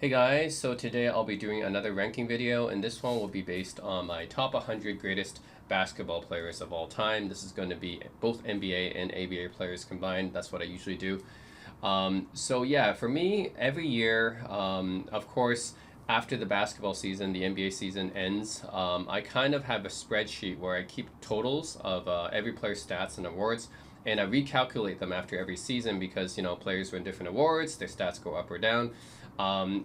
Hey guys, so today I'll be doing another ranking video, and this one will be based on my top 100 greatest basketball players of all time. This is going to be both NBA and ABA players combined. That's what I usually do. So yeah, for me, every year, of course, after the basketball season, the NBA season ends, I kind of have a spreadsheet where I keep totals of every player's stats and awards, and I recalculate them after every season because, players win different awards, their stats go up or down.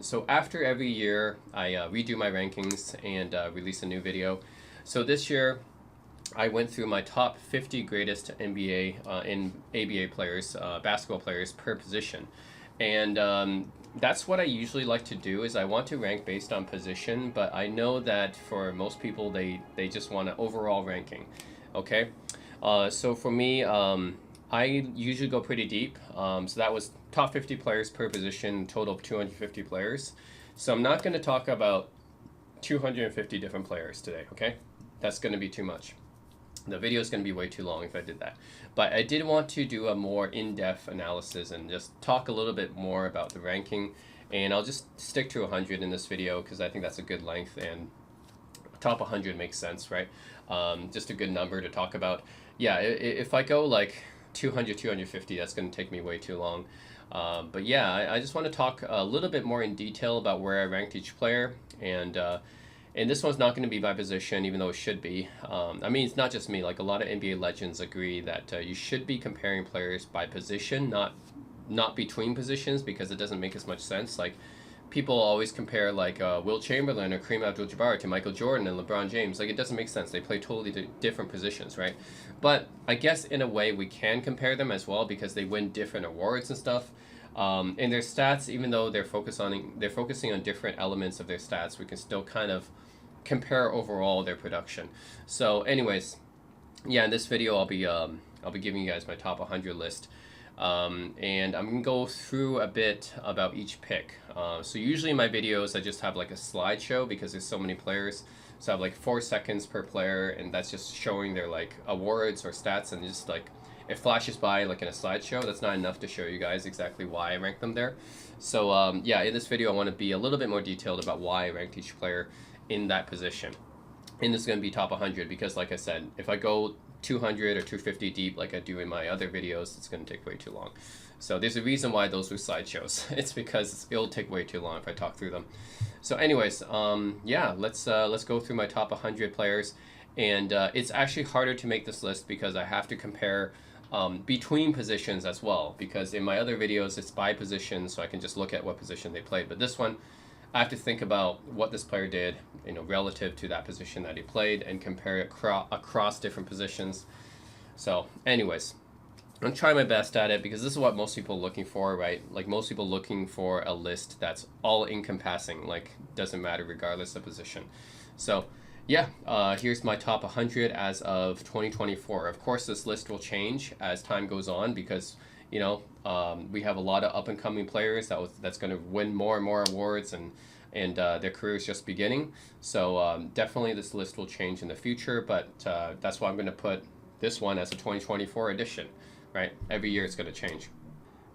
So after every year, I redo my rankings and release a new video. So this year, I went through my top 50 greatest NBA and ABA players, basketball players per position. And that's what I usually like to do is I want to rank based on position, but I know that for most people, they just want an overall ranking. Okay? So for me, I usually go pretty deep. So that was top 50 players per position, total of 250 players. So I'm not going to talk about 250 different players today, okay? That's going to be too much. The video is going to be way too long if I did that. But I did want to do a more in-depth analysis and just talk a little bit more about the ranking. And I'll just stick to 100 in this video because I think that's a good length, and top 100 makes sense, right? Just a good number to talk about. Yeah, if I go like 200, 250, that's going to take me way too long. But yeah, I just want to talk a little bit more in detail about where I ranked each player, and this one's not going to be by position, even though it should be. I mean, it's not just me. Like a lot of NBA legends agree that you should be comparing players by position, not between positions, because it doesn't make as much sense. Like people always compare like Will Chamberlain or Kareem Abdul-Jabbar to Michael Jordan and LeBron James. Like it doesn't make sense. They play totally different positions, right? But I guess in a way we can compare them as well because they win different awards and stuff. And their stats, even though they're focusing on different elements of their stats, we can still kind of compare overall their production. So, anyways, yeah, in this video I'll be giving you guys my top 100 list. And I'm gonna go through a bit about each pick. So usually in my videos I just have like a slideshow because there's so many players. So I have like 4 seconds per player, and that's just showing their like awards or stats, and just like it flashes by like in a slideshow. That's not enough to show you guys exactly why I ranked them there. So yeah, in this video I want to be a little bit more detailed about why I ranked each player in that position. And this is going to be top 100 because, like I said, if I go 200 or 250 deep like I do in my other videos, it's going to take way too long. So there's a reason why those were slideshows. It's because it'll take way too long if I talk through them. So anyways, yeah, let's go through my top 100 players. And it's actually harder to make this list because I have to compare between positions as well, because in my other videos it's by position, so I can just look at what position they played. But this one, I have to think about what this player did, relative to that position that he played, and compare it across different positions. So anyways, I'm trying my best at it because this is what most people are looking for, right? Like most people looking for a list that's all encompassing, like doesn't matter regardless of position. So yeah, here's my top 100 as of 2024. Of course, this list will change as time goes on because we have a lot of up-and-coming players that's going to win more and more awards, and their career is just beginning. So definitely this list will change in the future, but that's why I'm going to put this one as a 2024 edition, right? Every year it's going to change.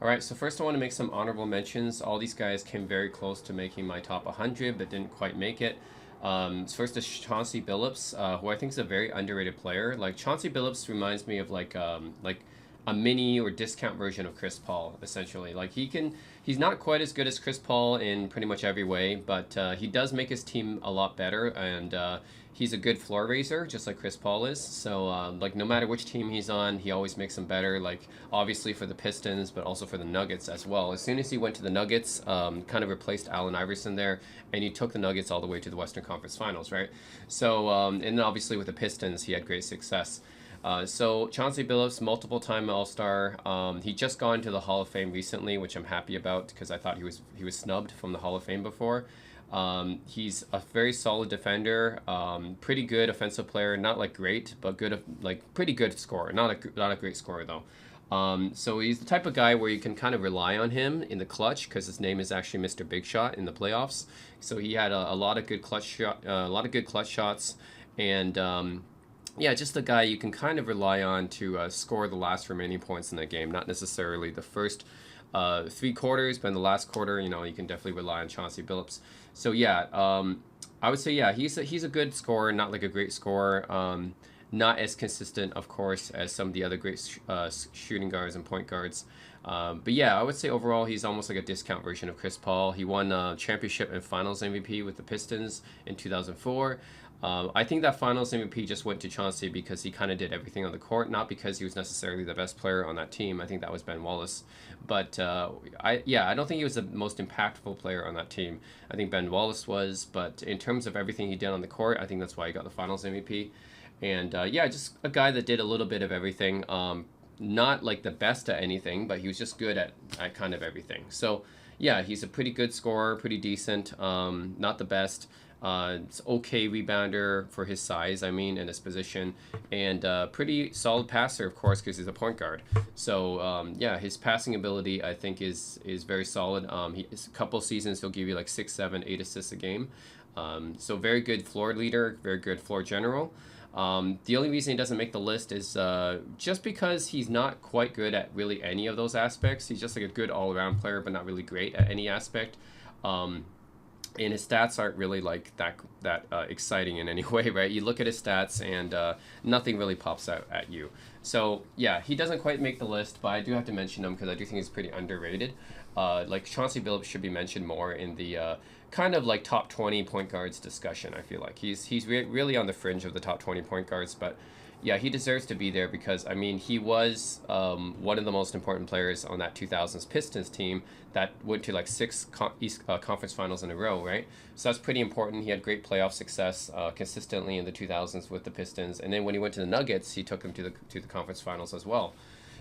All right, so first I want to make some honorable mentions. All these guys came very close to making my top 100, but didn't quite make it. First is Chauncey Billups, who I think is a very underrated player. Like Chauncey Billups reminds me of like a mini or discount version of Chris Paul, essentially. Like he's not quite as good as Chris Paul in pretty much every way, but he does make his team a lot better, and he's a good floor raiser, just like Chris Paul is. So like no matter which team he's on, he always makes them better. Like obviously for the Pistons, but also for the Nuggets as well. As soon as he went to the Nuggets, kind of replaced Allen Iverson there, and he took the Nuggets all the way to the Western Conference Finals, right? So and then obviously with the Pistons, he had great success. So Chauncey Billups, multiple-time All-Star. He just got into the Hall of Fame recently, which I'm happy about because I thought he was snubbed from the Hall of Fame before. He's a very solid defender, pretty good offensive player, not like great, but good, like pretty good scorer. Not a great scorer though. So he's the type of guy where you can kind of rely on him in the clutch because his name is actually Mr. Big Shot in the playoffs. So he had a lot of good clutch shots, and yeah, just a guy you can kind of rely on to score the last remaining points in the game, not necessarily the first three quarters, but in the last quarter, you know, you can definitely rely on Chauncey Billups. So yeah, I would say yeah, he's a good scorer, not like a great scorer. Not as consistent, of course, as some of the other great shooting guards and point guards. But yeah, I would say overall he's almost like a discount version of Chris Paul. He won championship and Finals MVP with the Pistons in 2004. I think that Finals MVP just went to Chauncey because he kind of did everything on the court, not because he was necessarily the best player on that team. I think that was Ben Wallace. But I don't think he was the most impactful player on that team. I think Ben Wallace was, but in terms of everything he did on the court, I think that's why he got the Finals MVP. And just a guy that did a little bit of everything. Not like the best at anything, but he was just good at kind of everything. So yeah, he's a pretty good scorer, pretty decent. Not the best. It's okay rebounder for his size, I mean, and his position, and pretty solid passer, of course, because he's a point guard. So his passing ability, I think, is very solid. A couple seasons he'll give you like 6, 7, 8 assists a game. So very good floor leader, very good floor general. The only reason he doesn't make the list is just because he's not quite good at really any of those aspects. He's just like a good all-around player, but not really great at any aspect. And his stats aren't really like that exciting in any way, right? You look at his stats and nothing really pops out at you. So yeah, he doesn't quite make the list, but I do have to mention him because I do think he's pretty underrated. Like Chauncey Billups should be mentioned more in the kind of like top 20 point guards discussion. I feel like he's really on the fringe of the top 20 point guards, but yeah, he deserves to be there because, I mean, he was one of the most important players on that 2000s Pistons team that went to like 6 East Conference Finals in a row, right? So that's pretty important. He had great playoff success consistently in the 2000s with the Pistons, and then when he went to the Nuggets, he took them to the Conference Finals as well.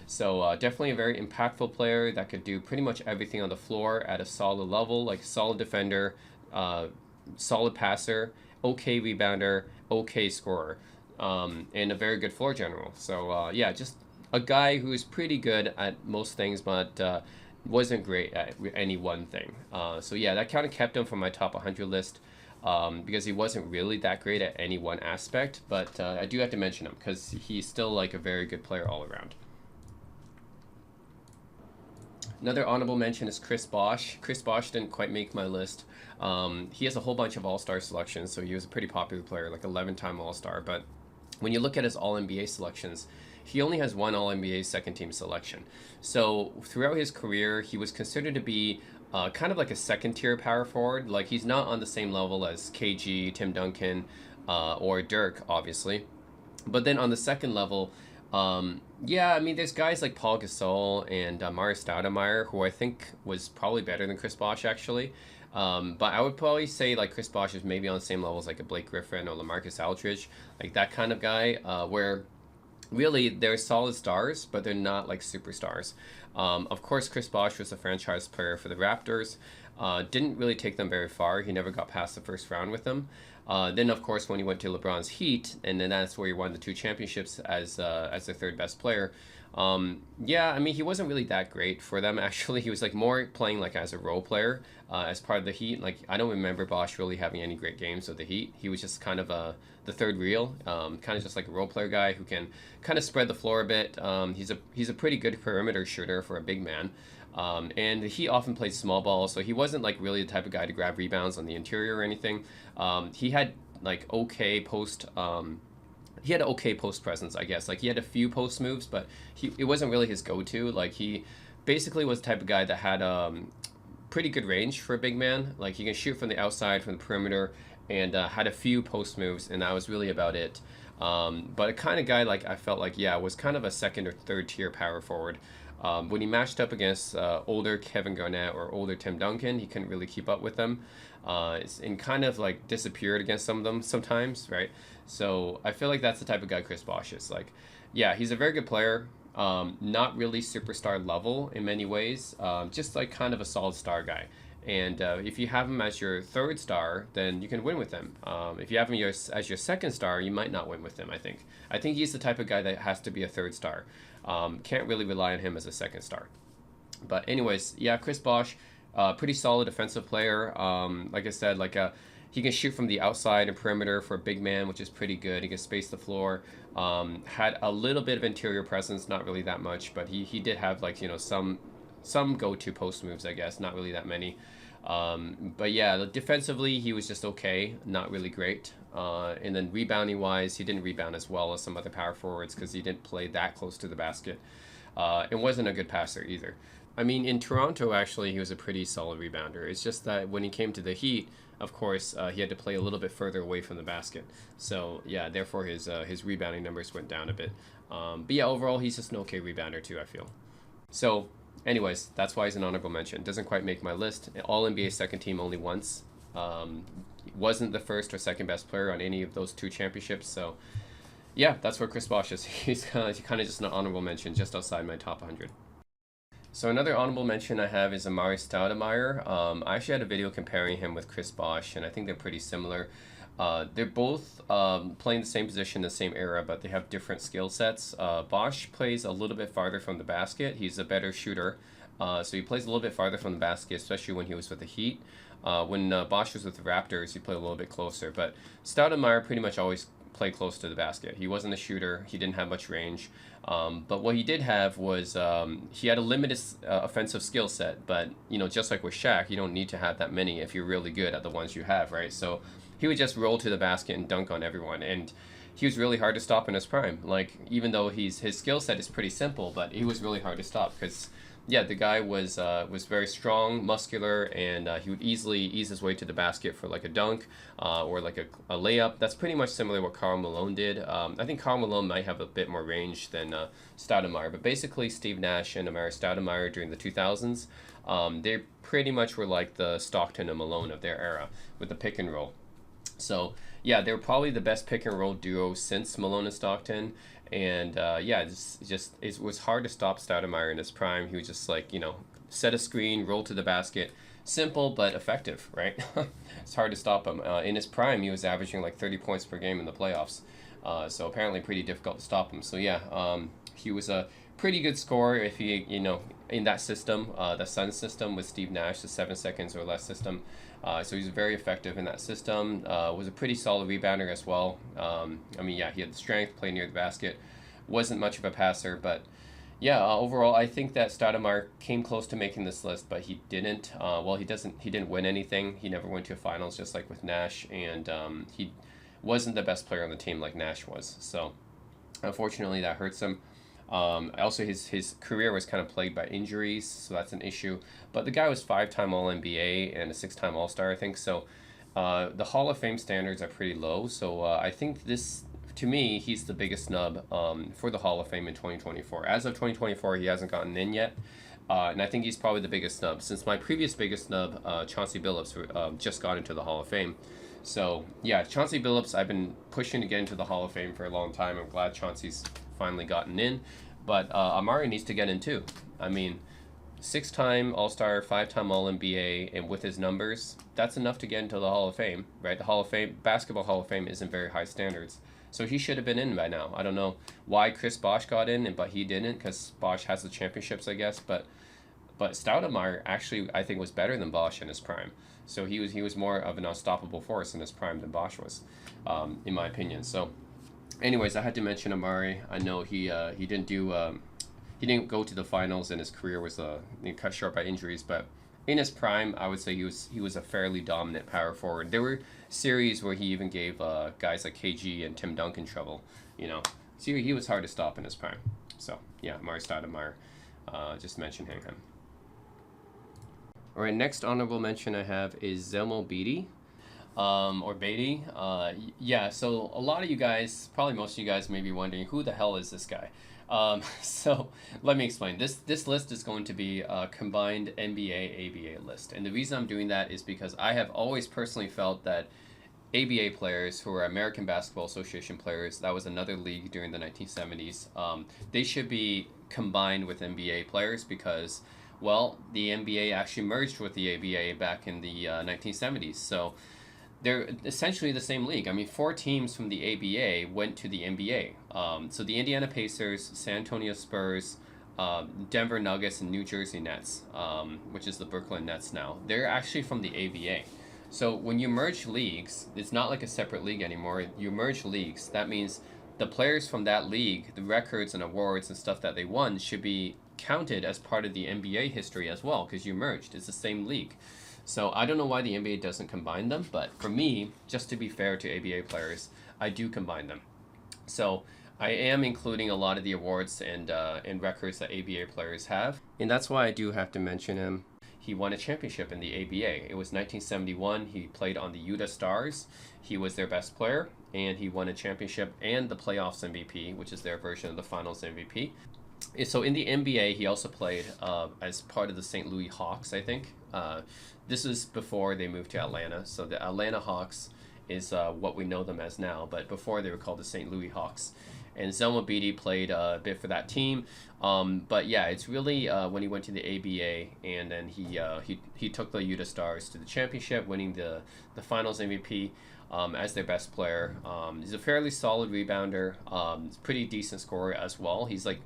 So definitely a very impactful player that could do pretty much everything on the floor at a solid level, like solid defender, solid passer, okay rebounder, okay scorer. And a very good floor general. So just a guy who is pretty good at most things, but wasn't great at any one thing. That kind of kept him from my top 100 list because he wasn't really that great at any one aspect. But I do have to mention him because he's still like a very good player all around. Another honorable mention is Chris Bosh. Chris Bosh didn't quite make my list. He has a whole bunch of All-Star selections, so he was a pretty popular player, like 11-time All-Star. But when you look at his All-NBA selections, he only has one All-NBA second-team selection. So throughout his career, he was considered to be kind of like a second-tier power forward. Like he's not on the same level as KG, Tim Duncan, or Dirk, obviously. But then on the second level, there's guys like Paul Gasol and Marius Stoudemire, who I think was probably better than Chris Bosh, actually. But I would probably say like Chris Bosh is maybe on the same level as like a Blake Griffin or LaMarcus Aldridge, like that kind of guy, where really they're solid stars, but they're not like superstars. Of course, Chris Bosh was a franchise player for the Raptors. Didn't really take them very far. He never got past the first round with them. Then, of course, when he went to LeBron's Heat, and then that's where he won the 2 championships as the third best player. He wasn't really that great for them, actually. He was like more playing like as a role player as part of the Heat. Like, I don't remember Bosh really having any great games with the Heat. He was just kind of the third reel, kind of just like a role player guy who can kind of spread the floor a bit. He's a pretty good perimeter shooter for a big man. And he often played small ball, so he wasn't like really the type of guy to grab rebounds on the interior or anything. He had like okay post. He had an okay post presence, I guess. Like he had a few post moves, but it wasn't really his go-to. Like he basically was the type of guy that had pretty good range for a big man. Like he can shoot from the outside, from the perimeter, and had a few post moves, and that was really about it. But a kind of guy like I felt like was kind of a second or third tier power forward. When he matched up against older Kevin Garnett or older Tim Duncan, he couldn't really keep up with them, and kind of like disappeared against some of them sometimes, right? So I feel like that's the type of guy Chris Bosh is. Like, he's a very good player, not really superstar level in many ways, just like kind of a solid star guy. And if you have him as your third star, then you can win with him. If you have him as your second star, you might not win with him, I think. I think he's the type of guy that has to be a third star. Can't really rely on him as a second star. But anyways, Chris Bosh, pretty solid defensive player. Like I said, he can shoot from the outside and perimeter for a big man, which is pretty good. He can space the floor. Had a little bit of interior presence, not really that much, but he did have some some go-to post moves, I guess. Not really that many. But yeah, defensively he was just okay, not really great. And then rebounding wise, he didn't rebound as well as some other power forwards because he didn't play that close to the basket. It wasn't a good passer either. I mean, in Toronto, actually, he was a pretty solid rebounder. It's just that when he came to the Heat, of course, he had to play a little bit further away from the basket. So yeah, therefore his rebounding numbers went down a bit. But yeah, overall, he's just an okay rebounder too, I feel. So, anyways, that's why he's an honorable mention. Doesn't quite make my list. All NBA second team only once. Wasn't the first or second best player on any of those two championships. So yeah, that's where Chris Bosh is. He's kind of just an honorable mention, just outside my top 100. So another honorable mention I have is Amari Stoudemire. I actually had a video comparing him with Chris Bosh, and I think they're pretty similar. They're both playing the same position, the same era, but they have different skill sets. Bosh plays a little bit farther from the basket. He's a better shooter, so he plays a little bit farther from the basket, especially when he was with the Heat. When Bosh was with the Raptors, he played a little bit closer, but Stoudemire pretty much always played close to the basket. He wasn't a shooter. He didn't have much range. But what he did have was he had a limited offensive skill set. But, you know, just like with Shaq, you don't need to have that many if you're really good at the ones you have, right? So he would just roll to the basket and dunk on everyone. And he was really hard to stop in his prime. Like, even though his skill set is pretty simple, but he was really hard to stop because, yeah, the guy was very strong, muscular, and he would easily ease his way to the basket for like a dunk or like a layup. That's pretty much similar to what Karl Malone did. I think Karl Malone might have a bit more range than Stoudemire, but basically Steve Nash and Amari Stoudemire during the 2000s, they pretty much were like the Stockton and Malone of their era with the pick and roll. So yeah, they were probably the best pick and roll duo since Malone and Stockton. And yeah, it was hard to stop Stoudemire in his prime. He was just like, you know, set a screen, roll to the basket. Simple but effective, right? It's hard to stop him. In his prime, he was averaging like 30 points per game in the playoffs. So apparently pretty difficult to stop him. So yeah, he was a pretty good scorer if he, you know, in that system, the Suns system with Steve Nash, the 7 seconds or less system. So he's very effective in that system. Was a pretty solid rebounder as well. I mean, yeah, he had the strength, play near the basket. Wasn't much of a passer, but yeah, overall, I think that Stoudemire came close to making this list, but he didn't. Well, he didn't win anything. He never went to a finals, just like with Nash, and he wasn't the best player on the team like Nash was. So unfortunately, that hurts him. Also, his career was kind of plagued by injuries, so that's an issue. But the guy was 5-time All-NBA and a 6-time All-Star, I think. So the Hall of Fame standards are pretty low. So I think this, to me, he's the biggest snub for the Hall of Fame in 2024. As of 2024, he hasn't gotten in yet. And I think he's probably the biggest snub. Since my previous biggest snub, Chauncey Billups, just got into the Hall of Fame. So yeah, Chauncey Billups, I've been pushing to get into the Hall of Fame for a long time. I'm glad Chauncey's finally gotten in. But Amari needs to get in too. I mean, 6-time All-Star, 5-time All-NBA, and with his numbers, that's enough to get into the Hall of Fame, right? The Hall of Fame, Basketball Hall of Fame isn't very high standards. So he should have been in by now. I don't know why Chris Bosh got in, but he didn't because Bosh has the championships, I guess. But Stoudemire actually, I think, was better than Bosh in his prime. So he was more of an unstoppable force in his prime than Bosh was, in my opinion. So anyways, I had to mention Amari. I know he didn't go to the finals, and his career was cut short by injuries. But in his prime, I would say he was a fairly dominant power forward. There were series where he even gave guys like KG and Tim Duncan trouble. You know, so he was hard to stop in his prime. So yeah, Amari Stoudemire. Just mention him. All right, next honorable mention I have is Zelmo Beatty. Or Beatty. Yeah, so a lot of you guys, probably most of you guys may be wondering, who the hell is this guy? So let me explain. This list is going to be a combined NBA, ABA list. And the reason I'm doing that is because I have always personally felt that ABA players, who are American Basketball Association players, that was another league during the 1970s, they should be combined with NBA players because, well, the NBA actually merged with the ABA back in the 1970s. So they're essentially the same league. I mean, 4 teams from the ABA went to the NBA. So the Indiana Pacers, San Antonio Spurs, Denver Nuggets, and New Jersey Nets, which is the Brooklyn Nets now, they're actually from the ABA. So when you merge leagues, it's not like a separate league anymore. You merge leagues. That means the players from that league, the records and awards and stuff that they won should be counted as part of the NBA history as well because you merged. It's the same league. So I don't know why the NBA doesn't combine them, but for me, just to be fair to ABA players, I do combine them. So I am including a lot of the awards and records that ABA players have, and that's why I do have to mention him. He won a championship in the ABA. It was 1971. He played on the Utah Stars. He was their best player, and he won a championship and the playoffs MVP, which is their version of the finals MVP. So in the NBA, he also played as part of the St. Louis Hawks, I think. This is before they moved to Atlanta. So the Atlanta Hawks is what we know them as now, but before they were called the St. Louis Hawks. And Zelma Beatty played a bit for that team. But yeah, it's really when he went to the ABA, and then he took the Utah Stars to the championship, winning the finals MVP as their best player. He's a fairly solid rebounder, pretty decent scorer as well. He's like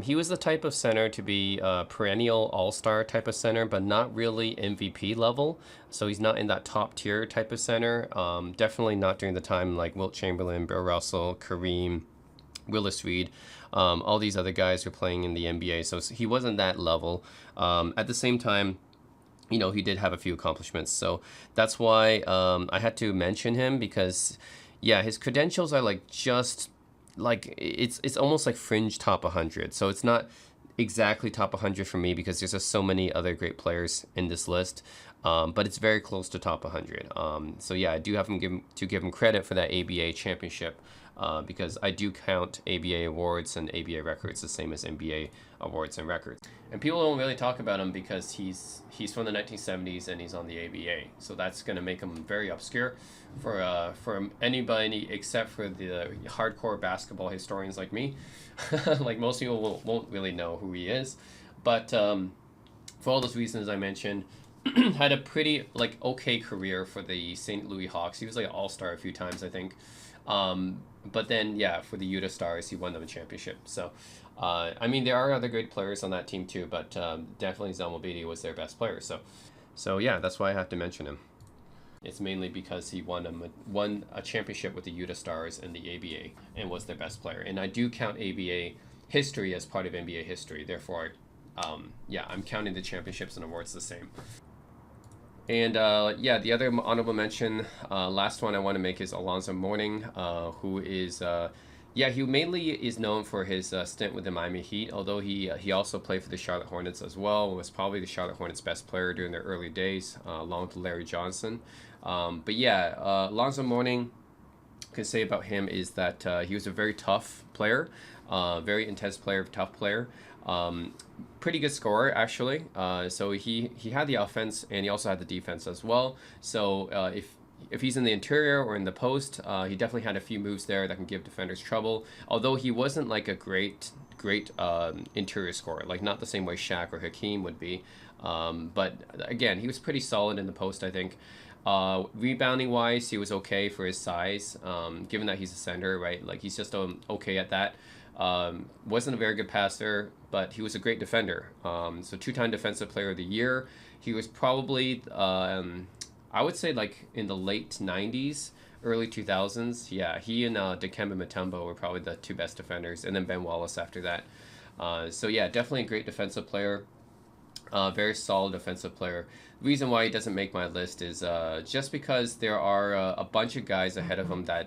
he was the type of center to be a perennial all-star type of center, but not really MVP level. So he's not in that top tier type of center. Definitely not during the time like Wilt Chamberlain, Bill Russell, Kareem, Willis Reed, all these other guys were playing in the NBA. So he wasn't that level. At the same time, you know, he did have a few accomplishments. So that's why I had to mention him because, yeah, his credentials are like just like it's almost like fringe top 100. So it's not exactly top 100 for me because there's just so many other great players in this list. But it's very close to top 100. So yeah, I do have to give him credit for that ABA championship because I do count ABA awards and ABA records the same as NBA awards and records. And people don't really talk about him because he's from the 1970s and he's on the ABA. So that's going to make him very obscure for anybody except for the hardcore basketball historians like me. Like most people won't really know who he is. But for all those reasons I mentioned, had a pretty like okay career for the St. Louis Hawks. He was like an all-star a few times, I think. But then, yeah, for the Utah Stars, he won them a championship. So, I mean, there are other great players on that team too, but definitely Zelma Beatty was their best player. So yeah, that's why I have to mention him. It's mainly because he won a championship with the Utah Stars and the ABA and was their best player. And I do count ABA history as part of NBA history. Therefore, yeah, I'm counting the championships and awards the same. And yeah, the other honorable mention, last one I want to make is Alonzo Mourning, who is, yeah, he mainly is known for his stint with the Miami Heat, although he also played for the Charlotte Hornets as well, was probably the Charlotte Hornets' best player during their early days, along with Larry Johnson. But yeah, Alonzo Mourning, can say about him is that he was a very tough player, very intense player, tough player. Pretty good scorer actually. So he had the offense and he also had the defense as well. So if he's in the interior or in the post, he definitely had a few moves there that can give defenders trouble. Although he wasn't like a great interior scorer, like not the same way Shaq or Hakeem would be. But again, he was pretty solid in the post, I think. Rebounding wise, he was okay for his size, given that he's a center, right? Like he's just okay at that. Wasn't a very good passer, but he was a great defender. So two-time Defensive Player of the Year. He was probably, I would say, like in the late 90s, early 2000s. Yeah, he and Dikembe Mutombo were probably the two best defenders, and then Ben Wallace after that. So yeah, definitely a great defensive player. Very solid defensive player. The reason why he doesn't make my list is just because there are a bunch of guys ahead of him that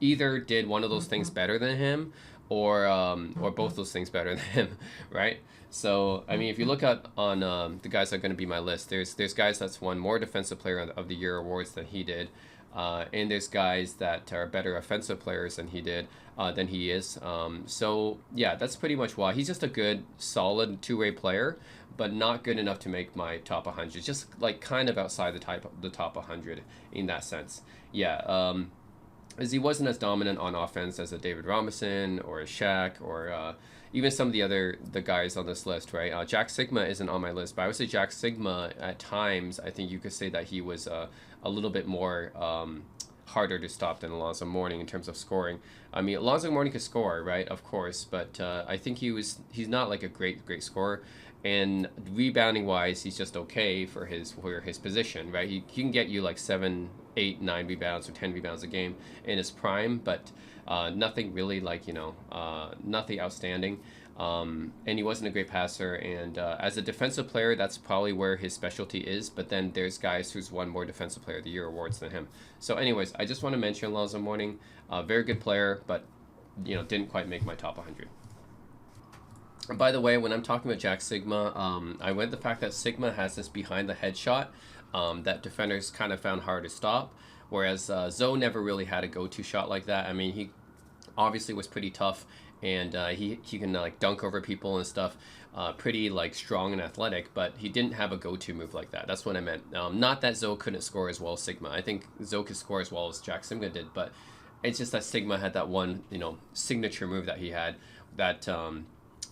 either did one of those things better than him, or both those things better than him, right? So I mean, if you look at on the guys that are going to be my list, there's guys that's won more Defensive Player of the Year awards than he did, and there's guys that are better offensive players than he is. So yeah, that's pretty much why he's just a good, solid two-way player, but not good enough to make my top 100. Just like kind of outside the top 100 in that sense. Yeah. As he wasn't as dominant on offense as a David Robinson or a Shaq or even some of the guys on this list, right? Jack Sigma isn't on my list, but I would say Jack Sigma at times, I think you could say that he was a little bit more harder to stop than Alonzo Mourning in terms of scoring. I mean, Alonzo Mourning could score, right? Of course, but I think he's not like a great scorer. And rebounding wise, he's just okay for his position, right? He can get you like 7, 8, 9 rebounds or 10 rebounds a game in his prime, but nothing really like, nothing outstanding. And he wasn't a great passer. And as a defensive player, that's probably where his specialty is. But then there's guys who's won more Defensive Player of the Year awards than him. So, anyways, I just want to mention Alonzo Mourning, very good player, but didn't quite make my top 100. By the way, when I'm talking about Jack Sigma, I went the fact that Sigma has this behind the head shot that defenders kind of found hard to stop, whereas Zoe never really had a go-to shot like that. I mean, he obviously was pretty tough, and he can like dunk over people and stuff, pretty like strong and athletic, but he didn't have a go-to move like that. That's what I meant. Not that Zoe couldn't score as well as Sigma. I think Zoe could score as well as Jack Sigma did, but it's just that Sigma had that one, signature move that he had that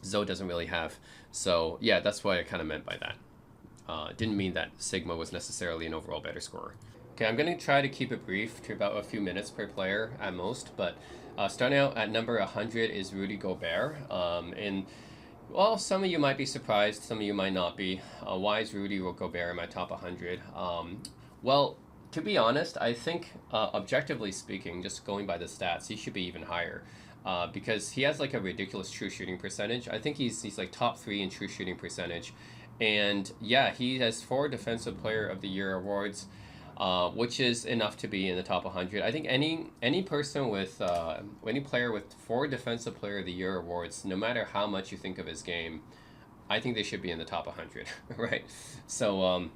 Zoe doesn't really have. So yeah, that's what I kind of meant by that. Didn't mean that Sigma was necessarily an overall better scorer. Okay, I'm going to try to keep it brief to about a few minutes per player at most, but starting out at number 100 is Rudy Gobert. And well, some of you might be surprised, some of you might not be. Why is Rudy Gobert in my top 100? Well, to be honest, I think objectively speaking, just going by the stats, he should be even higher. Because he has like a ridiculous true shooting percentage. I think he's like top 3 in true shooting percentage. And yeah, he has 4 Defensive Player of the Year awards, which is enough to be in the top 100. I think any person with any player with 4 Defensive Player of the Year awards, no matter how much you think of his game, I think they should be in the top 100, right? So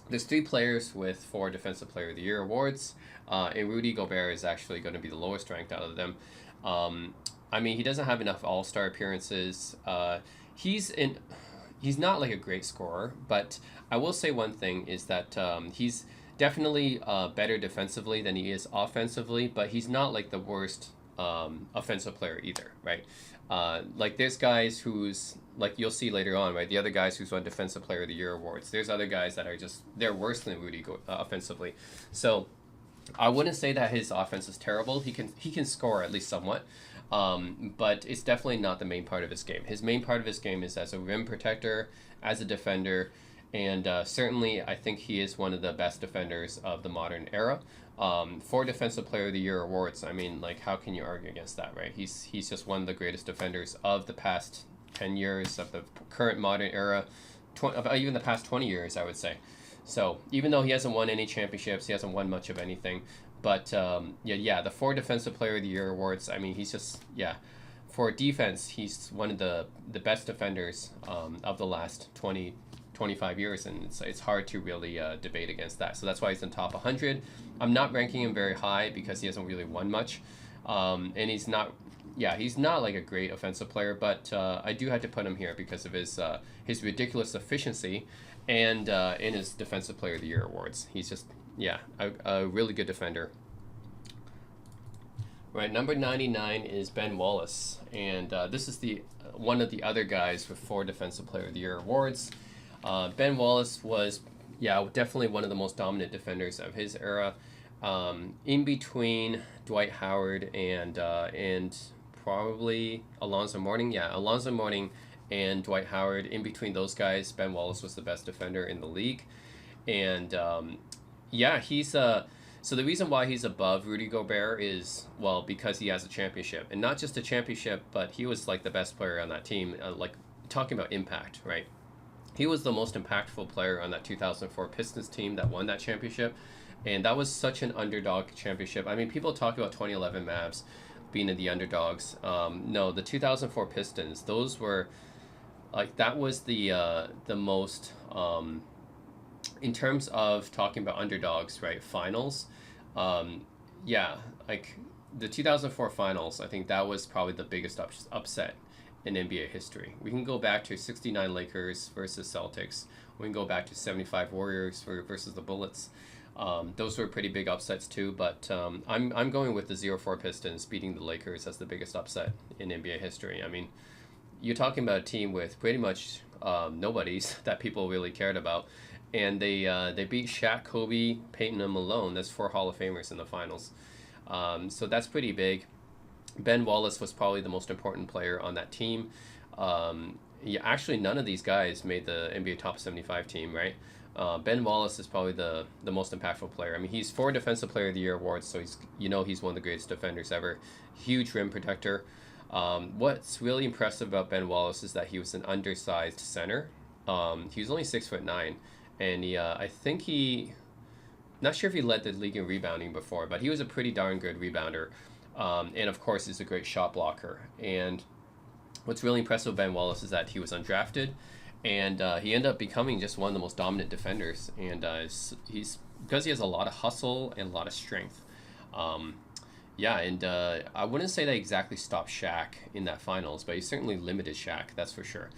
there's 3 players with 4 Defensive Player of the Year awards, and Rudy Gobert is actually going to be the lowest ranked out of them. I mean, he doesn't have enough All-Star appearances. He's not like a great scorer, but I will say one thing is that he's definitely better defensively than he is offensively, but he's not like the worst offensive player either, right? Like there's guys who's like you'll see later on, right? The other guys who's won Defensive Player of the Year awards. There's other guys that are they're worse than Rudy offensively. So I wouldn't say that his offense is terrible. He can score at least somewhat, but it's definitely not the main part of his game. His main part of his game is as a rim protector, as a defender, and certainly I think he is one of the best defenders of the modern era. 4 Defensive Player of the Year awards. I mean, like how can you argue against that, right? He's just one of the greatest defenders of the past 10 years, of the current modern era, even the past 20 years, I would say. So even though he hasn't won any championships, he hasn't won much of anything. But the 4 Defensive Player of the Year awards, I mean, he's just, for defense, he's one of the best defenders of the last 25 years. And it's hard to really debate against that. So that's why he's in top 100. I'm not ranking him very high because he hasn't really won much. And he's not like a great offensive player, but I do have to put him here because of his ridiculous efficiency and in his Defensive Player of the Year awards. He's just, a really good defender. Right, number 99 is Ben Wallace, and this is one of the other guys with 4 Defensive Player of the Year awards. Ben Wallace was, definitely one of the most dominant defenders of his era. In between Dwight Howard and probably Alonzo Mourning. Yeah, Alonzo Mourning and Dwight Howard. In between those guys, Ben Wallace was the best defender in the league. And he's so the reason why he's above Rudy Gobert is, well, because he has a championship. And not just a championship, but he was like the best player on that team. Like talking about impact, right? He was the most impactful player on that 2004 Pistons team that won that championship. And that was such an underdog championship. I mean, people talk about 2011 Mavs being the underdogs. No, the 2004 Pistons, those were like, that was the most in terms of talking about underdogs, right? Finals, like the 2004 finals, I think that was probably the biggest upset in NBA history. We can go back to 69 Lakers versus Celtics. We can go back to 75 Warriors versus the Bullets. Those were pretty big upsets too, but I'm going with the 0-4 Pistons beating the Lakers as the biggest upset in NBA history. I mean, you're talking about a team with pretty much nobodies that people really cared about, and they beat Shaq, Kobe, Peyton, and Malone. That's 4 Hall of Famers in the finals. So that's pretty big. Ben Wallace was probably the most important player on that team. Actually, none of these guys made the NBA Top 75 team, right? Ben Wallace is probably the most impactful player. I mean, he's 4 Defensive Player of the Year awards, so he's one of the greatest defenders ever. Huge rim protector. What's really impressive about Ben Wallace is that he was an undersized center. He was only 6'9", and I think not sure if he led the league in rebounding before, but he was a pretty darn good rebounder. And of course, he's a great shot blocker. And what's really impressive with Ben Wallace is that he was undrafted, and he ended up becoming just one of the most dominant defenders. And he's because he has a lot of hustle and a lot of strength. Um, yeah, and I wouldn't say that exactly stopped Shaq in that finals, but he certainly limited Shaq, that's for sure.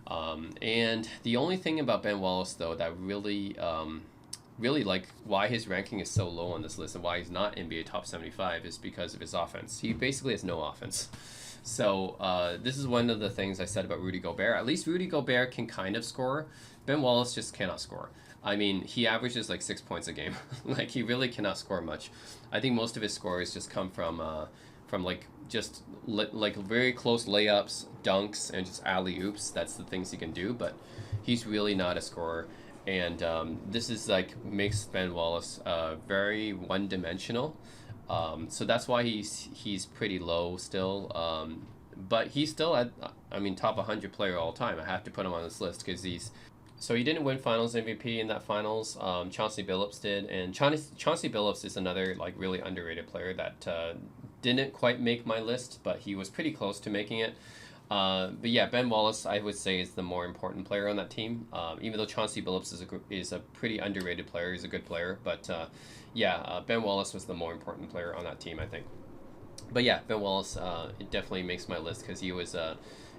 And the only thing about Ben Wallace, though, that really like why his ranking is so low on this list and why he's not NBA top 75 is because of his offense. He basically has no offense. So this is one of the things I said about Rudy Gobert. At least Rudy Gobert can kind of score. Ben Wallace just cannot score. I mean, he averages like 6 points a game. Like he really cannot score much. I think most of his scores just come from like just like very close layups, dunks, and just alley oops. That's the things he can do. But he's really not a scorer. And this is like makes Ben Wallace very one dimensional. So that's why he's pretty low still. But he's still at, I mean, top 100 player all time. I have to put him on this list because so he didn't win Finals MVP in that Finals. Chauncey Billups did, and Chauncey Billups is another like really underrated player that didn't quite make my list, but he was pretty close to making it. But yeah, Ben Wallace, I would say, is the more important player on that team. Even though Chauncey Billups is a pretty underrated player, he's a good player. But yeah, Ben Wallace was the more important player on that team, I think. But yeah, Ben Wallace, it definitely makes my list because he was a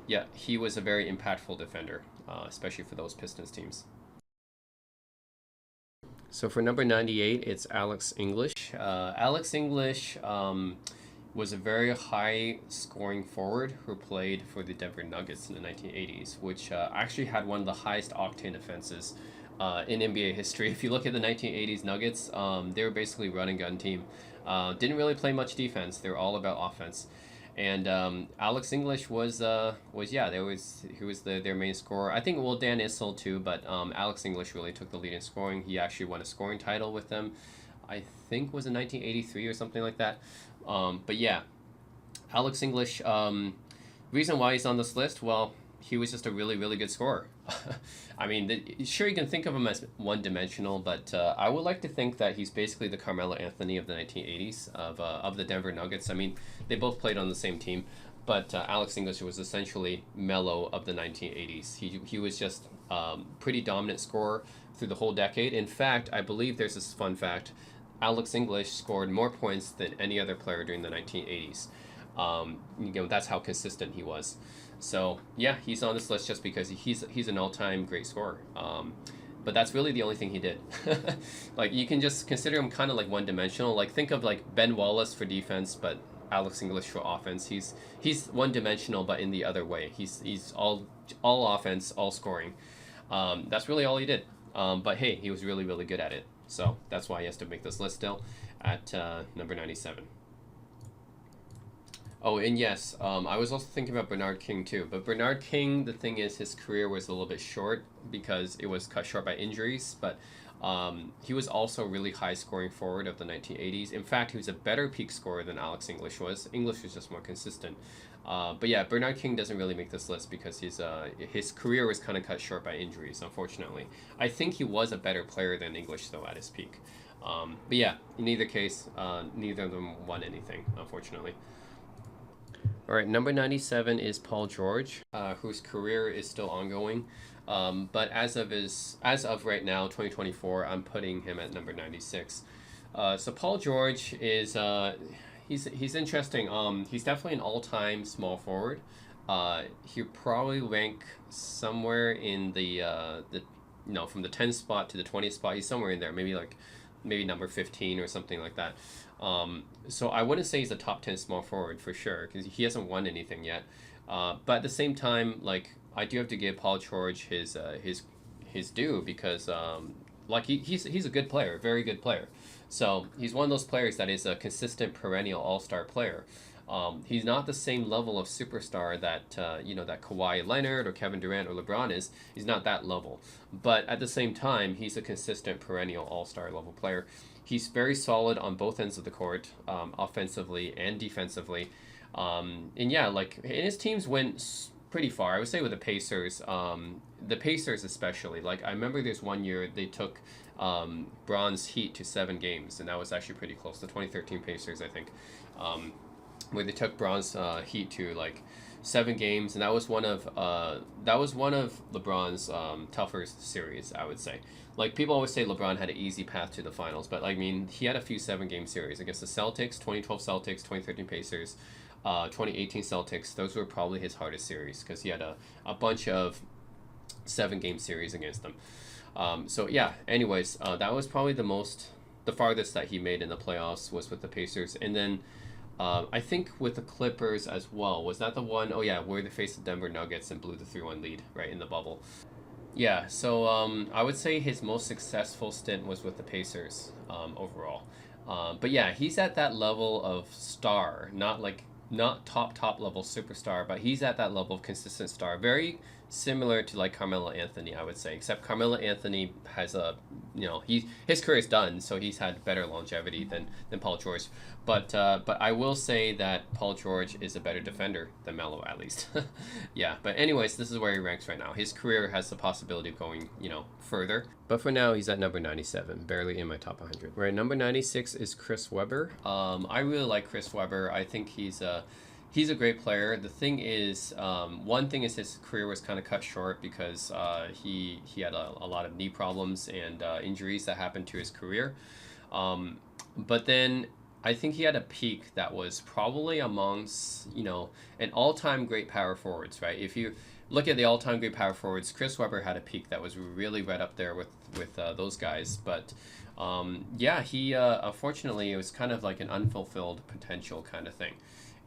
very impactful defender, especially for those Pistons teams. So for number 98, it's Alex English. Alex English was a very high scoring forward who played for the Denver Nuggets in the 1980s, which actually had one of the highest octane offenses in NBA history. If you look at the 1980s Nuggets, they were basically run and gun team. Didn't really play much defense. They were all about offense. And Alex English was yeah, he was their main scorer. I think Dan Issel too, but Alex English really took the lead in scoring. He actually won a scoring title with them. I think was in 1983 or something like that. But yeah, Alex English. Reason why he's on this list, well, he was just a really really good scorer. I mean, sure you can think of him as one dimensional, but I would like to think that he's basically the Carmelo Anthony of the 1980s of the Denver Nuggets. I mean, they both played on the same team, but Alex English was essentially Melo of the 1980s. He was just pretty dominant scorer through the whole decade. In fact, I believe there's this fun fact: Alex English scored more points than any other player during the 1980s. That's how consistent he was. So yeah, he's on this list just because he's an all-time great scorer. But that's really the only thing he did. Like you can just consider him kind of like one-dimensional. Like think of like Ben Wallace for defense, but Alex English for offense. He's one-dimensional, but in the other way. He's all offense, all scoring. That's really all he did. But hey, he was really really good at it. So that's why he has to make this list still at number 97. Oh, and yes, I was also thinking about Bernard King too. But Bernard King, the thing is, his career was a little bit short because it was cut short by injuries. But he was also a really high scoring forward of the 1980s. In fact, he was a better peak scorer than Alex English was. English was just more consistent. But yeah, Bernard King doesn't really make this list because his career was kind of cut short by injuries, unfortunately. I think he was a better player than English, though, at his peak. But yeah, in either case, neither of them won anything, unfortunately. All right, number 97 is Paul George, whose career is still ongoing. But as of right now, 2024, I'm putting him at number 96. So Paul George is he's interesting. He's definitely an all-time small forward. He'll probably rank somewhere in from the 10th spot to the 20th spot. He's somewhere in there, maybe number 15 or something like that. So I wouldn't say he's a top 10 small forward for sure because he hasn't won anything yet. But at the same time, like I do have to give Paul George his due because he's a good player, very good player. So he's one of those players that is a consistent perennial all-star player. He's not the same level of superstar that that Kawhi Leonard or Kevin Durant or LeBron is. He's not that level, but at the same time, he's a consistent perennial all-star level player. He's very solid on both ends of the court, offensively and defensively. And yeah, like, and his teams went pretty far. I would say with the Pacers especially. Like, I remember there's one year they took Bron's Heat to 7 games, and that was actually pretty close. The 2013 Pacers, I think, where they took Bron's Heat to like 7 games, and that was one of LeBron's tougher series, I would say. Like, people always say LeBron had an easy path to the finals, but I mean, he had a few 7 game series against the Celtics, 2012 Celtics, 2013 Pacers, 2018 Celtics. Those were probably his hardest series because he had a bunch of 7 game series against them. So yeah, anyways, that was probably the farthest that he made in the playoffs was with the Pacers. And then I think with the Clippers as well. Was that the one? Oh yeah, where they faced the Denver Nuggets and blew the 3-1 lead right in the bubble. Yeah, so I would say his most successful stint was with the Pacers overall. But yeah, he's at that level of star, not top level superstar, but he's at that level of consistent star. Very similar to like Carmelo Anthony, I would say, except Carmelo Anthony has his career is done, so he's had better longevity than Paul George. But I will say that Paul George is a better defender than Melo, at least. Yeah, but anyways, this is where he ranks right now. His career has the possibility of going further, but for now he's at number 97, barely in my top 100. Right, number 96 is Chris Webber. I really like Chris Webber. I think he's a great player. The thing is, one thing is his career was kind of cut short because he had a lot of knee problems and injuries that happened to his career. But then I think he had a peak that was probably amongst an all-time great power forwards. Right? If you look at the all-time great power forwards, Chris Webber had a peak that was really right up there with those guys. But yeah, he unfortunately, it was kind of like an unfulfilled potential kind of thing.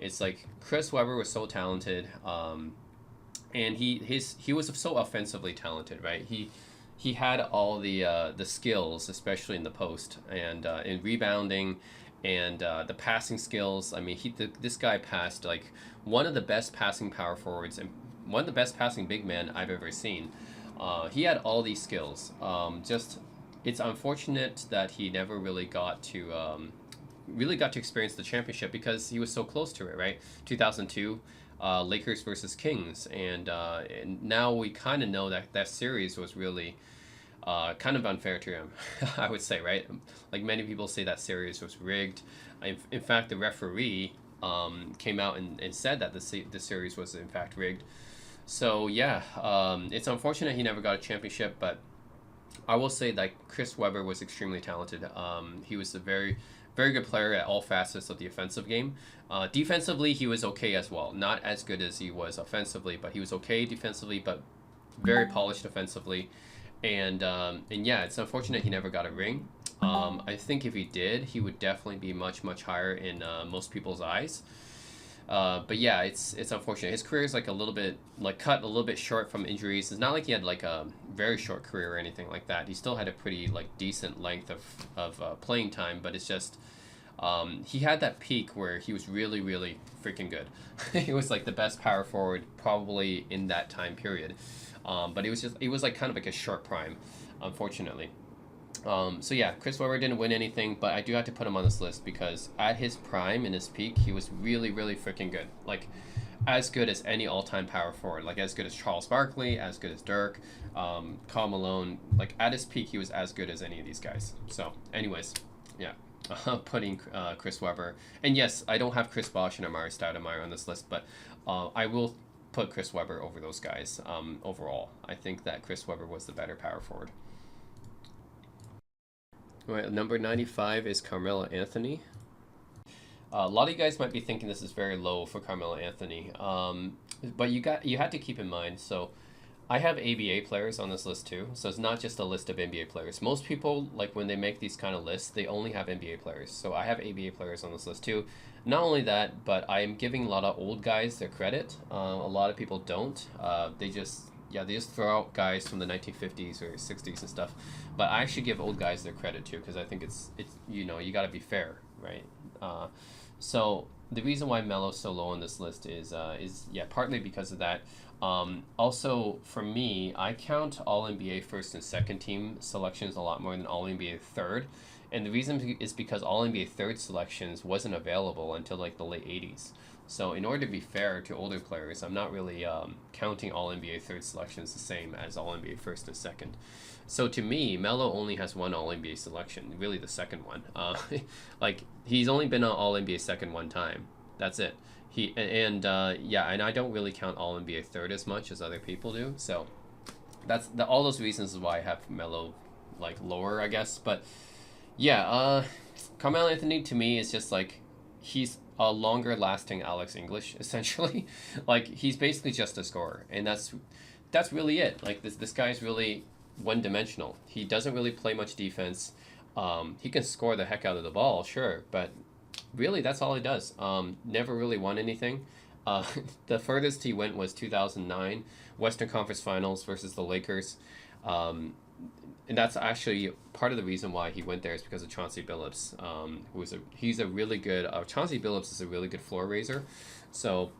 It's like Chris Webber was so talented, and he was so offensively talented, right? He had all the skills, especially in the post and in rebounding, and the passing skills. I mean, this guy passed like one of the best passing power forwards and one of the best passing big men I've ever seen. He had all these skills. Just it's unfortunate that he never really got to experience the championship because he was so close to it, right? 2002, Lakers versus Kings, and now we kind of know that series was really kind of unfair to him, I would say, right? Like many people say that series was rigged. In fact, the referee came out and said that the series was in fact rigged. So yeah, it's unfortunate he never got a championship, but I will say that Chris Webber was extremely talented. He was a very good player at all facets of the offensive game. Defensively, he was okay as well. Not as good as he was offensively, but he was okay defensively, but very polished offensively. And yeah, it's unfortunate he never got a ring. I think if he did, he would definitely be much higher in most people's eyes. But yeah, it's unfortunate. His career is like a little bit cut a little bit short from injuries. It's not like he had like a very short career or anything like that. He still had a pretty like decent length of playing time, but it's just he had that peak where he was really freaking good. He was like the best power forward probably in that time period. But it was like kind of like a short prime, unfortunately. So yeah, Chris Webber didn't win anything, but I do have to put him on this list because at his prime, in his peak, he was really freaking good. Like, as good as any all-time power forward. Like, as good as Charles Barkley, as good as Dirk, Karl Malone. Like, at his peak, he was as good as any of these guys. So, anyways, yeah. Putting Chris Webber. And yes, I don't have Chris Bosh and Amari Stoudemire on this list, but I will put Chris Webber over those guys overall. I think that Chris Webber was the better power forward. All right, number 95 is Carmelo Anthony. A lot of you guys might be thinking this is very low for Carmelo Anthony, but you had to keep in mind. So I have ABA players on this list too, so it's not just a list of NBA players. Most people, like when they make these kind of lists, they only have NBA players. So I have ABA players on this list too. Not only that, but I am giving a lot of old guys their credit. A lot of people don't. They just throw out guys from the 1950s or 60s and stuff. But I actually give old guys their credit too because I think it's you got to be fair, right? So the reason why Melo's so low on this list is partly because of that. Also, for me, I count All NBA first and second team selections a lot more than All NBA third. And the reason is because All NBA third selections wasn't available until like the late 80s. So in order to be fair to older players, I'm not really counting All NBA third selections the same as All NBA first and second. So to me, Melo only has one All NBA selection, really the second one. Like he's only been on All NBA second one time. That's it. Yeah, and I don't really count All NBA third as much as other people do. So all those reasons is why I have Melo like lower, I guess. But yeah, Carmelo Anthony to me is just like he's a longer lasting Alex English essentially. Like he's basically just a scorer, and that's really it. Like this guy's really one dimensional. He doesn't really play much defense. He can score the heck out of the ball, sure, but really that's all he does. Never really won anything. The furthest he went was 2009 Western Conference Finals versus the Lakers. And that's actually part of the reason why he went there is because of Chauncey Billups, he's a really good Chauncey Billups is a really good floor raiser, so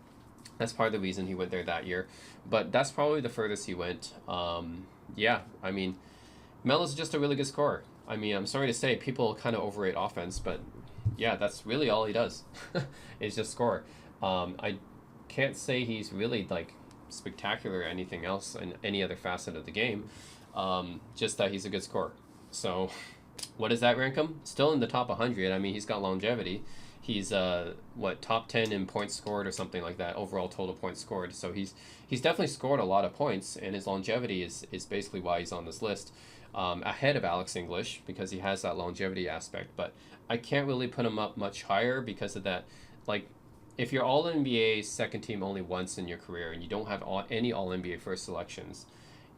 that's part of the reason he went there that year. But that's probably the furthest he went. Yeah, I mean, Melo's just a really good scorer. I mean, I'm sorry to say, people kind of overrate offense, but yeah, that's really all he does is just score. I can't say he's really like spectacular or anything else in any other facet of the game. Just that he's a good scorer. So what does that rank him? Still in the top 100. I mean, he's got longevity. He's top 10 in points scored or something like that, overall total points scored. So he's definitely scored a lot of points, and his longevity is basically why he's on this list, ahead of Alex English, because he has that longevity aspect. But I can't really put him up much higher because of that. Like, if you're All NBA second team only once in your career and you don't have any All NBA first selections,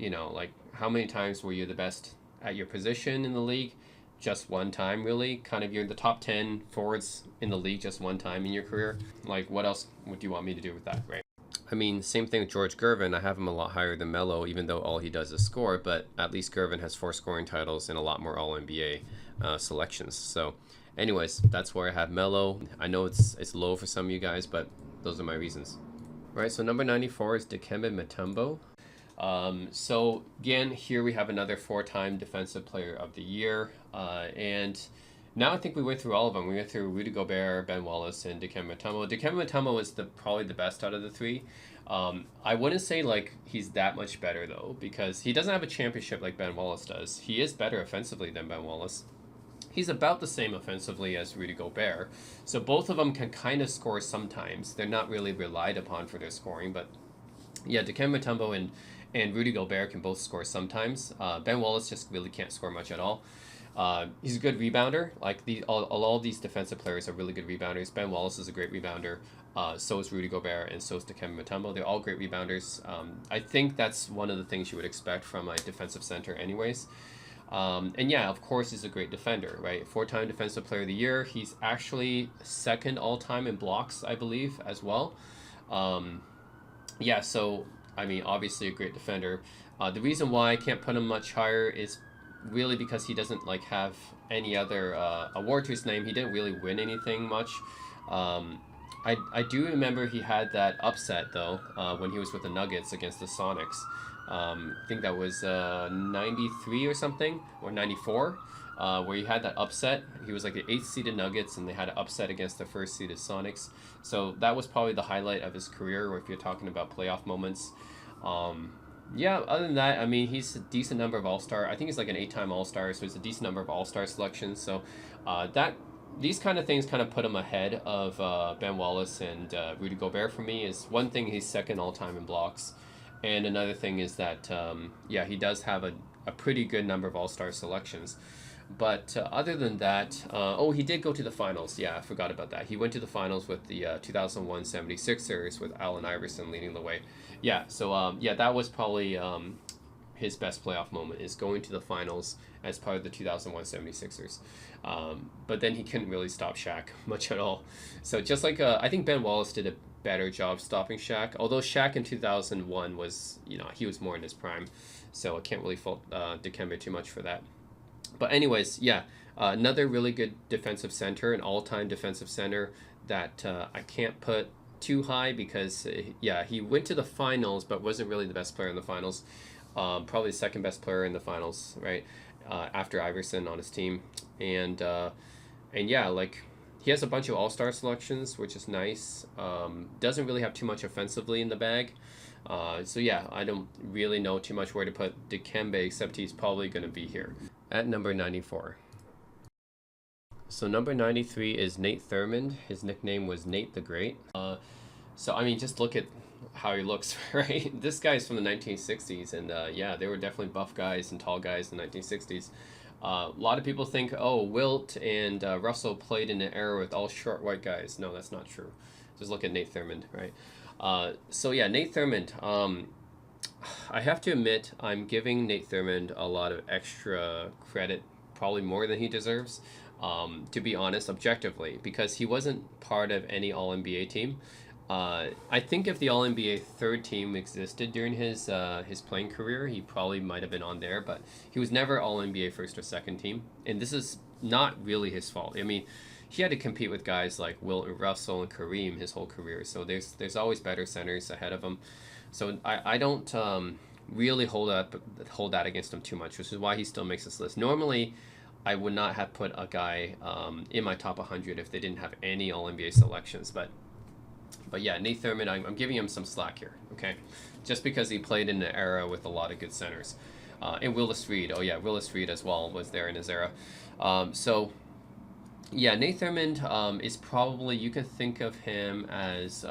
like how many times were you the best at your position in the league? Just one time, really. Kind of, you're the top 10 forwards in the league just one time in your career. Like, what else would you want me to do with that, right? I mean, same thing with George Gervin. I have him a lot higher than Melo, even though all he does is score. But at least Gervin has 4 scoring titles and a lot more All NBA selections. So, anyways, that's where I have Melo. I know it's low for some of you guys, but those are my reasons. Right. So number 94 is Dikembe Mutombo. So again, here we have another 4-time Defensive Player of the Year, and now I think we went through all of them. We went through Rudy Gobert, Ben Wallace, and Dikembe Mutombo. Dikembe Mutombo is probably the best out of the 3. I wouldn't say like he's that much better though, because he doesn't have a championship like Ben Wallace does. He is better offensively than Ben Wallace. He's about the same offensively as Rudy Gobert, so both of them can kind of score sometimes. They're not really relied upon for their scoring, but yeah, Dikembe Mutombo and Rudy Gobert can both score sometimes. Ben Wallace just really can't score much at all. He's a good rebounder. Like all these defensive players are really good rebounders. Ben Wallace is a great rebounder. So is Rudy Gobert, and so is Dikembe Mutombo. They're all great rebounders. I think that's one of the things you would expect from a defensive center anyways. And yeah, of course, he's a great defender, right? 4-time Defensive Player of the Year. He's actually second all-time in blocks, I believe, as well. Yeah, so I mean, obviously a great defender. The reason why I can't put him much higher is really because he doesn't like have any other award to his name. He didn't really win anything much. I do remember he had that upset though when he was with the Nuggets against the Sonics. I think that was 93 or something, or 94, where he had that upset. He was like the 8th seeded Nuggets, and they had an upset against the 1st seeded Sonics. So that was probably the highlight of his career, or if you're talking about playoff moments. Yeah, other than that, I mean, he's a decent number of All-Star. I think he's like an 8-time All-Star, so he's a decent number of All-Star selections. So these kind of things kind of put him ahead of Ben Wallace and Rudy Gobert for me. Is one thing, he's second all-time in blocks. And another thing is that, yeah, he does have a pretty good number of All-Star selections. But other than that, he did go to the finals. Yeah, I forgot about that. He went to the finals with the 2001 76ers with Allen Iverson leading the way. Yeah, so yeah, that was probably his best playoff moment, is going to the finals as part of the 2001 76ers. But then he couldn't really stop Shaq much at all. So just like, I think Ben Wallace did a better job stopping Shaq, although Shaq in 2001 was, he was more in his prime. So I can't really fault Dikembe too much for that. But anyways, yeah, another really good defensive center, an all-time defensive center that I can't put too high because, yeah, he went to the finals but wasn't really the best player in the finals. Probably the second best player in the finals, right? after Iverson on his team, and yeah, like he has a bunch of all-star selections, which is nice. Doesn't really have too much offensively in the bag. So yeah, I don't really know too much where to put Dikembe, except he's probably going to be here at number 94. So number 93 is Nate Thurmond. His nickname was Nate the Great. So I mean, just look at how he looks, right? This guy's from the 1960s, and yeah, they were definitely buff guys and tall guys in the 1960s. A lot of people think, oh, Wilt and Russell played in an era with all short white guys. No, that's not true. Just look at Nate Thurmond, right? So yeah, Nate Thurmond. I have to admit, I'm giving Nate Thurmond a lot of extra credit, probably more than he deserves, to be honest, objectively, because he wasn't part of any All-NBA team. I think if the All NBA third team existed during his playing career, he probably might have been on there, but he was never All NBA first or second team, and this is not really his fault. I mean, he had to compete with guys like Wilt and Russell and Kareem his whole career, so there's always better centers ahead of him. So I don't really hold that against him too much, which is why he still makes this list. Normally, I would not have put a guy in my top 100 if they didn't have any All NBA selections, but yeah, Nate Thurmond, I'm giving him some slack here, okay? Just because he played in an era with a lot of good centers. And Willis Reed, oh yeah, Willis Reed as well was there in his era. So, yeah, Nate Thurmond is probably, you can think of him as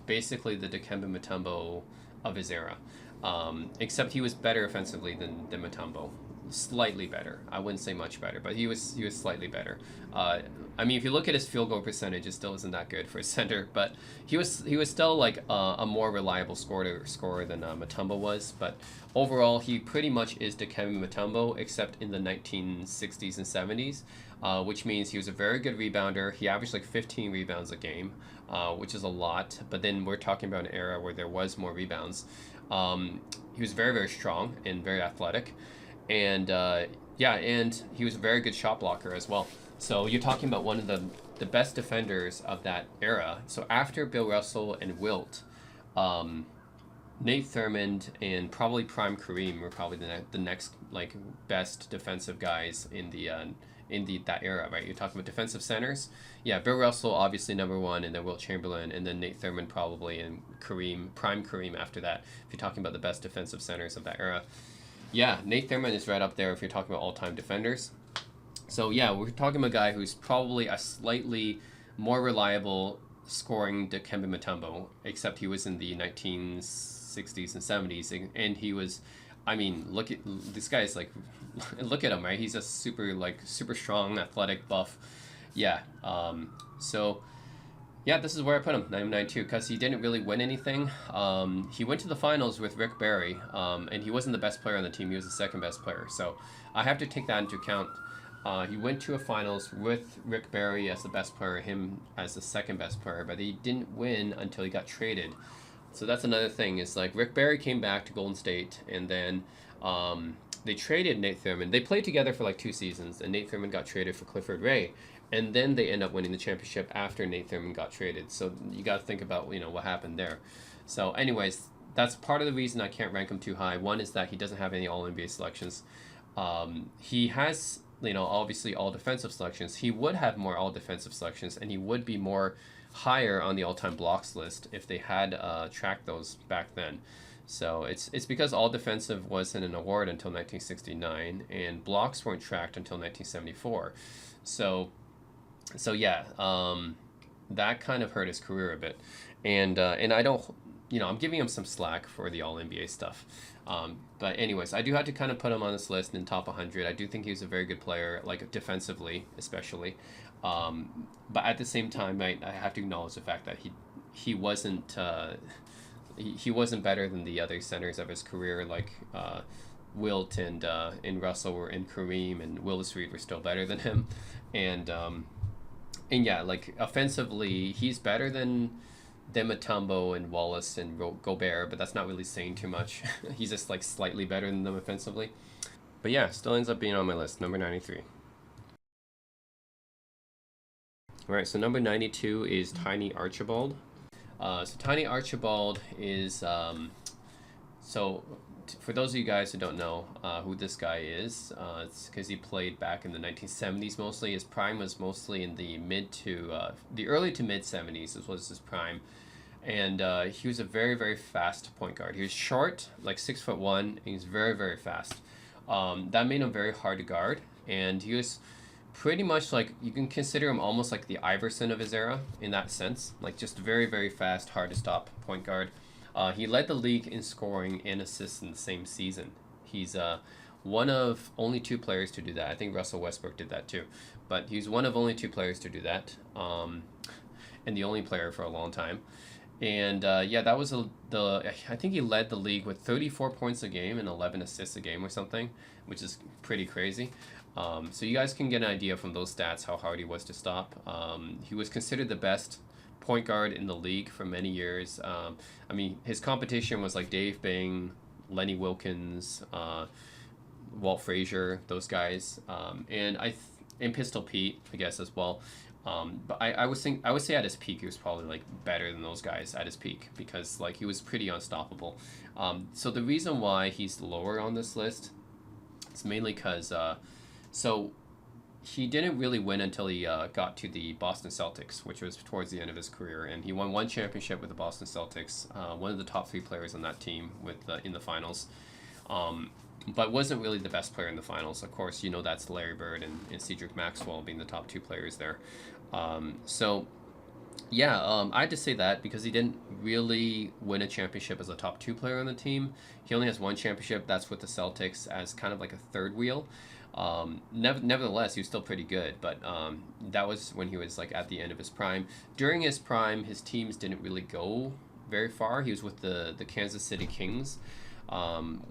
basically the Dikembe Mutombo of his era. Except he was better offensively than Mutombo. Slightly better. I wouldn't say much better, but he was slightly better. I mean, if you look at his field goal percentage, it still isn't that good for a center, but he was still like a more reliable scorer than Mutombo was. But overall, he pretty much is Dikembe Mutombo, except in the 1960s and 70s, which means he was a very good rebounder. He averaged like 15 rebounds a game, which is a lot. But then we're talking about an era where there was more rebounds. He was very, very strong and very athletic. And yeah, and he was a very good shot blocker as well. So you're talking about one of the best defenders of that era. So after Bill Russell and Wilt, Nate Thurmond and probably Prime Kareem were probably the next like best defensive guys in that era, right? You're talking about defensive centers. Yeah, Bill Russell obviously number one, and then Wilt Chamberlain, and then Nate Thurmond probably, and Kareem, Prime Kareem after that. If you're talking about the best defensive centers of that era. Yeah, Nate Thurmond is right up there if you're talking about all-time defenders. So yeah, we're talking about a guy who's probably a slightly more reliable scoring Dikembe Mutombo, except he was in the 1960s and 70s, and he was, I mean, look at this guy's like, look at him, right? He's a super strong, athletic, buff. Yeah. So yeah, this is where I put him, 92, because he didn't really win anything. He went to the finals with Rick Barry, and he wasn't the best player on the team. He was the second best player. So I have to take that into account. He went to a finals with Rick Barry as the best player, him as the second best player, but he didn't win until he got traded. So that's another thing. Is like Rick Barry came back to Golden State, and then they traded Nate Thurmond. They played together for like 2 seasons, and Nate Thurmond got traded for Clifford Ray. And then they end up winning the championship after Nate Thurmond got traded. So you got to think about, what happened there. So anyways, that's part of the reason I can't rank him too high. One is that he doesn't have any All-NBA selections. He has, obviously all defensive selections. He would have more all defensive selections, and he would be more higher on the all-time blocks list if they had tracked those back then. So it's because all defensive wasn't an award until 1969, and blocks weren't tracked until 1974. So yeah, that kind of hurt his career a bit, and I don't, I'm giving him some slack for the All NBA stuff, but anyways, I do have to kind of put him on this list in top 100. I do think he was a very good player, like defensively especially, but at the same time, I have to acknowledge the fact that he wasn't he wasn't better than the other centers of his career, like Wilt and Russell and Kareem and Willis Reed were still better than him, and yeah, like offensively, he's better than Mutombo and Wallace and Gobert, but that's not really saying too much. He's just like slightly better than them offensively. But yeah, still ends up being on my list, number 93. All right, so number 92 is Tiny Archibald. So Tiny Archibald is, so for those of you guys who don't know who this guy is, it's because he played back in the 1970s mostly. His prime was mostly in the the early to mid 70s. This was his prime, and he was a very very fast point guard. He was short, like 6'1", and he was very very fast. That made him very hard to guard, and he was pretty much like, you can consider him almost like the Iverson of his era in that sense, like just very very fast, hard to stop point guard. He led the league in scoring and assists in the same season. He's one of only 2 players to do that. I think Russell Westbrook did that too, but he's one of only 2 players to do that, and the only player for a long time. And yeah, that was I think he led the league with 34 points a game and 11 assists a game or something, which is pretty crazy. So you guys can get an idea from those stats how hard he was to stop. He was considered the best point guard in the league for many years. I mean, his competition was like Dave Bing, Lenny Wilkins, Walt Frazier, those guys, and Pistol Pete, I guess, as well. But I would say at his peak he was probably like better than those guys at his peak, because like he was pretty unstoppable. So the reason why he's lower on this list is mainly because so he didn't really win until he got to the Boston Celtics, which was towards the end of his career, and he won 1 championship with the Boston Celtics, one of the top 3 players on that team with in the finals, but wasn't really the best player in the finals. Of course, you know, that's Larry Bird and Cedric Maxwell being the top 2 players there. So yeah, I had to say that because he didn't really win a championship as a top 2 player on the team. He only has 1 championship, that's with the Celtics, as kind of like a third wheel. Nevertheless, he was still pretty good, but that was when he was like at the end of his prime. During his prime, his teams didn't really go very far. He was with the Kansas City Kings,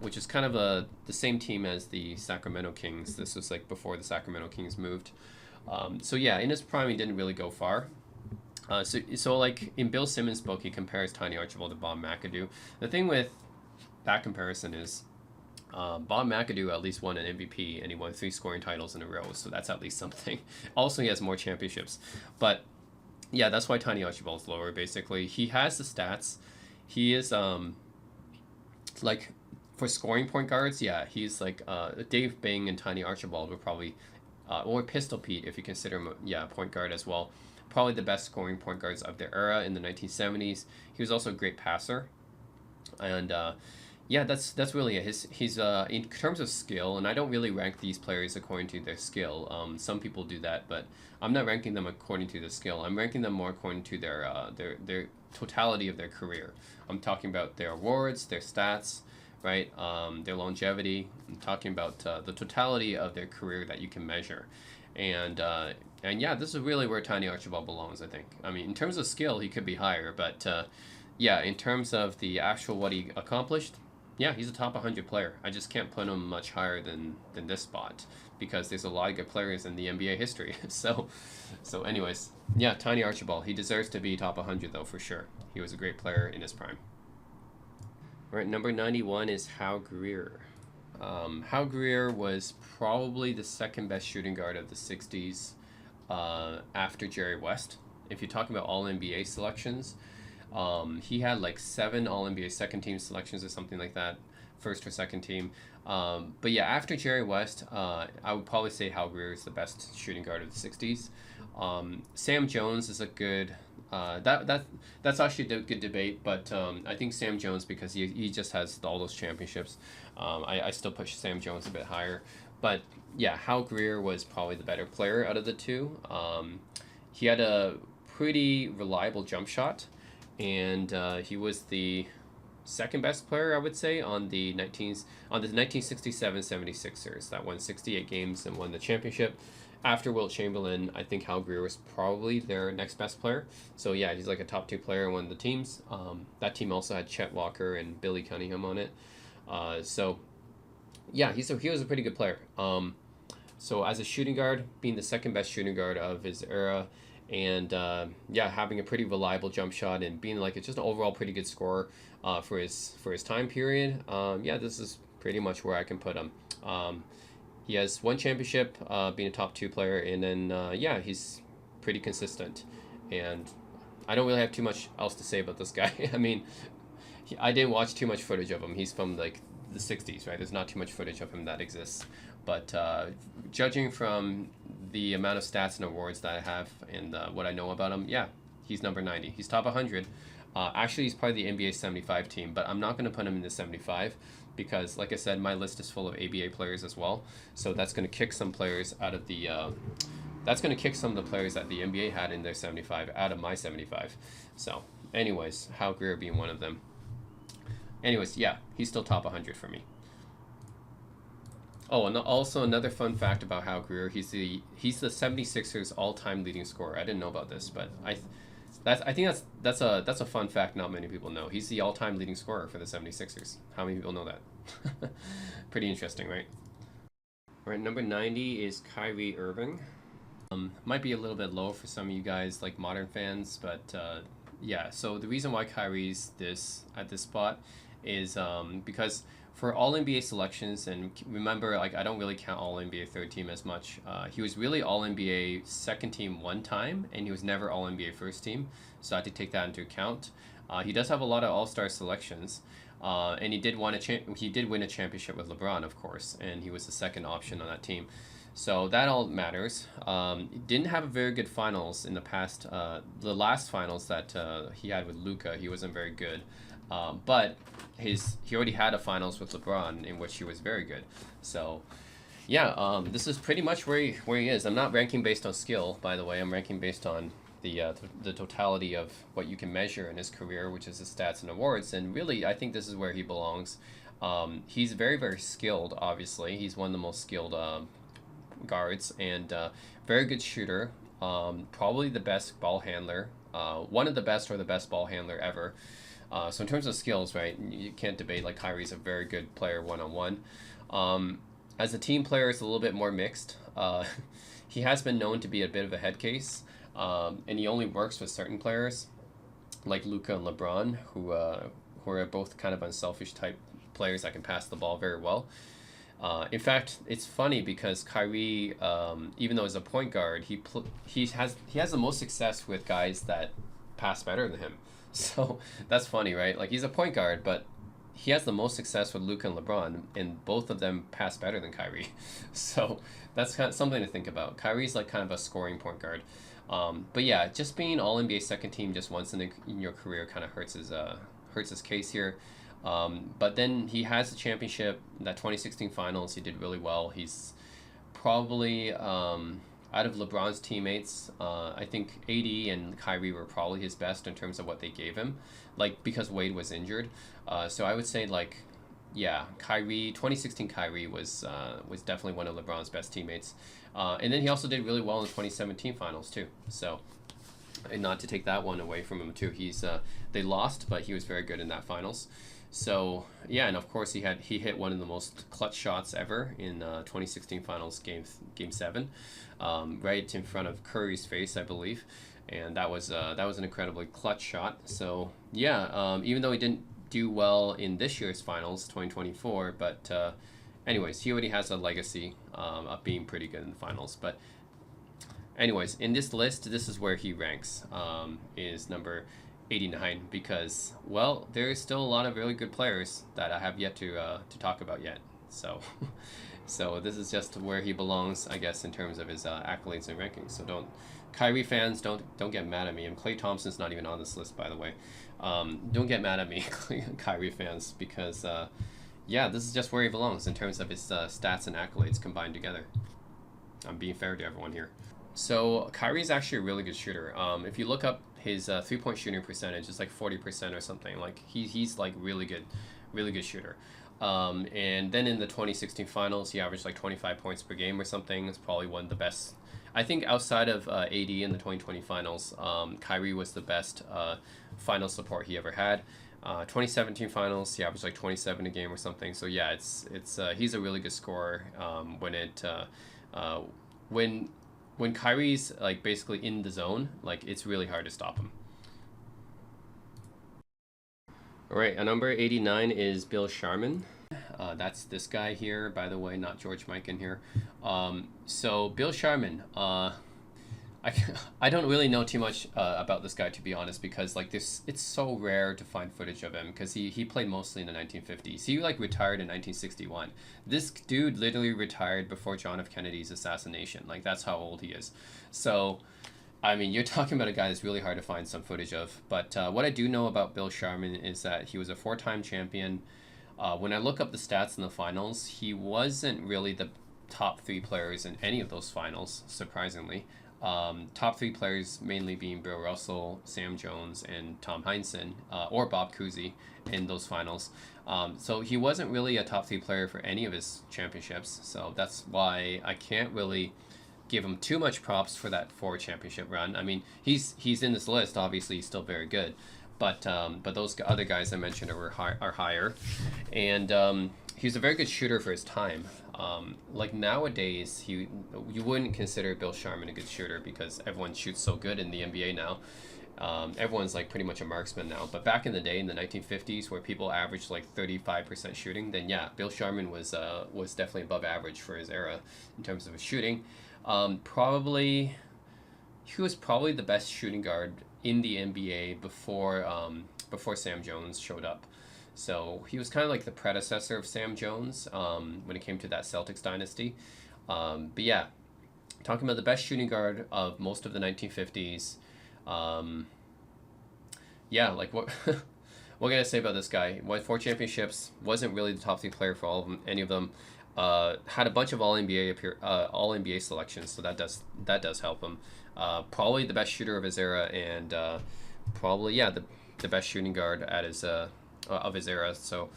which is kind of the same team as the Sacramento Kings. This was like before the Sacramento Kings moved. So yeah, in his prime, he didn't really go far. So like in Bill Simmons' book, he compares Tiny Archibald to Bob McAdoo. The thing with that comparison is, Bob McAdoo at least won an MVP, and he won 3 scoring titles in a row, so that's at least something. Also, he has more championships. But yeah, that's why Tiny Archibald's lower, basically. He has the stats. He is, like, for scoring point guards, yeah, he's like, Dave Bing and Tiny Archibald were probably, or Pistol Pete, if you consider him, yeah, point guard as well. Probably the best scoring point guards of their era in the 1970s. He was also a great passer. And, yeah, that's really it. He's in terms of skill, and I don't really rank these players according to their skill. Some people do that, but I'm not ranking them according to the skill. I'm ranking them more according to their totality of their career. I'm talking about their awards, their stats, right? Their longevity. I'm talking about the totality of their career that you can measure, and yeah, this is really where Tiny Archibald belongs, I think. I mean, in terms of skill, he could be higher, but yeah, in terms of the actual what he accomplished. Yeah, he's a top 100 player. I just can't put him much higher than this spot, because there's a lot of good players in the NBA history. So anyways, yeah, Tiny Archibald. He deserves to be top 100 though, for sure. He was a great player in his prime. All right, number 91 is Hal Greer. Hal Greer was probably the second best shooting guard of the 60s after Jerry West. If you're talking about all NBA selections, he had like 7 All-NBA second team selections or something like that, first or second team. But yeah, after Jerry West, I would probably say Hal Greer is the best shooting guard of the 60s. Sam Jones is a good, that's actually a good debate, but I think Sam Jones, because he just has all those championships. I still push Sam Jones a bit higher. But yeah, Hal Greer was probably the better player out of the 2. He had a pretty reliable jump shot, and he was the second best player, I would say, on the 1967 76ers that won 68 games and won the championship. After Wilt Chamberlain, I think Hal Greer was probably their next best player. So yeah, he's like a top 2 player on one of the teams. That team also had Chet Walker and Billy Cunningham on it. So yeah, he was a pretty good player. So as a shooting guard, being the second best shooting guard of his era, and yeah, having a pretty reliable jump shot and being like just an overall pretty good scorer for his time period. Yeah, this is pretty much where I can put him. He has 1 championship, being a top 2 player, and then yeah, he's pretty consistent. And I don't really have too much else to say about this guy. I mean, I didn't watch too much footage of him. He's from like the 60s, right? There's not too much footage of him that exists. But judging from the amount of stats and awards that I have and what I know about him, yeah, he's number 90. He's top 100. Actually, he's part of the NBA 75 team, but I'm not going to put him in the 75 because, like I said, my list is full of ABA players as well. So that's going to kick some players out of the... that's going to kick some of the players that the NBA had in their 75 out of my 75. So, anyways, Hal Greer being one of them. Anyways, yeah, he's still top 100 for me. Oh, and also another fun fact about Hal Greer, he's the 76ers all-time leading scorer. I didn't know about this, but I think that's a fun fact not many people know. He's the all-time leading scorer for the 76ers. How many people know that? Pretty interesting, right? All right, number 90 is Kyrie Irving. Might be a little bit low for some of you guys, like modern fans, but yeah. So the reason why Kyrie's at this spot is because for all NBA selections, and remember, like I don't really count all NBA third team as much. He was really all NBA second team one time, and he was never all NBA first team. So I had to take that into account. He does have a lot of All-Star selections, and he did win a championship with LeBron, of course, and he was the second option on that team. So that all matters. Didn't have a very good finals in the past. The last finals that he had with Luka, he wasn't very good. But he already had a finals with LeBron in which he was very good. So yeah, this is pretty much where he is. I'm not ranking based on skill, by the way. I'm ranking based on the totality of what you can measure in his career, which is his stats and awards. And really, I think this is where he belongs. He's very, very skilled, obviously. He's one of the most skilled guards and very good shooter. Probably the best ball handler. One of the best or the best ball handler ever. So in terms of skills, right, you can't debate, like Kyrie's a very good player one-on-one. As a team player, it's a little bit more mixed. He has been known to be a bit of a head case, and he only works with certain players, like Luka and LeBron, who are both kind of unselfish type players that can pass the ball very well. In fact, it's funny because Kyrie, even though he's a point guard, he has the most success with guys that pass better than him. So that's funny, right? Like he's a point guard, but he has the most success with Luka and LeBron, and both of them pass better than Kyrie. So that's kind of something to think about. Kyrie's like kind of a scoring point guard. But yeah, just being all NBA second team just once in your career kind of hurts his case here. But then he has the championship, that 2016 finals, he did really well. He's probably, out of LeBron's teammates, I think AD and Kyrie were probably his best in terms of what they gave him, like because Wade was injured. So I would say like, yeah, 2016 Kyrie was definitely one of LeBron's best teammates. And then he also did really well in the 2017 finals too. So, and not to take that one away from him too. They lost, but he was very good in that finals. So yeah, and of course he hit one of the most clutch shots ever in 2016 finals game 7, right in front of Curry's face, I believe, and that was an incredibly clutch shot. So yeah, even though he didn't do well in this year's finals 2024, but anyways, he already has a legacy of being pretty good in the finals. But anyways, in this list, this is where he ranks, is number 89, because, well, there's still a lot of really good players that I have yet to talk about yet. So so this is just where he belongs, I guess, in terms of his accolades and rankings. So Kyrie fans, don't get mad at me. And Klay Thompson's not even on this list, by the way. Don't get mad at me, Kyrie fans, because yeah, this is just where he belongs in terms of his stats and accolades combined together. I'm being fair to everyone here. So Kyrie's actually a really good shooter. If you look up his 3-point shooting percentage, it's like 40% or something. Like he's like really good shooter. And then in the 2016 finals, he averaged like 25 points per game or something. It's probably one of the best. I think outside of AD in the 2020 finals, Kyrie was the best final support he ever had. 2017 finals, he averaged like 27 a game or something. So yeah, he's a really good scorer. When Kyrie's like basically in the zone, like it's really hard to stop him. All right, number 89 is Bill Sharman. That's this guy here, by the way, not George Mikan here. So Bill Sharman, I, I don't really know too much about this guy, to be honest, because like this, it's so rare to find footage of him because he played mostly in the 1950s. He like retired in 1961. This dude literally retired before John F. Kennedy's assassination. Like that's how old he is. So I mean, you're talking about a guy that's really hard to find some footage of. But what I do know about Bill Sharman is that he was a four-time champion. When I look up the stats in the finals, he wasn't really the top three players in any of those finals, surprisingly. Top three players mainly being Bill Russell, Sam Jones, and Tom Heinsohn, or Bob Cousy in those finals. So he wasn't really a top three player for any of his championships. So that's why I can't really give him too much props for that four championship run. I mean, he's in this list. Obviously, he's still very good, but those other guys I mentioned are higher, and he's a very good shooter for his time. Like nowadays, you wouldn't consider Bill Sharman a good shooter because everyone shoots so good in the NBA now. Everyone's like pretty much a marksman now. But back in the day, in the 1950s, where people averaged like 35% shooting, then yeah, Bill Sharman was definitely above average for his era in terms of his shooting. Probably, he was probably the best shooting guard in the NBA before Sam Jones showed up. So he was kind of like the predecessor of Sam Jones when it came to that Celtics dynasty. But yeah, talking about the best shooting guard of most of the 1950s. Yeah, like what what can I say about this guy? Won four championships. Wasn't really the top three player for all of them, any of them. Had a bunch of all NBA selections, so that does help him. Probably the best shooter of his era, and probably yeah the best shooting guard at his of his era. So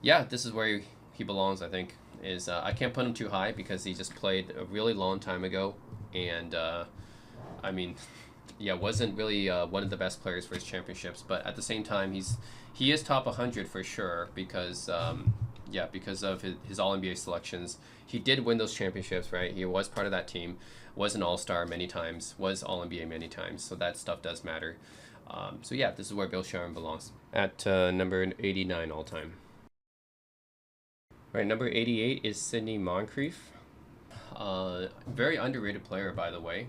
yeah, this is where he belongs. I think is I can't put him too high because he just played a really long time ago, and I mean yeah, wasn't really one of the best players for his championships, but at the same time he is top 100 for sure because yeah, because of his All NBA selections. He did win those championships, right? He was part of that team, was an All Star many times, was All NBA many times, so that stuff does matter. So yeah, this is where Bill Sharman belongs at number 89 all time. Right, number 88 is Sidney Moncrief. Very underrated player, by the way.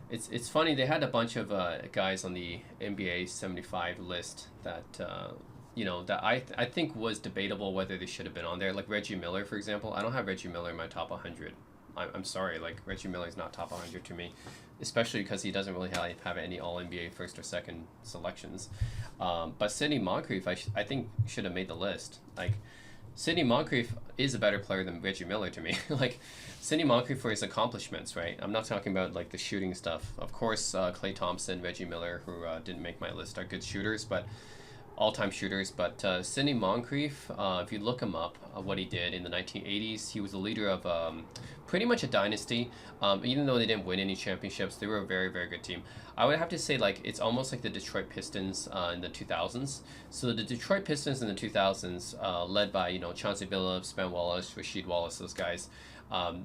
It's funny, they had a bunch of guys on the NBA 75 list that that I think was debatable whether they should have been on there. Like Reggie Miller, for example. I don't have Reggie Miller in my top 100. I'm sorry, like Reggie Miller's not top 100 to me, especially because he doesn't really have any All NBA first or second selections. But Sidney Moncrief, I think should have made the list. Like Sidney Moncrief is a better player than Reggie Miller to me. Like Sidney Moncrief for his accomplishments, right? I'm not talking about like the shooting stuff. Of course, Klay Thompson, Reggie Miller, who didn't make my list, are good shooters, but all-time shooters. But Sidney Moncrief, if you look him up, what he did in the 1980s, he was the leader of pretty much a dynasty. Even though they didn't win any championships, they were a very, very good team. I would have to say like it's almost like the Detroit Pistons in the 2000s. So the Detroit Pistons in the 2000s, led by Chauncey Billups, Ben Wallace, Rasheed Wallace, those guys.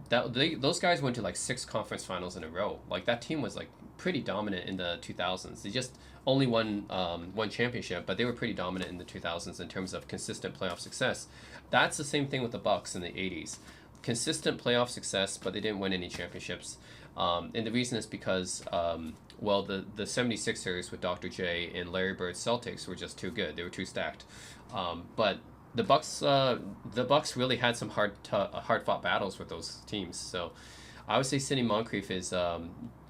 Those guys went to like 6 conference finals in a row. Like that team was like pretty dominant in the 2000s. They just only won one championship, but they were pretty dominant in the 2000s in terms of consistent playoff success. That's the same thing with the Bucks in the 80s. Consistent playoff success, but they didn't win any championships. And the reason is because, well, the 76ers with Dr. J and Larry Bird's Celtics were just too good. They were too stacked. But the Bucks really had some hard-fought battles with those teams. So I would say Sidney Moncrief is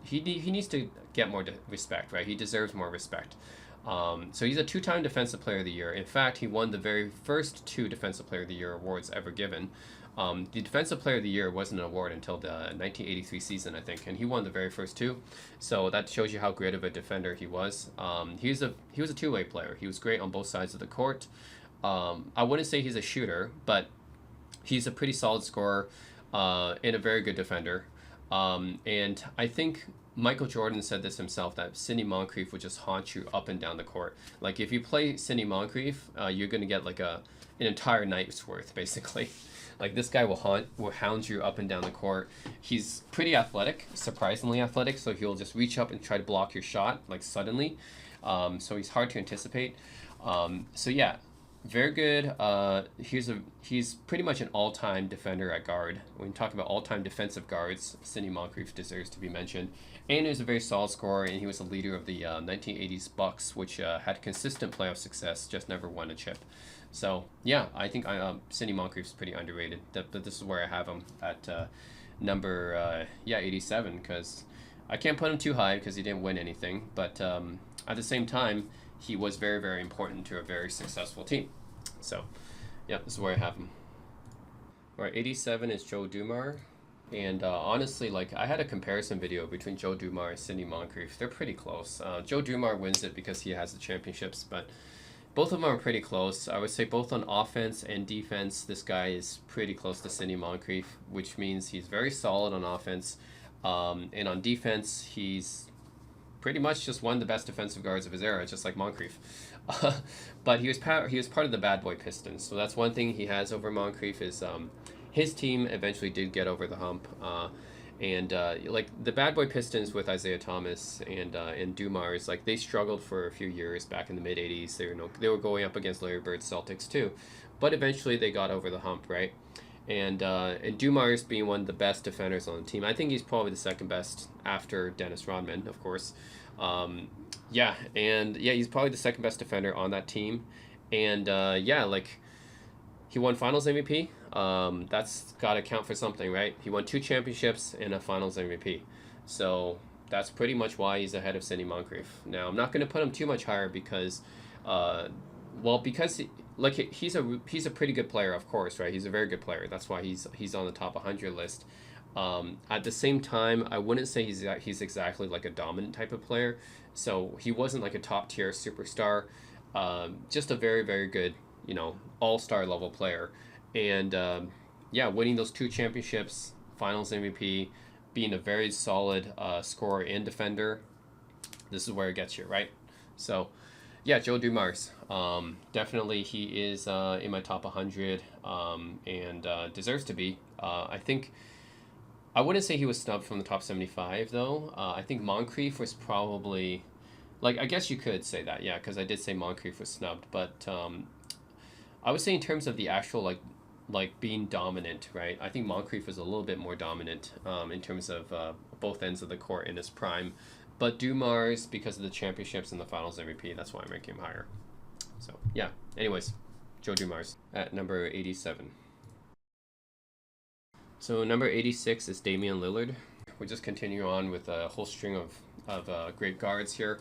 he needs to get more respect, right? He deserves more respect. So he's a 2-time Defensive Player of the Year. In fact, he won the very first 2 Defensive Player of the Year awards ever given. The Defensive Player of the Year wasn't an award until the 1983 season, I think, and he won the very first 2. So that shows you how great of a defender he was. He was a two-way player. He was great on both sides of the court. I wouldn't say he's a shooter, but he's a pretty solid scorer and a very good defender. And I think Michael Jordan said this himself, that Sidney Moncrief would just haunt you up and down the court. Like if you play Sidney Moncrief, you're gonna get like an entire night's worth, basically. Like this guy will hound you up and down the court. He's pretty athletic, surprisingly athletic, so he'll just reach up and try to block your shot like suddenly. So he's hard to anticipate. So yeah, Very good. He's pretty much an all-time defender at guard. When talking about all-time defensive guards, Sidney Moncrief deserves to be mentioned. And he was a very solid scorer, and he was a leader of the 1980s Bucks, which had consistent playoff success, just never won a chip. So yeah, I think Sidney Moncrief's pretty underrated. This is where I have him at number 87, because I can't put him too high because he didn't win anything, but at the same time, he was very, very important to a very successful team. So, yeah, this is where I have him. All right, 87 is Joe Dumars. And honestly, like, I had a comparison video between Joe Dumars and Sidney Moncrief. They're pretty close. Joe Dumars wins it because he has the championships, but both of them are pretty close. I would say both on offense and defense, this guy is pretty close to Sidney Moncrief, which means he's very solid on offense. And on defense, he's pretty much just one of the best defensive guards of his era, just like Moncrief. But he was part of the Bad Boy Pistons, so that's one thing he has over Moncrief is his team eventually did get over the hump. And like the Bad Boy Pistons with Isaiah Thomas and Dumars, like they struggled for a few years back in the mid '80s. They were going up against Larry Bird's Celtics too, but eventually they got over the hump, right? And Dumars being one of the best defenders on the team. I think he's probably the second best after Dennis Rodman, of course. He's probably the second best defender on that team. And like he won Finals MVP. That's got to count for something, right? He won 2 championships and a Finals MVP. So that's pretty much why he's ahead of Sidney Moncrief. Now, I'm not going to put him too much higher because, he's a pretty good player, of course, right? He's a very good player. That's why he's on the top 100 list. At the same time, I wouldn't say he's exactly like a dominant type of player. So he wasn't like a top tier superstar. Just a very, very good, all-star level player. And winning those 2 championships, Finals MVP, being a very solid scorer and defender. This is where it gets you, right? So, yeah, Joe Dumars. Definitely he is in my top 100 and deserves to be. I wouldn't say he was snubbed from the top 75, though. I think Moncrief was probably... Like, I guess you could say that, yeah, because I did say Moncrief was snubbed. But I would say in terms of the actual, like being dominant, right? I think Moncrief was a little bit more dominant in terms of both ends of the court in his prime. But Dumars, because of the championships and the Finals MVP, that's why I'm ranking him higher. So, yeah. Anyways, Joe Dumars at number 87. So number 86 is Damian Lillard. We'll just continue on with a whole string of great guards here.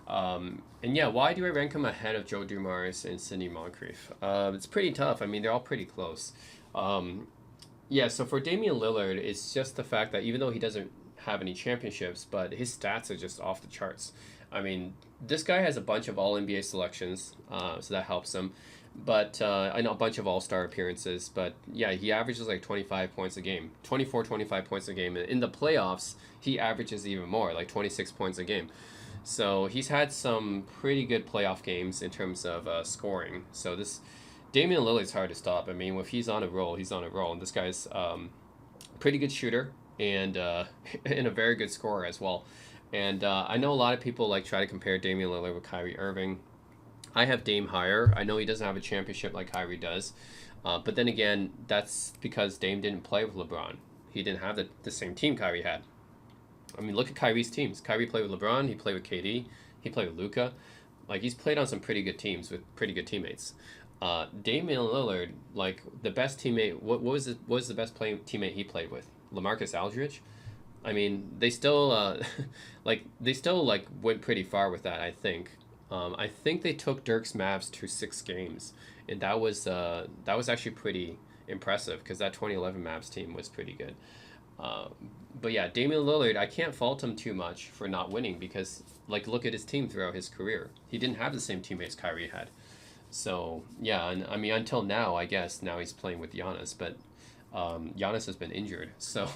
Why do I rank him ahead of Joe Dumars and Sidney Moncrief? It's pretty tough. I mean, they're all pretty close. So for Damian Lillard, it's just the fact that even though he doesn't have any championships, but his stats are just off the charts. I mean, this guy has a bunch of All-NBA selections, so that helps him. But I know a bunch of all-star appearances, but yeah, he averages like 25 points a game, 25 points a game. And in the playoffs, he averages even more, like 26 points a game. So he's had some pretty good playoff games in terms of scoring. So this Damian Lillard's hard to stop. I mean, if he's on a roll, he's on a roll. And this guy's pretty good shooter and and a very good scorer as well. And I know a lot of people like try to compare Damian Lillard with Kyrie Irving. I have Dame higher. I know he doesn't have a championship like Kyrie does. But then again, that's because Dame didn't play with LeBron. He didn't have the same team Kyrie had. I mean, look at Kyrie's teams. Kyrie played with LeBron. He played with KD. He played with Luka. Like, he's played on some pretty good teams with pretty good teammates. Damian Lillard, like, the best teammate, what was the best teammate he played with? LaMarcus Aldridge? I mean, they still, went pretty far with that, I think. I think they took Dirk's Mavs to 6 games, and that was actually pretty impressive because that 2011 Mavs team was pretty good. But yeah, Damian Lillard, I can't fault him too much for not winning because, like, look at his team throughout his career. He didn't have the same teammates Kyrie had. So, yeah, and I mean, until now, I guess, now he's playing with Giannis, but Giannis has been injured. So,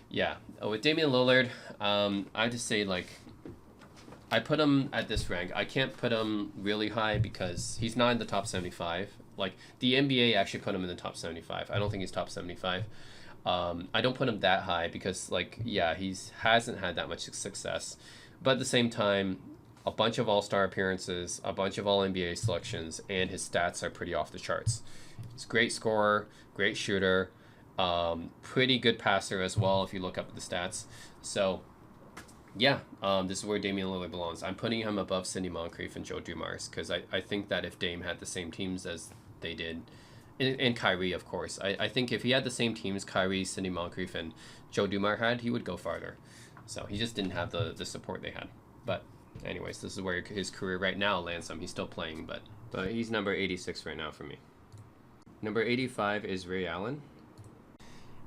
yeah, with Damian Lillard, I just say, like, I put him at this rank. I can't put him really high because he's not in the top 75. Like, the NBA actually put him in the top 75. I don't think he's top 75. I don't put him that high because, like, yeah, he hasn't had that much success. But at the same time, a bunch of All-Star appearances, a bunch of All-NBA selections, and his stats are pretty off the charts. He's a great scorer, great shooter, pretty good passer as well if you look up the stats. So yeah, this is where Damian Lillard belongs. I'm putting him above Sidney Moncrief and Joe Dumars because I think that if Dame had the same teams as they did, and Kyrie, of course, I think if he had the same teams Kyrie, Sidney Moncrief, and Joe Dumars had, he would go farther. So he just didn't have the support they had. But anyways, this is where his career right now lands him. He's still playing, but he's number 86 right now for me. Number 85 is Ray Allen.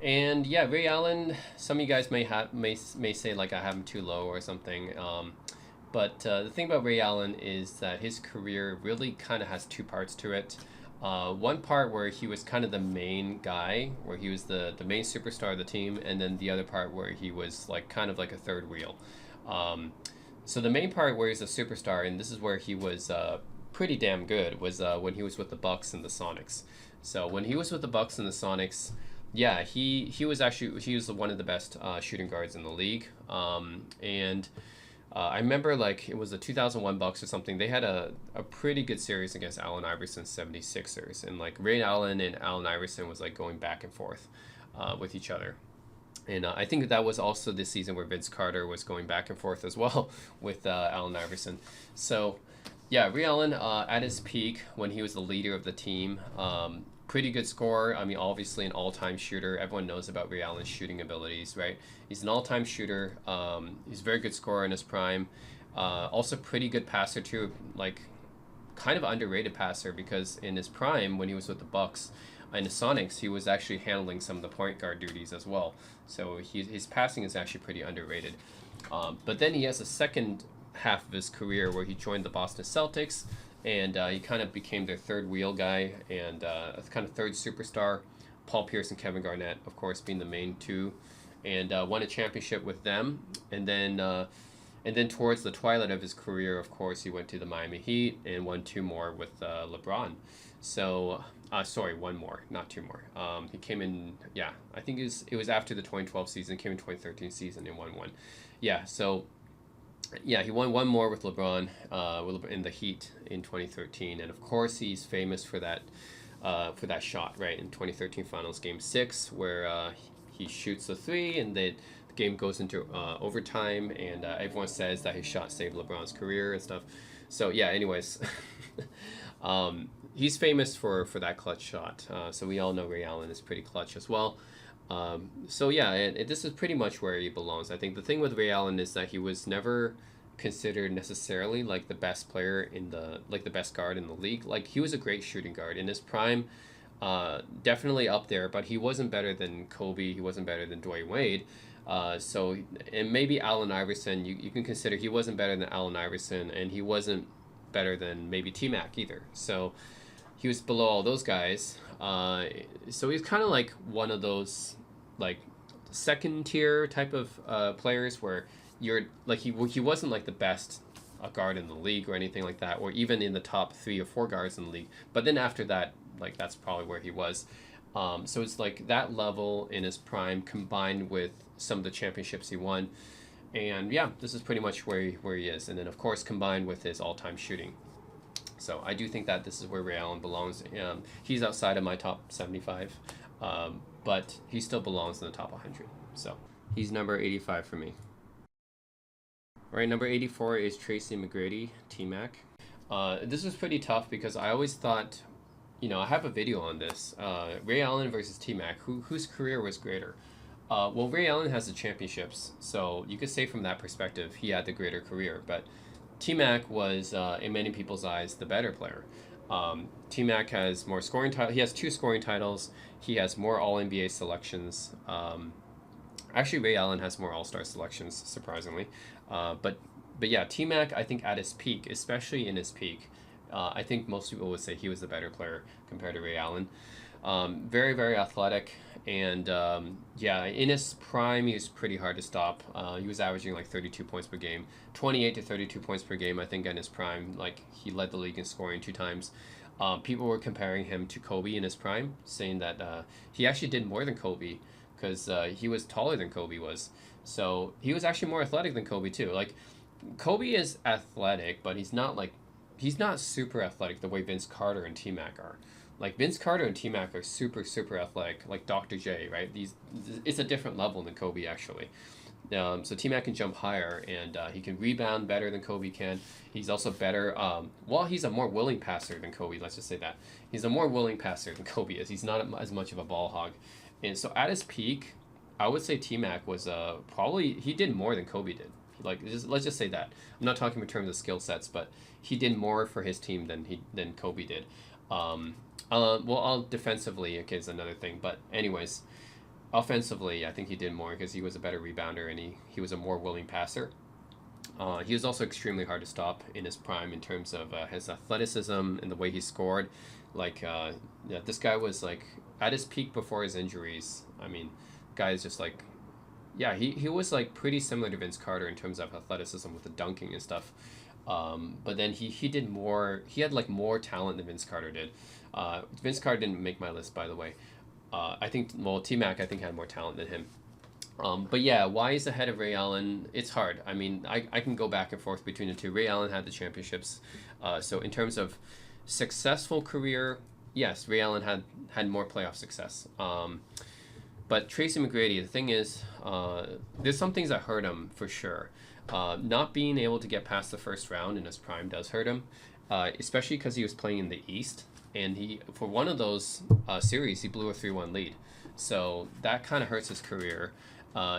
And yeah, Ray Allen, some of you guys may say like I have him too low or something. But the thing about Ray Allen is that his career really kind of has two parts to it. One part where he was kind of the main guy, where he was the main superstar of the team, and then the other part where he was like kind of like a third wheel. So the main part where he's a superstar, and this is where he was pretty damn good, was when he was with the Bucks and the Sonics. So when he was with the Bucks and the Sonics, yeah, he was one of the best shooting guards in the league. I remember like it was the 2001 Bucks or something. They had a pretty good series against Allen Iverson's 76ers, and like Ray Allen and Allen Iverson was like going back and forth with each other. And I think that was also the season where Vince Carter was going back and forth as well with Allen Iverson. So yeah, Ray Allen at his peak when he was the leader of the team. Pretty good scorer. I mean, obviously an all-time shooter. Everyone knows about Ray Allen's shooting abilities, right? He's an all-time shooter. He's a very good scorer in his prime. Also pretty good passer too, like kind of underrated passer because in his prime when he was with the Bucks and the Sonics, he was actually handling some of the point guard duties as well. So his passing is actually pretty underrated. But then he has a second half of his career where he joined the Boston Celtics, and he kind of became their third wheel guy and kind of third superstar. Paul Pierce and Kevin Garnett, of course, being the main two, and won a championship with them. And then towards the twilight of his career, of course, he went to the Miami Heat and won two more with LeBron. So, sorry, one more, not two more. He came in, yeah, I think it was after the 2012 season, came in 2013 season and won one. Yeah, so yeah, he won one more with LeBron in the Heat in 2013, and of course he's famous for that shot, right, in 2013 Finals Game 6 where he shoots the three and the game goes into overtime, and everyone says that his shot saved LeBron's career and stuff. So yeah, anyways, he's famous for that clutch shot. So we all know Ray Allen is pretty clutch as well. So yeah, this is pretty much where he belongs. I think the thing with Ray Allen is that he was never considered necessarily like the best player the best guard in the league. Like he was a great shooting guard in his prime, definitely up there, but he wasn't better than Kobe. He wasn't better than Dwayne Wade. And maybe Allen Iverson, you can consider he wasn't better than Allen Iverson, and he wasn't better than maybe T-Mac either. So he was below all those guys. So he's kind of like one of those like second tier type of players where you're like he wasn't like the best guard in the league or anything like that, or even in the top 3 or 4 guards in the league. But then after that, like that's probably where he was. So it's like that level in his prime combined with some of the championships he won. And yeah, this is pretty much where he is. And then of course combined with his all-time shooting. So I do think that this is where Ray Allen belongs. He's outside of my top 75, but he still belongs in the top 100. So he's number 85 for me. All right, number 84 is Tracy McGrady, T-Mac. This was pretty tough because I always thought, I have a video on this. Ray Allen versus T-Mac, whose career was greater? Well, Ray Allen has the championships, so you could say from that perspective he had the greater career, but T-Mac was, in many people's eyes, the better player. T-Mac has more scoring titles. He has 2 scoring titles. He has more All-NBA selections. Actually, Ray Allen has more All-Star selections, surprisingly. But yeah, T-Mac, I think at his peak, especially in his peak, I think most people would say he was the better player compared to Ray Allen. Very, very athletic, and yeah, in his prime, he was pretty hard to stop. He was averaging like 32 points per game, 28 to 32 points per game, I think, in his prime. Like, he led the league in scoring 2 times. People were comparing him to Kobe in his prime, saying that he actually did more than Kobe because he was taller than Kobe was. So he was actually more athletic than Kobe too. Like, Kobe is athletic, but he's not super athletic the way Vince Carter and T Mac are. Like Vince Carter and T Mac are super athletic, like Dr. J, right? These it's a different level than Kobe actually. So T Mac can jump higher and he can rebound better than Kobe can. He's also better. Well, he's a more willing passer than Kobe. Let's just say that he's a more willing passer than Kobe is. He's not as much of a ball hog, and so at his peak, I would say T Mac was probably he did more than Kobe did. Like let's just say that. I'm not talking in terms of skill sets, but he did more for his team than Kobe did. Well, defensively, okay, is another thing. But anyways, offensively, I think he did more because he was a better rebounder and he was a more willing passer. He was also extremely hard to stop in his prime in terms of his athleticism and the way he scored. Like, yeah, this guy was like at his peak before his injuries. I mean, guy is just like, yeah, he was like pretty similar to Vince Carter in terms of athleticism with the dunking and stuff. But then he did more. He had like more talent than Vince Carter did. Vince Carter didn't make my list, by the way. I think well T Mac I think had more talent than him. But yeah, why he's ahead of Ray Allen? It's hard. I mean, I can go back and forth between the two. Ray Allen had the championships, so in terms of successful career, yes, Ray Allen had more playoff success. But Tracy McGrady, the thing is, there's some things that hurt him for sure. Not being able to get past the first round in his prime does hurt him, especially because he was playing in the East, and he for one of those series he blew a 3-1 lead, so that kind of hurts his career.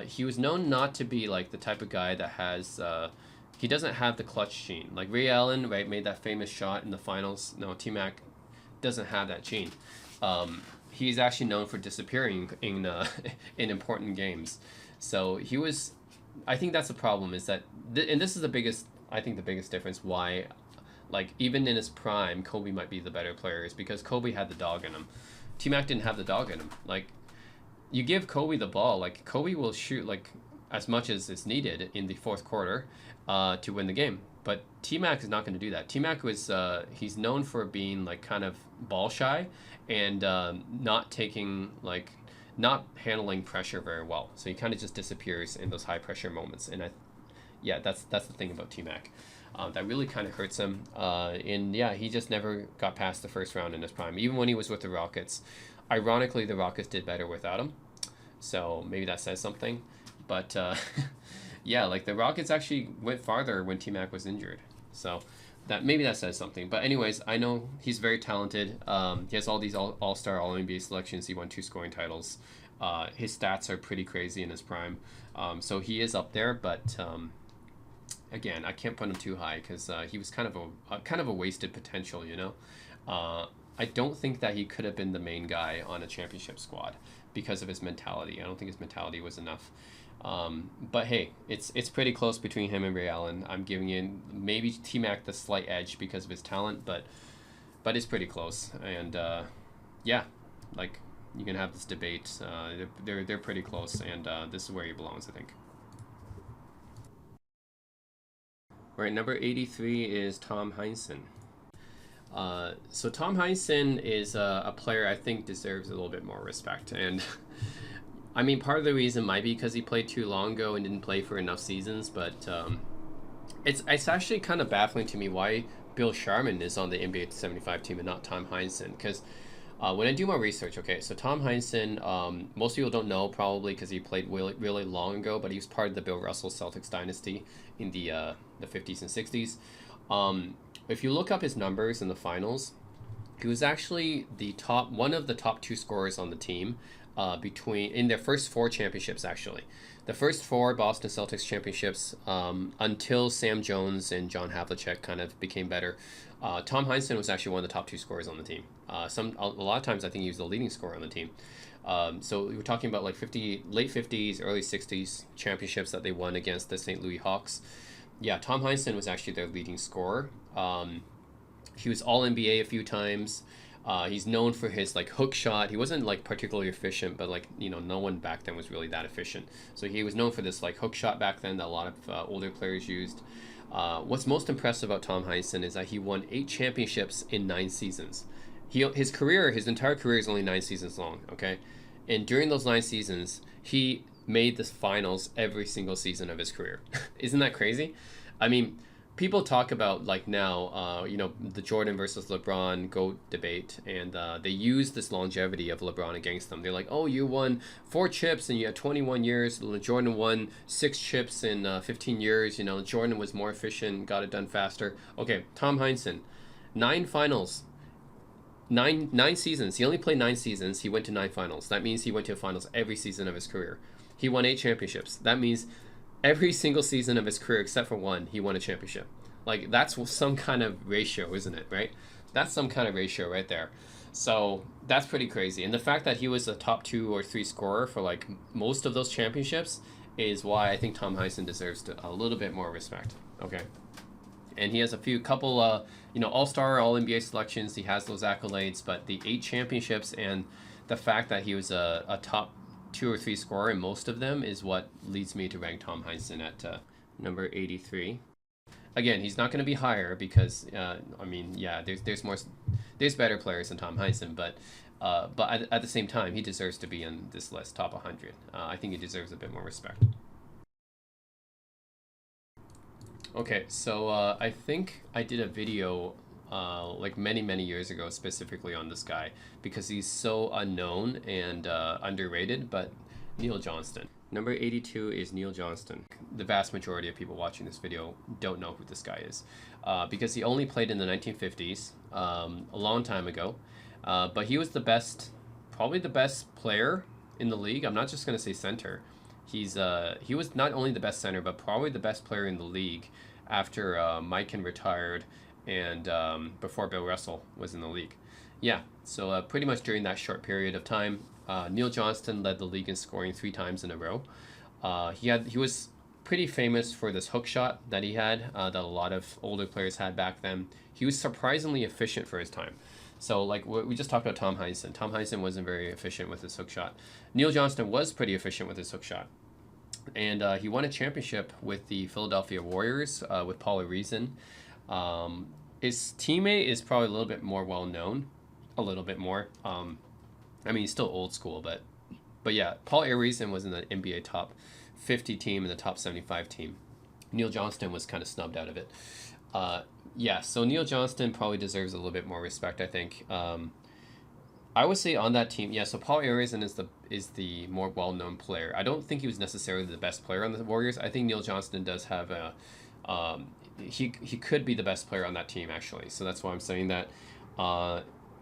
He was known not to be like the type of guy that has. He doesn't have the clutch gene. Like Ray Allen, right, made that famous shot in the finals. No, T Mac doesn't have that gene. He's actually known for disappearing in in important games. So he was. I think that's the problem. Is that, and this is the biggest. I think the biggest difference why, like even in his prime, Kobe might be the better player is because Kobe had the dog in him. T Mac didn't have the dog in him. Like you give Kobe the ball, like Kobe will shoot like as much as is needed in the fourth quarter to win the game. But T Mac is not going to do that. T Mac was he's known for being like kind of ball shy and not taking like not handling pressure very well. So he kind of just disappears in those high pressure moments. And yeah, that's the thing about T Mac. That really kind of hurts him. And yeah, he just never got past the first round in his prime, even when he was with the Rockets. Ironically, the Rockets did better without him, so maybe that says something. But yeah, like the Rockets actually went farther when T Mac was injured, so that maybe that says something. But anyways, I know he's very talented. He has all these all-star, all-NBA selections. He won 2 scoring titles. His stats are pretty crazy in his prime, so he is up there. But again, I can't put him too high because he was kind of a wasted potential, you know. I don't think that he could have been the main guy on a championship squad because of his mentality. I don't think his mentality was enough. But hey, it's pretty close between him and Ray Allen. I'm giving in maybe T Mac the slight edge because of his talent, but it's pretty close. And yeah, like you can have this debate. They're pretty close, and this is where he belongs, I think. All right, number 83 is Tom Heinsohn. So Tom Heinsohn is a player I think deserves a little bit more respect, and I mean part of the reason might be because he played too long ago and didn't play for enough seasons, but it's actually kind of baffling to me why Bill Sharman is on the NBA 75 team and not Tom Heinsohn, because when I do my research, okay, so Tom Heinsohn, most people don't know probably because he played really long ago, but he was part of the Bill Russell Celtics dynasty in the 50s and 60s. If you look up his numbers in the finals, he was actually one of the top 2 scorers on the team in their first 4 championships, actually. The first 4 Boston Celtics championships until Sam Jones and John Havlicek kind of became better. Tom Heinsohn was actually one of the top 2 scorers on the team. A lot of times I think he was the leading scorer on the team. So we were talking about like late 50s, early 60s championships that they won against the St. Louis Hawks. Yeah, Tom Heinsohn was actually their leading scorer. He was all NBA a few times. He's known for his like hook shot. He wasn't like particularly efficient, but like no one back then was really that efficient. So he was known for this like hook shot back then that a lot of older players used. What's most impressive about Tom Heinsohn is that he won 8 championships in 9 seasons. His entire career is only 9 seasons long. Okay, and during those 9 seasons, he made the finals every single season of his career. Isn't that crazy? I mean, people talk about like now, the Jordan versus LeBron GOAT debate, and they use this longevity of LeBron against them. They're like, oh, you won 4 chips and you had 21 years. Jordan won 6 chips in 15 years. Jordan was more efficient, got it done faster. Okay, Tom Heinsohn, 9 finals. Nine seasons. He only played 9 seasons. He went to 9 finals. That means he went to finals every season of his career. He won 8 championships. That means every single season of his career except for one, he won a championship. Like, that's some kind of ratio, isn't it? Right? That's some kind of ratio right there. So that's pretty crazy. And the fact that he was a top 2 or 3 scorer for like most of those championships is why I think Tom Heinsohn deserves a little bit more respect. Okay. And he has a couple all-star, all-NBA selections. He has those accolades, but the 8 championships and the fact that he was a top 2 or 3 scorer in most of them is what leads me to rank Tom Heinsohn at number 83. Again, he's not going to be higher because there's better players than Tom Heinsohn, but at the same time, he deserves to be in this list, top 100. I think he deserves a bit more respect. Okay, so I think I did a video like many years ago specifically on this guy because he's so unknown and underrated, but Neil Johnston. Number 82 is Neil Johnston. The vast majority of people watching this video don't know who this guy is because he only played in the 1950s, a long time ago, but he was probably the best player in the league. I'm not just going to say center. He was not only the best center, but probably the best player in the league after Mikan retired and before Bill Russell was in the league. Yeah, so pretty much during that short period of time, Neil Johnston led the league in scoring 3 times in a row. He was pretty famous for this hook shot that he had that a lot of older players had back then. He was surprisingly efficient for his time. So like we just talked about Tom Heinsohn. Tom Heinsohn wasn't very efficient with his hook shot. Neil Johnston was pretty efficient with his hook shot. And he won a championship with the Philadelphia Warriors with Paul Arizin. His teammate is probably a little bit more well-known. A little bit more. He's still old school, but yeah, Paul Arizin was in the NBA top 50 team and the top 75 team. Neil Johnston was kind of snubbed out of it. So Neil Johnston probably deserves a little bit more respect, I think. I would say on that team, so Paul Arizin is the more well-known player. I don't think he was necessarily the best player on the Warriors. I think Neil Johnston does have he could be the best player on that team, actually. So that's why I'm saying that.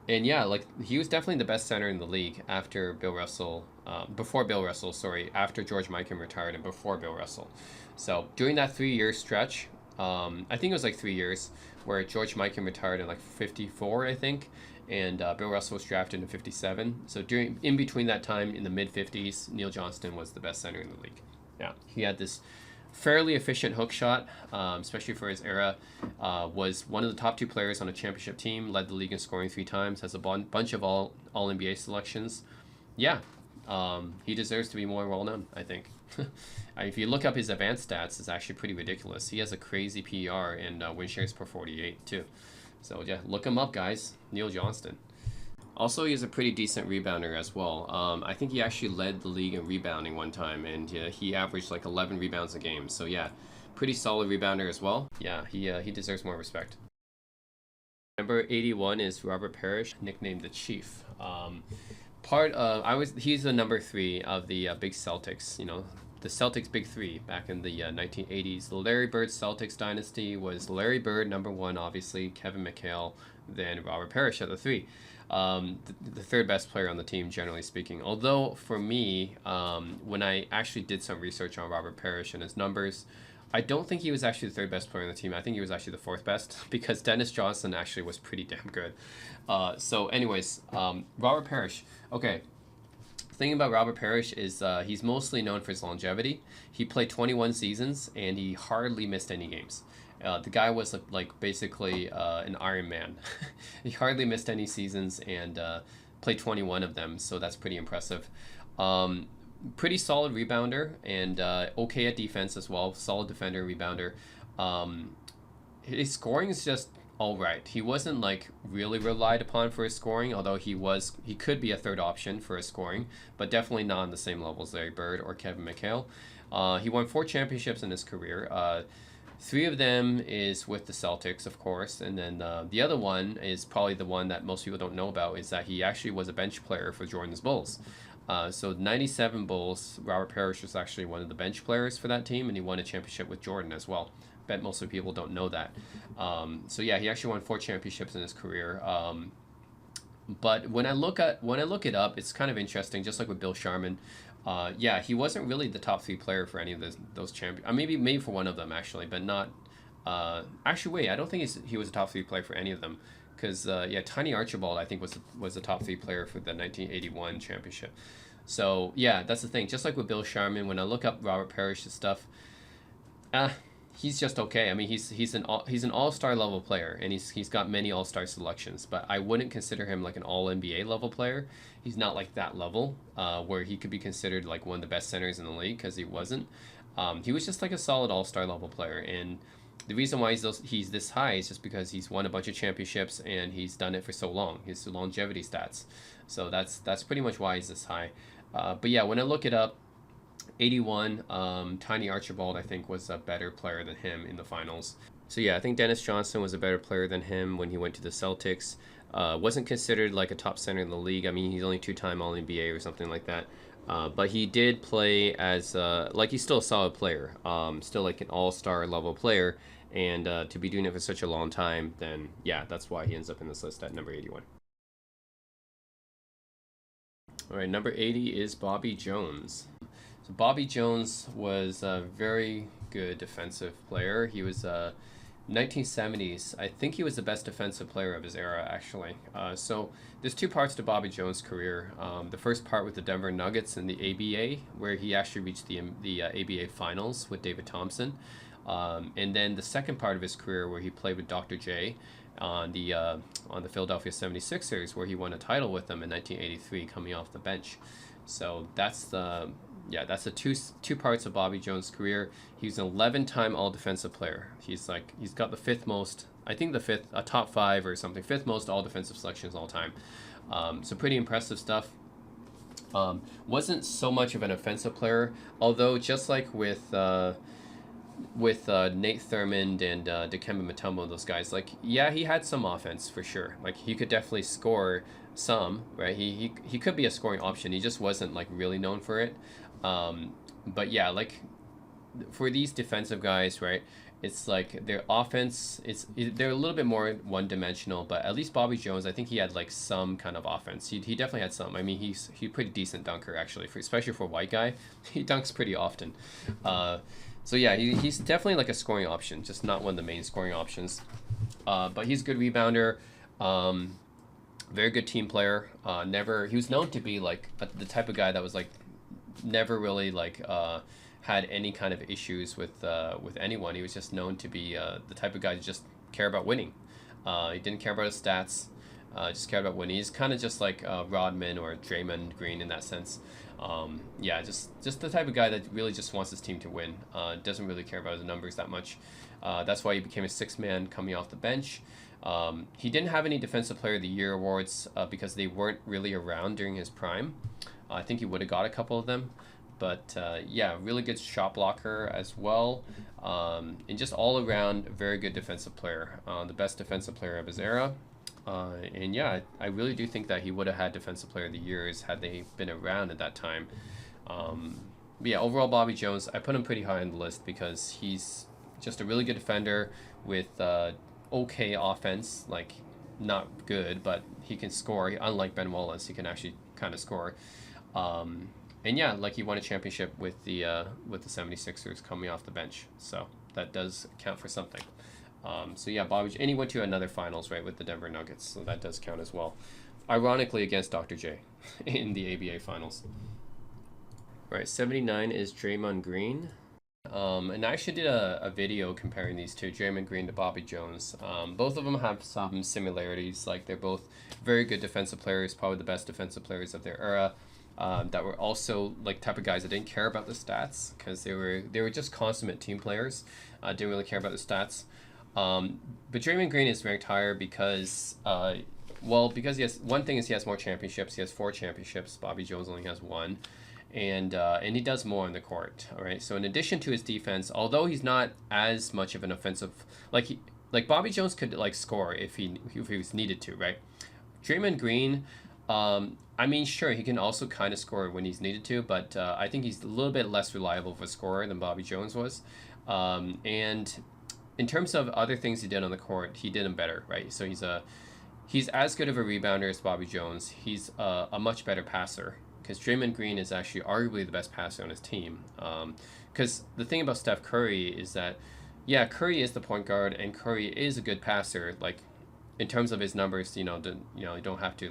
He was definitely the best center in the league after Bill Russell, after George Mikan retired and before Bill Russell. So during that 3-year stretch, I think it was like 3 years where George Mikan retired in like 54, I think. And Bill Russell was drafted in 57. So in between that time, in the mid-50s, Neil Johnston was the best center in the league. Yeah, he had this fairly efficient hook shot, especially for his era. Was one of the top 2 players on a championship team. Led the league in scoring 3 times. Has a bunch of all NBA selections. Yeah, he deserves to be more well known, I think. If you look up his advanced stats, it's actually pretty ridiculous. He has a crazy PER and win shares per 48 too. So yeah, look him up, guys. Neil Johnston. Also, he is a pretty decent rebounder as well. I think he actually led the league in rebounding one time, and he averaged like 11 rebounds a game. So yeah, pretty solid rebounder as well. Yeah, he deserves more respect. Number 81 is Robert Parrish, nicknamed the Chief. He's the number 3 of the big Celtics. The Celtics big 3 back in the 1980s. The Larry Bird Celtics dynasty was Larry Bird number 1, obviously, Kevin McHale, then Robert Parrish at the 3. The third best player on the team, generally speaking. Although for me, when I actually did some research on Robert Parrish and his numbers, I don't think he was actually the third best player on the team. I think he was actually the 4th best because Dennis Johnson actually was pretty damn good. Robert Parrish. Okay. The thing about Robert Parrish is he's mostly known for his longevity. He played 21 seasons and he hardly missed any games. The guy was basically an Iron Man. He hardly missed any seasons and played 21 of them, so that's pretty impressive. Pretty solid rebounder and okay at defense as well. Solid defender, rebounder. His scoring is just all right. He wasn't really relied upon for his scoring, although he could be a third option for his scoring, but definitely not on the same level as Larry Bird or Kevin McHale. He won 4 championships in his career. 3 of them is with the Celtics, of course, and then the other one is probably the one that most people don't know about, is that he actually was a bench player for Jordan's Bulls. So 97 Bulls, Robert Parrish was actually one of the bench players for that team, and he won a championship with Jordan as well. Bet most of the people don't know that. So yeah, he actually won 4 championships in his career. But when I look it up, it's kind of interesting. Just like with Bill Sharman, yeah, he wasn't really the top 3 player for any of those champions. Maybe for one of them actually, but not. Actually, wait, I don't think he was a top 3 player for any of them, because yeah, Tiny Archibald I think was the top 3 player for the 1981 championship. So yeah, that's the thing. Just like with Bill Sharman, when I look up Robert Parrish's stuff, he's just okay. I mean, he's an all-star level player, and he's got many all-star selections, but I wouldn't consider him like an all NBA level player. He's not like that level where he could be considered like one of the best centers in the league, because he wasn't. He was just like a solid all-star level player, and the reason why he's this high is just because he's won a bunch of championships and he's done it for so long. His longevity stats. So that's pretty much why he's this high. But yeah, when I look it up, 81, Tiny Archibald I think was a better player than him in the finals. So yeah, I think Dennis Johnson was a better player than him when he went to the Celtics. Wasn't considered like a top center in the league. I mean, he's only 2-time All-NBA or something like that. But he did play as like he's still a solid player, still like an all-star level player, and to be doing it for such a long time, then yeah, that's why he ends up in this list at number 81. All right, number 80 is Bobby Jones. So Bobby Jones was a very good defensive player. He was 1970s. I think he was the best defensive player of his era, actually. So there's 2 parts to Bobby Jones' career. The first part with the Denver Nuggets in the ABA, where he actually reached the ABA Finals with David Thompson. And then the second part of his career, where he played with Dr. J on the Philadelphia 76ers, where he won a title with them in 1983, coming off the bench. So that's the two parts of Bobby Jones' career. He's an 11-time All-Defensive player. He's got the 5th most, I think a top 5 or something, 5th most All-Defensive selections all time. So pretty impressive stuff. Wasn't so much of an offensive player, although just like with Nate Thurmond and Dikembe Mutombo, those guys, like, yeah, he had some offense for sure. Like, he could definitely score some, right? He could be a scoring option. He just wasn't like really known for it. But yeah, like for these defensive guys, right? It's like their offense, they're a little bit more one-dimensional, but at least Bobby Jones, I think he had like some kind of offense. He definitely had some. I mean, he's pretty decent dunker actually, especially for a white guy. He dunks pretty often. So yeah, he's definitely like a scoring option, just not one of the main scoring options. But he's a good rebounder, very good team player. He was known to be like the type of guy that was like never really like had any kind of issues with anyone. He was just known to be the type of guy to just care about winning. He didn't care about his stats, just cared about winning. He's kind of just like Rodman or Draymond Green in that sense. Yeah, just the type of guy that really just wants his team to win. Doesn't really care about his numbers that much. That's why he became a 6th man coming off the bench. He didn't have any Defensive Player of the Year awards because they weren't really around during his prime. I think he would have got a couple of them. But yeah, really good shot blocker as well. And just all around, very good defensive player. The best defensive player of his era. And yeah, I really do think that he would have had Defensive Player of the Years had they been around at that time. But yeah, overall, Bobby Jones, I put him pretty high on the list because he's just a really good defender with okay offense, like not good, but he can score. Unlike Ben Wallace, he can actually kind of score. And yeah, like he won a championship with the 76ers coming off the bench, so that does count for something. So yeah, Bobby, and he went to another finals, right, with the Denver Nuggets, so that does count as well. Ironically, against Dr. J in the ABA finals. Right, 79 is Draymond Green. And I actually did a video comparing these two, Draymond Green to Bobby Jones. Both of them have some similarities, like they're both very good defensive players, probably the best defensive players of their era. That were also like type of guys that didn't care about the stats because they were just consummate team players. Didn't really care about the stats. But Draymond Green is ranked higher because because he has more championships. He has 4 championships. Bobby Jones only has 1. and he does more on the court. All right. So in addition to his defense, although he's not as much of an offensive, like Bobby Jones could like score if he was needed to, right? Draymond Green, I mean, sure, he can also kind of score when he's needed to, but I think he's a little bit less reliable of a scorer than Bobby Jones was. And in terms of other things he did on the court, he did them better, right? So he's as good of a rebounder as Bobby Jones. He's a much better passer because Draymond Green is actually arguably the best passer on his team. Because the thing about Steph Curry is that, yeah, Curry is the point guard and Curry is a good passer. Like in terms of his numbers, you don't have to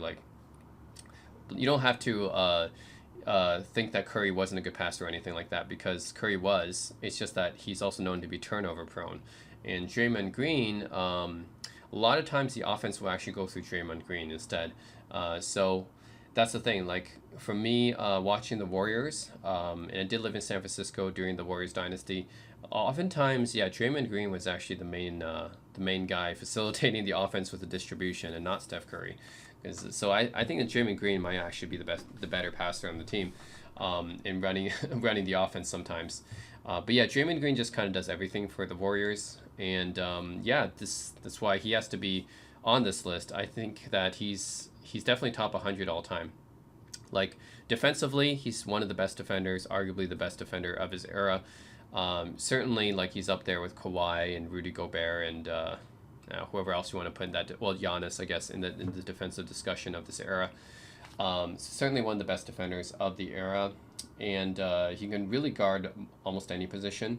think that Curry wasn't a good passer or anything like that because Curry was. It's just that he's also known to be turnover prone. And Draymond Green, a lot of times the offense will actually go through Draymond Green instead. So that's the thing. Like for me, watching the Warriors, and I did live in San Francisco during the Warriors dynasty. Oftentimes, yeah, Draymond Green was actually the main guy facilitating the offense with the distribution, and not Steph Curry. So I think that Draymond Green might actually be the better passer on the team, in running the offense sometimes. But yeah, Draymond Green just kind of does everything for the Warriors, and yeah, that's why he has to be on this list. I think that he's definitely top 100 all time. Like defensively, he's one of the best defenders, arguably the best defender of his era. Certainly, like he's up there with Kawhi and Rudy Gobert and whoever else you want to put in that. Well, Giannis, I guess, in the defensive discussion of this era. Certainly one of the best defenders of the era, and he can really guard almost any position.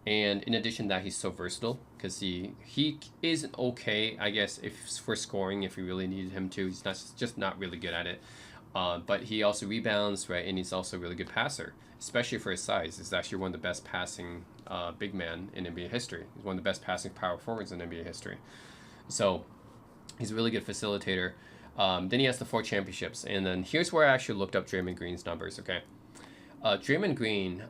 And in addition to that, he's so versatile because he is okay, I guess, if for scoring, if you really needed him to. He's just not really good at it. But he also rebounds, right? And he's also a really good passer, especially for his size. He's actually one of the best passing big men in NBA history. He's one of the best passing power forwards in NBA history. So he's a really good facilitator. Then he has the 4 championships. And then here's where I actually looked up Draymond Green's numbers, okay? Draymond Green,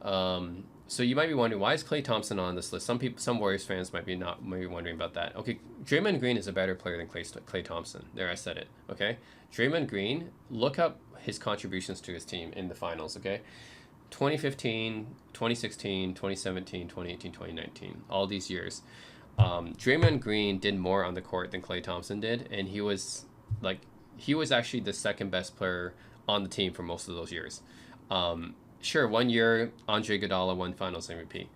so you might be wondering, why is Klay Thompson on this list? Some Warriors fans might be wondering about that. Okay, Draymond Green is a better player than Klay Thompson. There, I said it, okay? Draymond Green, look up his contributions to his team in the finals, okay? 2015, 2016, 2017, 2018, 2019, all these years. Draymond Green did more on the court than Klay Thompson did, and he was actually the second best player on the team for most of those years. Sure, one year Andre Iguodala won Finals MVP,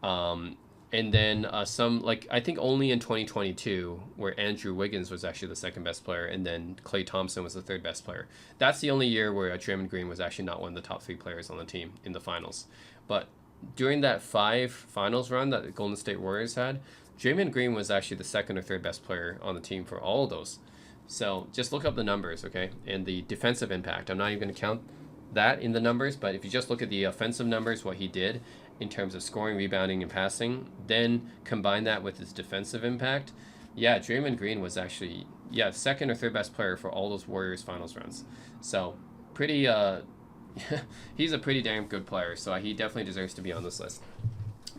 and then I think only in 2022 where Andrew Wiggins was actually the second best player, and then Klay Thompson was the third best player. That's the only year where Draymond Green was actually not one of the top 3 players on the team in the finals. But during that 5 finals run that the Golden State Warriors had, Draymond Green was actually the second or third best player on the team for all of those. So just look up the numbers, okay, and the defensive impact. I'm not even going to count that in the numbers, but if you just look at the offensive numbers, what he did in terms of scoring, rebounding, and passing, then combine that with his defensive impact, yeah, Draymond Green was actually, yeah, second or third best player for all those Warriors finals runs. So pretty, he's a pretty damn good player, so he definitely deserves to be on this list.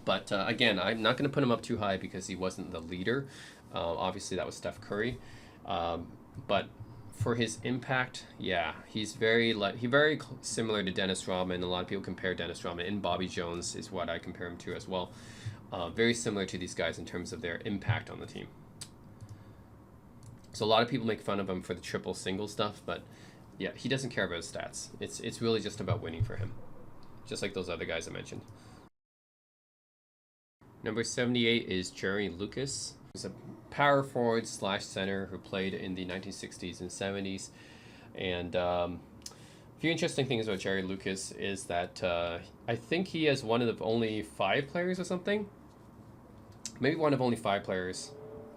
But again, I'm not going to put him up too high because he wasn't the leader. Obviously, that was Steph Curry. But for his impact, yeah, he's very similar to Dennis Rodman. A lot of people compare Dennis Rodman, and Bobby Jones is what I compare him to as well. Very similar to these guys in terms of their impact on the team. So a lot of people make fun of him for the triple single stuff, but yeah, he doesn't care about his stats. It's really just about winning for him, just like those other guys I mentioned. Number 78 is Jerry Lucas. He's a power forward / center who played in the 1960s and 70s. And a few interesting things about Jerry Lucas is that I think he is one of the only 5 players or something. Maybe one of only 5 players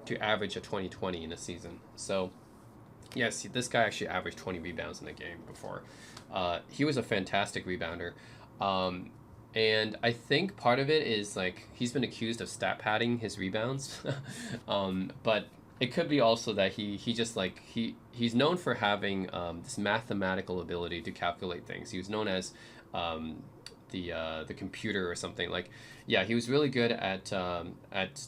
to average a 20-20 in a season. So, yes, this guy actually averaged 20 rebounds in a game before. He was a fantastic rebounder. And I think part of it is like he's been accused of stat padding his rebounds, but it could be also that he's known for having this mathematical ability to calculate things. He was known as the computer or something. Like, yeah, he was really good at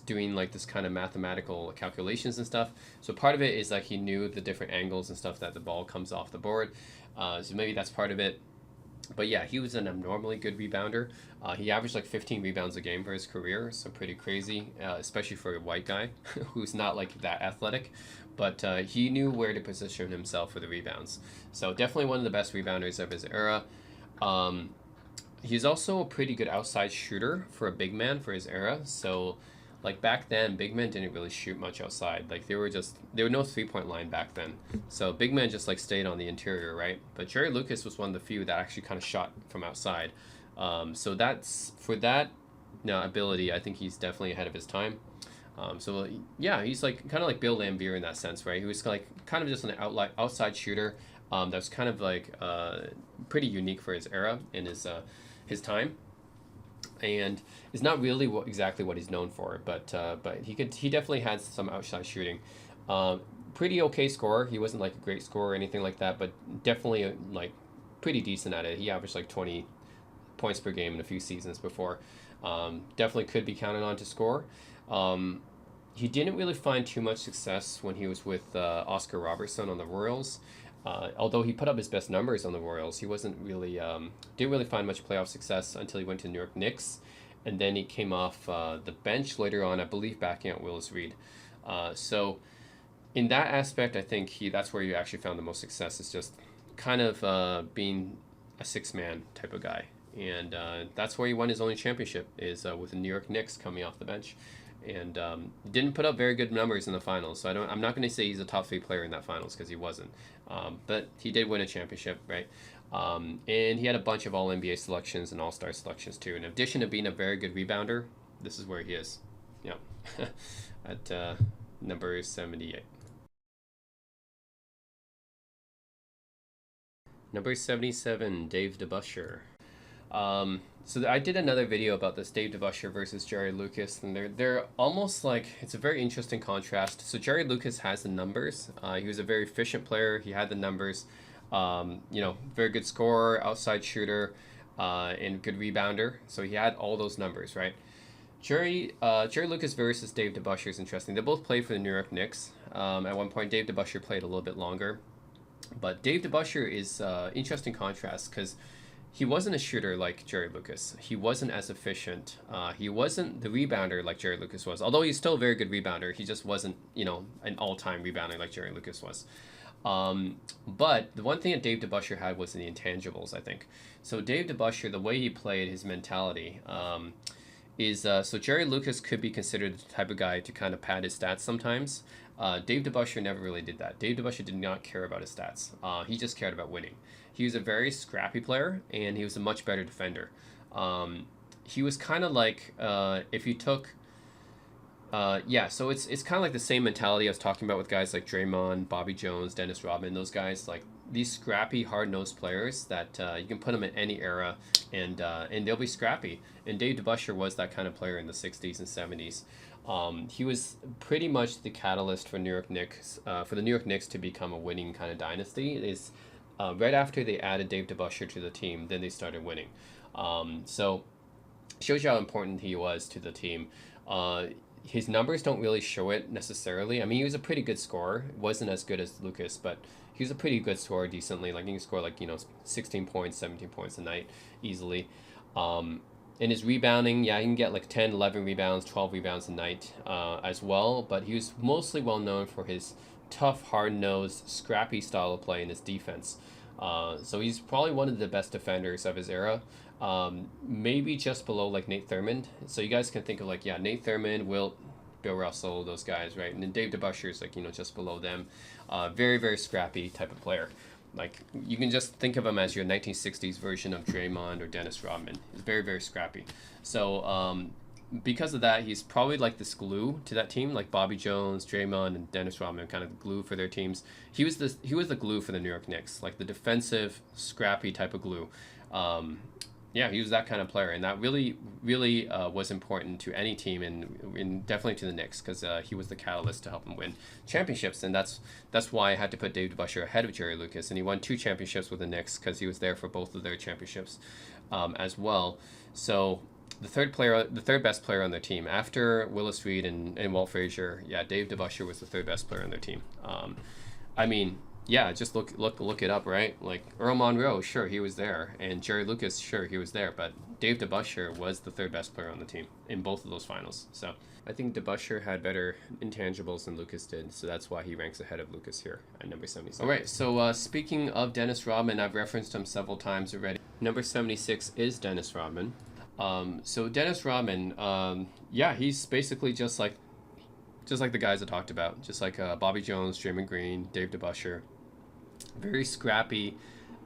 doing like this kind of mathematical calculations and stuff. So part of it is like he knew the different angles and stuff that the ball comes off the board. So maybe that's part of it. But yeah, he was an abnormally good rebounder. He averaged like 15 rebounds a game for his career, so pretty crazy, especially for a white guy who's not like that athletic. But he knew where to position himself for the rebounds. So definitely one of the best rebounders of his era. Um, he's also a pretty good outside shooter for a big man for his era. So like back then, big men didn't really shoot much outside. Like there were no 3-point line back then. So big men just like stayed on the interior, right? But Jerry Lucas was one of the few that actually kind of shot from outside. So that's for that ability. I think he's definitely ahead of his time. So yeah, he's like kind of like Bill Laimbeer in that sense, right? He was like kind of just an outside shooter. That's kind of like pretty unique for his era and his time, and is not really exactly what he's known for. But he definitely had some outside shooting. Pretty okay scorer. He wasn't like a great scorer or anything like that, but definitely like pretty decent at it. He averaged like 20 points per game in a few seasons before. Definitely could be counted on to score. He didn't really find too much success when he was with Oscar Robertson on the Royals. Although he put up his best numbers on the Royals, he wasn't really didn't really find much playoff success until he went to New York Knicks, and then he came off the bench later on, I believe, backing out Willis Reed. So in that aspect, I think that's where you actually found the most success. Is just kind of being a 6-man type of guy, and that's where he won his only championship is with the New York Knicks coming off the bench. And didn't put up very good numbers in the finals. So I'm not going to say he's a top 3 player in that finals because he wasn't. But he did win a championship, right? And he had a bunch of All NBA selections and All Star selections too. In addition to being a very good rebounder, this is where he is. Yeah, at number 78. Number 77, Dave DeBusschere. So I did another video about this Dave DeBusschere versus Jerry Lucas, and they're almost like it's a very interesting contrast. So Jerry Lucas has the numbers. He was a very efficient player. He had the numbers. Very good scorer, outside shooter, and good rebounder. So he had all those numbers, right? Jerry Lucas versus Dave DeBusschere is interesting. They both played for the New York Knicks. At one point, Dave DeBusschere played a little bit longer, but Dave DeBusschere is interesting contrast because he wasn't a shooter like Jerry Lucas. He wasn't as efficient. He wasn't the rebounder like Jerry Lucas was. Although he's still a very good rebounder, he just wasn't, an all-time rebounder like Jerry Lucas was. But the one thing that Dave DeBusschere had was the intangibles, I think. So Dave DeBusschere, the way he played, his mentality, so Jerry Lucas could be considered the type of guy to kind of pad his stats sometimes. Dave DeBusschere never really did that. Dave DeBusschere did not care about his stats. He just cared about winning. He was a very scrappy player, and he was a much better defender. He was kind of like if you took, so it's kind of like the same mentality I was talking about with guys like Draymond, Bobby Jones, Dennis Rodman, those guys, like these scrappy, hard-nosed players that you can put them in any era, and they'll be scrappy. And Dave DeBusschere was that kind of player in the 60s and 70s. He was pretty much the catalyst for New York Knicks, for the New York Knicks to become a winning kind of dynasty. Right after they added Dave DeBusschere to the team, then they started winning. So shows you how important he was to the team. His numbers don't really show it necessarily. I mean, he was a pretty good scorer. Wasn't as good as Lucas, but he was a pretty good scorer decently. Like he can score 16 points, 17 points a night easily. In his rebounding, he can get like 10, 11 rebounds, 12 rebounds a night as well. But he was mostly well known for his tough, hard-nosed, scrappy style of play in his defense. So he's probably one of the best defenders of his era. Maybe just below like Nate Thurmond. So you guys can think of Nate Thurmond, Wilt, Bill Russell, those guys, right? And then Dave DeBusschere is just below them. Very, very scrappy type of player. Like you can just think of him as your 1960s version of Draymond or Dennis Rodman. He's very, very scrappy. So because of that, he's probably like this glue to that team, like Bobby Jones, Draymond, and Dennis Rodman, kind of the glue for their teams. He was the glue for the New York Knicks, like the defensive, scrappy type of glue. He was that kind of player, and that really, really was important to any team, and definitely to the Knicks, because he was the catalyst to help them win championships, and that's why I had to put Dave DeBusschere ahead of Jerry Lucas, and he won 2 championships with the Knicks because he was there for both of their championships as well. So the third best player on their team after Willis Reed and Walt Frazier, Dave DeBusschere was the third best player on their team. I mean, Yeah, just look it up, right? Like Earl Monroe, sure he was there, and Jerry Lucas, sure he was there, but Dave DeBusschere was the third best player on the team in both of those finals. So I think DeBusschere had better intangibles than Lucas did, so that's why he ranks ahead of Lucas here at number 77. All right, so speaking of Dennis Rodman, I've referenced him several times already. Number 76 is Dennis Rodman. So Dennis Rodman, yeah, he's basically just like the guys I talked about, just like Bobby Jones, Draymond Green, Dave DeBusschere. Very scrappy,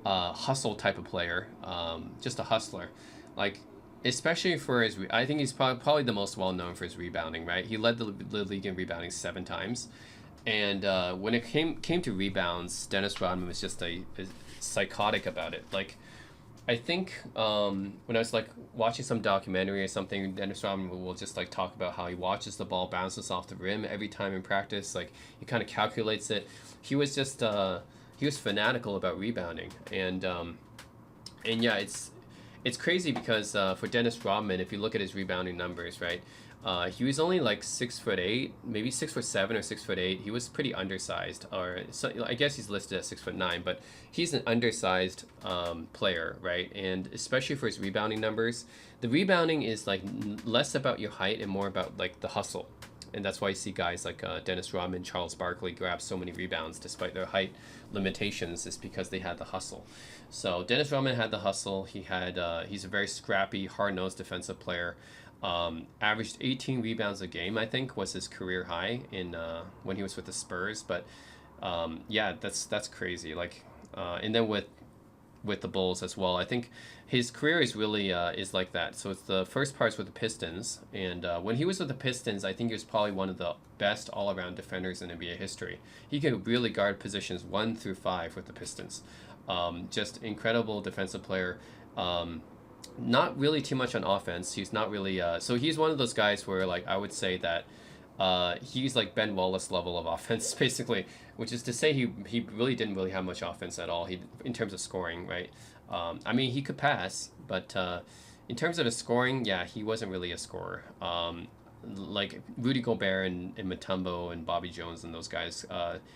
hustle type of player, just a hustler. Like, especially for his, I think he's probably the most well known for his rebounding. Right, he led the league in rebounding 7 times, and when it came to rebounds, Dennis Rodman was just a psychotic about it. Like, I think when I was like watching some documentary or something, Dennis Rodman will just like talk about how he watches the ball bounces off the rim every time in practice. Like, he kind of calculates it. He was just he was fanatical about rebounding, and yeah, it's crazy because for Dennis Rodman, if you look at his rebounding numbers, right, he was only like 6'8", maybe 6'7" or 6'8". He was pretty undersized, or so, I guess he's listed at 6'9", but he's an undersized player, right? And especially for his rebounding numbers, the rebounding is like less about your height and more about like the hustle. And that's why you see guys like Dennis Rodman, Charles Barkley grab so many rebounds despite their height limitations, is because they had the hustle. So Dennis Rodman had the hustle. He's a very scrappy, hard-nosed defensive player. Averaged 18 rebounds a game, I think, was his career high in when he was with the Spurs. But yeah, that's crazy. Like, and then with the Bulls as well, I think his career is really is like that. So it's the first part's with the Pistons, and when he was with the Pistons, I think he was probably one of the best all-around defenders in NBA history. He could really guard positions 1 through 5 with the Pistons. Just incredible defensive player. Not really too much on offense. He's not really so he's one of those guys where, like, I would say that he's like Ben Wallace level of offense, basically, which is to say he really didn't really have much offense at all. He, in terms of scoring, right? I mean, he could pass, but in terms of his scoring, yeah, he wasn't really a scorer. Like Rudy Gobert and Mutombo and Bobby Jones and those guys,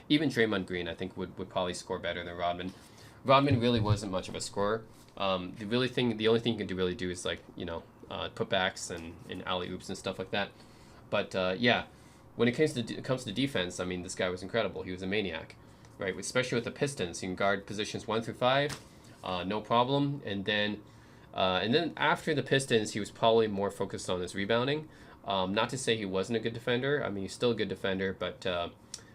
even Draymond Green, I think would probably score better than Rodman. Rodman really wasn't much of a scorer. The only thing he can really do is, like, putbacks and alley oops and stuff like that. But yeah, when it comes to defense, I mean, this guy was incredible. He was a maniac, right? Especially with the Pistons, he can guard positions 1 through 5, no problem. And then after the Pistons, he was probably more focused on his rebounding. Not to say he wasn't a good defender. I mean, he's still a good defender, but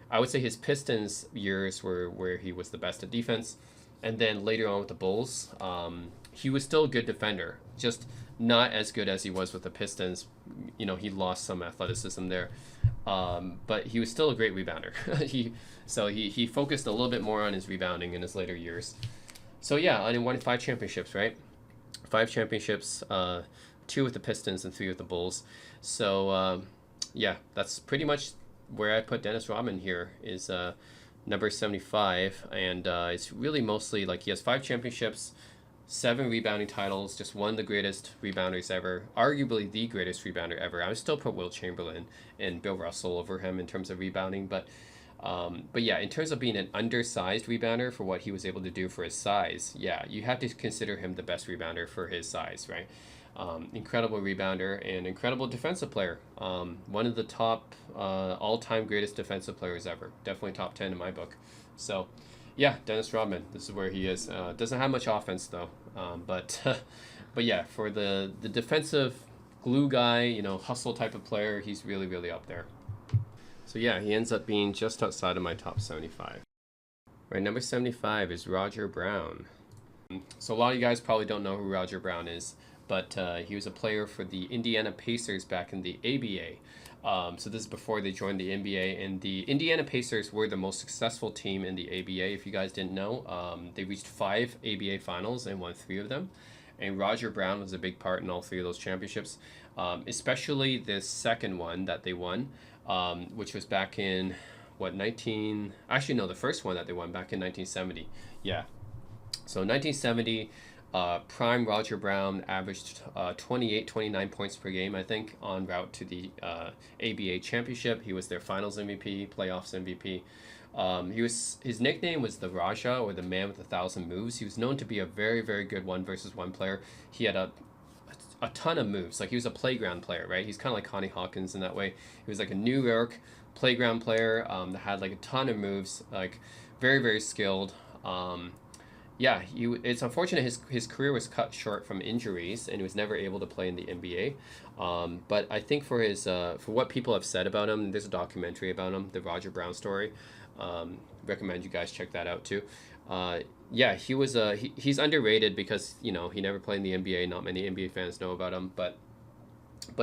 I would say his Pistons years were where he was the best at defense. And then later on with the Bulls, he was still a good defender, just not as good as he was with the Pistons. He lost some athleticism there, but he was still a great rebounder. he focused a little bit more on his rebounding in his later years. So yeah, and he won 5 championships, right? 5 championships, 2 with the Pistons and 3 with the Bulls. So yeah, that's pretty much where I put Dennis Rodman here, is number 75, and it's really mostly like he has 5 championships, 7 rebounding titles, just one of the greatest rebounders ever, arguably the greatest rebounder ever. I would still put Will Chamberlain and Bill Russell over him in terms of rebounding, but yeah, in terms of being an undersized rebounder for what he was able to do for his size, yeah, you have to consider him the best rebounder for his size, right? Incredible rebounder and incredible defensive player. One of the top all-time greatest defensive players ever. Definitely top 10 in my book. So, yeah, Dennis Rodman. This is where he is. Doesn't have much offense though, but but yeah, for the defensive glue guy, hustle type of player, he's really, really up there. So yeah, he ends up being just outside of my top 75. Right, number 75 is Roger Brown. So a lot of you guys probably don't know who Roger Brown is, but he was a player for the Indiana Pacers back in the ABA. So this is before they joined the NBA, and the Indiana Pacers were the most successful team in the ABA, if you guys didn't know. They reached 5 ABA finals and won 3 of them, and Roger Brown was a big part in all 3 of those championships, especially the second one that they won, which was back in, the first one that they won back in 1970. Yeah. So 1970, Prime Roger Brown averaged 28, 29 points per game, I think, en route to the ABA championship. He was their finals MVP, playoffs MVP. His nickname was the Raja, or the man with 1,000 moves. He was known to be a very, very good one versus one player. He had a ton of moves. Like, he was a playground player, right? He's kind of like Connie Hawkins in that way. He was like a New York playground player that had like a ton of moves, like very, very skilled. Yeah, it's unfortunate his career was cut short from injuries, and he was never able to play in the NBA. But I think for what people have said about him, there's a documentary about him, the Roger Brown story. Recommend you guys check that out too. Yeah, he's underrated because he never played in the NBA. Not many NBA fans know about him, but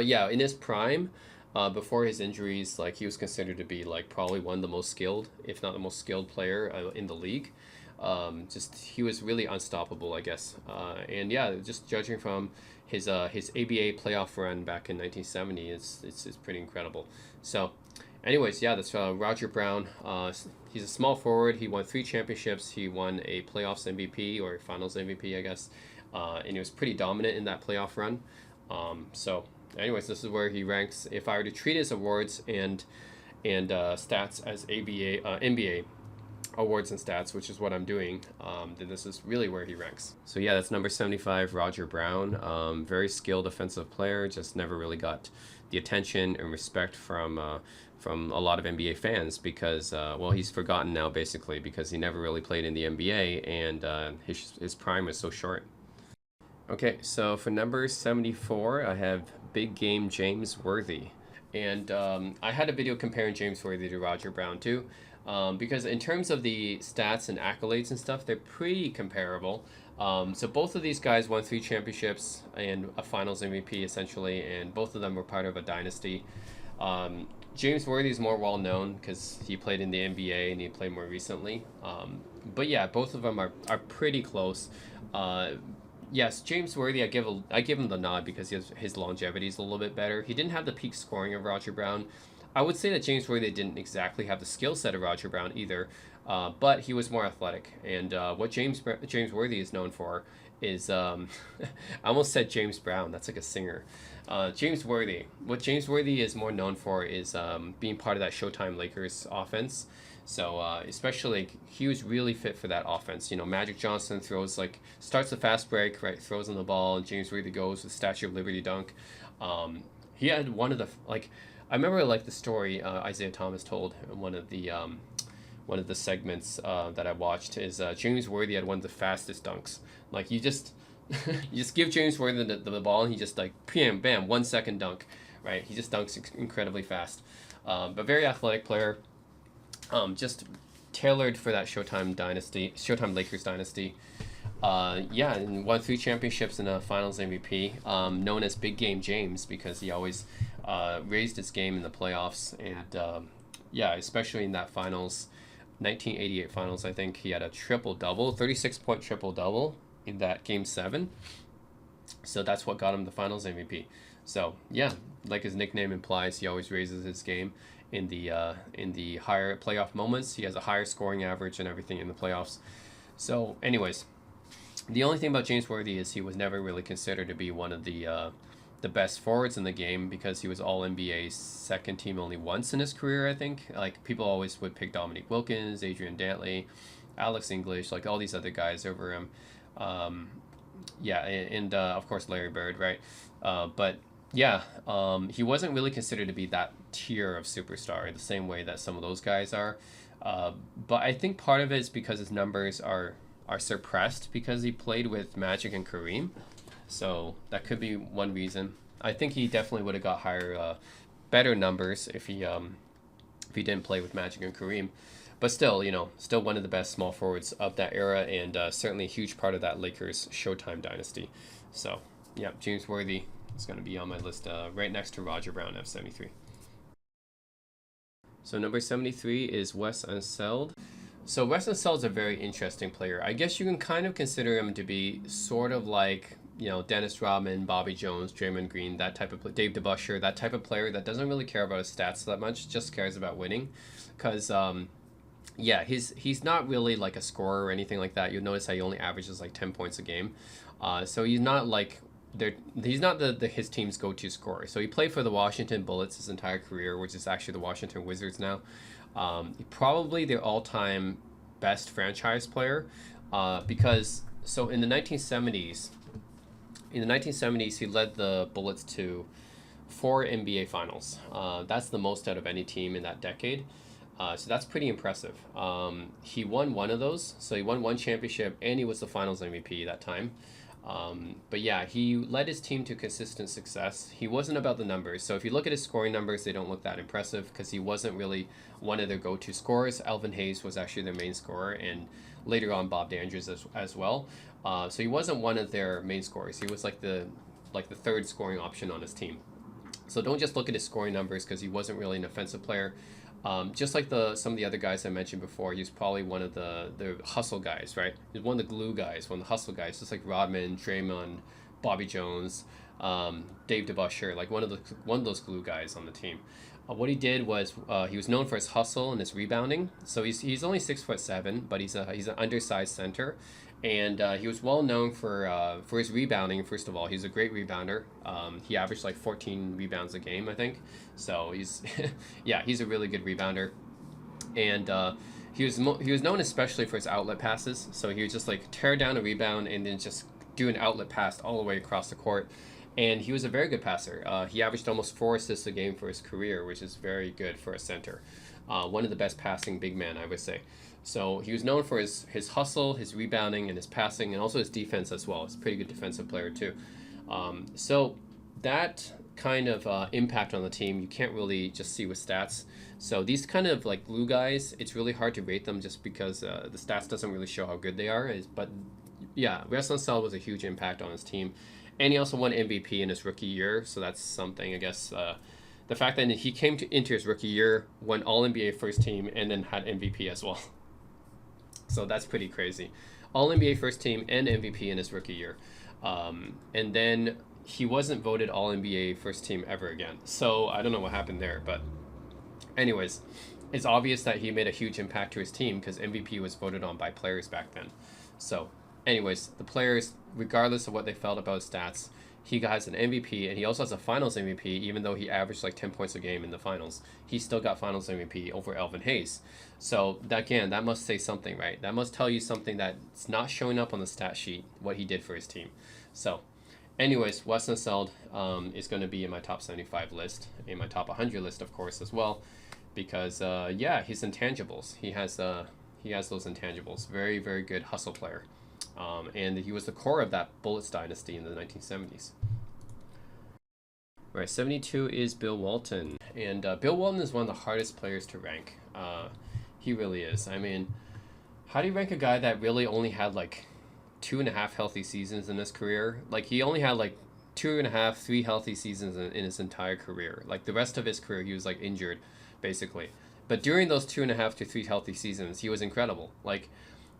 yeah, in his prime, before his injuries, like, he was considered to be like probably one of the most skilled, if not the most skilled player in the league. Just he was really unstoppable, I guess. And yeah, just judging from his ABA playoff run back in 1970, it's pretty incredible. So, anyways, yeah, that's Roger Brown. He's a small forward. He won 3 championships. He won a playoffs MVP, or finals MVP, I guess. And he was pretty dominant in that playoff run. So, anyways, this is where he ranks. If I were to treat his awards and stats as NBA awards and stats, which is what I'm doing, then this is really where he ranks. So yeah, that's number 75, Roger Brown. Very skilled offensive player, just never really got the attention and respect from a lot of NBA fans because, well, he's forgotten now basically because he never really played in the NBA, and his prime was so short. Okay, so for number 74, I have Big Game James Worthy. And I had a video comparing James Worthy to Roger Brown too. Because in terms of the stats and accolades and stuff, they're pretty comparable. So both of these guys won 3 championships and a finals MVP essentially, and both of them were part of a dynasty. James Worthy is more well known because he played in the NBA and he played more recently. But yeah, both of them are pretty close. Yes, James Worthy, I give him the nod because his longevity is a little bit better. He didn't have the peak scoring of Roger Brown. I would say that James Worthy didn't exactly have the skill set of Roger Brown either, but he was more athletic. And what James Worthy is known for is I almost said James Brown. That's like a singer. James Worthy. What James Worthy is more known for is being part of that Showtime Lakers offense. So especially, he was really fit for that offense. Magic Johnson starts the fast break, right? Throws on the ball, and James Worthy goes with Statue of Liberty dunk. He had one of the I remember the story Isaiah Thomas told in one of the segments that I watched is James Worthy had one of the fastest dunks. Like, you just you just give James Worthy the ball and he just bam, bam, 1 second dunk, right? He just dunks incredibly fast. But very athletic player, just tailored for that Showtime Lakers dynasty. Yeah, and won 3 championships and a finals MVP, known as Big Game James because he always raised his game in the playoffs. And yeah, especially in that finals, 1988 finals, I think he had a triple-double, 36-point triple-double in that Game 7. So that's what got him the finals MVP. So yeah, like his nickname implies, he always raises his game in the higher playoff moments. He has a higher scoring average and everything in the playoffs. So anyways, the only thing about James Worthy is he was never really considered to be one of the best forwards in the game because he was All NBA second team only once in his career, I think. Like, people always would pick Dominique Wilkins, Adrian Dantley, Alex English, like all these other guys over him. Yeah, and of course Larry Bird, right? But yeah, he wasn't really considered to be that tier of superstar the same way that some of those guys are. But I think part of it is because his numbers are suppressed because he played with Magic and Kareem. So that could be one reason. I think he definitely would have got better numbers if he didn't play with Magic and Kareem. But still, still one of the best small forwards of that era, and certainly a huge part of that Lakers Showtime dynasty. So yeah, James Worthy is going to be on my list right next to Roger Brown at 73. So number 73 is Wes Unseld. So Wes Unseld is a very interesting player. I guess you can kind of consider him to be sort of like, Dennis Rodman, Bobby Jones, Draymond Green, that type of Dave DeBusschere, that type of player that doesn't really care about his stats that much, just cares about winning. Because, yeah, he's not really like a scorer or anything like that. You'll notice how he only averages like 10 points a game. So he's not like he's not his team's go-to scorer. So he played for the Washington Bullets his entire career, which is actually the Washington Wizards now. Probably their all-time best franchise player, because so in the 1970s he led the Bullets to 4 NBA finals. That's the most out of any team in that decade. So that's pretty impressive. He won one of those, so he won one championship, and he was the Finals MVP that time. But yeah, he led his team to consistent success. He wasn't about the numbers. So if you look at his scoring numbers, they don't look that impressive because he wasn't really one of their go-to scorers. Alvin Hayes was actually their main scorer, and later on Bob Dandridge as well. So he wasn't one of their main scorers. He was like the third scoring option on his team. So don't just look at his scoring numbers because he wasn't really an offensive player. Just like some of the other guys I mentioned before, he's probably one of the hustle guys, right? He's one of the glue guys, one of the hustle guys, just like Rodman, Draymond, Bobby Jones, Dave DeBusschere, like one of those glue guys on the team. What he did was he was known for his hustle and his rebounding. So he's only 6'7", but he's an undersized center, and he was well known for his rebounding. First of all, he's a great rebounder. He averaged like 14 rebounds a game, I think. So he's yeah, he's a really good rebounder, and he was known especially for his outlet passes. So he would just like tear down a rebound and then just do an outlet pass all the way across the court. And he was a very good passer. He averaged almost 4 assists a game for his career, which is very good for a center. One of the best passing big men, I would say. So he was known for his hustle, his rebounding, and his passing, and also his defense as well. He's a pretty good defensive player too. So that kind of impact on the team, you can't really just see with stats. So these kind of like glue guys, it's really hard to rate them just because the stats doesn't really show how good they are. But yeah, Seld was a huge impact on his team. And he also won MVP in his rookie year, so that's something, I guess. The fact that he came into his rookie year, won All-NBA first team, and then had MVP as well. So that's pretty crazy. All-NBA first team and MVP in his rookie year. And then he wasn't voted All-NBA first team ever again. So I don't know what happened there, but anyways, it's obvious that he made a huge impact to his team because MVP was voted on by players back then. So anyways, the players, regardless of what they felt about his stats, he has an MVP, and he also has a Finals MVP, even though he averaged like 10 points a game in the Finals. He still got Finals MVP over Alvin Hayes. So that must say something, right? That must tell you something that's not showing up on the stat sheet, what he did for his team. So anyways, Seld is going to be in my top 75 list, in my top 100 list, of course, as well, because yeah, his intangibles. He has those intangibles. Very, very good hustle player. And he was the core of that Bullets dynasty in the 1970s. Right, 72 is Bill Walton. And Bill Walton is one of the hardest players to rank. He really is. I mean, how do you rank a guy that really only had like 2.5 healthy seasons in his career? Like, he only had like 2.5, 3 healthy seasons in his entire career. Like, the rest of his career, he was like injured, basically. But during those 2.5 to 3 healthy seasons, he was incredible. Like,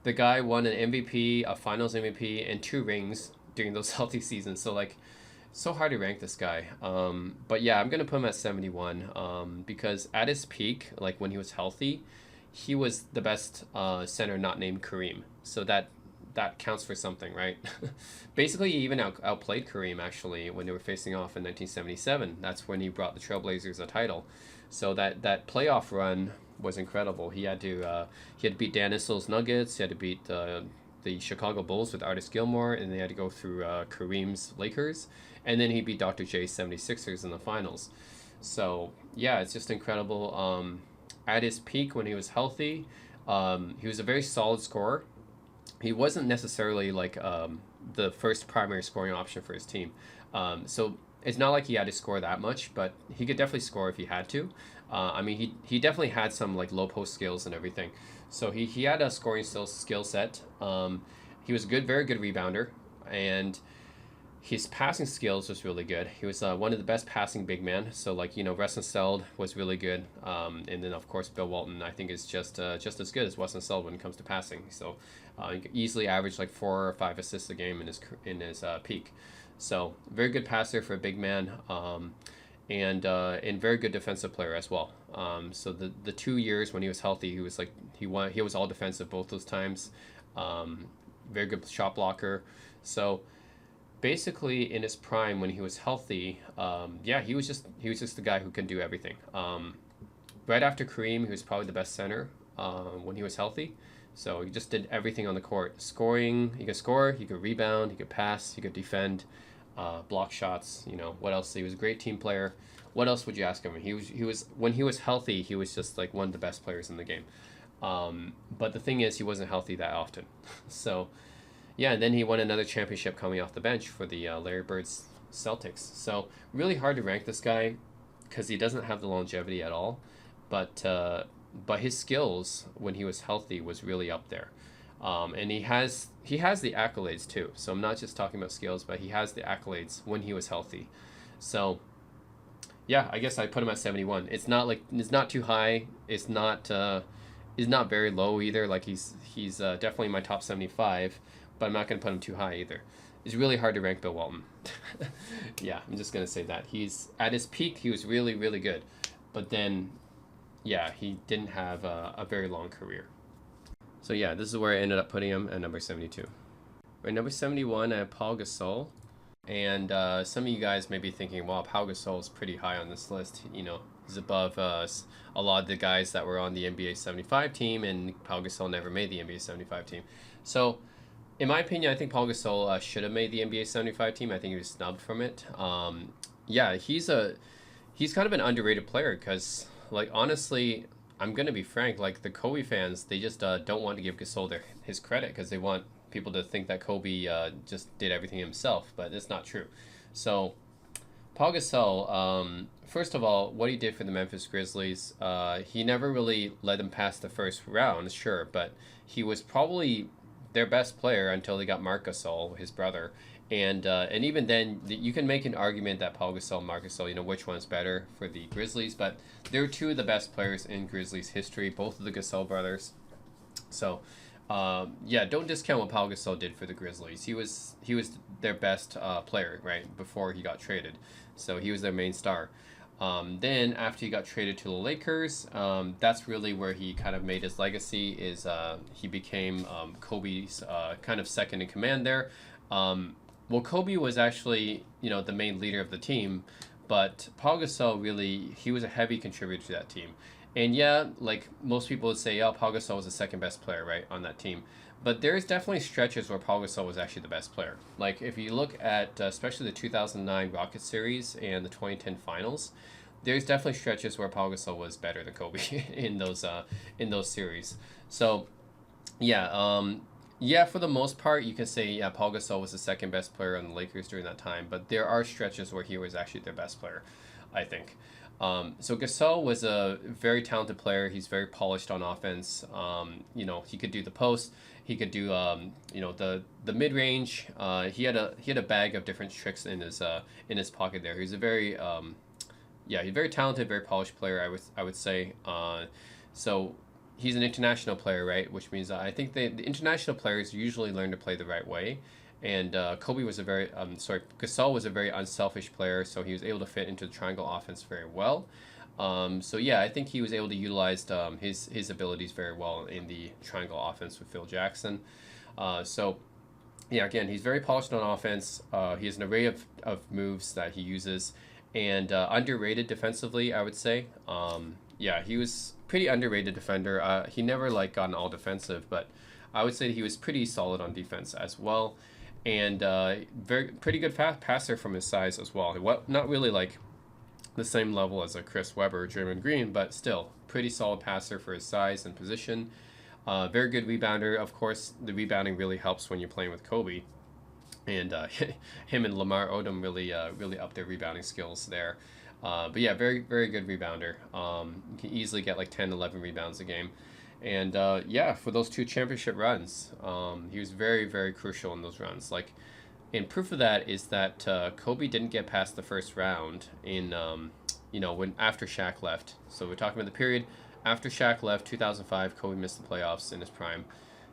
the guy won an MVP, a Finals MVP, and 2 rings during those healthy seasons. So like, so hard to rank this guy. But yeah, I'm gonna put him at 71 because at his peak, like when he was healthy, he was the best center not named Kareem. So that counts for something, right? Basically, he even outplayed Kareem actually when they were facing off in 1977. That's when he brought the Trailblazers a title. So that playoff run was incredible. He had to beat Dan Issel's Nuggets. He had to beat the Chicago Bulls with Artis Gilmore, and they had to go through Kareem's Lakers, and then he beat Dr. J's 76ers in the finals. So yeah, it's just incredible. At his peak when he was healthy, he was a very solid scorer. He wasn't necessarily like the first primary scoring option for his team. So it's not like he had to score that much, but he could definitely score if he had to. I mean, he definitely had some like low post skills and everything. So he had a scoring skill set. He was a very good rebounder, and his passing skills was really good. He was one of the best passing big men. So like, Seld was really good, and then of course Bill Walton I think is just as good as Seld when it comes to passing. So he could easily average like 4 or 5 assists a game in his peak. So very good passer for a big man, and very good defensive player as well. So the 2 years when he was healthy, he was all defensive both those times. Very good shot blocker. So basically in his prime when he was healthy, yeah, he was just the guy who could do everything. Right after Kareem, he was probably the best center when he was healthy. So he just did everything on the court. Scoring, he could score, he could rebound, he could pass, he could defend, block shots. You know what else? He was a great team player. What else would you ask him? He was when he was healthy, he was just like one of the best players in the game. But the thing is, he wasn't healthy that often. So yeah, and then he won another championship coming off the bench for the Larry Bird's Celtics. So really hard to rank this guy because he doesn't have the longevity at all, but his skills when he was healthy was really up there, and he has the accolades too. So I'm not just talking about skills, but he has the accolades when he was healthy. So yeah, I guess I put him at 71. It's not too high. It's not very low either. Like he's definitely my top 75, but I'm not gonna put him too high either. It's really hard to rank Bill Walton. Yeah, I'm just gonna say that he's at his peak. He was really really good, but then yeah, he didn't have a very long career. So yeah, this is where I ended up putting him at number 72. Right, number 71, I have Paul Gasol. And some of you guys may be thinking, well, Pau Gasol is pretty high on this list. You know, he's above a lot of the guys that were on the NBA 75 team, and Pau Gasol never made the NBA 75 team. So, in my opinion, I think Paul Gasol should have made the NBA 75 team. I think he was snubbed from it. Yeah, he's kind of an underrated player because, like, honestly, I'm gonna be frank. Like the Kobe fans, they just don't want to give Gasol his credit because they want people to think that Kobe just did everything himself, but it's not true. So Paul Gasol, first of all, what he did for the Memphis Grizzlies, he never really led them past the first round, sure, but he was probably their best player until they got Marc Gasol, his brother. And even then, you can make an argument that Paul Gasol, Marc Gasol, you know, which one's better for the Grizzlies, but they're two of the best players in Grizzlies history, both of the Gasol brothers. So, yeah, don't discount what Paul Gasol did for the Grizzlies. He was their best player right before he got traded, so he was their main star. Then after he got traded to the Lakers, that's really where he kind of made his legacy. Is he became Kobe's kind of second in command there. Well, Kobe was actually the main leader of the team, but Paul Gasol really he was a heavy contributor to that team. And yeah, like most people would say, oh, Paul Gasol was the second best player, right, on that team. But there's definitely stretches where Paul Gasol was actually the best player. Like if you look at especially the 2009 Rockets series and the 2010 Finals, there's definitely stretches where Paul Gasol was better than Kobe in those series. So yeah, yeah, for the most part, you can say yeah, Paul Gasol was the second best player on the Lakers during that time. But there are stretches where he was actually their best player, I think. So Gasol was a very talented player. He's very polished on offense. He could do the post. He could do the mid range. He had a bag of different tricks in his pocket there. He's a very he's very talented, very polished player. I would say. So he's an international player, right? Which means I think the international players usually learn to play the right way. And Gasol was a very unselfish player, so he was able to fit into the triangle offense very well. So yeah, I think he was able to utilize his abilities very well in the triangle offense with Phil Jackson. So yeah, again, he's very polished on offense. He has an array of moves that he uses, and underrated defensively, I would say. Yeah, he was pretty underrated defender. He never got an all defensive, but I would say he was pretty solid on defense as well, and very pretty good passer from his size as well. Not really like the same level as a Chris Webber or Draymond Green, but still pretty solid passer for his size and position. Very good rebounder. Of course, the rebounding really helps when you're playing with Kobe, and him and Lamar Odom really up their rebounding skills there. But yeah, very very good rebounder. You can easily get like 10, 11 rebounds a game. And yeah, for those two championship runs, he was very, very crucial in those runs. And proof of that is that Kobe didn't get past the first round when after Shaq left. So we're talking about the period after Shaq left, 2005. Kobe missed the playoffs in his prime.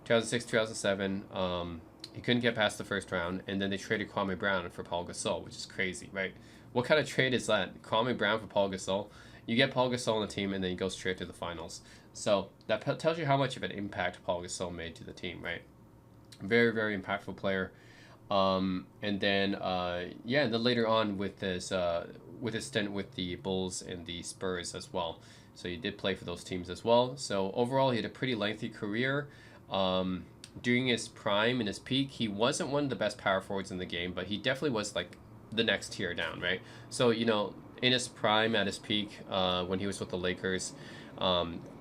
2006, 2007, he couldn't get past the first round, and then they traded Kwame Brown for Paul Gasol, which is crazy, right? What kind of trade is that? Kwame Brown for Paul Gasol? You get Paul Gasol on the team, and then you go straight to the finals. So that tells you how much of an impact Paul Gasol made to the team, right? Very, very impactful player. And then yeah, and then later on with his stint with the Bulls and the Spurs as well. So he did play for those teams as well. So overall, he had a pretty lengthy career. Um, During his prime and his peak, he wasn't one of the best power forwards in the game, but he definitely was like the next tier down, right? So in his prime, at his peak, when he was with the Lakers,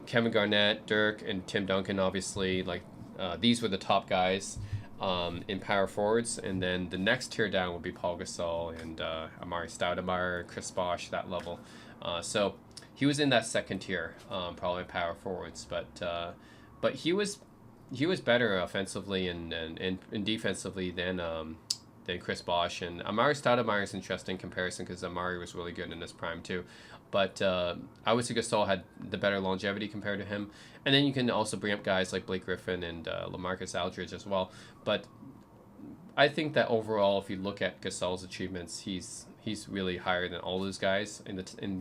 Kevin Garnett, Dirk, and Tim Duncan, obviously, like these were the top guys in power forwards, and then the next tier down would be Paul Gasol and Amari Stoudemire, Chris Bosh, that level. So he was in that second tier, probably power forwards, but he was better offensively and defensively than Chris Bosh. And Amari Stoudemire is an interesting comparison because Amari was really good in his prime too. But I would say Gasol had the better longevity compared to him. And then you can also bring up guys like Blake Griffin and LaMarcus Aldridge as well. But I think that overall, if you look at Gasol's achievements, he's really higher than all those guys.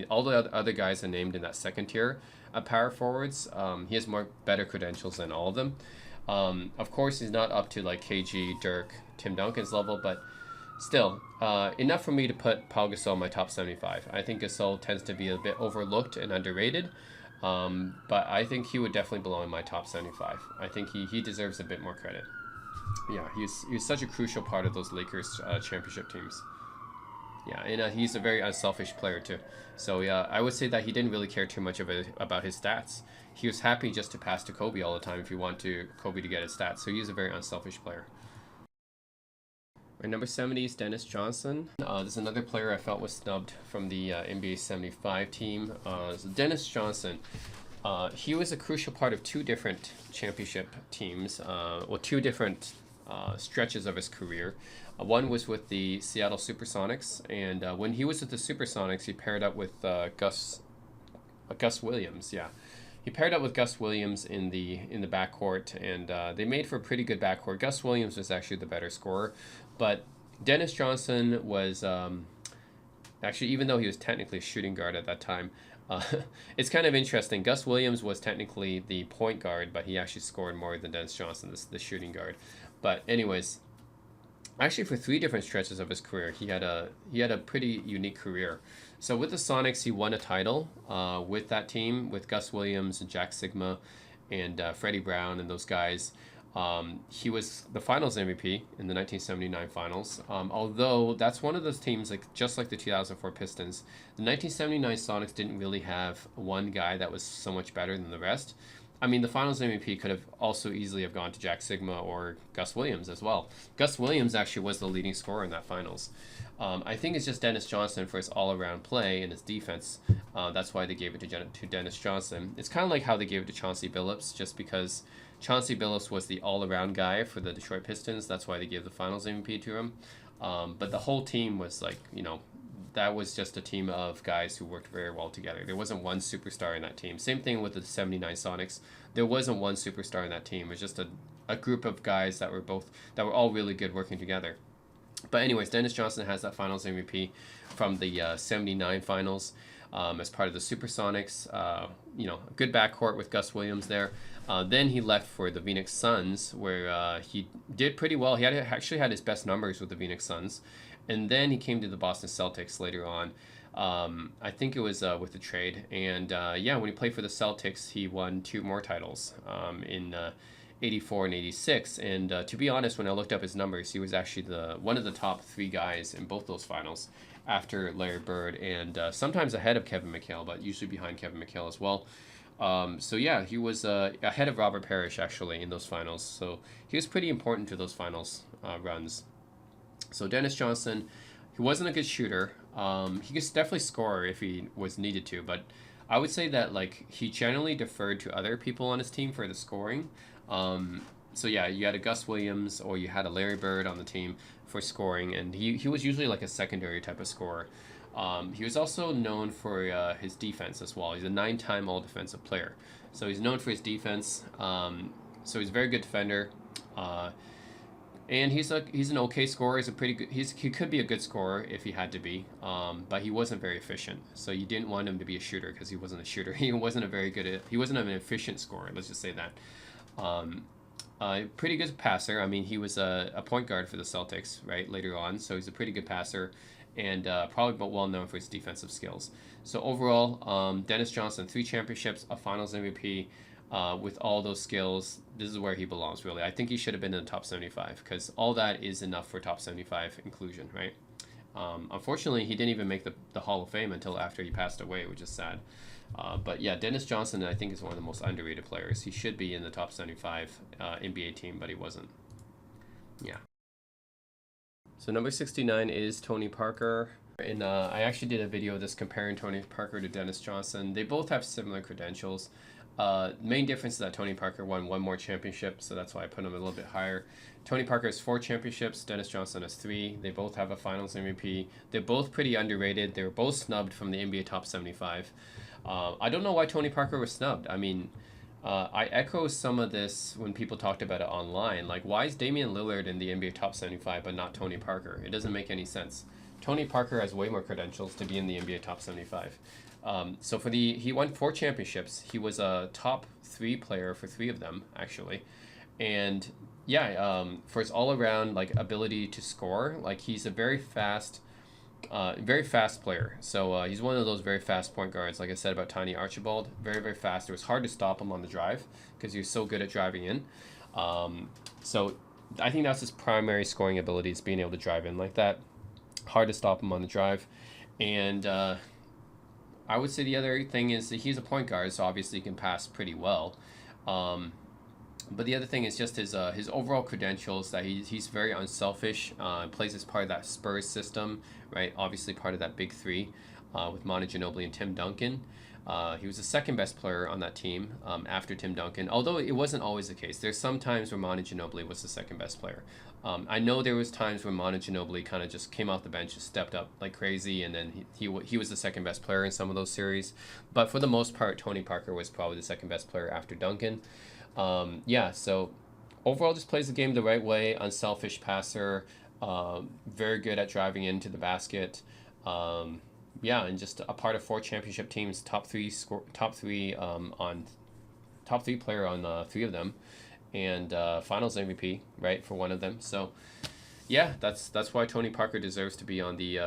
All the other guys are named in that second tier of power forwards. He has more better credentials than all of them. Of course, he's not up to like KG, Dirk, Tim Duncan's level, but still, enough for me to put Paul Gasol in my top 75. I think Gasol tends to be a bit overlooked and underrated, but I think he would definitely belong in my top 75. I think he deserves a bit more credit. Yeah, he's such a crucial part of those Lakers championship teams. Yeah, and he's a very unselfish player too. So yeah, I would say that he didn't really care too much about his stats. He was happy just to pass to Kobe all the time if you want Kobe to get his stats. So he's a very unselfish player. Right, number 70 is Dennis Johnson. There's another player I felt was snubbed from the NBA 75 team. So Dennis Johnson. He was a crucial part of two different championship teams, two different stretches of his career. One was with the Seattle Supersonics, and when he was with the Supersonics, he paired up with Gus Williams. Yeah, he paired up with Gus Williams in the backcourt, and they made for a pretty good backcourt. Gus Williams was actually the better scorer, but Dennis Johnson was actually, even though he was technically a shooting guard at that time. It's kind of interesting. Gus Williams was technically the point guard, but he actually scored more than Dennis Johnson, the shooting guard. But anyways, actually for three different stretches of his career, he had a pretty unique career. So with the Sonics, he won a title with that team with Gus Williams and Jack Sigma and Freddie Brown and those guys. He was the Finals MVP in the 1979 Finals. Although that's one of those teams, like just like the 2004 Pistons, the 1979 Sonics didn't really have one guy that was so much better than the rest. I mean, the Finals MVP could have also easily have gone to Jack Sigma or Gus Williams as well. Gus Williams actually was the leading scorer in that Finals. I think it's just Dennis Johnson for his all-around play and his defense. That's why they gave it to Dennis Johnson. It's kind of like how they gave it to Chauncey Billups, just because Chauncey Billups was the all-around guy for the Detroit Pistons. That's why they gave the Finals MVP to him. But the whole team was like, that was just a team of guys who worked very well together. There wasn't one superstar in that team. Same thing with the 79 Sonics. There wasn't one superstar in that team. It was just a group of guys that were all really good working together. But anyways, Dennis Johnson has that Finals MVP from the 79 Finals as part of the Supersonics. A good backcourt with Gus Williams there. Then he left for the Phoenix Suns, where he did pretty well. He actually had his best numbers with the Phoenix Suns. And then he came to the Boston Celtics later on. I think it was with the trade. And when he played for the Celtics, he won two more titles in 84 and 86. And to be honest, when I looked up his numbers, he was actually one of the top three guys in both those finals after Larry Bird, and sometimes ahead of Kevin McHale, but usually behind Kevin McHale as well. He was ahead of Robert Parrish actually in those finals. So he was pretty important to those finals runs. So Dennis Johnson, he wasn't a good shooter. He could definitely score if he was needed to, but I would say that he generally deferred to other people on his team for the scoring. You had a Gus Williams or you had a Larry Bird on the team for scoring, and he was usually like a secondary type of scorer. He was also known for his defense as well. He's a 9-time All-Defensive player, so he's known for his defense. So he's a very good defender. And he's an okay scorer. He could be a good scorer if he had to be, but he wasn't very efficient. So you didn't want him to be a shooter because he wasn't a shooter. He wasn't an efficient scorer. Let's just say that. Pretty good passer. I mean, he was a point guard for the Celtics, right, later on, so he's a pretty good passer, and probably well known for his defensive skills. So overall, Dennis Johnson, 3 championships, a Finals MVP. With all those skills, this is where he belongs, really. I think he should have been in the top 75 because all that is enough for top 75 inclusion, right? Unfortunately, he didn't even make the Hall of Fame until after he passed away, which is sad. But yeah, Dennis Johnson, I think, is one of the most underrated players. He should be in the top 75 NBA team, but he wasn't. Yeah. So number 69 is Tony Parker. And I actually did a video of this comparing Tony Parker to Dennis Johnson. They both have similar credentials. Main difference is that Tony Parker won 1 more championship, so that's why I put him a little bit higher. Tony Parker has 4 championships. Dennis Johnson has 3. They both have a Finals MVP. They're both pretty underrated. They were both snubbed from the NBA top 75. I don't know why Tony Parker was snubbed. I mean, I echo some of this when people talked about it online. Like, why is Damian Lillard in the NBA top 75 but not Tony Parker? It doesn't make any sense. Tony Parker has way more credentials to be in the NBA top 75. So he won 4 championships. He was a top 3 player for 3 of them, actually. And yeah, for his all-around like ability to score, like he's a very fast player. So he's one of those very fast point guards, like I said about Tiny Archibald. Very, very fast. It was hard to stop him on the drive because he was so good at driving in. So I think that's his primary scoring ability, is being able to drive in like that. Hard to stop him on the drive. And I would say the other thing is that he's a point guard, so obviously he can pass pretty well. But the other thing is just his overall credentials, that he's very unselfish, plays as part of that Spurs system, right? Obviously part of that big 3 with Manu Ginobili and Tim Duncan. He was the second best player on that team after Tim Duncan, although it wasn't always the case. There's some times where Manu Ginobili was the second best player. I know there was times where Manu Ginobili kind of just came off the bench, just stepped up like crazy, and then he was the second best player in some of those series. But for the most part, Tony Parker was probably the second best player after Duncan. Yeah, so overall just plays the game the right way, unselfish passer, very good at driving into the basket. Yeah, and just a part of 4 championship teams, top three player on 3 of them, and Finals MVP, right, for 1 of them. So yeah, that's why Tony Parker deserves to be on the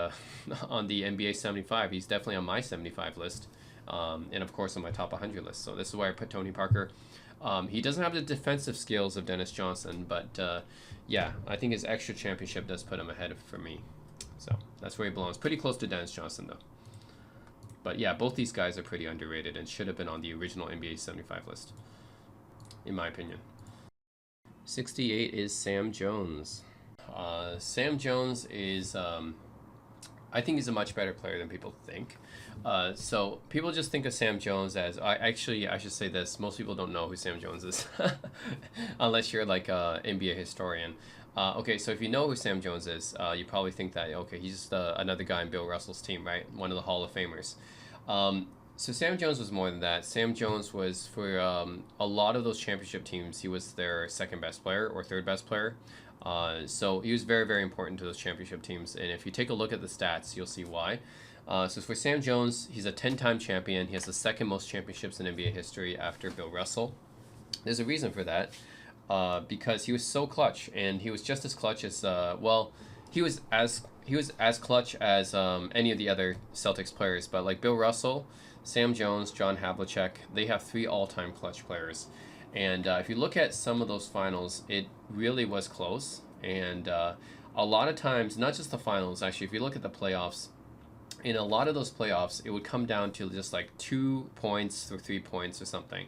on the NBA 75. He's definitely on my 75 list, and of course on my top 100 list. So this is why I put Tony Parker. He doesn't have the defensive skills of Dennis Johnson, but yeah, I think his extra championship does put him ahead for me. So that's where he belongs. Pretty close to Dennis Johnson, though. But yeah, both these guys are pretty underrated and should have been on the original NBA 75 list, in my opinion. 68 is Sam Jones. Sam Jones is, I think he's a much better player than people think. So people just think of Sam Jones as, I should say this, most people don't know who Sam Jones is, unless you're like an NBA historian. Okay, so if you know who Sam Jones is, you probably think that, okay, he's just another guy in Bill Russell's team, right? One of the Hall of Famers. So Sam Jones was more than that. Sam Jones was, for a lot of those championship teams, he was their second best player or third best player. So he was very, very important to those championship teams. And if you take a look at the stats, you'll see why. So for Sam Jones, he's a 10-time champion. He has the second most championships in NBA history after Bill Russell. There's a reason for that. Because he was so clutch, and he was just as clutch as he was as clutch as any of the other Celtics players. But like Bill Russell, Sam Jones, John Havlicek, they have 3 all-time clutch players. And if you look at some of those finals, it really was close. And a lot of times, not just the finals, actually, if you look at the playoffs, in a lot of those playoffs, it would come down to just like 2 points or 3 points or something.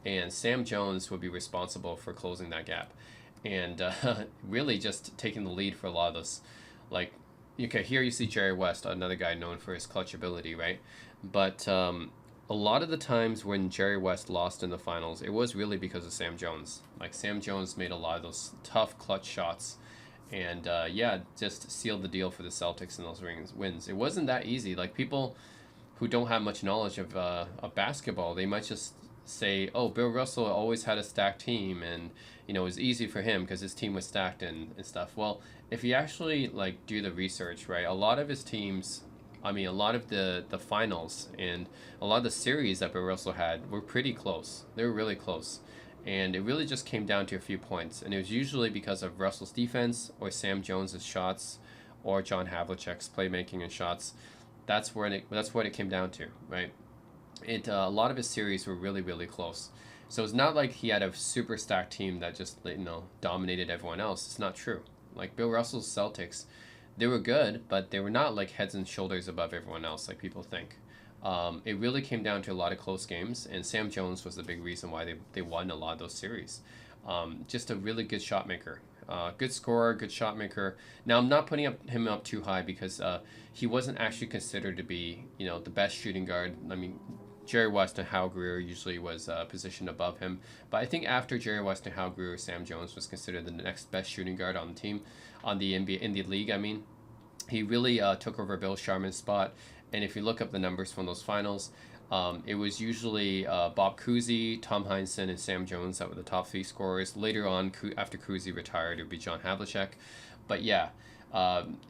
And Sam Jones would be responsible for closing that gap, and really just taking the lead for a lot of those. Like, okay, here you see Jerry West, another guy known for his clutch ability, right? But a lot of the times when Jerry West lost in the finals, it was really because of Sam Jones. Like, Sam Jones made a lot of those tough clutch shots, and yeah, just sealed the deal for the Celtics in those wins. It wasn't that easy. Like, people who don't have much knowledge of basketball, they might just say, oh, Bill Russell always had a stacked team, and it was easy for him because his team was stacked and stuff. Well, if you actually like do the research, right, a lot of his teams, I mean, a lot of the finals and a lot of the series that Bill Russell had were pretty close. They were really close. And it really just came down to a few points, and it was usually because of Russell's defense or Sam Jones's shots or John Havlicek's playmaking and shots. That's what it came down to, right? A lot of his series were really close. So it's not like he had a super stacked team that just dominated everyone else. It's not true. Like Bill Russell's Celtics, they were good, but they were not like heads and shoulders above everyone else like people think. It really came down to a lot of close games, and Sam Jones was the big reason why they won a lot of those series. Just a really good shot maker. Good scorer, good shot maker. Now I'm not putting him up too high because he wasn't actually considered to be the best shooting guard. I mean, Jerry West and Hal Greer usually was positioned above him, but I think after Jerry West and Hal Greer, Sam Jones was considered the next best shooting guard on the team, on the NBA in the league. I mean, he really took over Bill Sharman's spot, and if you look up the numbers from those finals, it was usually Bob Cousy, Tom Heinsohn, and Sam Jones that were the top three scorers. Later on, after Cousy retired, it would be John Havlicek. But yeah,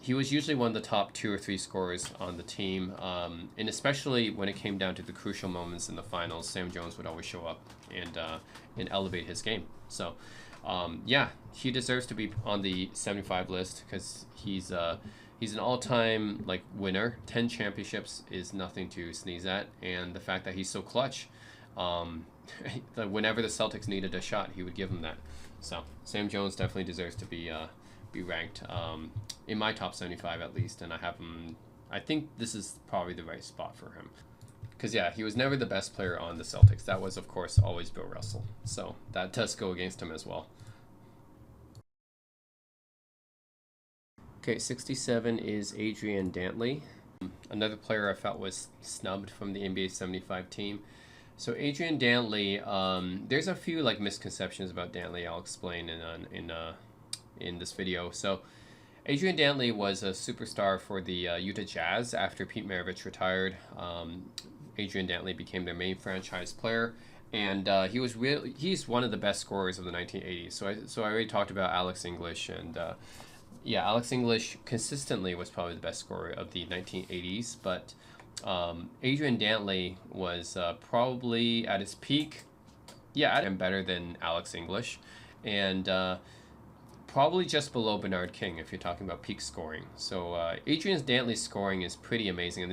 he was usually one of the top 2 or 3 scorers on the team. And especially when it came down to the crucial moments in the finals, Sam Jones would always show up and elevate his game. So yeah, he deserves to be on the 75 list because he's an all-time winner. 10 championships is nothing to sneeze at, and the fact that he's so clutch, whenever the Celtics needed a shot, he would give them that. So Sam Jones definitely deserves to be ranked in my top 75 at least, and I have him. I think this is probably the right spot for him. Because yeah, he was never the best player on the Celtics. That was, of course, always Bill Russell. So that does go against him as well. Okay, 67 is Adrian Dantley. Another player I felt was snubbed from the NBA 75 team. So Adrian Dantley, there's a few misconceptions about Dantley I'll explain in this video. So Adrian Dantley was a superstar for the Utah Jazz after Pete Maravich retired. Adrian Dantley became their main franchise player, and he's one of the best scorers of the 1980s. So I already talked about Alex English, and yeah, Alex English consistently was probably the best scorer of the 1980s, but Adrian Dantley was probably at his peak, and better than Alex English, and probably just below Bernard King if you're talking about peak scoring. So Adrian Dantley's scoring is pretty amazing, and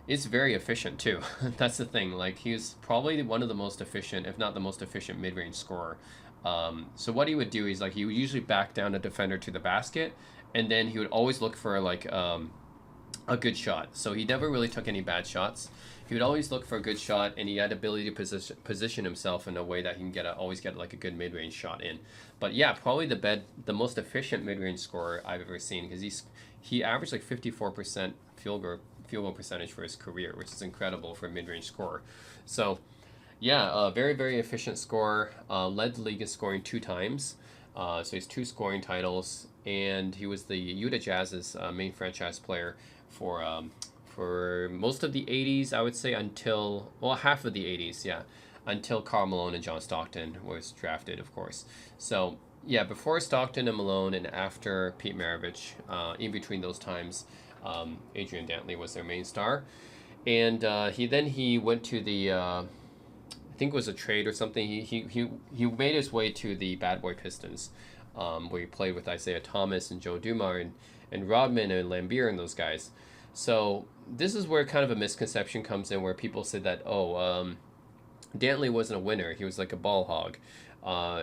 it's very efficient too. That's the thing. He's probably one of the most efficient, if not the most efficient, mid-range scorer. So what he would do is he would usually back down a defender to the basket, and then he would always look for a good shot. So he never really took any bad shots. He would always look for a good shot, and he had ability to position himself in a way that he can always get a good mid-range shot in. But yeah, probably the most efficient mid-range scorer I've ever seen, because he averaged 54% field goal percentage for his career, which is incredible for a mid-range scorer. So yeah, very efficient scorer. Led the league in scoring 2 times. So he's 2 scoring titles, and he was the Utah Jazz's main franchise player for most of the 80s, I would say, until half of the 80s, yeah, until Karl Malone and John Stockton was drafted, of course. So yeah, before Stockton and Malone and after Pete Maravich, in between those times, Adrian Dantley was their main star, and he went to the I think it was a trade or something. He made his way to the Bad Boy Pistons, where he played with Isaiah Thomas and Joe Dumars and Rodman and Lambeer and those guys. So this is where kind of a misconception comes in, where people said that Dantley wasn't a winner. He was like a ball hog,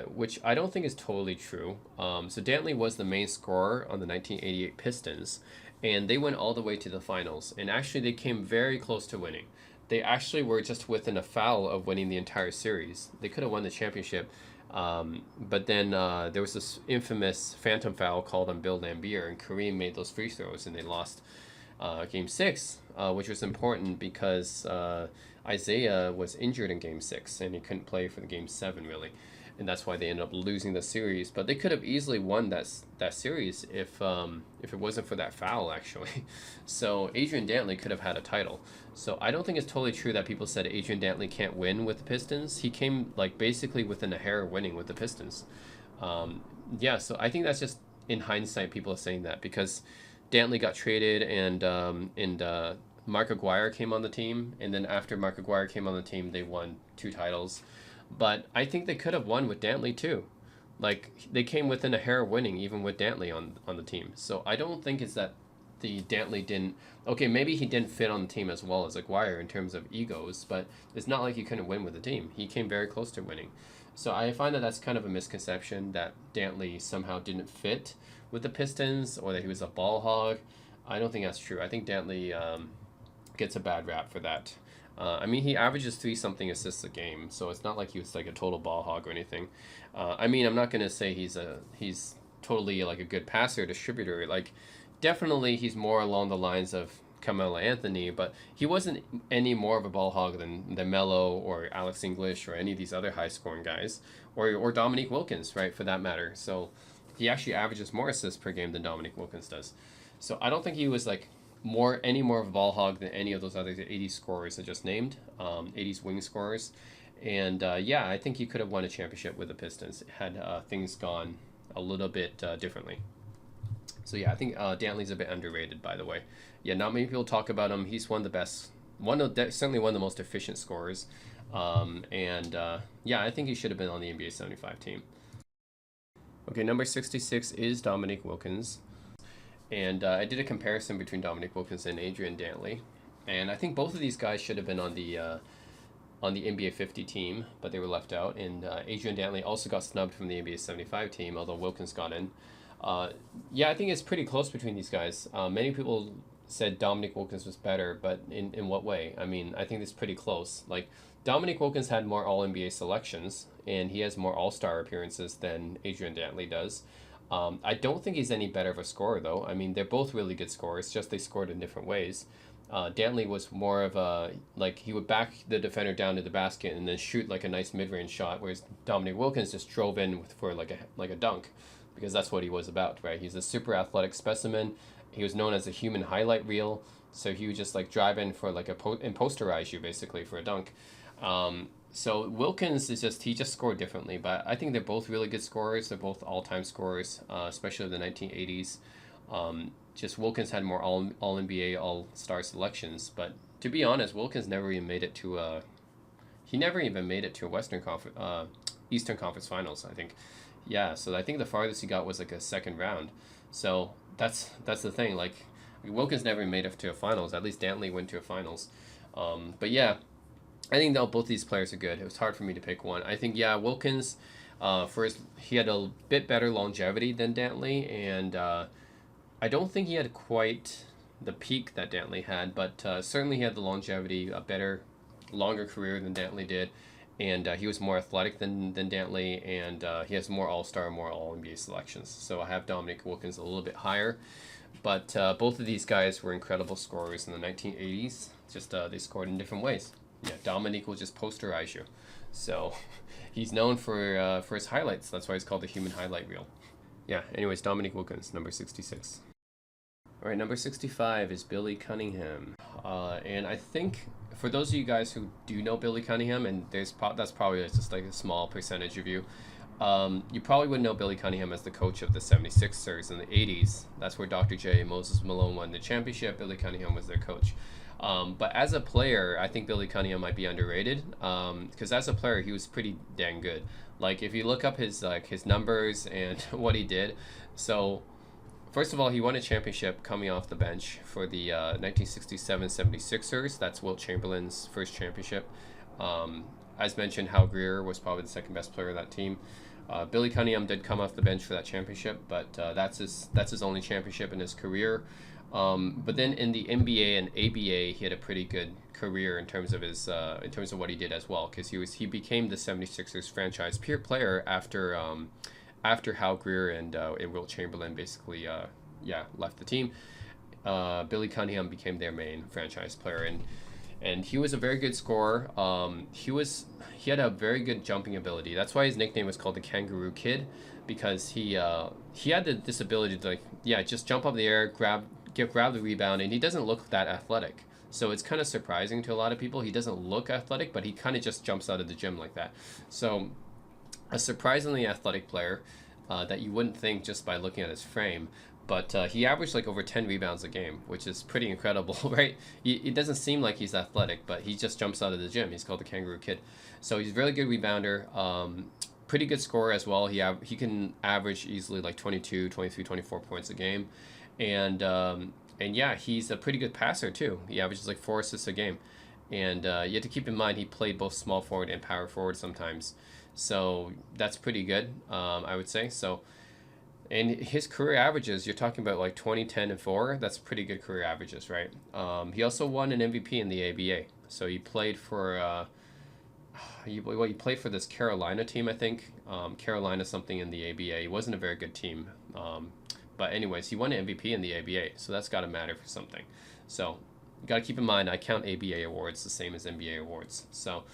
which I don't think is totally true. So Dantley was the main scorer on the 1988 Pistons, and they went all the way to the finals. And actually, they came very close to winning. They actually were just within a foul of winning the entire series. They could have won the championship, but then there was this infamous phantom foul called on Bill Lambeer, and Kareem made those free throws, and they lost Game 6, which was important because Isaiah was injured in Game 6, and he couldn't play for the Game 7, really. And that's why they ended up losing the series. But they could have easily won that series if it wasn't for that foul, actually. So Adrian Dantley could have had a title. So I don't think it's totally true that people said Adrian Dantley can't win with the Pistons. He came basically within a hair of winning with the Pistons. Yeah, so I think that's just, in hindsight, people are saying that because Dantley got traded and Mark Aguirre came on the team, and then after Mark Aguirre came on the team, they won 2 titles. But I think they could have won with Dantley too. Like they came within a hair of winning even with Dantley on the team. So I don't think it's that the Dantley didn't. Okay, maybe he didn't fit on the team as well as Aguirre in terms of egos, but it's not like he couldn't win with the team. He came very close to winning. So I find that that's kind of a misconception that Dantley somehow didn't fit with the Pistons or that he was a ball hog. I don't think that's true. I think Dantley gets a bad rap for that. I mean, he averages 3-something assists a game, so it's not like he was like a total ball hog or anything. I mean, I'm not gonna say he's totally like a good passer, distributor. Like, definitely he's more along the lines of Carmelo Anthony, but he wasn't any more of a ball hog than Melo or Alex English or any of these other high scoring guys, or Dominique Wilkins, right, for that matter. So he actually averages more assists per game than Dominique Wilkins does. So I don't think he was like any more of a ball hog than any of those other 80s scorers I just named, 80s wing scorers. And yeah, I think he could have won a championship with the Pistons had things gone a little bit differently. So yeah, I think Dantley's a bit underrated, by the way. Yeah, not many people talk about him. He's one of the best, certainly one of the most efficient scorers. And yeah, I think he should have been on the NBA 75 team. Okay, number 66 is Dominique Wilkins. And I did a comparison between Dominique Wilkins and Adrian Dantley. And I think both of these guys should have been on the NBA 50 team, but they were left out. And Adrian Dantley also got snubbed from the NBA 75 team, although Wilkins got in. Yeah, I think it's pretty close between these guys. Many people said Dominique Wilkins was better, but in what way? I mean, I think it's pretty close. Like, Dominique Wilkins had more All-NBA selections, and he has more All-Star appearances than Adrian Dantley does. I don't think he's any better of a scorer, though. I mean, they're both really good scorers, just they scored in different ways. Dantley was more of a, like, he would back the defender down to the basket and then shoot like a nice mid-range shot, whereas Dominique Wilkins just drove in for like a dunk, because that's what he was about, right? He's a super athletic specimen. He was known as a human highlight reel, so he would just like drive in for like and posterize you basically for a dunk. So Wilkins he just scored differently, but I think they're both really good scorers. They're both all-time scorers, especially the 1980s. Just Wilkins had more all NBA, all-star selections, but to be honest, Wilkins never even made it to a Western Conference, Eastern Conference Finals, I think. Yeah, so I think the farthest he got was like a second round. So that's the thing. Like, Wilkins never made it to a finals. At least Dantley went to a finals. But yeah, I think both these players are good. It was hard for me to pick one. I think, yeah, Wilkins, he had a bit better longevity than Dantley, and I don't think he had quite the peak that Dantley had, but certainly he had the longevity, a better, longer career than Dantley did, and he was more athletic than Dantley, and he has more All-Star, more All-NBA selections. So I have Dominique Wilkins a little bit higher, but both of these guys were incredible scorers in the 1980s. Just they scored in different ways. Yeah, Dominique will just posterize you. So he's known for his highlights. That's why he's called the human highlight reel. Yeah, anyways, Dominique Wilkins, number 66. All right, number 65 is Billy Cunningham. And I think for those of you guys who do know Billy Cunningham, and that's probably just like a small percentage of you, you probably would know Billy Cunningham as the coach of the 76ers in the 80s. That's where Dr. J and Moses Malone won the championship. Billy Cunningham was their coach. But as a player, I think Billy Cunningham might be underrated, because as a player, he was pretty dang good. Like, if you look up his numbers and what he did, so first of all, he won a championship coming off the bench for the 1967 76ers. That's Wilt Chamberlain's first championship. As mentioned, Hal Greer was probably the second best player of that team. Billy Cunningham did come off the bench for that championship, but that's his only championship in his career. But then in the NBA and ABA, he had a pretty good career in terms of what he did as well, because he became the 76ers franchise player after Hal Greer and Wilt Chamberlain basically left the team. Billy Cunningham became their main franchise player, and he was a very good scorer. He had a very good jumping ability. That's why his nickname was called the Kangaroo Kid, because he had this ability to just jump up in the air, grab the rebound, and he doesn't look that athletic. So it's kind of surprising to a lot of people. He doesn't look athletic, but he kind of just jumps out of the gym like that. So a surprisingly athletic player that you wouldn't think just by looking at his frame. but he averaged like over 10 rebounds a game, which is pretty incredible, right? It doesn't seem like he's athletic, but he just jumps out of the gym. He's called the Kangaroo Kid. So he's a really good rebounder, pretty good scorer as well. He can average easily like 22, 23, 24 points a game. And yeah, he's a pretty good passer too. He averages like 4 assists a game. And you have to keep in mind he played both small forward and power forward sometimes. So that's pretty good, I would say. So, and his career averages, you're talking about like 20, 10, and 4. That's pretty good career averages, right? He also won an MVP in the ABA. So he played for, he played for this Carolina team, I think. Carolina something in the ABA. He wasn't a very good team. But anyways, he won an MVP in the ABA. So that's got to matter for something. So you got to keep in mind, I count ABA awards the same as NBA awards. So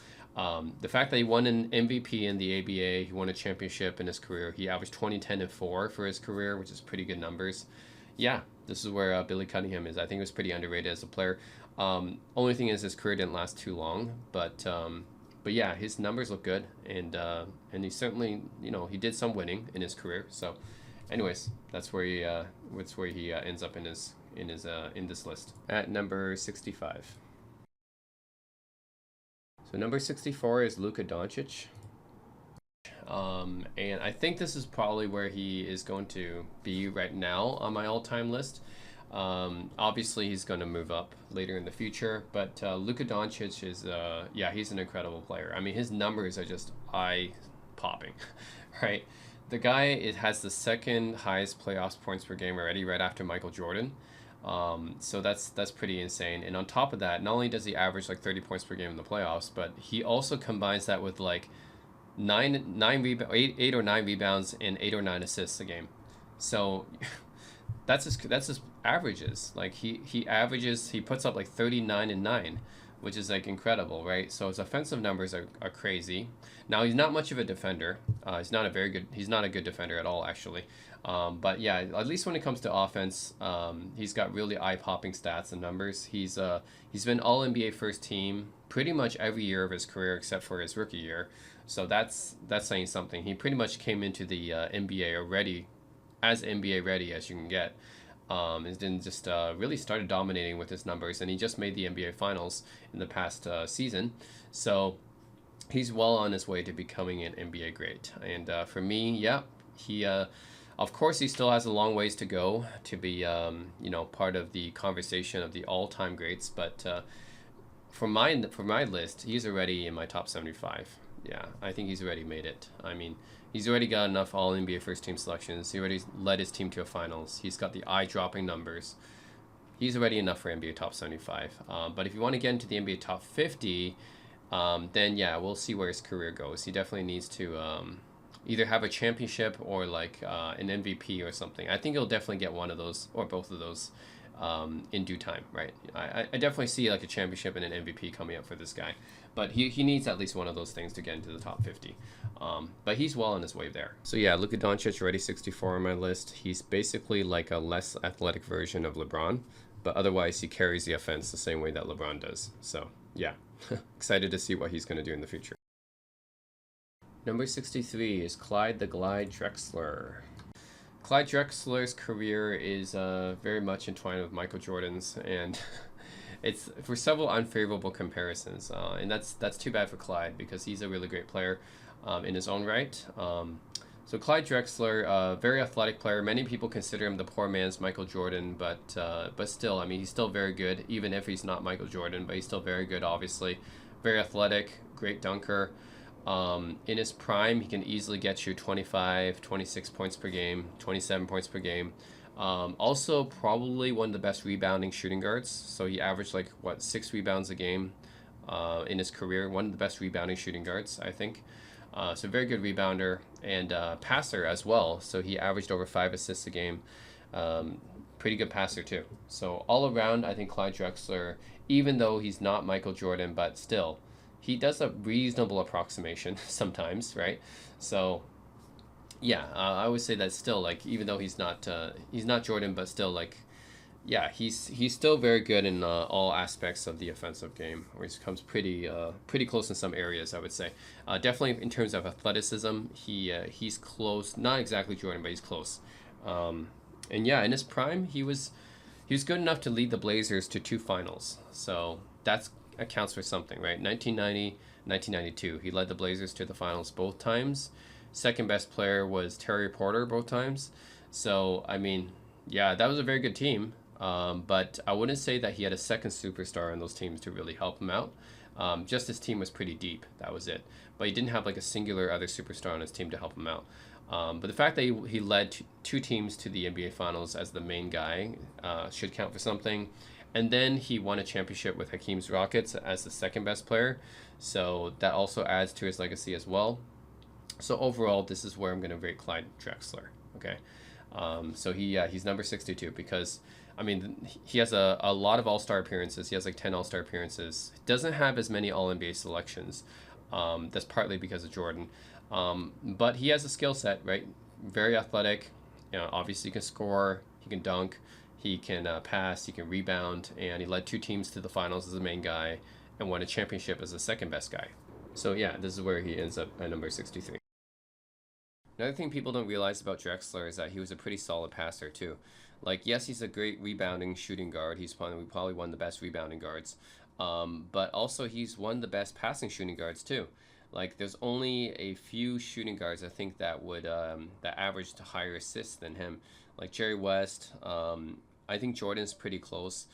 the fact that he won an MVP in the ABA, he won a championship in his career, he averaged 20, 10, and 4 for his career, which is pretty good numbers. Yeah, this is where Billy Cunningham is. I think he was pretty underrated as a player. Only thing is his career didn't last too long, but yeah, his numbers look good, and he certainly, you know, he did some winning in his career. So, anyways, that's where he ends up in this list at number 65. So number 64 is Luka Doncic. And I think this is probably where he is going to be right now on my all-time list. Obviously, he's going to move up later in the future, but Luka Doncic is, yeah, he's an incredible player. I mean, his numbers are just eye-popping, right? The guy has the second highest playoffs points per game already, right after Michael Jordan. So that's pretty insane. And on top of that, not only does he average like 30 points per game in the playoffs, but he also combines that with like eight or nine rebounds and 8 or 9 assists a game. So that's his averages. Like he puts up like 39 and 9, which is like incredible, right? So his offensive numbers are crazy. Now he's not much of a defender. He's not a good defender at all, actually. But yeah, at least when it comes to offense, he's got really eye-popping stats and numbers. He's been All NBA first team pretty much every year of his career except for his rookie year. So that's saying something. He pretty much came into the NBA already as NBA ready as you can get. And then just really started dominating with his numbers, and he just made the NBA Finals in the past season. So he's well on his way to becoming an NBA great. And for me, yeah, he of course he still has a long ways to go to be you know, part of the conversation of the all-time greats. But for my list, he's already in my top 75. Yeah, I think he's already made it. I mean, he's already got enough All-NBA first-team selections. He already led his team to a finals. He's got the eye-dropping numbers. He's already enough for NBA top 75. But if you want to get into the NBA top 50, then yeah, we'll see where his career goes. He definitely needs to either have a championship or like an MVP or something. I think he'll definitely get one of those or both of those in due time, right? I definitely see like a championship and an MVP coming up for this guy, but he needs at least one of those things to get into the top 50. But he's well on his way there. So yeah, Luka Doncic already 64 on my list. He's basically like a less athletic version of LeBron, but otherwise he carries the offense the same way that LeBron does. So yeah, excited to see what he's going to do in the future. Number 63 is Clyde the Glide Drexler. Clyde Drexler's career is very much entwined with Michael Jordan's, and it's for several unfavorable comparisons, and that's too bad for Clyde because he's a really great player in his own right. So Clyde Drexler, very athletic player. Many people consider him the poor man's Michael Jordan, but still, I mean, he's still very good, even if he's not Michael Jordan, but he's still very good, obviously. Very athletic, great dunker. In his prime, he can easily get you 25, 26 points per game, 27 points per game. Also, probably one of the best rebounding shooting guards. So he averaged like, 6 rebounds a game in his career. One of the best rebounding shooting guards, I think. So very good rebounder and passer as well. So he averaged over 5 assists a game. Pretty good passer too. So all around, I think Clyde Drexler, even though he's not Michael Jordan, but still, he does a reasonable approximation sometimes, right? So, yeah, I would say that still, like, even though he's not Jordan, but still, like, yeah, he's still very good in all aspects of the offensive game, where he comes pretty close in some areas, I would say. Definitely in terms of athleticism, he's close, not exactly Jordan, but he's close. And yeah, in his prime, he was good enough to lead the Blazers to 2 finals. So that accounts for something, right? 1990, 1992, he led the Blazers to the finals both times. Second best player was Terry Porter both times. So I mean, yeah, that was a very good team. But I wouldn't say that he had a second superstar on those teams to really help him out. Just his team was pretty deep. That was it. But he didn't have like a singular other superstar on his team to help him out. But the fact that he led two teams to the NBA Finals as the main guy should count for something. And then he won a championship with Hakeem's Rockets as the second best player. So that also adds to his legacy as well. So overall, this is where I'm going to rate Clyde Drexler. Okay. So he's number 62 because, I mean, he has a lot of All-Star appearances. He has like 10 All-Star appearances. Doesn't have as many All-NBA selections. That's partly because of Jordan. But he has a skill set, right? Very athletic. You know, obviously, he can score. He can dunk. He can pass. He can rebound. And he led two teams to the finals as the main guy and won a championship as the second best guy. So yeah, this is where he ends up at number 63. Another thing people don't realize about Drexler is that he was a pretty solid passer too. Like, yes, he's a great rebounding shooting guard. He's probably one of the best rebounding guards. But also he's one of the best passing shooting guards too. Like, there's only a few shooting guards I think that would that averaged higher assists than him. Like Jerry West. I think Jordan's pretty close.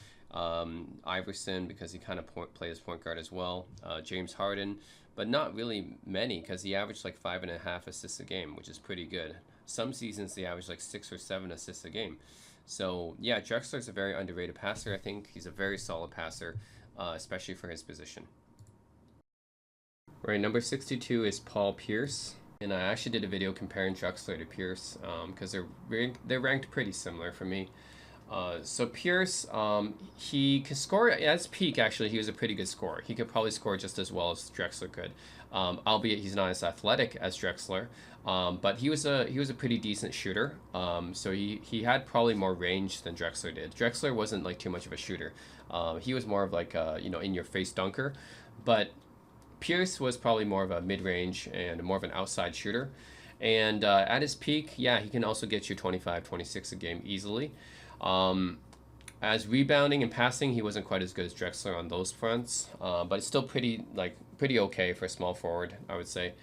Iverson, because he kind of plays point guard as well. James Harden, but not really many because he averaged like 5.5 assists a game, which is pretty good. Some seasons he averaged like 6 or 7 assists a game. So yeah, Drexler's a very underrated passer. I think he's a very solid passer, especially for his position. Right, number 62 is Paul Pierce. And I actually did a video comparing Drexler to Pierce because they're ranked pretty similar for me. So Pierce, he could score at his peak. Actually, he was a pretty good scorer. He could probably score just as well as Drexler could, albeit he's not as athletic as Drexler. But he was a pretty decent shooter. So he had probably more range than Drexler did. Drexler wasn't like too much of a shooter. He was more of like a, in your face dunker, but Pierce was probably more of a mid-range and more of an outside shooter. And at his peak, yeah, he can also get you 25, 26 a game easily. As rebounding and passing, he wasn't quite as good as Drexler on those fronts, but it's still pretty okay for a small forward, I would say.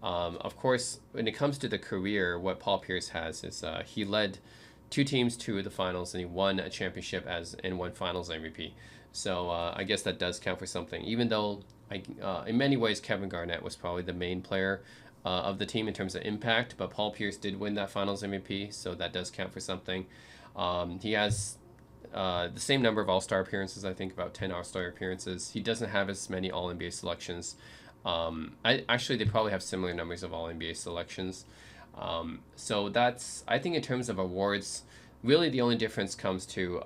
Of course, when it comes to the career, what Paul Pierce has is he led two teams to the finals and he won a championship and won Finals MVP. So I guess that does count for something, even though in many ways Kevin Garnett was probably the main player of the team in terms of impact, but Paul Pierce did win that Finals MVP, so that does count for something. He has the same number of All-Star appearances, I think about 10 All-Star appearances. He doesn't have as many All-NBA selections. Actually, they probably have similar numbers of All-NBA selections. So that's, I think in terms of awards, really the only difference comes to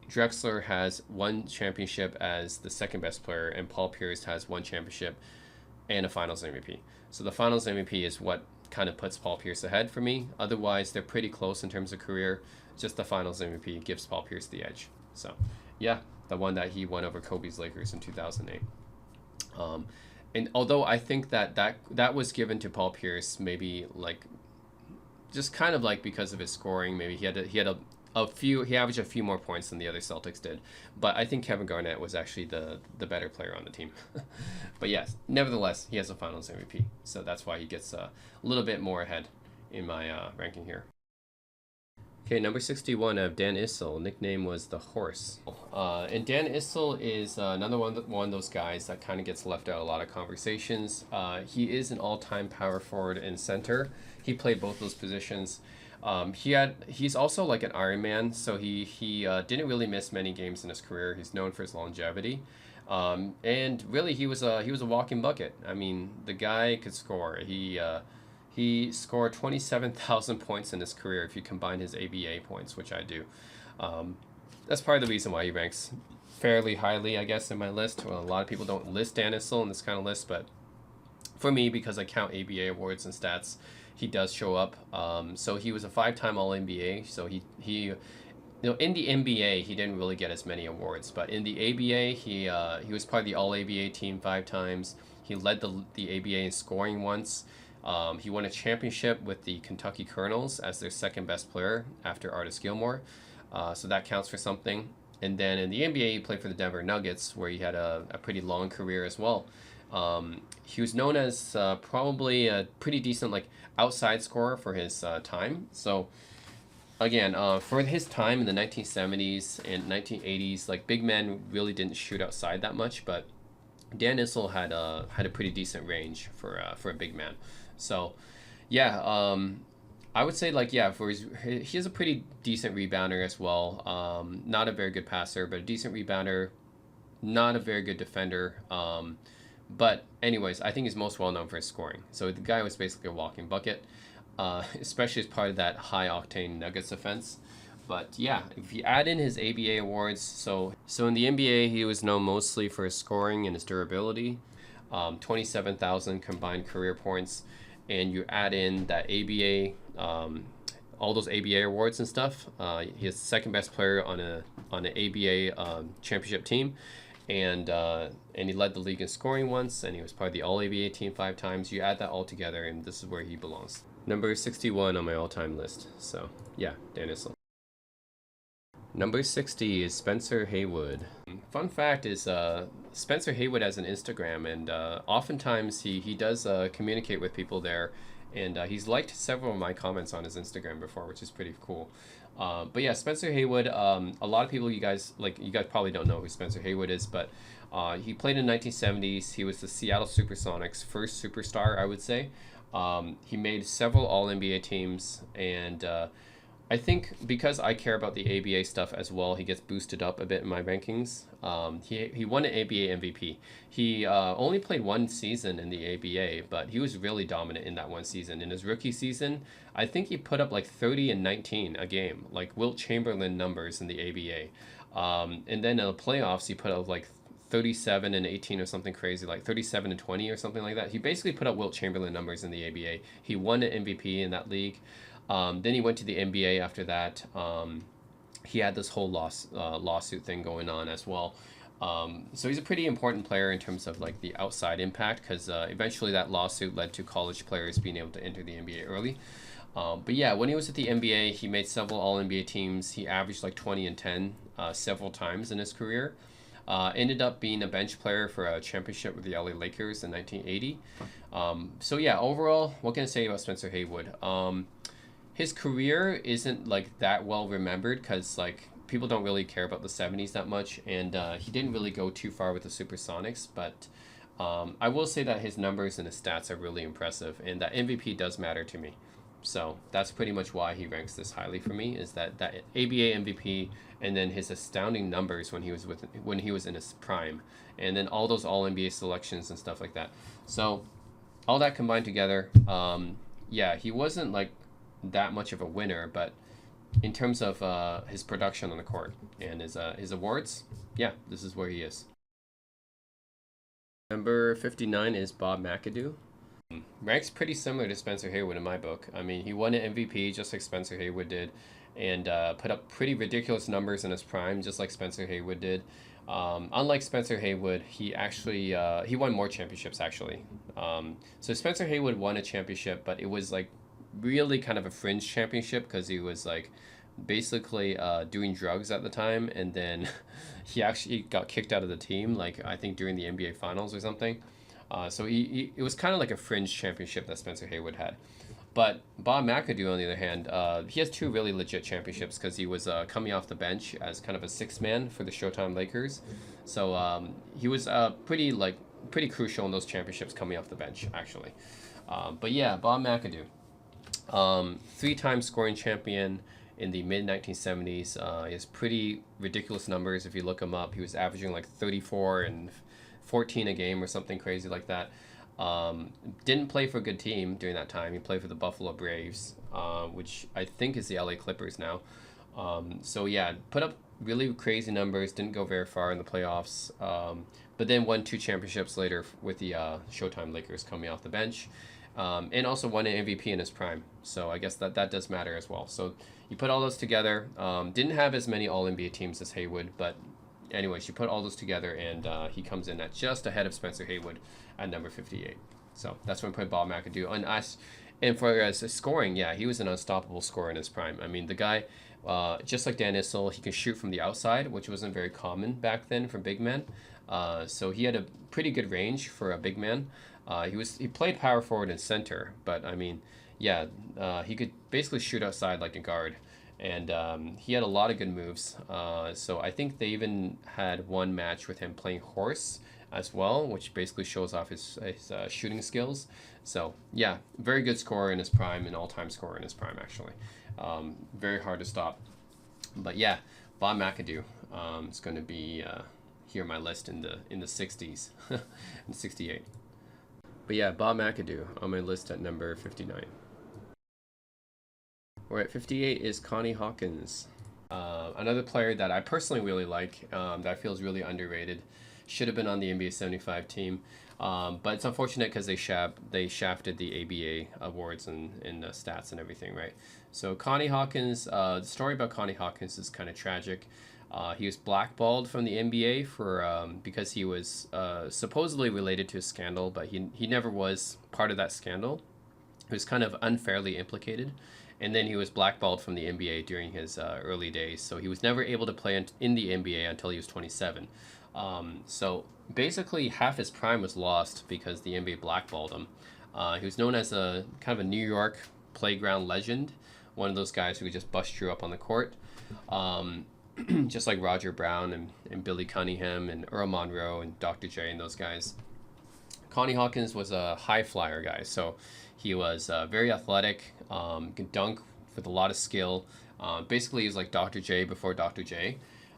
Drexler has one championship as the second best player, and Paul Pierce has one championship and a Finals MVP. So the Finals MVP is what kind of puts Paul Pierce ahead for me. Otherwise, they're pretty close in terms of career. Just the Finals MVP gives Paul Pierce the edge. So, yeah, the one that he won over Kobe's Lakers in 2008. And although I think that was given to Paul Pierce, maybe like just kind of like because of his scoring, maybe he averaged a few more points than the other Celtics did. But I think Kevin Garnett was actually the better player on the team. But yes, nevertheless, he has a Finals MVP. So that's why he gets a little bit more ahead in my ranking here. Okay, number 61 of Dan Issel. Nickname was the Horse. And Dan Issel is another one of those guys that kind of gets left out of a lot of conversations. He is an all-time power forward and center. He played both those positions. He's also like an Iron Man, so he didn't really miss many games in his career. He's known for his longevity, and really he was a walking bucket. I mean, the guy could score. He scored 27,000 points in his career if you combine his ABA points, which I do. That's part of the reason why he ranks fairly highly, I guess, in my list. Well, a lot of people don't list Dan Issel in this kind of list, but for me, because I count ABA awards and stats, he does show up. So he was a 5-time All-NBA. So he in the NBA, he didn't really get as many awards, but in the ABA, he was part of the All-ABA team 5 times. He led the ABA in scoring once. He won a championship with the Kentucky Colonels as their second best player after Artis Gilmore. So that counts for something. And then in the NBA, he played for the Denver Nuggets, where he had a pretty long career as well. He was known as probably a pretty decent like outside scorer for his time. So again, for his time in the 1970s and 1980s, like big men really didn't shoot outside that much, but Dan Issel had a pretty decent range for a big man. So yeah, I would say like yeah, he is a pretty decent rebounder as well. Not a very good passer, but a decent rebounder. Not a very good defender. But anyways, I think he's most well known for his scoring. So the guy was basically a walking bucket, especially as part of that high octane Nuggets offense. But yeah, if you add in his ABA awards, so in the NBA he was known mostly for his scoring and his durability, 27,000 combined career points, and you add in that ABA, all those ABA awards and stuff. He is the second best player on an ABA championship team, and he led the league in scoring once, and he was part of the All ABA team 5 times. You add that all together, and this is where he belongs. Number 61 on my all-time list. So yeah, Dan Issel. Number 60 is Spencer Haywood. Fun fact is Spencer Haywood has an Instagram, and oftentimes he does communicate with people there, and he's liked several of my comments on his Instagram before, which is pretty cool. But yeah, Spencer Haywood, a lot of people, you guys probably don't know who Spencer Haywood is, but he played in the 1970s. He was the Seattle Supersonics' first superstar, I would say. He made several All-NBA teams, and I think because I care about the ABA stuff as well, he gets boosted up a bit in my rankings. He won an ABA MVP. He only played 1 season in the ABA, but he was really dominant in that 1 season. In his rookie season, I think he put up like 30 and 19 a game, like Wilt Chamberlain numbers in the ABA. And then in the playoffs, he put up like 37 and 18 or something crazy, like 37 and 20 or something like that. He basically put up Wilt Chamberlain numbers in the ABA. He won an MVP in that league. Then he went to the NBA after that. He had this whole lawsuit thing going on as well. So he's a pretty important player in terms of like the outside impact, because eventually that lawsuit led to college players being able to enter the NBA early. But yeah, when he was at the NBA, he made several All-NBA teams. He averaged like 20 and 10 several times in his career. Ended up being a bench player for a championship with the LA Lakers in 1980. So yeah, overall, what can I say about Spencer Haywood? His career isn't like that well remembered, because like people don't really care about the 70s that much, and he didn't really go too far with the Supersonics, but I will say that his numbers and his stats are really impressive, and that MVP does matter to me. So that's pretty much why he ranks this highly for me, is that ABA MVP, and then his astounding numbers when he was in his prime, and then all those All NBA selections and stuff like that. So all that combined together, yeah, he wasn't like that much of a winner, but in terms of his production on the court and his awards, yeah, this is where he is. Number 59 is Bob McAdoo. Ranks pretty similar to Spencer Haywood in my book. I mean, he won an MVP just like Spencer Haywood did, and put up pretty ridiculous numbers in his prime, just like Spencer Haywood did. Unlike Spencer Haywood, he actually he won more championships actually. So Spencer Haywood won a championship, but it was like really kind of a fringe championship, because he was like basically doing drugs at the time, and then he actually got kicked out of the team, like I think during the NBA Finals or something. So it was kind of like a fringe championship that Spencer Haywood had. But Bob McAdoo, on the other hand, he has 2 really legit championships, because he was coming off the bench as kind of a 6th man for the Showtime Lakers. So he was pretty crucial in those championships coming off the bench, actually. But yeah, Bob McAdoo. 3-time scoring champion in the mid-1970s. He has pretty ridiculous numbers if you look him up. He was averaging like 34 and 14 a game or something crazy like that. Didn't play for a good team during that time. He played for the Buffalo Braves, which I think is the LA Clippers now. So yeah, put up really crazy numbers, didn't go very far in the playoffs, but then won 2 championships later with the Showtime Lakers coming off the bench. And also won an MVP in his prime. So I guess that does matter as well. So you put all those together. Didn't have as many All-NBA teams as Haywood, but anyways, you put all those together, and he comes in at just ahead of Spencer Haywood at number 58. So that's when I put Bob McAdoo. And for scoring, yeah, he was an unstoppable scorer in his prime. I mean, the guy, just like Dan Issel, he can shoot from the outside, which wasn't very common back then for big men. So he had a pretty good range for a big man. He played power forward and center, but I mean, yeah, he could basically shoot outside like a guard, and he had a lot of good moves. So I think they even had one match with him playing horse as well, which basically shows off his shooting skills. So yeah, very good scorer in his prime, an all-time scorer in his prime actually. Very hard to stop. But yeah, Bob McAdoo is going to be here on my list in the 60s, in 68. But yeah, Bob McAdoo on my list at number 59. We're at 58 is Connie Hawkins. Another player that I personally really like, that I feel is really underrated. Should have been on the NBA 75 team. But it's unfortunate because they shafted the ABA awards and the stats and everything, right? So Connie Hawkins, the story about Connie Hawkins is kind of tragic. He was blackballed from the NBA because he was supposedly related to a scandal, but he never was part of that scandal. He was kind of unfairly implicated. And then he was blackballed from the NBA during his early days. So he was never able to play in the NBA until he was 27. So basically half his prime was lost because the NBA blackballed him. He was known as a kind of a New York playground legend, one of those guys who could just bust you up on the court. Just like Roger Brown and Billy Cunningham and Earl Monroe and Dr. J and those guys. Connie Hawkins was a high flyer guy, so he was very athletic, could dunk with a lot of skill. Basically, he was like Dr. J before Dr. J.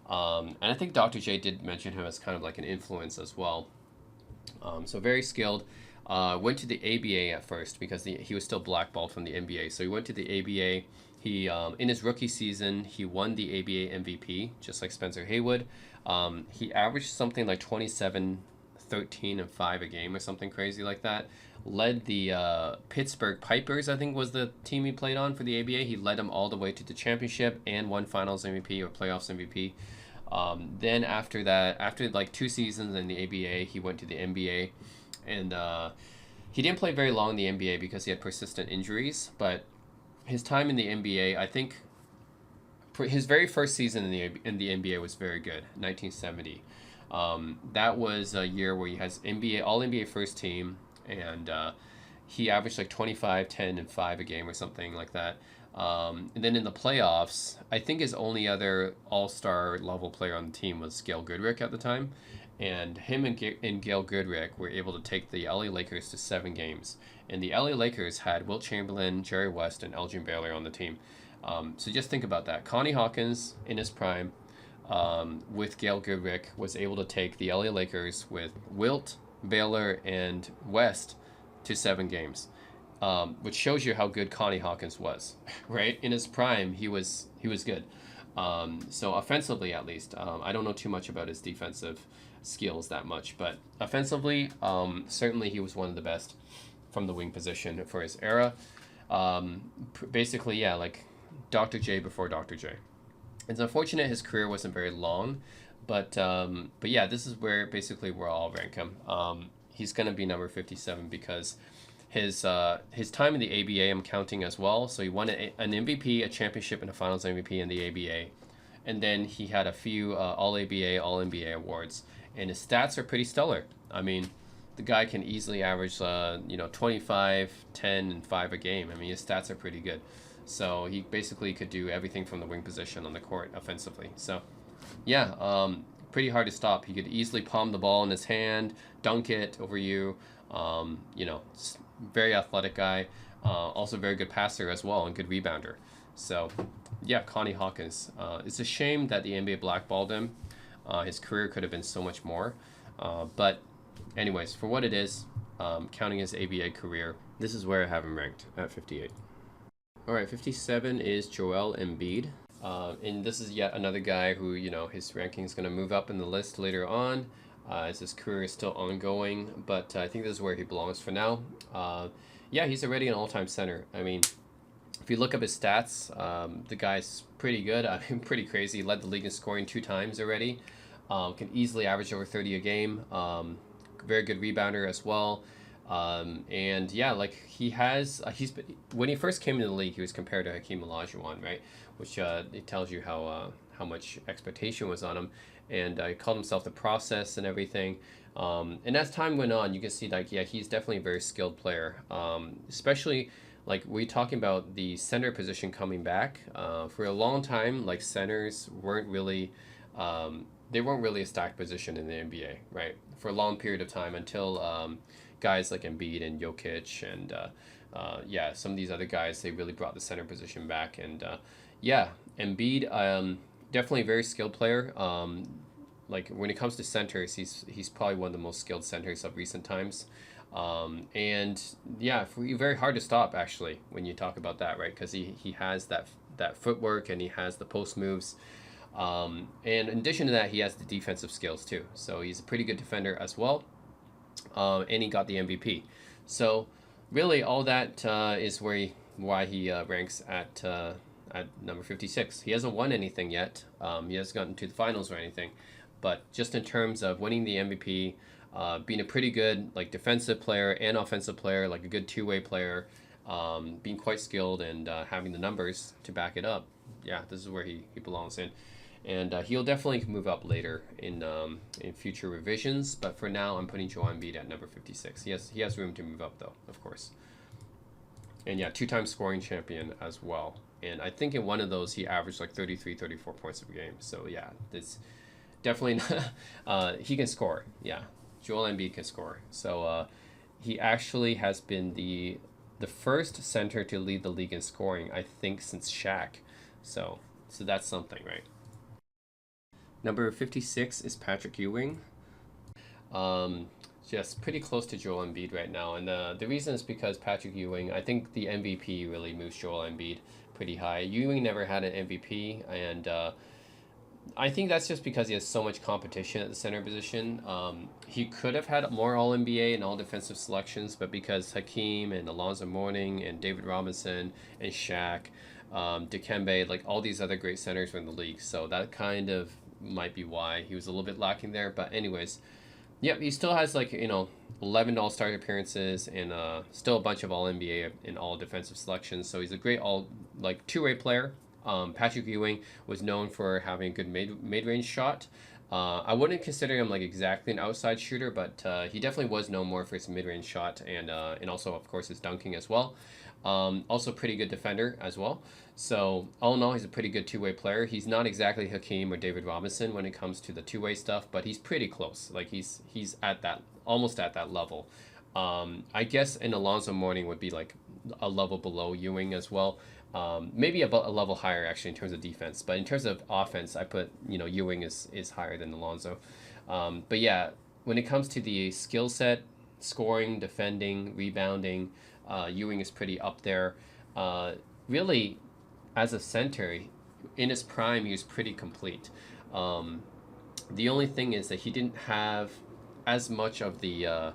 And I think Dr. J did mention him as kind of like an influence as well. So very skilled. Went to the ABA at first because he was still blackballed from the NBA. So he went to the ABA. He in his rookie season, he won the ABA MVP, just like Spencer Haywood. He averaged something like 27, 13, and 5 a game or something crazy like that. Led the Pittsburgh Pipers, I think was the team he played on for the ABA. He led them all the way to the championship and won Finals MVP or Playoffs MVP. Then after that, after like 2 seasons in the ABA, he went to the NBA, and he didn't play very long in the NBA because he had persistent injuries. But his time in the NBA, I think, his very first season in the NBA was very good, 1970. That was a year where he has All NBA first team, and he averaged like 25, 10, and 5 a game or something like that. And then in the playoffs, I think his only other all-star level player on the team was Gail Goodrick at the time. And him and Gail Goodrick were able to take the LA Lakers to 7 games. And the LA Lakers had Wilt Chamberlain, Jerry West, and Elgin Baylor on the team. So just think about that. Connie Hawkins, in his prime, with Gail Goodrick, was able to take the LA Lakers with Wilt, Baylor, and West to 7 games, which shows you how good Connie Hawkins was, right? In his prime, he was good. So offensively, at least, I don't know too much about his defensive skills that much, but offensively, certainly he was one of the best from the wing position for his era. Basically, yeah, like Dr. J before Dr. J. It's unfortunate his career wasn't very long, but yeah, this is where basically we're all rank him. He's gonna be number 57 because his time in the ABA I'm counting as well. So he won an MVP, a championship, and a Finals MVP in the ABA, and then he had a few All ABA, All NBA awards, and his stats are pretty stellar. I mean, the guy can easily average 25, 10, and 5 a game. I mean, his stats are pretty good. So he basically could do everything from the wing position on the court offensively. So yeah, pretty hard to stop. He could easily palm the ball in his hand, dunk it over you. Very athletic guy. Also very good passer as well and good rebounder. So yeah, Connie Hawkins. It's a shame that the NBA blackballed him. His career could have been so much more. But anyways, for what it is, counting his ABA career, this is where I have him ranked at 58. All right, 57 is Joel Embiid. And this is yet another guy who, his ranking is going to move up in the list later on as his career is still ongoing. But I think this is where he belongs for now. Yeah, he's already an all-time center. I mean, if you look up his stats, the guy's pretty good. I mean, pretty crazy. He led the league in scoring 2 times already. Can easily average over 30 a game. Very good rebounder as well. And yeah, like when he first came into the league, he was compared to Hakeem Olajuwon, right? Which it tells you how much expectation was on him, and he called himself the process and everything. And as time went on, you can see like yeah, he's definitely a very skilled player, especially like we talking about the center position coming back. For a long time, like centers weren't really. They weren't really a stacked position in the NBA, right? For a long period of time until guys like Embiid and Jokic and yeah, some of these other guys, they really brought the center position back. And yeah, Embiid, definitely a very skilled player. Like when it comes to centers, he's probably one of the most skilled centers of recent times. And yeah, very hard to stop actually when you talk about that, right? Because he has that footwork and he has the post moves. And in addition to that, he has the defensive skills too. So he's a pretty good defender as well. And he got the MVP. So really, all that is why he ranks at number 56. He hasn't won anything yet. He hasn't gotten to the finals or anything, but just in terms of winning the MVP, being a pretty good like defensive player and offensive player, like a good two-way player, being quite skilled and having the numbers to back it up. Yeah, this is where he belongs in. And he'll definitely move up later in future revisions. But for now, I'm putting Joel Embiid at number 56. He has room to move up, though, of course. And yeah, two-time scoring champion as well. And I think in one of those, he averaged like 33, 34 points a game. So yeah, it's definitely he can score. Yeah, Joel Embiid can score. So he actually has been the first center to lead the league in scoring, I think, since Shaq. So that's something, right? Number 56 is Patrick Ewing. Just pretty close to Joel Embiid right now. And the reason is because Patrick Ewing, I think the MVP really moves Joel Embiid pretty high. Ewing never had an MVP, and I think that's just because he has so much competition at the center position. He could have had more All NBA and All Defensive selections, but because Hakeem and Alonzo Mourning and David Robinson and Shaq, Dikembe, like all these other great centers were in the league, so that kind of might be why he was a little bit lacking there. But anyways, yeah, he still has 11 All-Star appearances and still a bunch of All NBA and All Defensive selections. So he's a great two-way player. Patrick Ewing was known for having a good mid-range shot. I wouldn't consider him like exactly an outside shooter, but he definitely was known more for his mid-range shot and also of course his dunking as well. Also pretty good defender as well. So all in all, he's a pretty good two-way player. He's not exactly Hakeem or David Robinson when it comes to the two-way stuff, but he's pretty close. Like he's at that almost at that level. I guess an Alonzo Mourning would be like a level below Ewing as well. Maybe a level higher actually in terms of defense, but in terms of offense, I put Ewing is higher than Alonzo. But yeah, when it comes to the skill set, scoring, defending, rebounding, Ewing is pretty up there. Really, as a center, in his prime, he was pretty complete. The only thing is that he didn't have as much of this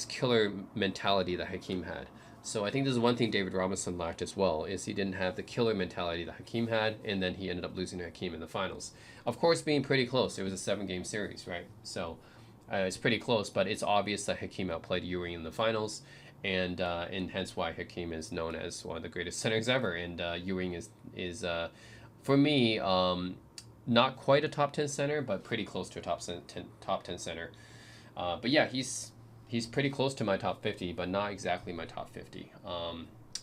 killer mentality that Hakeem had. So I think this is one thing David Robinson lacked as well, is he didn't have the killer mentality that Hakeem had, and then he ended up losing to Hakeem in the finals. Of course, being pretty close. It was a 7-game series, right? So it's pretty close, but it's obvious that Hakeem outplayed Ewing in the finals, and hence why Hakeem is known as one of the greatest centers ever, and Ewing is for me, not quite a top 10 center, but pretty close to a top 10 center. But yeah, he's pretty close to my top 50, but not exactly my top 50.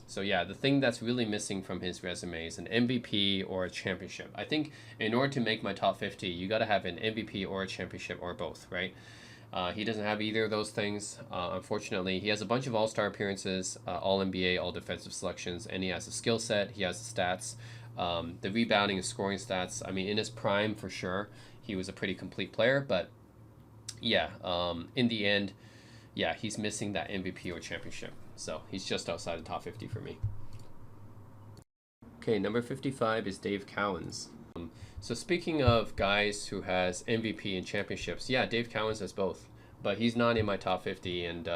So yeah, the thing that's really missing from his resume is an MVP or a championship. I think in order to make my top 50, you got to have an MVP or a championship or both, right? He doesn't have either of those things, unfortunately. He has a bunch of all-star appearances, all NBA, all defensive selections, and he has the skill set, he has the stats, the rebounding and scoring stats. I mean, in his prime, for sure, he was a pretty complete player, but yeah, in the end, yeah, he's missing that MVP or championship. So he's just outside the top 50 for me. Okay, number 55 is Dave Cowens. So speaking of guys who has MVP and championships, yeah, Dave Cowens has both, but he's not in my top 50. And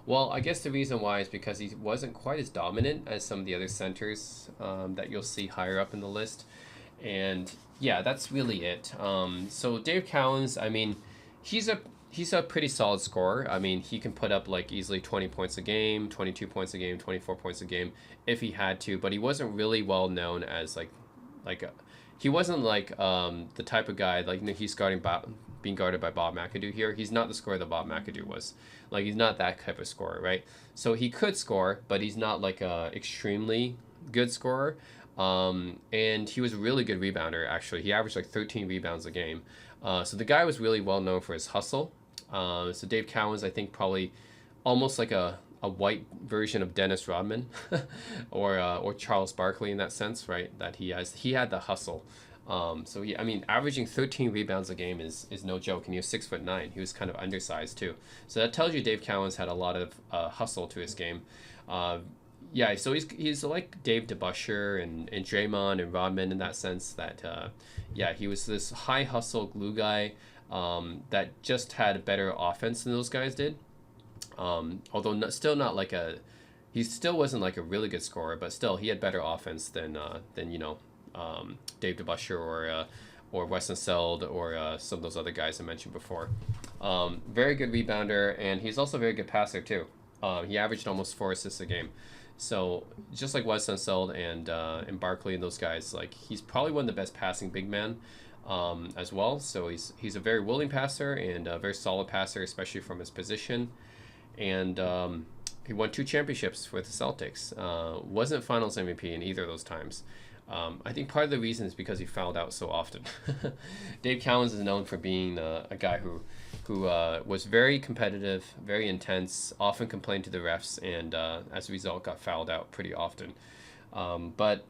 well, I guess the reason why is because he wasn't quite as dominant as some of the other centers that you'll see higher up in the list. And yeah, that's really it. So Dave Cowens, I mean, he's a he's a pretty solid scorer. I mean, he can put up like easily 20 points a game, 22 points a game, 24 points a game if he had to, but he wasn't really well known as like a, he wasn't like the type of guy like, you know, he's being guarded by Bob McAdoo here. He's not the scorer that Bob McAdoo was. Like, he's not that type of scorer, right? So he could score, but he's not like a extremely good scorer. And he was a really good rebounder, actually. He averaged like 13 rebounds a game. So the guy was really well known for his hustle. So Dave Cowens, I think, probably almost like a white version of Dennis Rodman or Charles Barkley in that sense, right? That he had the hustle. So yeah, I mean, averaging 13 rebounds a game is no joke, and he was 6'9". He was kind of undersized too. So that tells you Dave Cowens had a lot of hustle to his game. Yeah, so he's like Dave DeBusschere and Draymond and Rodman in that sense. That yeah, he was this high hustle glue guy that just had better offense than those guys did. Although still not like he still wasn't like a really good scorer, but still he had better offense than you know, Dave DeBusschere or Weston Seld or some of those other guys I mentioned before. Very good rebounder, and he's also a very good passer too. He averaged almost 4 assists a game. So just like Weston Seld and Barkley and those guys, like, he's probably one of the best passing big men as well. So he's a very willing passer and a very solid passer, especially from his position. And he won 2 championships with the Celtics. Wasn't Finals MVP in either of those times. I think part of the reason is because he fouled out so often. Dave Cowens is known for being a guy who was very competitive, very intense, often complained to the refs, and as a result got fouled out pretty often. But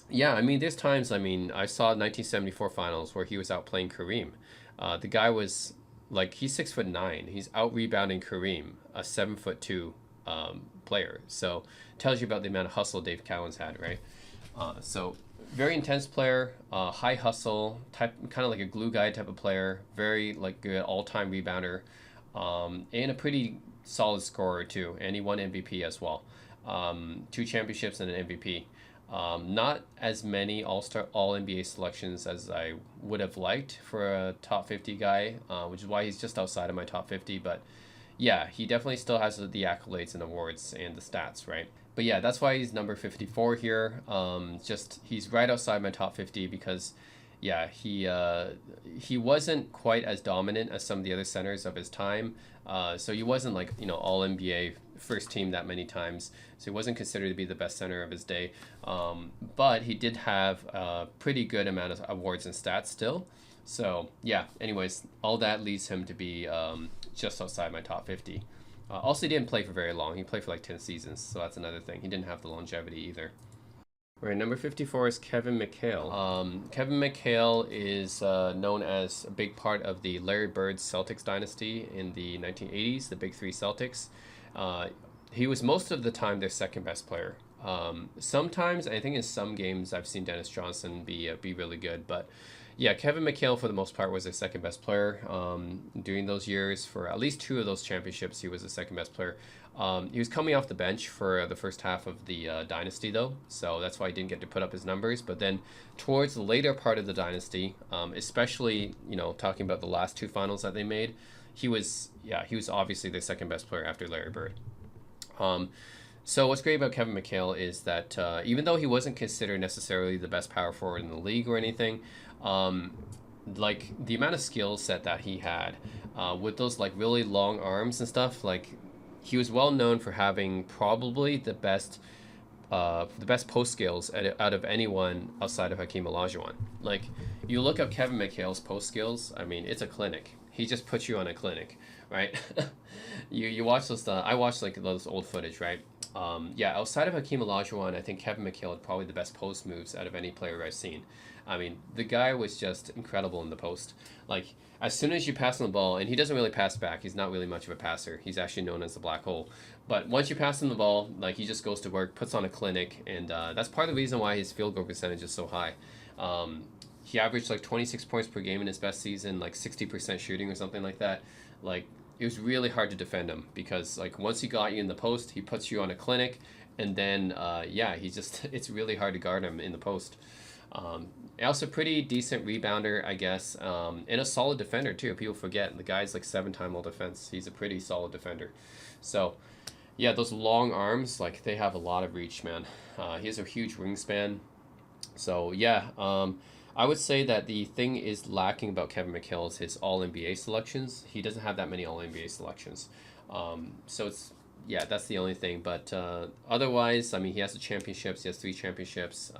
yeah, I mean, there's times, I mean, I saw 1974 finals where he was out playing Kareem. The guy was like, he's 6'9". He's out rebounding Kareem, a 7'2" player. So tells you about the amount of hustle Dave Cowens had, right? So very intense player, high hustle type, kind of like a glue guy type of player. Very like good all-time rebounder, and a pretty solid scorer too. And he won MVP as well. 2 championships and an MVP. Not as many all NBA selections as I would have liked for a top 50 guy, which is why he's just outside of my top 50. But yeah, he definitely still has the accolades and awards and the stats, right? But yeah, that's why he's number 54 here. Just he's right outside my top 50 because, yeah, he wasn't quite as dominant as some of the other centers of his time. So he wasn't like, you know, all NBA first team that many times. So he wasn't considered to be the best center of his day. But he did have a pretty good amount of awards and stats still. So yeah, anyways, all that leads him to be just outside my top 50. Also, he didn't play for very long. He played for like 10 seasons, so that's another thing. He didn't have the longevity either. All right, number 54 is Kevin McHale. Kevin McHale is known as a big part of the Larry Bird Celtics dynasty in the 1980s, the Big Three Celtics. He was most of the time their second best player. Sometimes, I think in some games, I've seen Dennis Johnson be really good, but yeah, Kevin McHale for the most part was the second best player during those years. For at least 2 of those championships, he was the second best player. He was coming off the bench for the first half of the dynasty, though, so that's why he didn't get to put up his numbers. But then towards the later part of the dynasty, especially, you know, talking about the last 2 finals that they made, he was obviously the second best player after Larry Bird. So what's great about Kevin McHale is that even though he wasn't considered necessarily the best power forward in the league or anything, like the amount of skill set that he had with those like really long arms and stuff, like he was well known for having probably the best post skills out of anyone outside of Hakeem Olajuwon. Like, you look up Kevin McHale's post skills, I mean, it's a clinic. He just puts you on a clinic, right? you watch those. I watched like those old footage, right? Yeah, outside of Hakeem Olajuwon, I think Kevin McHale had probably the best post moves out of any player I've seen. I mean, the guy was just incredible in the post. Like, as soon as you pass him the ball, and he doesn't really pass back. He's not really much of a passer. He's actually known as the black hole. But once you pass him the ball, like, he just goes to work, puts on a clinic, and that's part of the reason why his field goal percentage is so high. He averaged like 26 points per game in his best season, like 60% shooting or something like that. Like, it was really hard to defend him because, like, once he got you in the post, he puts you on a clinic, and then yeah, it's really hard to guard him in the post. Also pretty decent rebounder, I guess, and a solid defender too. People forget the guy's like 7-time all defense. He's a pretty solid defender. So yeah, those long arms, like they have a lot of reach, man. He has a huge wingspan. So yeah, I would say that the thing is lacking about Kevin McHale is his All NBA selections. He doesn't have that many All NBA selections. So it's yeah, that's the only thing. But otherwise, I mean, he has the championships. He has 3 championships,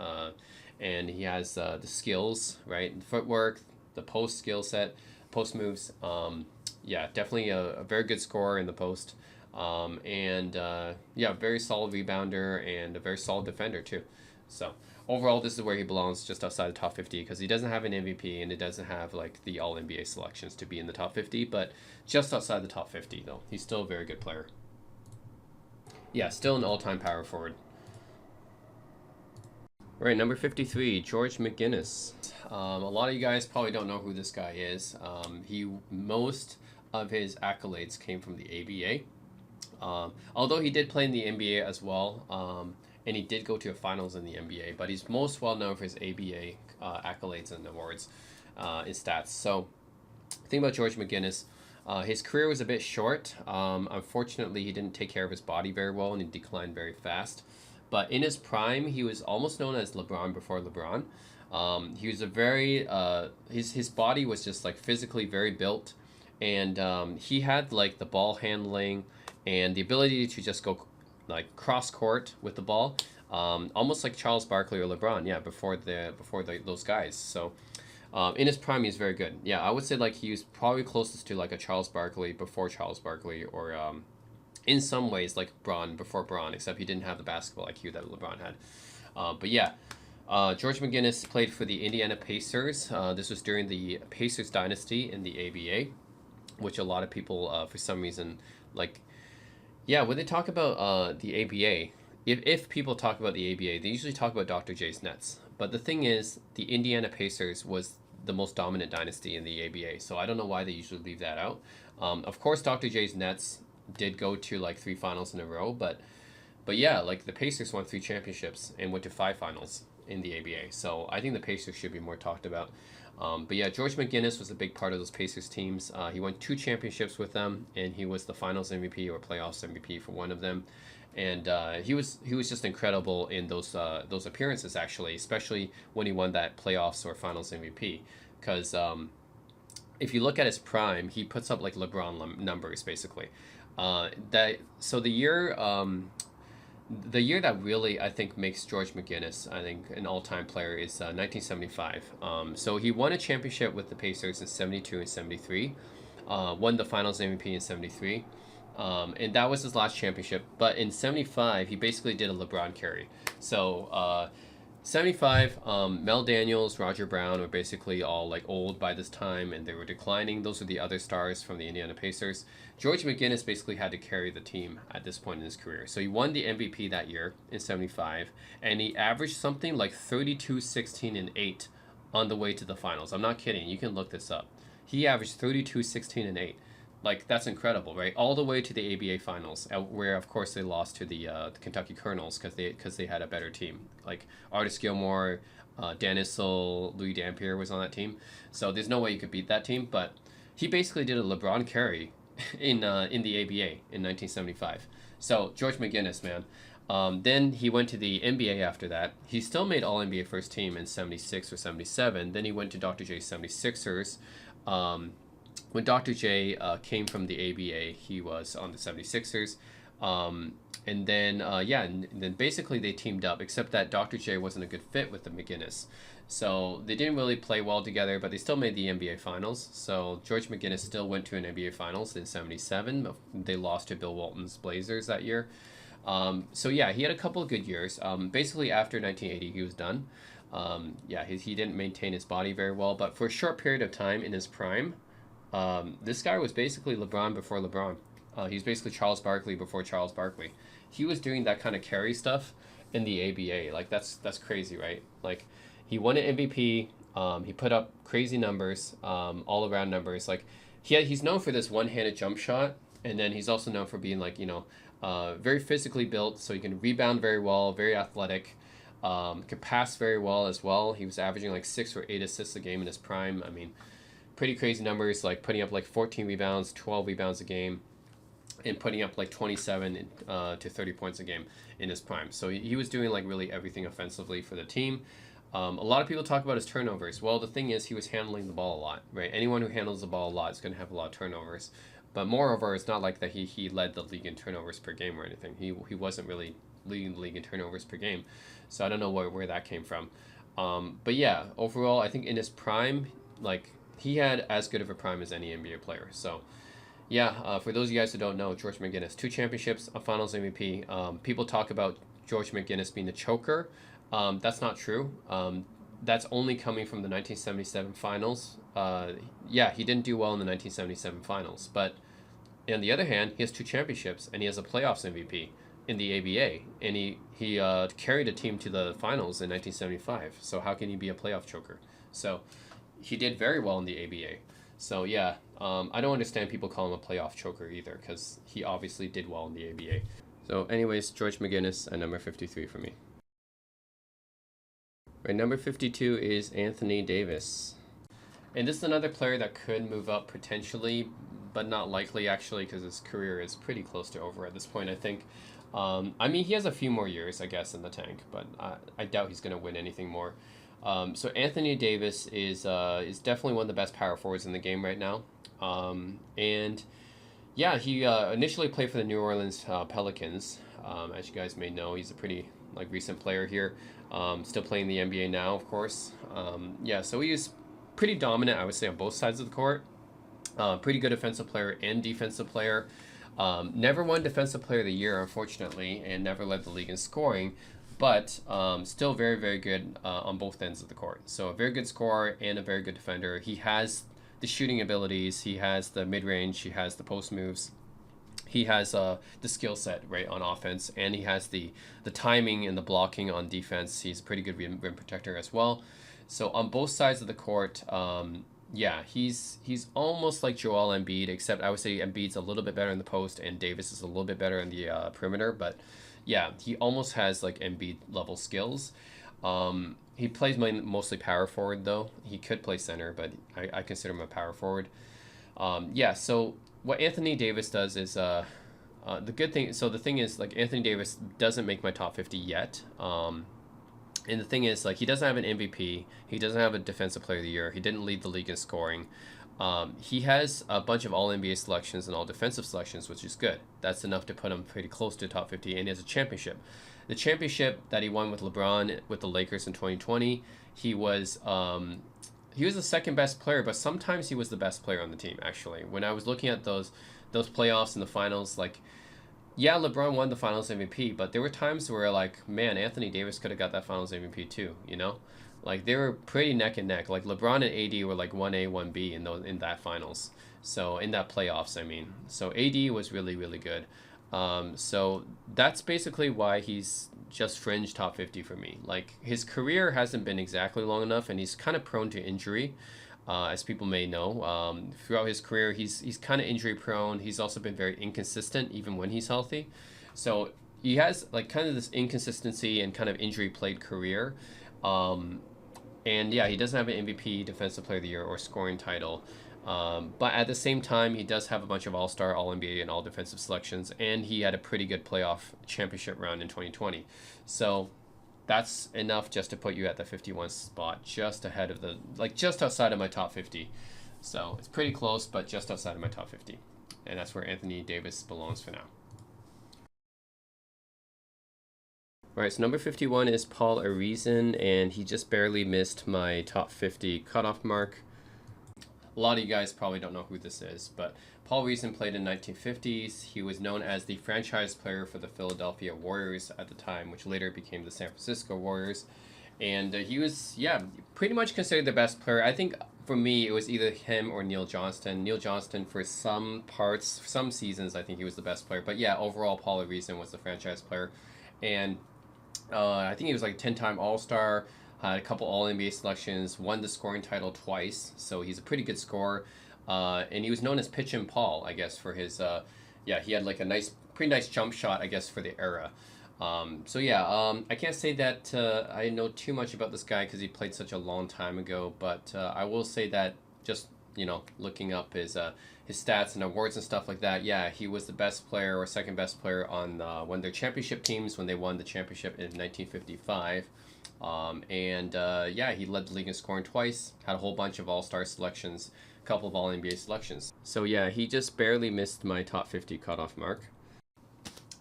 and he has the skills, right? The footwork, the post skill set, post moves. Yeah, definitely a very good scorer in the post. And yeah, very solid rebounder and a very solid defender too. So overall, this is where he belongs, just outside the top 50, because he doesn't have an MVP and it doesn't have like the All NBA selections to be in the top 50, but just outside the top 50 though. He's still a very good player. Yeah, still an all-time power forward. Right, number 53, George McGinnis. A lot of you guys probably don't know who this guy is. Most of his accolades came from the ABA. Although he did play in the NBA as well, and he did go to a finals in the NBA, but he's most well known for his ABA accolades and awards and stats. So, the thing about George McGinnis, his career was a bit short. Unfortunately, he didn't take care of his body very well, and he declined very fast. But in his prime, he was almost known as LeBron before LeBron. He was a very his body was just like physically very built, and he had like the ball handling and the ability to just go like cross court with the ball, almost like Charles Barkley or LeBron. Yeah, before those guys. So. In his prime, he's very good. Yeah, I would say like he was probably closest to like a Charles Barkley before Charles Barkley, or in some ways like Bron before Bron, except he didn't have the basketball IQ that LeBron had. But yeah, George McGinnis played for the Indiana Pacers. This was during the Pacers dynasty in the ABA, which a lot of people, for some reason, like, yeah, when they talk about the ABA, if people talk about the ABA, they usually talk about Dr. J's Nets. But the thing is, the Indiana Pacers was the most dominant dynasty in the ABA, so I don't know why they usually leave that out. Of course, Dr. J's Nets did go to like 3 finals in a row, but yeah, like the Pacers won 3 championships and went to 5 finals in the ABA. So I think the Pacers should be more talked about. But yeah, George McGinnis was a big part of those Pacers teams. He won 2 championships with them, and he was the Finals MVP or Playoffs MVP for one of them. And he was just incredible in those appearances, actually, especially when he won that playoffs or finals MVP. Because if you look at his prime, he puts up like LeBron numbers basically. So the year that really I think makes George McGinnis, I think, an all-time player is 1975. So he won a championship with the Pacers in 72 and 73. Won the Finals MVP in 73. And that was his last championship. But in 75, he basically did a LeBron carry. So 75, Mel Daniels, Roger Brown were basically all like old by this time, and they were declining. Those are the other stars from the Indiana Pacers. George McGinnis basically had to carry the team at this point in his career. So he won the MVP that year in 75, and he averaged something like 32, 16, and 8 on the way to the finals. I'm not kidding. You can look this up. He averaged 32, 16, and 8. Like, that's incredible, right? All the way to the ABA finals, where, of course, they lost to the Kentucky Colonels because they had a better team. Like, Artis Gilmore, Dan Issel, Louis Dampier was on that team. So there's no way you could beat that team. But he basically did a LeBron carry in the ABA in 1975. So, George McGinnis, man. Then he went to the NBA after that. He still made All-NBA first team in 76 or 77. Then he went to Dr. J's 76ers. When Dr. J came from the ABA, he was on the 76ers. And then basically they teamed up, except that Dr. J wasn't a good fit with the McGinnis. So they didn't really play well together, but they still made the NBA Finals. So George McGinnis still went to an NBA Finals in 77. They lost to Bill Walton's Blazers that year. So yeah, he had a couple of good years. Basically after 1980, he was done. He didn't maintain his body very well, but for a short period of time in his prime, this guy was basically LeBron before LeBron. He's basically Charles Barkley before Charles Barkley. He was doing that kind of carry stuff in the ABA. Like, that's crazy, right? Like, he won an MVP. He put up crazy numbers, all around numbers. Like, he's known for this one-handed jump shot, and then he's also known for being like, very physically built, so he can rebound very well, very athletic. Could pass very well as well. He was averaging like 6 or 8 assists a game in his prime. I mean, pretty crazy numbers, like putting up like 14 rebounds, 12 rebounds a game, and putting up like 27 to 30 points a game in his prime. So he was doing like really everything offensively for the team. A lot of people talk about his turnovers. Well, the thing is, he was handling the ball a lot, right? Anyone who handles the ball a lot is going to have a lot of turnovers. But moreover, it's not like that he led the league in turnovers per game or anything. He wasn't really leading the league in turnovers per game. So I don't know where that came from. But yeah, overall, I think in his prime, like, he had as good of a prime as any NBA player. So yeah, for those of you guys who don't know, George McGinnis, 2 championships, a Finals MVP. People talk about George McGinnis being the choker. That's not true. That's only coming from the 1977 Finals. Yeah, he didn't do well in the 1977 Finals, but on the other hand, he has 2 championships and he has a playoffs MVP in the ABA, and he carried a team to the finals in 1975. So how can he be a playoff choker? So he did very well in the ABA. So yeah, I don't understand people call him a playoff choker either, because he obviously did well in the ABA. So anyways, George McGinnis at number 53 for me. Right, number 52 is Anthony Davis. And this is another player that could move up potentially, but not likely actually, because his career is pretty close to over at this point, I think. I mean, he has a few more years, I guess, in the tank, but I doubt he's going to win anything more. So Anthony Davis is definitely one of the best power forwards in the game right now. And yeah, he initially played for the New Orleans Pelicans. As you guys may know, he's a pretty recent player here. Still playing the NBA now, of course. Yeah, so he is pretty dominant, I would say, on both sides of the court. Pretty good offensive player and defensive player. Never won Defensive Player of the Year, unfortunately, and never led the league in scoring, but still very, very good on both ends of the court. So a very good scorer and a very good defender. He has the shooting abilities. He has the mid-range. He has the post moves. He has the skill set, right, on offense, and he has the timing and the blocking on defense. He's a pretty good rim protector as well. So on both sides of the court, yeah, he's almost like Joel Embiid, except I would say Embiid's a little bit better in the post and Davis is a little bit better in the perimeter. But yeah, he almost has like Embiid level skills. He plays mostly power forward though. He could play center, but I consider him a power forward. Yeah, so what Anthony Davis does is the good thing. So the thing is, like, Anthony Davis doesn't make my top 50 yet. And the thing is, like, he doesn't have an MVP. He doesn't have a Defensive Player of the Year. He didn't lead the league in scoring. He has a bunch of All-NBA selections and all-defensive selections, which is good. That's enough to put him pretty close to top 50, and he has a championship. The championship that he won with LeBron with the Lakers in 2020, he was the second best player, but sometimes he was the best player on the team, actually. When I was looking at those playoffs and the finals, like, yeah, LeBron won the Finals MVP, but there were times where, like, man, Anthony Davis could have got that Finals MVP too, you know? Like, they were pretty neck and neck. Like, LeBron and AD were like 1A, 1B in that finals. So, in that playoffs, I mean. So, AD was really, really good. So, that's basically why he's just fringe top 50 for me. Like, his career hasn't been exactly long enough, and he's kind of prone to injury. As people may know, throughout his career, he's kind of injury prone. He's also been very inconsistent, even when he's healthy. So he has like kind of this inconsistency and kind of injury plagued career. And yeah, he doesn't have an MVP, Defensive Player of the Year, or scoring title. But at the same time, he does have a bunch of All-Star, All-NBA, and All-Defensive selections, and he had a pretty good playoff championship round in 2020. So that's enough just to put you at the 51 spot, just ahead of just outside of my top 50. So it's pretty close, but just outside of my top 50. And that's where Anthony Davis belongs for now. All right, so number 51 is Paul Arizin, and he just barely missed my top 50 cutoff mark. A lot of you guys probably don't know who this is, but Paul Arizin played in the 1950s. He was known as the franchise player for the Philadelphia Warriors at the time, which later became the San Francisco Warriors. And he was, yeah, pretty much considered the best player. I think for me, it was either him or Neil Johnston. Neil Johnston, for some parts, some seasons, I think he was the best player. But yeah, overall, Paul Arizin was the franchise player. And I think he was like a 10-time All-Star. Had a couple All-NBA selections, won the scoring title twice, so he's a pretty good scorer. And he was known as Pitch and Paul, I guess, for his, yeah, he had like a pretty nice jump shot, I guess, for the era. So yeah, I can't say that I know too much about this guy because he played such a long time ago, but I will say that just looking up his stats and awards and stuff like that, yeah, he was the best player or second best player on one of their championship teams when they won the championship in 1955. Yeah, he led the league in scoring twice, had a whole bunch of All-Star selections, a couple of All-NBA selections. So yeah, he just barely missed my top 50 cutoff mark.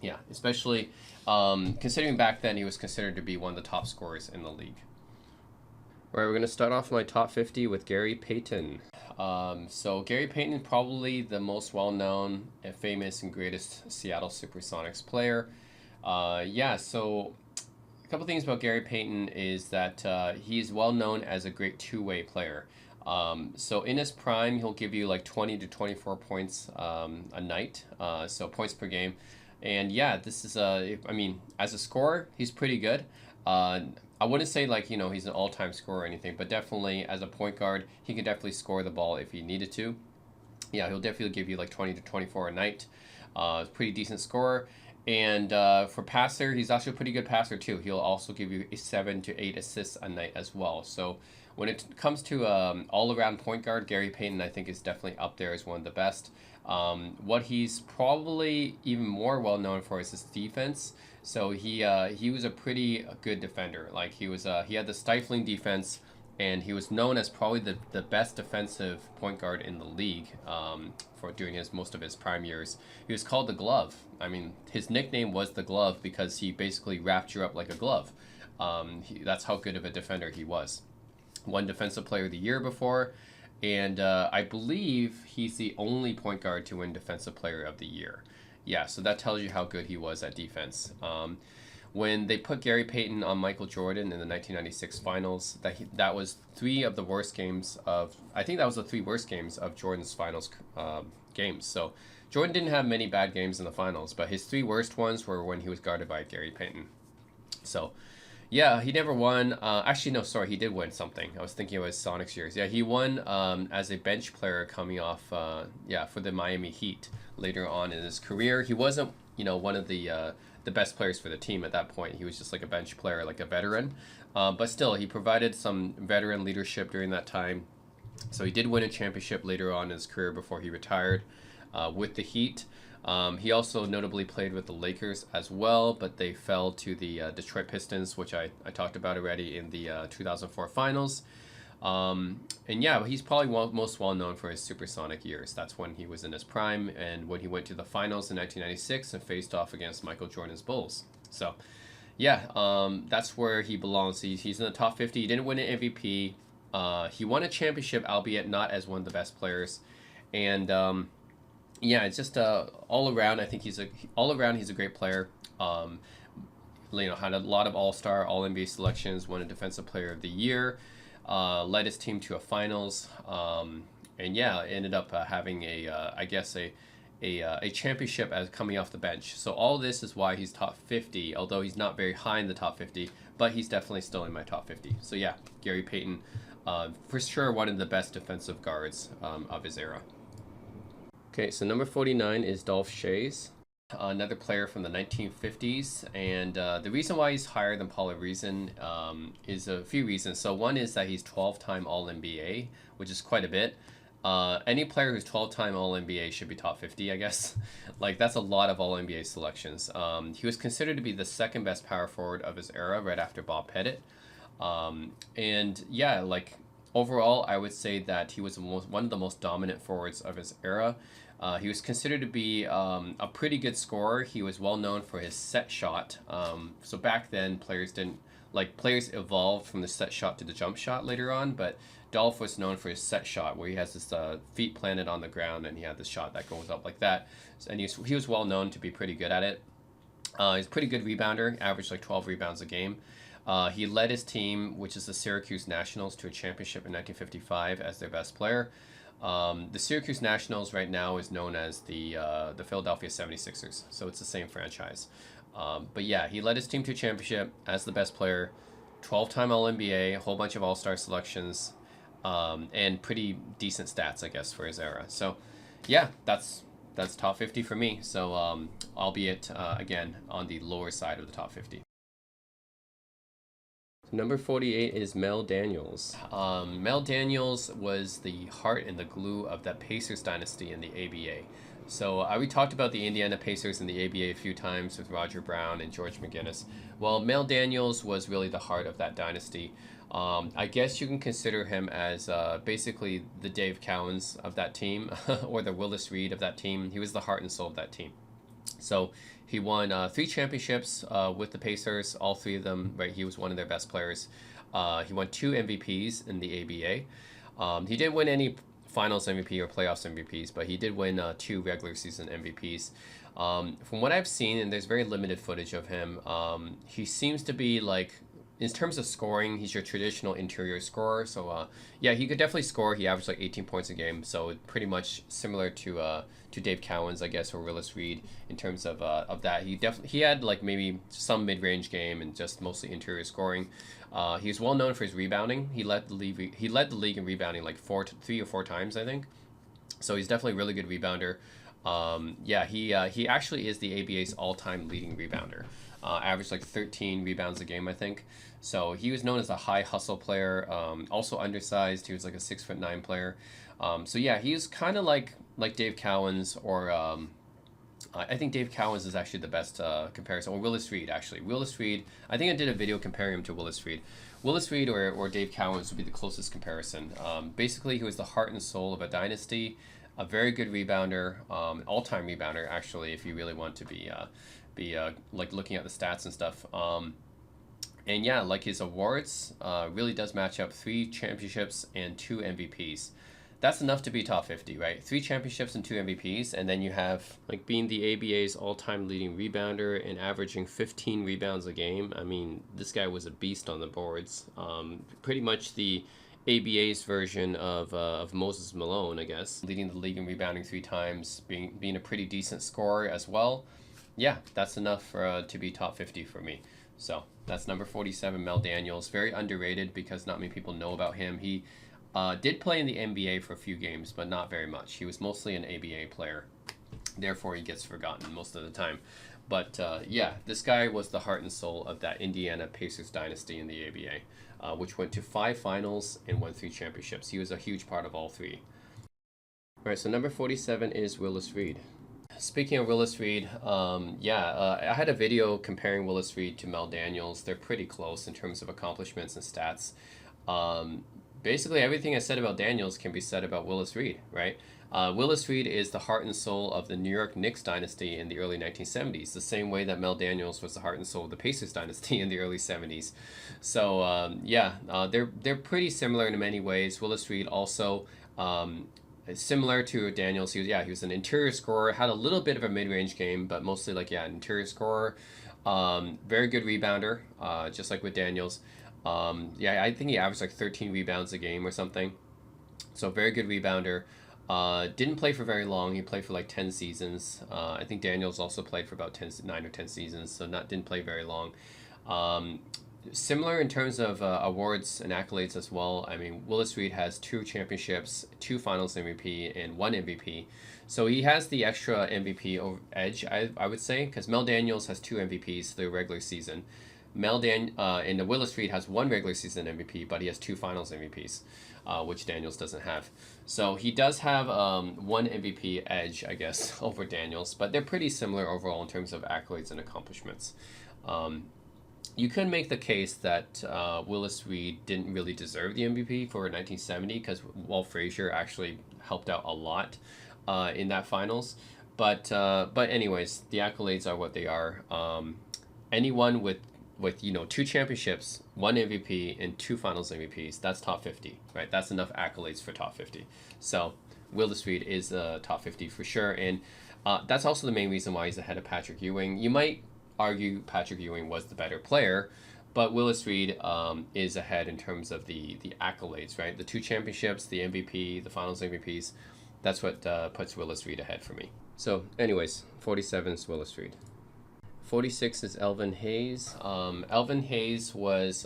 Yeah, especially considering back then he was considered to be one of the top scorers in the league. All right, we're going to start off my top 50 with Gary Payton. So Gary Payton, probably the most well-known and famous and greatest Seattle Supersonics player. Yeah, so a couple things about Gary Payton is that he's well known as a great two-way player. So in his prime, he'll give you like 20 to 24 points a night, so points per game. And yeah, this is I mean, as a scorer, he's pretty good. I wouldn't say like he's an all-time scorer or anything, but definitely as a point guard, he can definitely score the ball if he needed to. Yeah, he'll definitely give you like 20 to 24 a night. Pretty decent scorer. And for passer, he's actually a pretty good passer too. He'll also give you 7 to 8 assists a night as well. So when it comes to all-around point guard, Gary Payton I think is definitely up there as one of the best. What he's probably even more well known for is his defense. So he was a pretty good defender. Like he had the stifling defense, and he was known as probably the best defensive point guard in the league for doing most of his prime years. He was called the Glove. I mean, his nickname was the Glove because he basically wrapped you up like a glove. That's how good of a defender he was. Won Defensive Player of the Year before, and I believe he's the only point guard to win Defensive Player of the Year. Yeah, so that tells you how good he was at defense. When they put Gary Payton on Michael Jordan in the 1996 finals, that was three of the worst games of, I think that was the three worst games of Jordan's finals games. So Jordan didn't have many bad games in the finals, but his three worst ones were when he was guarded by Gary Payton. So yeah, he never won. Actually, no, sorry, he did win something. I was thinking it was Sonics years. Yeah, he won as a bench player coming off, for the Miami Heat later on in his career. He wasn't, one of the best players for the team at that point. He was just like a bench player, like a veteran. But still, he provided some veteran leadership during that time. So he did win a championship later on in his career before he retired with the Heat. He also notably played with the Lakers as well, but they fell to the Detroit Pistons, which I talked about already in the 2004 finals. And yeah, he's probably most well known for his Supersonic years. That's when he was in his prime, and when he went to the finals in 1996 and faced off against Michael Jordan's Bulls. So yeah, that's where he belongs. He's in the top 50. He didn't win an MVP. He won a championship, albeit not as one of the best players. And yeah, it's just all around. I think he's a great player. Had a lot of All-Star, All-NBA selections. Won a Defensive Player of the Year. Led his team to a finals. And yeah, ended up having a championship as coming off the bench. So all this is why he's top 50. Although he's not very high in the top 50, but he's definitely still in my top 50. So yeah, Gary Payton, for sure one of the best defensive guards of his era. Okay, so number 49 is Dolph Schayes, another player from the 1950s. And the reason why he's higher than Paul Reason is a few reasons. So one is that he's 12-time All-NBA, which is quite a bit. Any player who's 12-time All-NBA should be top 50, I guess. Like, that's a lot of All-NBA selections. He was considered to be the second best power forward of his era, right after Bob Pettit. And yeah, like, overall, I would say that he was one of the most dominant forwards of his era. He was considered to be a pretty good scorer. He was well known for his set shot. So back then, players evolved from the set shot to the jump shot later on, but Dolph was known for his set shot, where he has his feet planted on the ground, and he had this shot that goes up like that. And he was well known to be pretty good at it. He's a pretty good rebounder, averaged like 12 rebounds a game. He led his team, which is the Syracuse Nationals, to a championship in 1955 as their best player. The Syracuse Nationals right now is known as the Philadelphia 76ers, so it's the same franchise. But yeah, he led his team to a championship as the best player, 12-time All-NBA, a whole bunch of All-Star selections, and pretty decent stats, I guess, for his era. So yeah, that's that's top 50 for me. So albeit again on the lower side of the top 50. Number 48 is Mel Daniels. Mel Daniels was the heart and the glue of that Pacers dynasty in the ABA. So we talked about the Indiana Pacers in the ABA a few times with Roger Brown and George McGinnis. Well, Mel Daniels was really the heart of that dynasty. I guess you can consider him as basically the Dave Cowens of that team or the Willis Reed of that team. He was the heart and soul of that team. So he won 3 championships with the Pacers, all 3 of them, right? He was one of their best players. He won 2 MVPs in the ABA. He didn't win any finals MVP or playoffs MVPs, but he did win 2 regular season MVPs. From what I've seen, and there's very limited footage of him, he seems to be like, in terms of scoring, he's your traditional interior scorer. So yeah, he could definitely score. He averaged like 18 points a game, so pretty much similar to Dave Cowens, I guess, or Willis Reed in terms of that. He had like maybe some mid-range game and just mostly interior scoring. He's well known for his rebounding. He led the league in rebounding like 3 or 4 times, I think. So he's definitely a really good rebounder. Yeah, he actually is the ABA's all-time leading rebounder. Averaged like 13 rebounds a game, I think. So he was known as a high hustle player, also undersized. He was like a 6'9" player. So yeah, he's kind of like Dave Cowens, or I think Dave Cowens is actually the best comparison. Or Willis Reed, actually. Willis Reed, I think I did a video comparing him to Willis Reed. Willis Reed or Dave Cowens would be the closest comparison. Basically, he was the heart and soul of a dynasty, a very good rebounder, all-time rebounder, actually, if you really want to be like looking at the stats and stuff. And yeah, like his awards really does match up. 3 championships and 2 MVPs. That's enough to be top 50, right? 3 championships and 2 MVPs, and then you have like being the ABA's all-time leading rebounder and averaging 15 rebounds a game. I mean, this guy was a beast on the boards. Pretty much the ABA's version of Moses Malone, I guess. Leading the league in rebounding 3 times, being a pretty decent scorer as well. Yeah, that's enough to be top 50 for me. So that's number 47, Mel Daniels. Very underrated because not many people know about him. He did play in the NBA for a few games, but not very much. He was mostly an ABA player. Therefore, he gets forgotten most of the time. But yeah, this guy was the heart and soul of that Indiana Pacers dynasty in the ABA, which went to 5 finals and won 3 championships. He was a huge part of all 3. All right, so number 47 is Willis Reed. Speaking of Willis Reed, I had a video comparing Willis Reed to Mel Daniels. They're pretty close in terms of accomplishments and stats. Basically, everything I said about Daniels can be said about Willis Reed, right? Willis Reed is the heart and soul of the New York Knicks dynasty in the early 1970s, the same way that Mel Daniels was the heart and soul of the Pacers dynasty in the early 70s. So, they're pretty similar in many ways. Willis Reed also... similar to Daniels, he was an interior scorer, had a little bit of a mid-range game, but mostly an interior scorer. Very good rebounder, just like with Daniels. I think he averaged like 13 rebounds a game or something. So very good rebounder. Didn't play for very long. He played for like 10 seasons. I think Daniels also played for about 9 or 10 seasons, so didn't play very long. Similar in terms of awards and accolades as well. I mean, Willis Reed has 2 championships, 2 finals MVP, and 1 MVP. So he has the extra MVP edge, I would say, because Mel Daniels has 2 MVPs the regular season. And Willis Reed has 1 regular season MVP, but he has 2 finals MVPs, which Daniels doesn't have. So he does have 1 MVP edge, I guess, over Daniels, but they're pretty similar overall in terms of accolades and accomplishments. You could make the case that Willis Reed didn't really deserve the MVP for 1970 because Walt Frazier actually helped out a lot in that finals. But anyways, the accolades are what they are. Anyone with 2 championships, 1 MVP, and 2 finals MVPs, that's top 50, right? That's enough accolades for top 50. So Willis Reed is top 50 for sure. And that's also the main reason why he's ahead of Patrick Ewing. You might argue Patrick Ewing was the better player, but Willis Reed is ahead in terms of the accolades, right? The 2 championships, the MVP, the finals MVPs, that's what puts Willis Reed ahead for me. So anyways, 47 is Willis Reed. 46 is Elvin Hayes. Elvin Hayes was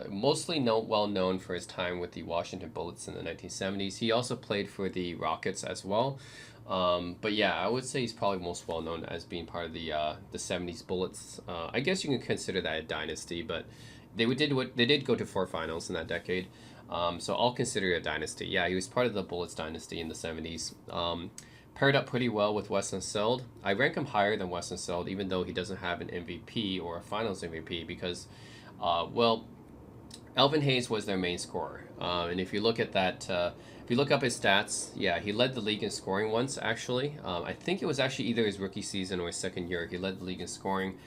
mostly well known for his time with the Washington Bullets in the 1970s. He also played for the Rockets as well. But yeah, I would say he's probably most well known as being part of the '70s Bullets. I guess you can consider that a dynasty, but they did go to 4 finals in that decade. So I'll consider it a dynasty. Yeah, he was part of the Bullets dynasty in the '70s. Paired up pretty well with Wes Unseld. I rank him higher than Wes Unseld, even though he doesn't have an MVP or a Finals MVP because, well, Elvin Hayes was their main scorer. And if you look at that, if you look up his stats, yeah, he led the league in scoring once, actually. I think it was actually either his rookie season or his second year. He led the league in scoring.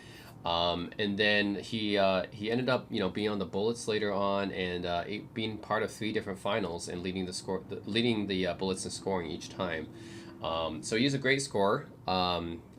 And then he ended up, being on the Bullets later on and being part of 3 different finals and leading the Bullets in scoring each time. So he's a great scorer.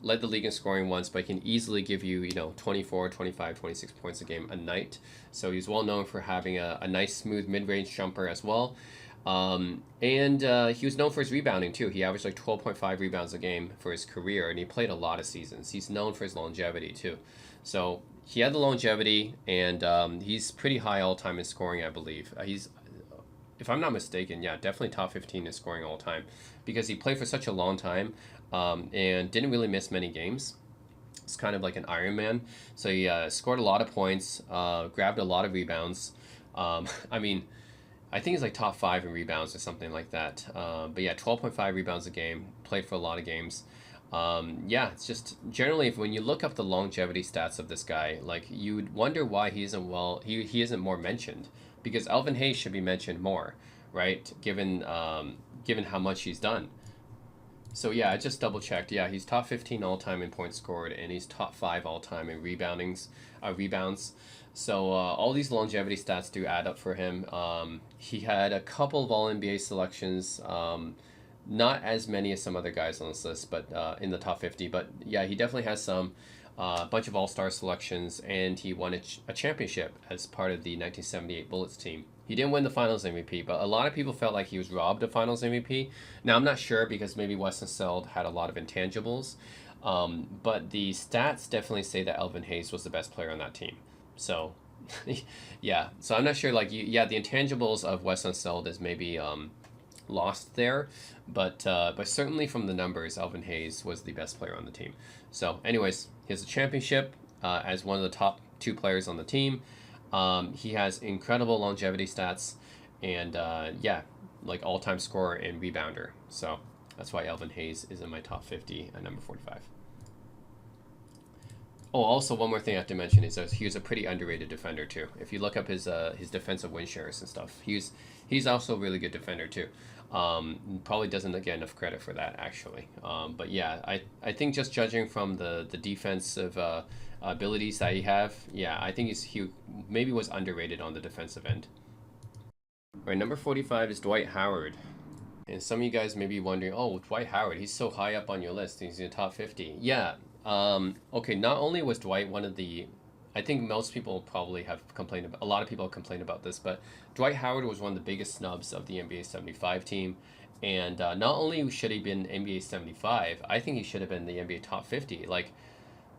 Led the league in scoring once, but can easily give you, 24, 25, 26 points a game a night. So he's well known for having a nice, smooth mid-range jumper as well. And he was known for his rebounding too. He averaged like 12.5 rebounds a game for his career, and he played a lot of seasons. He's known for his longevity too. So he had the longevity, and he's pretty high all time in scoring, I believe. He's, if I'm not mistaken, yeah, definitely top 15 in scoring all time because he played for such a long time and didn't really miss many games. It's kind of like an Iron Man. So he scored a lot of points, grabbed a lot of rebounds. I mean, I think he's like top 5 in rebounds or something like that. But yeah, 12.5 rebounds a game, played for a lot of games. Yeah, it's just generally when you look up the longevity stats of this guy, like you'd wonder why he isn't more mentioned because Elvin Hayes should be mentioned more, right? Given how much he's done. So yeah, I just double checked. Yeah, he's top 15 all time in points scored, and he's top 5 all time in rebounds. So all these longevity stats do add up for him. He had a couple of All NBA selections, not as many as some other guys on this list, but in the top 50. But yeah, he definitely has some. A bunch of All-Star selections, and he won a championship as part of the 1978 Bullets team. He didn't win the Finals MVP, but a lot of people felt like he was robbed of Finals MVP. Now, I'm not sure because maybe Wes Unseld had a lot of intangibles, but the stats definitely say that Elvin Hayes was the best player on that team. So, yeah. So I'm not sure. Like, yeah, the intangibles of Wes Unseld is maybe lost there, but certainly from the numbers, Elvin Hayes was the best player on the team. So, anyways, he has a championship as one of the top 2 players on the team. He has incredible longevity stats, and yeah, like all-time scorer and rebounder. So that's why Elvin Hayes is in my top 50 at number 45. Oh, also one more thing I have to mention is that he was a pretty underrated defender too. If you look up his defensive win shares and stuff, he's also a really good defender too. Probably doesn't get enough credit for that actually. But yeah, I think just judging from the defensive abilities that he have, yeah, I think he maybe was underrated on the defensive end. All right, number 45 is Dwight Howard. And some of you guys may be wondering, oh, Dwight Howard, he's so high up on your list. He's in the top 50. Yeah. Okay, not only was Dwight one of the, I think most people probably have complained about, a lot of people have complained about this, but Dwight Howard was one of the biggest snubs of the NBA 75 team. And not only should he have been NBA 75, I think he should have been the NBA top 50. Like,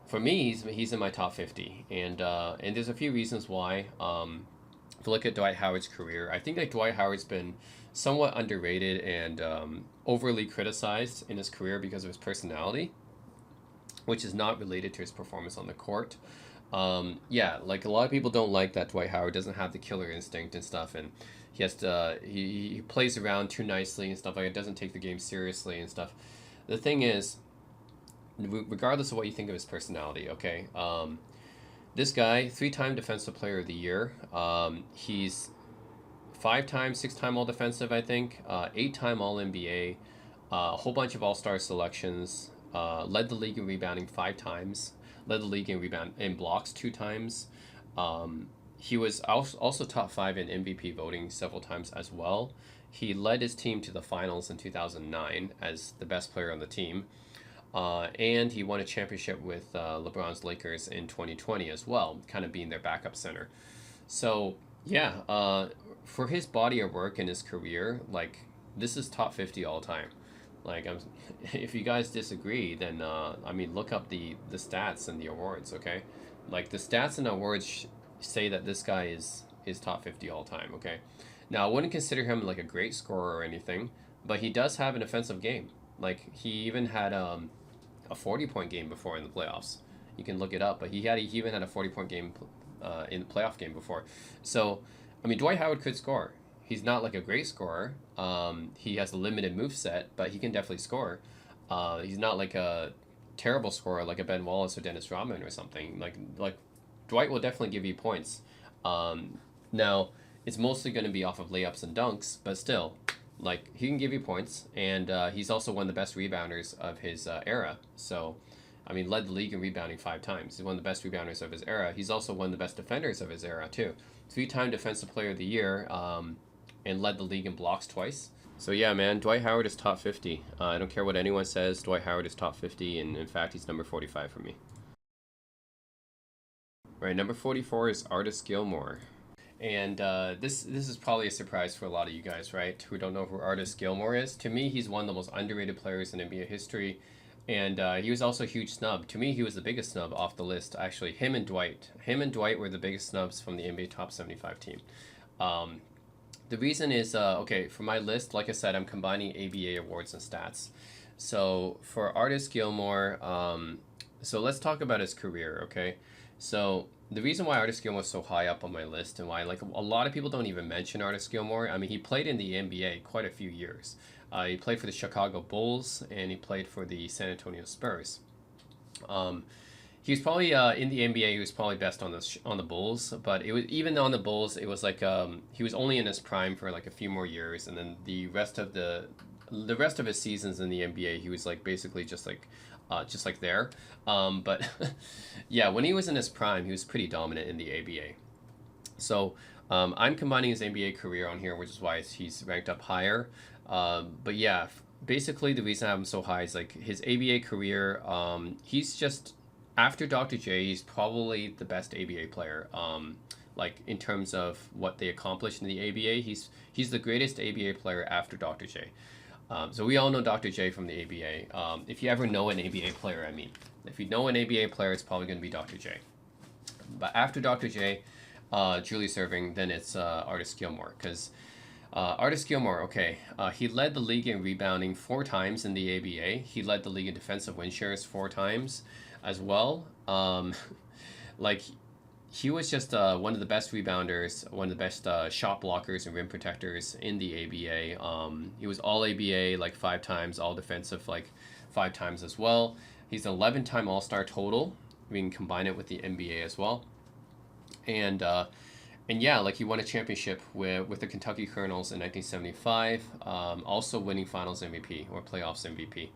for me, he's in my top 50. And there's a few reasons why. If you look at Dwight Howard's career, I think like Dwight Howard's been somewhat underrated and overly criticized in his career because of his personality, which is not related to his performance on the court. Yeah, like a lot of people don't like that Dwight Howard doesn't have the killer instinct and stuff, and he has to he plays around too nicely and stuff like it. Doesn't take the game seriously and stuff. The thing is, regardless of what you think of his personality, okay, this guy, 3-time Defensive Player of the Year. He's 5-time, 6-time All Defensive, I think. 8-time All NBA. A whole bunch of All Star selections. Led the league in rebounding 5 times. Led the league in blocks 2 times. He was also top 5 in MVP voting several times as well. He led his team to the finals in 2009 as the best player on the team. And he won a championship with LeBron's Lakers in 2020 as well, kind of being their backup center. So, yeah, for his body of work and his career, like, this is top 50 all time. Like, if you guys disagree, then, I mean, look up the stats and the awards, okay? Like, the stats and awards say that this guy is top 50 all time, okay? Now, I wouldn't consider him, like, a great scorer or anything, but he does have an offensive game. Like he even had a 40-point game before in the playoffs. You can look it up, but he even had a 40-point game in the playoff game before. So, I mean, Dwight Howard could score. He's not like a great scorer. He has a limited move set, but he can definitely score. He's not like a terrible scorer like a Ben Wallace or Dennis Rodman or something. Like Dwight will definitely give you points. Now it's mostly going to be off of layups and dunks, but still, like he can give you points, and he's also one of the best rebounders of his era. So, I mean, led the league in rebounding 5 times. He's one of the best rebounders of his era. He's also one of the best defenders of his era too. 3-time Defensive Player of the Year, and led the league in blocks twice. So yeah, man, Dwight Howard is top 50. I don't care what anyone says. Dwight Howard is top 50, and in fact, he's number 45 for me. Right, number 44 is Artis Gilmore. And this is probably a surprise for a lot of you guys, right, who don't know who Artis Gilmore is. To me, he's one of the most underrated players in NBA history, and he was also a huge snub. To me, he was the biggest snub off the list, actually. Him and Dwight were the biggest snubs from the NBA Top 75 team. The reason is, okay, for my list, like I said, I'm combining ABA awards and stats. So for Artis Gilmore, so let's talk about his career, okay? So the reason why Artis Gilmore is so high up on my list, and why like a lot of people don't even mention Artis Gilmore, I mean, he played in the NBA quite a few years. He played for the Chicago Bulls, and he played for the San Antonio Spurs. He was probably in the NBA. He was probably best on the Bulls, but it was even on the Bulls. It was like he was only in his prime for like a few more years, and then the rest of his seasons in the NBA, he was like basically just like there. But yeah, when he was in his prime, he was pretty dominant in the ABA. So I'm combining his NBA career on here, which is why he's ranked up higher. But yeah, basically the reason I have him so high is like his ABA career. He's just after Dr. J, he's probably the best ABA player. Like in terms of what they accomplished in the ABA, he's the greatest ABA player after Dr. J. So we all know Dr. J from the ABA. If you ever know an ABA player, I mean, if you know an ABA player, it's probably going to be Dr. J. But after Dr. J, Julius Erving, then it's Artis Gilmore. Because Artis Gilmore, okay, he led the league in rebounding 4 times in the ABA. He led the league in defensive win shares 4 times as well. Like, he was just one of the best rebounders, one of the best shot blockers and rim protectors in the ABA. He was all ABA like 5 times, all defensive like 5 times as well. He's an 11-time All-Star total. We can combine it with the NBA as well. And yeah, like he won a championship with the Kentucky Colonels in 1975, also winning Finals MVP or Playoffs MVP.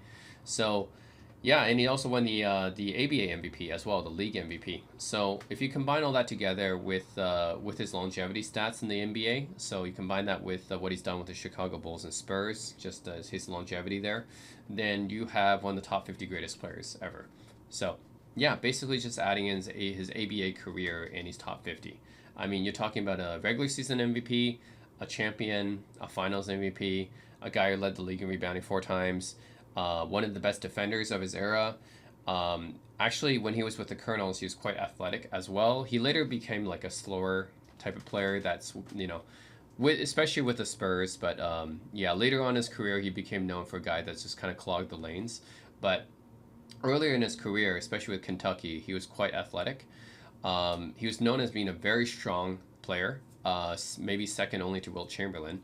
So yeah, and he also won the ABA MVP as well, the league MVP. So if you combine all that together with his longevity stats in the NBA, so you combine that with what he's done with the Chicago Bulls and Spurs, just as his longevity there, then you have one of the top 50 greatest players ever. So yeah, basically just adding in his ABA career and he's top 50. I mean, you're talking about a regular season MVP, a champion, a finals MVP, a guy who led the league in rebounding 4 times, one of the best defenders of his era. Actually, when he was with the Colonels, he was quite athletic as well. He later became like a slower type of player that's, you know, especially with the Spurs. But yeah, later on in his career, he became known for a guy that's just kind of clogged the lanes. But earlier in his career, especially with Kentucky, he was quite athletic. He was known as being a very strong player, maybe second only to Wilt Chamberlain.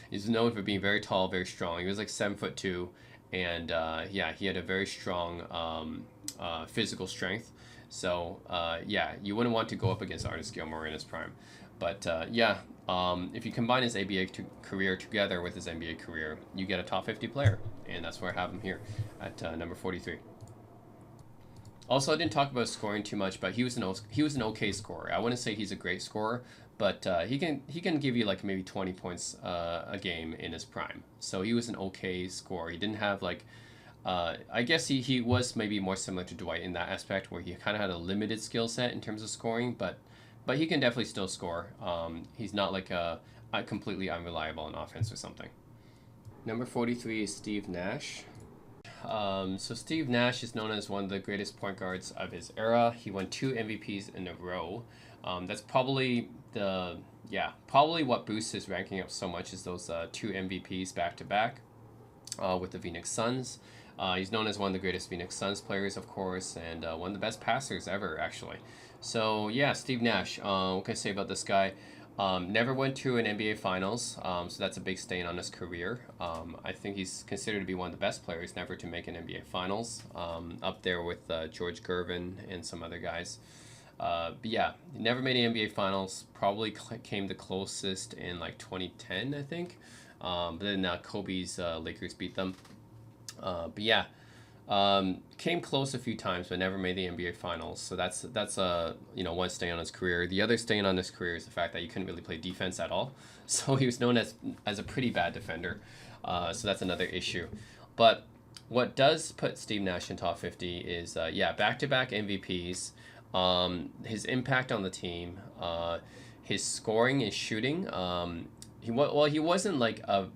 He's known for being very tall, very strong. He was like 7'2", and yeah, he had a very strong physical strength. So yeah, you wouldn't want to go up against Artis Gilmore in his prime. But yeah, if you combine his ABA career together with his NBA career, you get a top 50 player, and that's where I have him here at number 43. Also, I didn't talk about scoring too much, but he was an okay scorer. I wouldn't say he's a great scorer, but he can give you like maybe 20 points a game in his prime. So he was an okay scorer. He didn't have like, I guess he was maybe more similar to Dwight in that aspect, where he kind of had a limited skill set in terms of scoring, but he can definitely still score. He's not like a completely unreliable on offense or something. Number 43 is Steve Nash. So Steve Nash is known as one of the greatest point guards of his era. He won 2 MVPs in a row. That's probably probably what boosts his ranking up so much is those 2 MVPs back to back. with the Phoenix Suns. He's known as one of the greatest Phoenix Suns players, of course, and one of the best passers ever, actually. So, yeah, Steve Nash. What can I say about this guy? Never went to an NBA Finals, so that's a big stain on his career. I think he's considered to be one of the best players never to make an NBA Finals, up there with George Gervin and some other guys. But yeah, he never made an NBA Finals. Probably came the closest in like 2010, I think. But then Kobe's Lakers beat them. But yeah, came close a few times, but never made the NBA Finals. So that's one stain on his career. The other stain on his career is the fact that he couldn't really play defense at all. So he was known as a pretty bad defender. So that's another issue. But what does put Steve Nash in top 50 is back-to-back MVPs. His impact on the team, his scoring and shooting. He wasn't like a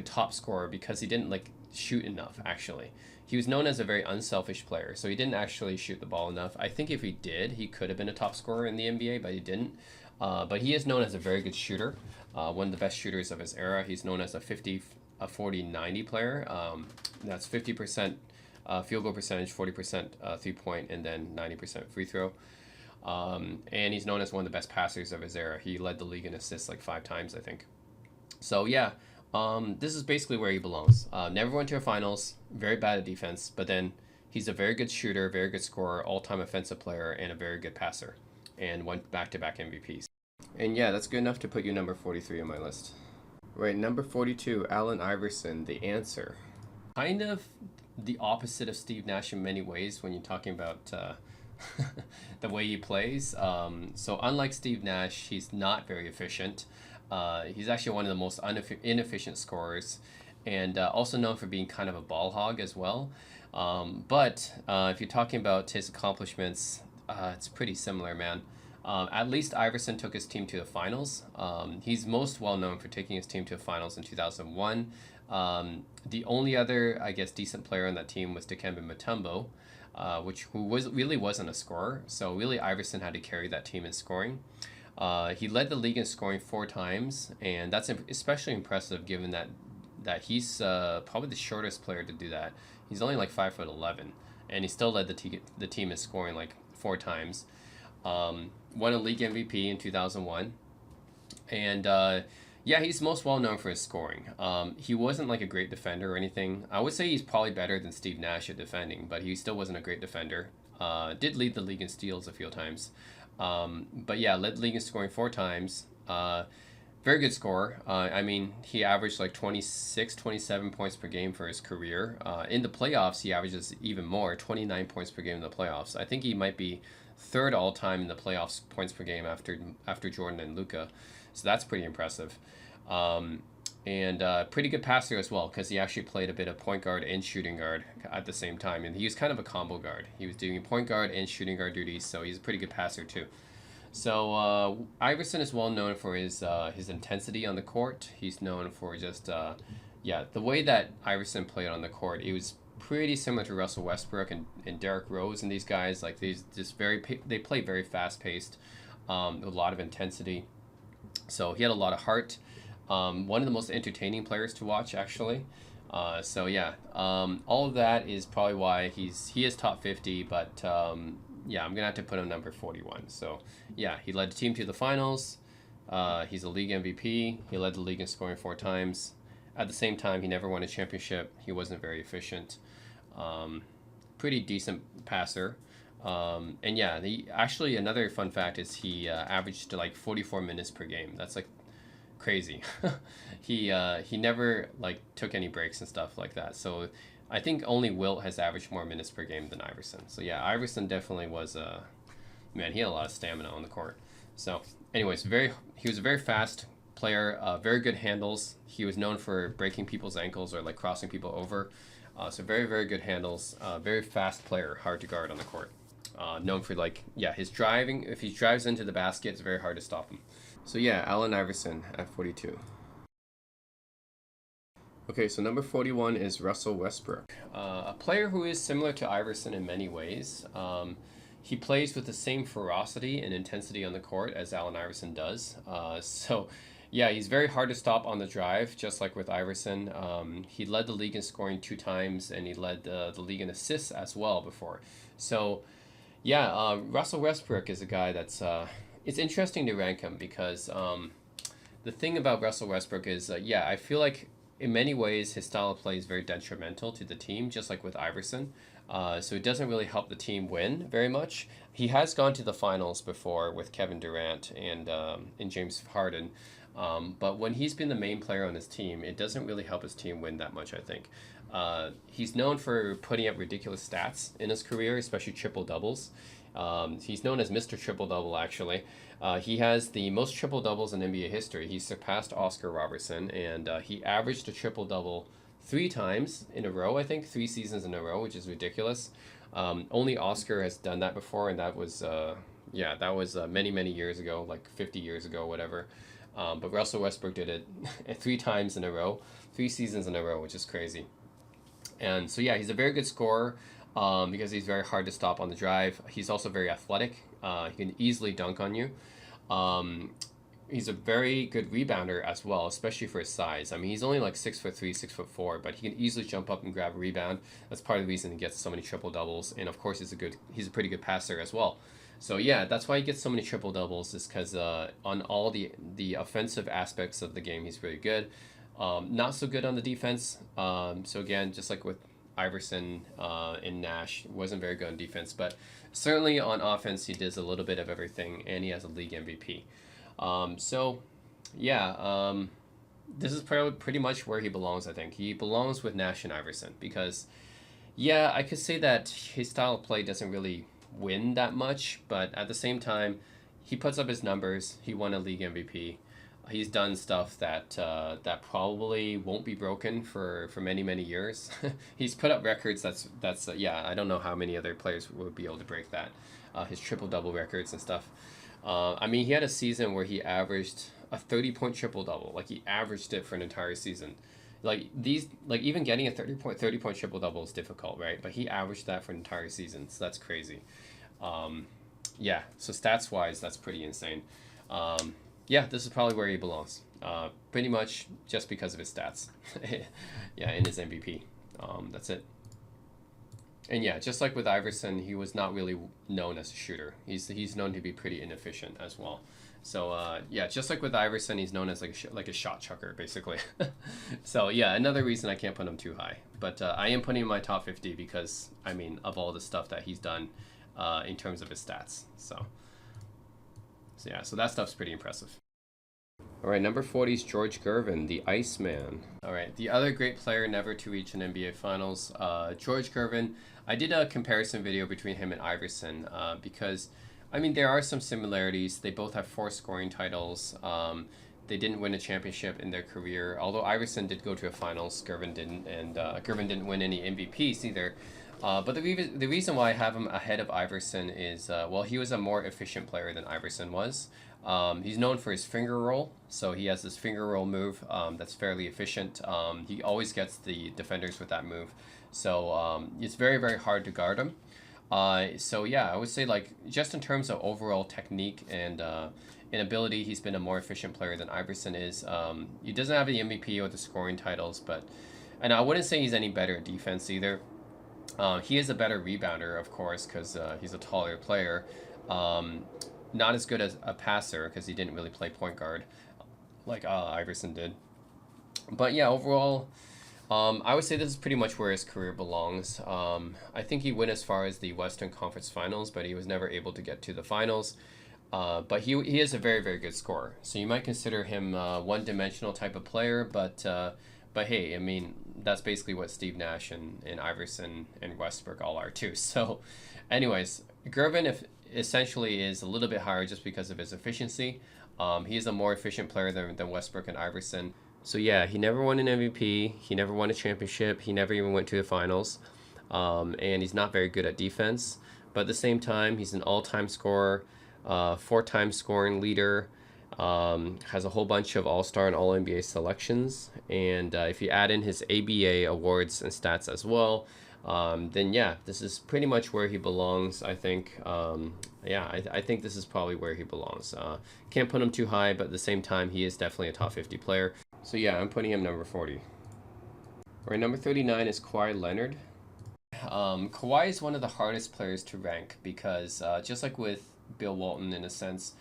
top scorer because he didn't like shoot enough. Actually, he was known as a very unselfish player, so he didn't actually shoot the ball enough. I think if he did, he could have been a top scorer in the NBA, but he didn't. But he is known as a very good shooter, one of the best shooters of his era. He's known as a 40-90 player. That's 50% field goal percentage, 40% 3-point, and then 90% free throw. And he's known as one of the best passers of his era. He led the league in assists like 5 times, I think. So yeah, this is basically where he belongs. Never went to a finals, very bad at defense, but then he's a very good shooter, very good scorer, all-time offensive player, and a very good passer, and won back-to-back MVPs. And yeah, that's good enough to put you number 43 on my list. Right, number 42, Allen Iverson, the answer. Kind of the opposite of Steve Nash in many ways when you're talking about the way he plays. So unlike Steve Nash, he's not very efficient. He's actually one of the most inefficient scorers, and also known for being kind of a ball hog as well. But if you're talking about his accomplishments, it's pretty similar, man. At least Iverson took his team to the finals. He's most well known for taking his team to the finals in 2001. The only other, I guess, decent player on that team was Dikembe Mutombo, who really wasn't a scorer. So really, Iverson had to carry that team in scoring. He led the league in scoring 4 times, and that's especially impressive given that he's probably the shortest player to do that. He's only like 5'11", and he still led the team in scoring like 4 times. Won a league MVP in 2001, and he's most well known for his scoring. He wasn't like a great defender or anything. I would say he's probably better than Steve Nash at defending, but he still wasn't a great defender. Did lead the league in steals a few times. But yeah, led the league in scoring 4 times. Very good scorer. I mean, he averaged like 26, 27 points per game for his career. In the playoffs, he averages even more, 29 points per game in the playoffs. I think he might be 3rd all-time in the playoffs points per game after Jordan and Luka. So that's pretty impressive. And pretty good passer as well, because he actually played a bit of point guard and shooting guard at the same time. And he was kind of a combo guard. He was doing point guard and shooting guard duties, so he's a pretty good passer too. So Iverson is well known for his intensity on the court. He's known for just the way that Iverson played on the court. It was pretty similar to Russell Westbrook and Derrick Rose and these guys. Like they play very fast paced, with a lot of intensity. So he had a lot of heart. One of the most entertaining players to watch, actually. All of that is probably why he is top 50, but I'm gonna have to put him number 41. So yeah, he led the team to the finals. He's a league MVP. He led the league in scoring 4 times. At the same time, he never won a championship. He wasn't very efficient. Pretty decent passer. Actually another fun fact is he averaged like 44 minutes per game. That's like crazy. He never like took any breaks and stuff like that. So I think only Wilt has averaged more minutes per game than Iverson. So yeah, Iverson definitely was he had a lot of stamina on the court. So anyways, he was a very fast player, very good handles. He was known for breaking people's ankles or like crossing people over. So very, very good handles. Very fast player, hard to guard on the court. Known for his driving. If he drives into the basket, it's very hard to stop him. So yeah, Allen Iverson at 42. Okay, so number 41 is Russell Westbrook. A player who is similar to Iverson in many ways. He plays with the same ferocity and intensity on the court as Allen Iverson does. So Yeah, he's very hard to stop on the drive, just like with Iverson. He led the league in scoring 2 times, and he led the league in assists as well before. So, yeah, Russell Westbrook is a guy that's it's interesting to rank him because the thing about Russell Westbrook is, yeah, I feel like in many ways his style of play is very detrimental to the team, just like with Iverson. So it doesn't really help the team win very much. He has gone to the finals before with Kevin Durant and James Harden, but when he's been the main player on his team, it doesn't really help his team win that much, I think. He's known for putting up ridiculous stats in his career, especially triple doubles. He's known as Mr. Triple Double, actually. He has the most triple doubles in NBA history. He surpassed Oscar Robertson, and he averaged a triple double 3 times in a row, I think, 3 seasons in a row, which is ridiculous. Only Oscar has done that before, and that was, yeah, that was many, many years ago, like 50 years ago, whatever. But Russell Westbrook did it 3 times in a row, 3 seasons in a row, which is crazy. And so, yeah, he's a very good scorer because he's very hard to stop on the drive. He's also very athletic. He can easily dunk on you. Um, he's a very good rebounder as well, especially for his size. I mean, he's only like 6'3", 6'4", but he can easily jump up and grab a rebound. That's part of the reason he gets so many triple doubles. And of course, he's a pretty good passer as well. So yeah, that's why he gets so many triple doubles. Is because on all the offensive aspects of the game, he's really good. Not so good on the defense. So again, just like with Iverson and Nash, wasn't very good on defense, but certainly on offense, he does a little bit of everything, and he has a league MVP. So, yeah, this is pretty much where he belongs, I think. He belongs with Nash and Iverson because, yeah, I could say that his style of play doesn't really win that much, but at the same time, he puts up his numbers. He won a league MVP. He's done stuff that probably won't be broken for many many years. He's put up records that's yeah, I don't know how many other players would be able to break that. His triple double records and stuff. I mean, he had a season where he averaged a 30-point triple double. Like he averaged it for an entire season. Like even getting a 30 point triple double is difficult, right? But he averaged that for an entire season, so that's crazy. Yeah, so stats wise, that's pretty insane. Yeah, this is probably where he belongs. Pretty much just because of his stats. Yeah, in his MVP. That's it. And yeah, just like with Iverson, he was not really known as a shooter. He's known to be pretty inefficient as well. So yeah, just like with Iverson, he's known as like a shot chucker, basically. So yeah, another reason I can't put him too high. But I am putting him in my top 50 because, I mean, of all the stuff that he's done in terms of his stats. So yeah, so that stuff's pretty impressive. All right, number 40 is George Gervin, the Iceman. All right, the other great player never to reach an NBA Finals, George Gervin. I did a comparison video between him and Iverson because, I mean, there are some similarities. They both have 4 scoring titles. They didn't win a championship in their career, although Iverson did go to a finals. Gervin didn't, and Gervin didn't win any MVPs either. But the reason why I have him ahead of Iverson is, well, he was a more efficient player than Iverson was. He's known for his finger roll, so he has this finger roll move that's fairly efficient. He always gets the defenders with that move, so it's very, very hard to guard him. So yeah, I would say like just in terms of overall technique and ability, he's been a more efficient player than Iverson is. He doesn't have the MVP or the scoring titles, and I wouldn't say he's any better at defense either. He is a better rebounder, of course, because he's a taller player. Not as good as a passer because he didn't really play point guard like Iverson did. But yeah, overall, I would say this is pretty much where his career belongs. I think he went as far as the Western Conference Finals, but he was never able to get to the finals. But he is a very, very good scorer. So you might consider him one-dimensional type of player, but hey, I mean, that's basically what Steve Nash and Iverson and Westbrook all are too. So anyways, Gervin essentially is a little bit higher just because of his efficiency. He is a more efficient player than Westbrook and Iverson. So yeah, he never won an MVP. He never won a championship. He never even went to the finals. And he's not very good at defense. But at the same time, he's an all-time scorer, 4-time scoring leader, has a whole bunch of All-Star and All-NBA selections. And if you add in his ABA awards and stats as well, then yeah, this is pretty much where he belongs, I think. Yeah, I think this is probably where he belongs. Can't put him too high, but at the same time, he is definitely a top 50 player. So yeah, I'm putting him number 40. All right, number 39 is Kawhi Leonard. Kawhi is one of the hardest players to rank because just like with Bill Walton in a sense,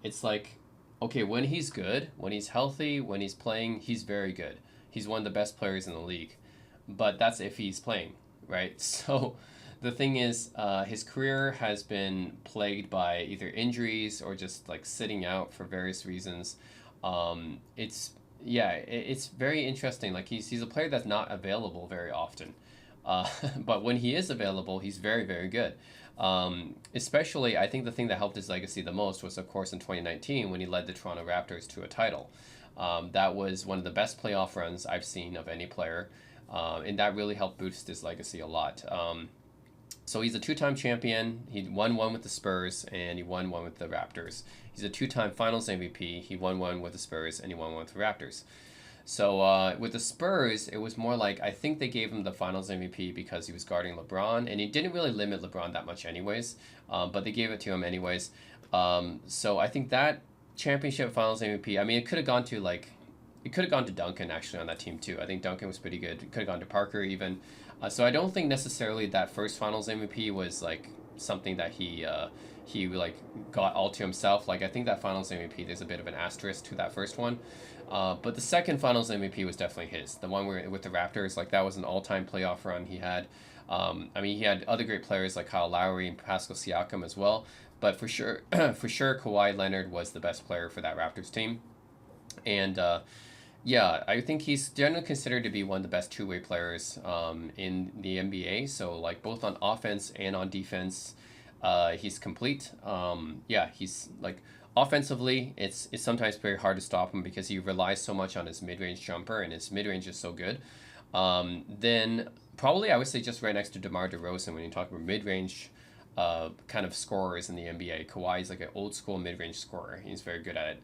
it's like, okay, when he's good, when he's healthy, when he's playing, he's very good. He's one of the best players in the league. But that's if he's playing, right? So the thing is, his career has been plagued by either injuries or just like sitting out for various reasons. It's yeah, it's very interesting. Like he's a player that's not available very often. But when he is available, he's very, very good. Especially, I think the thing that helped his legacy the most was, of course, in 2019 when he led the Toronto Raptors to a title. That was one of the best playoff runs I've seen of any player, and that really helped boost his legacy a lot. So he's a two-time champion. He won one with the Spurs, and he won one with the Raptors. He's a two-time Finals MVP. He won one with the Spurs, and he won one with the Raptors. So with the Spurs, it was more like I think they gave him the Finals MVP because he was guarding LeBron, and he didn't really limit LeBron that much anyways, but they gave it to him anyways. So I think that championship Finals MVP, I mean, it could have gone to like, it could have gone to Duncan actually on that team too. I think Duncan was pretty good. It could have gone to Parker even. So I don't think necessarily that first Finals MVP was like something that he like got all to himself. Like I think that Finals MVP, there's a bit of an asterisk to that first one. But the second Finals MVP was definitely his. The one where with the Raptors, like that was an all-time playoff run he had. I mean, he had other great players like Kyle Lowry and Pascal Siakam as well. But for sure, for sure, Kawhi Leonard was the best player for that Raptors team. And yeah, I think he's generally considered to be one of the best two-way players in the NBA. So like both on offense and on defense, he's complete. Yeah, he's like offensively, it's sometimes very hard to stop him because he relies so much on his mid-range jumper, and his mid-range is so good. Then probably I would say just right next to DeMar DeRozan when you talk about mid-range kind of scorers in the NBA. Kawhi is like an old school mid-range scorer. He's very good at it.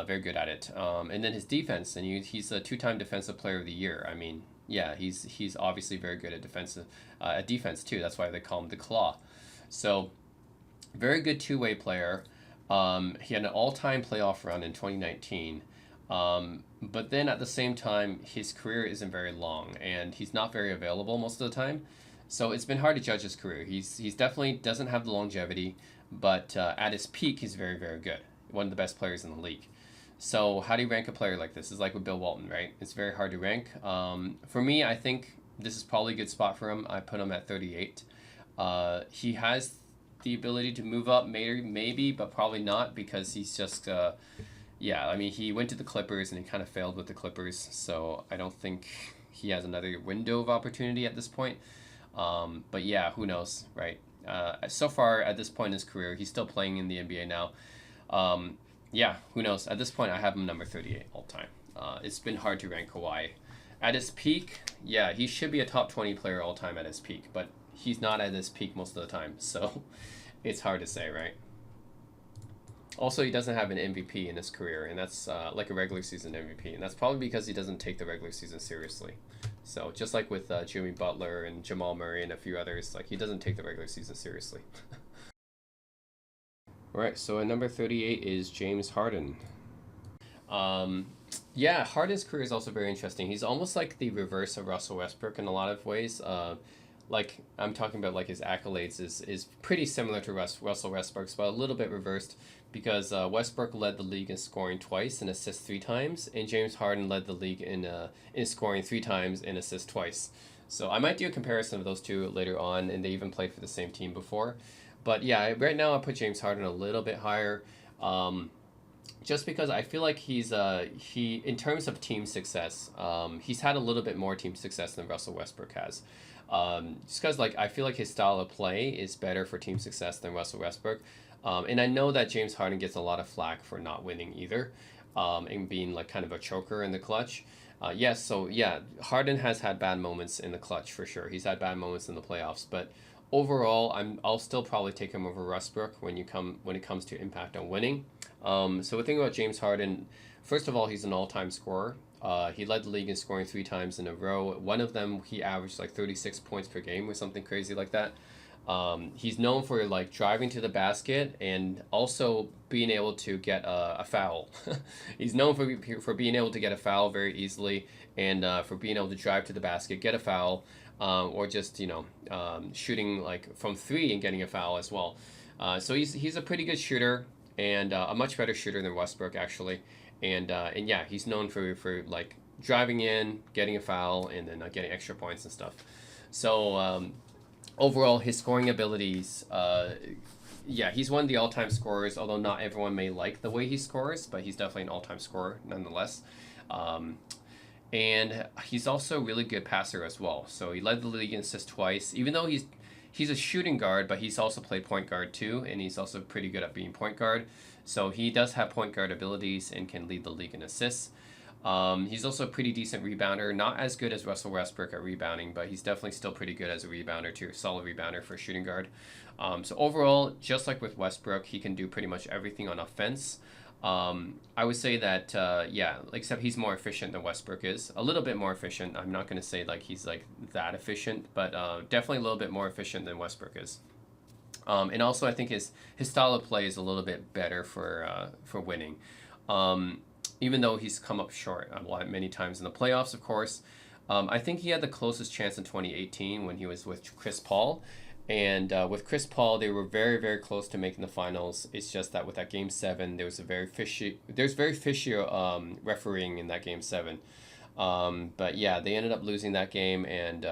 Very good at it. And then his defense, and he's a two-time Defensive Player of the Year. I mean, yeah, he's obviously very good at defense too. That's why they call him the Claw. So very good two-way player. He had an all-time playoff run in 2019. But then at the same time, his career isn't very long, and he's not very available most of the time. So it's been hard to judge his career. He's definitely doesn't have the longevity, but at his peak, he's very, very good. One of the best players in the league. So how do you rank a player like this? It's like with Bill Walton, right? It's very hard to rank. For me, I think this is probably a good spot for him. I put him at 38. He has the ability to move up, maybe, but probably not because he's just, yeah, I mean, he went to the Clippers and he kind of failed with the Clippers. So I don't think he has another window of opportunity at this point. But yeah, who knows, right? So far at this point in his career, he's still playing in the NBA now. Yeah, who knows? At this point, I have him number 38 all time. It's been hard to rank Kawhi. At his peak, yeah, he should be a top 20 player all time at his peak, but he's not at his peak most of the time, so it's hard to say, right? Also, he doesn't have an MVP in his career, and that's like a regular season MVP, and that's probably because he doesn't take the regular season seriously. So just like with Jimmy Butler and Jamal Murray and a few others, like he doesn't take the regular season seriously. All right, so at number 38 is James Harden. Yeah, Harden's career is also very interesting. He's almost like the reverse of Russell Westbrook in a lot of ways. Like I'm talking about, like his accolades is pretty similar to Russell Westbrook's, but a little bit reversed because Westbrook led the league in scoring twice and assists three times, and James Harden led the league in scoring three times and assists twice. So I might do a comparison of those two later on, and they even played for the same team before. But yeah, right now I put James Harden a little bit higher, just because I feel like he in terms of team success, he's had a little bit more team success than Russell Westbrook has. Just because like I feel like his style of play is better for team success than Russell Westbrook, and I know that James Harden gets a lot of flack for not winning either, and being like kind of a choker in the clutch. Yes, so yeah, Harden has had bad moments in the clutch for sure. He's had bad moments in the playoffs, but overall, I'll still probably take him over Westbrook when it comes to impact on winning. So the thing about James Harden, first of all, he's an all-time scorer. He led the league in scoring 3 times in a row. One of them, he averaged like 36 points per game or something crazy like that. He's known for like driving to the basket and also being able to get a foul. He's known for being able to get a foul very easily and for being able to drive to the basket, get a foul, or just shooting like from 3 and getting a foul as well. So he's a pretty good shooter and a much better shooter than Westbrook actually. And yeah, he's known for like driving in, getting a foul, and then getting extra points and stuff. So overall, his scoring abilities, yeah, he's one of the all-time scorers. Although not everyone may like the way he scores, but he's definitely an all-time scorer nonetheless. And he's also a really good passer as well. So he led the league in assists twice, even though he's a shooting guard, but he's also played point guard too, and he's also pretty good at being point guard. So he does have point guard abilities and can lead the league in assists. He's also a pretty decent rebounder, not as good as Russell Westbrook at rebounding, but he's definitely still pretty good as a rebounder too, solid rebounder for a shooting guard. So overall, just like with Westbrook, he can do pretty much everything on offense. I would say that, yeah, except he's more efficient than Westbrook is. A little bit more efficient. I'm not going to say like he's like that efficient, but definitely a little bit more efficient than Westbrook is. And also, I think his style of play is a little bit better for winning. Even though he's come up short many times in the playoffs, of course. I think he had the closest chance in 2018 when he was with Chris Paul. And with Chris Paul, they were very, very close to making the finals. It's just that with that Game 7, there's very fishy refereeing in that Game 7. But yeah, they ended up losing that game, and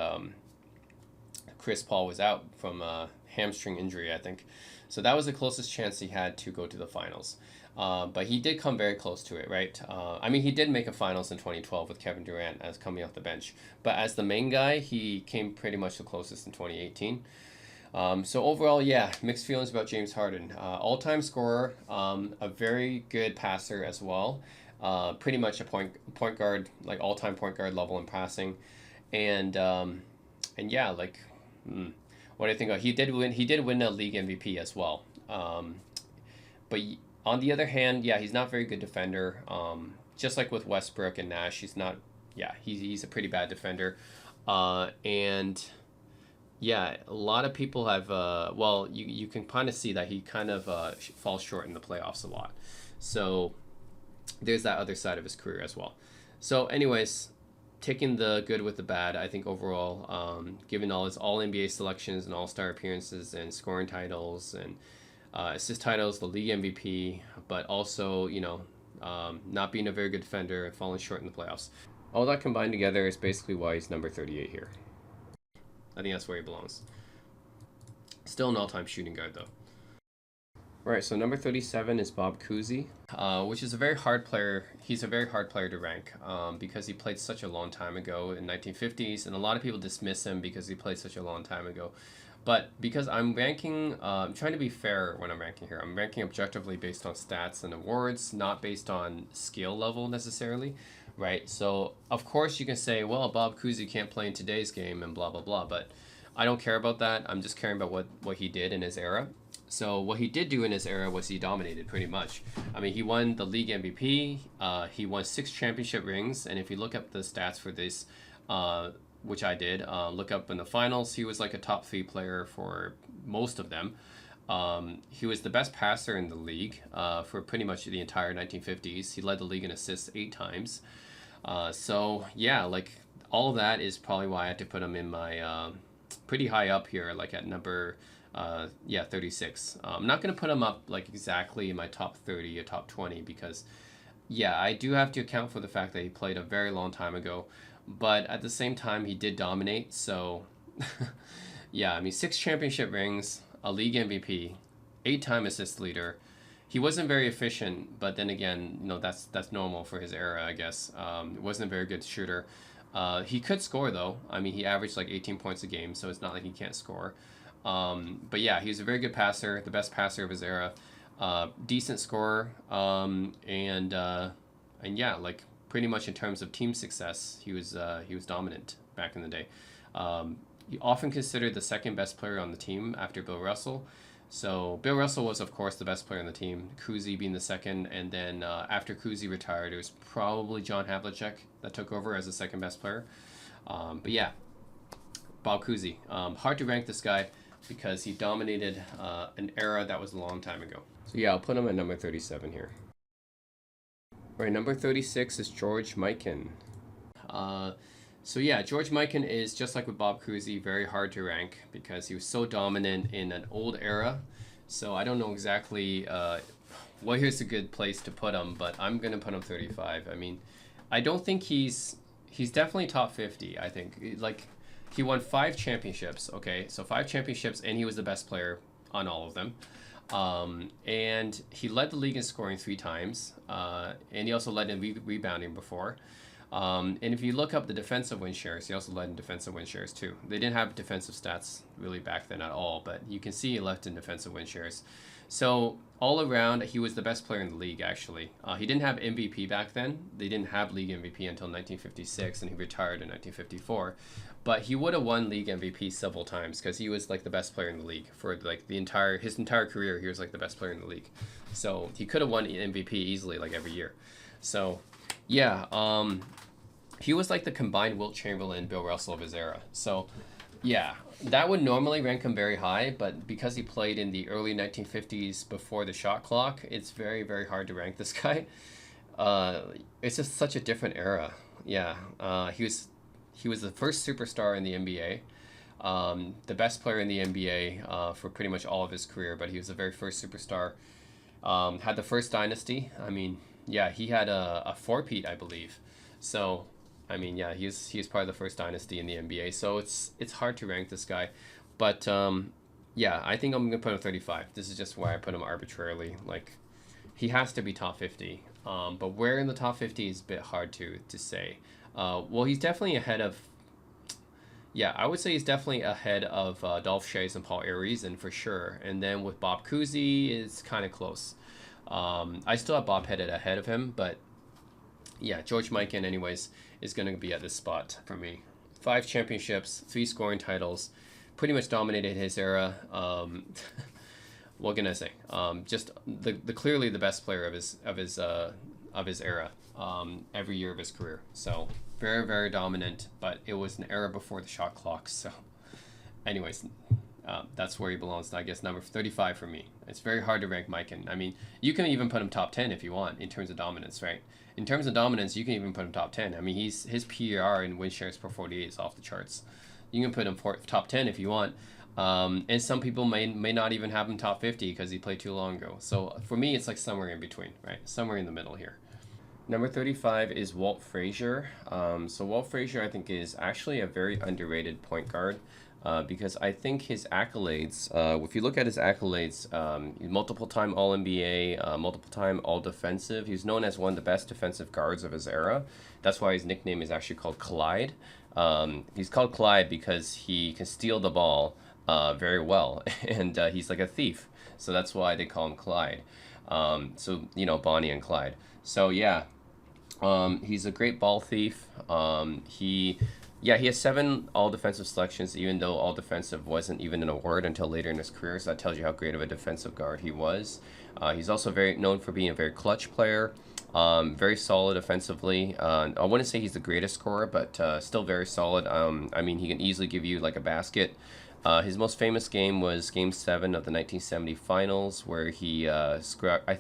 Chris Paul was out from a hamstring injury, I think. So that was the closest chance he had to go to the finals. But he did come very close to it, right? I mean, he did make a finals in 2012 with Kevin Durant as coming off the bench. But as the main guy, he came pretty much the closest in 2018. So overall, yeah, mixed feelings about James Harden. All-time scorer, a very good passer as well. Pretty much a point guard, like all-time point guard level in passing, and yeah, like, what do you think? He did win a league MVP as well. But on the other hand, yeah, he's not a very good defender. Just like with Westbrook and Nash, he's not. Yeah, he's a pretty bad defender, and. Yeah, a lot of people have. Well, you can kind of see that he kind of falls short in the playoffs a lot. So there's that other side of his career as well. So, anyways, taking the good with the bad, I think overall, given all his All NBA selections and All Star appearances and scoring titles and assist titles, the league MVP, but also not being a very good defender and falling short in the playoffs. All that combined together is basically why he's number 38 here. I think that's where he belongs. Still an all-time shooting guard, though. Right, so number 37 is Bob Cousy, which is a very hard player. He's a very hard player to rank because he played such a long time ago in 1950s, and a lot of people dismiss him because he played such a long time ago. But because I'm ranking, I'm trying to be fair when I'm ranking here. I'm ranking objectively based on stats and awards, not based on skill level necessarily. Right, so of course you can say, well, Bob Cousy can't play in today's game and blah, blah, blah, but I don't care about that. I'm just caring about what he did in his era. So what he did do in his era was he dominated pretty much. I mean, he won the league MVP, he won 6 championship rings, and if you look up the stats for this, which I did, look up in the finals, he was like a top 3 player for most of them. He was the best passer in the league for pretty much the entire 1950s. He led the league in assists 8 times. So yeah, like all of that is probably why I had to put him in my pretty high up here, like at number 36. I'm not gonna put him up like exactly in my top 30 or top 20 because yeah, I do have to account for the fact that he played a very long time ago, but at the same time he did dominate. So yeah, I mean 6 championship rings, a league MVP, 8-time assist leader. He wasn't very efficient, but then again, that's normal for his era, I guess. Wasn't a very good shooter. He could score though. I mean, he averaged like 18 points a game, so it's not like he can't score. But yeah, he was a very good passer, the best passer of his era, decent scorer, and yeah, like pretty much in terms of team success, he was dominant back in the day. He often considered the second best player on the team after Bill Russell. So Bill Russell was, of course, the best player on the team. Cousy being the second, and then after Cousy retired, it was probably John Havlicek that took over as the second best player. But yeah, Bob Cousy. Hard to rank this guy because he dominated an era that was a long time ago. So yeah, I'll put him at number 37 here. All right, number 36 is George Mikan. So yeah, George Mikan is just like with Bob Cousy, very hard to rank because he was so dominant in an old era. So I don't know exactly well, here's a good place to put him, but I'm gonna put him 35. I mean, I don't think he's definitely top 50. I think like he won 5 championships. Okay, so 5 championships, and he was the best player on all of them. And he led the league in scoring 3 times, and he also led in rebounding before. And if you look up the defensive win shares, he also led in defensive win shares too. They didn't have defensive stats really back then at all, but you can see he left in defensive win shares. So all around, he was the best player in the league, actually. He didn't have MVP back then. They didn't have league MVP until 1956, and he retired in 1954. But he would have won league MVP several times because he was like the best player in the league for like his entire career. He was like the best player in the league, so he could have won MVP easily like every year. So yeah, he was like the combined Wilt Chamberlain, Bill Russell of his era. So yeah, that would normally rank him very high, but because he played in the early 1950s before the shot clock, it's very, very hard to rank this guy. It's just such a different era. Yeah, he was the first superstar in the NBA, the best player in the NBA for pretty much all of his career, but he was the very first superstar. Had the first dynasty. I mean, yeah, he had a four-peat, I believe. So, I mean, yeah, he's part of the first dynasty in the NBA. So it's hard to rank this guy, but yeah, I think I'm gonna put him 35. This is just why I put him arbitrarily. Like, he has to be top 50. But where in the top 50 is a bit hard to say. Well, he's definitely ahead of. Yeah, I would say he's definitely ahead of Dolph Schayes and Paul Arizin for sure. And then with Bob Cousy, it's kind of close. I still have Bob headed ahead of him, but yeah, George Mikan, anyways, is going to be at this spot for me. 5 championships, 3 scoring titles, pretty much dominated his era. What can I say? Just the clearly the best player of his era. Every year of his career. So very, very dominant, but it was an era before the shot clock. So anyways, that's where he belongs. I guess number 35 for me. It's very hard to rank Mikan. I mean, you can even put him top 10 if you want in terms of dominance, right? In terms of dominance, you can even put him top 10. I mean, his PER and win shares per 48 is off the charts. You can put him top 10 if you want. And some people may not even have him top 50 because he played too long ago. So for me, it's like somewhere in between, right? Somewhere in the middle here. Number 35 is Walt Frazier. So Walt Frazier, I think, is actually a very underrated point guard because I think his accolades, if you look at his accolades, multiple-time All-NBA, multiple-time All-Defensive. He's known as one of the best defensive guards of his era. That's why his nickname is actually called Clyde. He's called Clyde because he can steal the ball very well, and he's like a thief. So that's why they call him Clyde. So, you know, Bonnie and Clyde. So, yeah. He's a great ball thief. He has 7 all-defensive selections, even though all-defensive wasn't even an award until later in his career, so that tells you how great of a defensive guard he was. He's also very known for being a very clutch player, very solid offensively. I wouldn't say he's the greatest scorer, but still very solid. I mean, he can easily give you like a basket. His most famous game was Game 7 of the 1970 Finals, where he I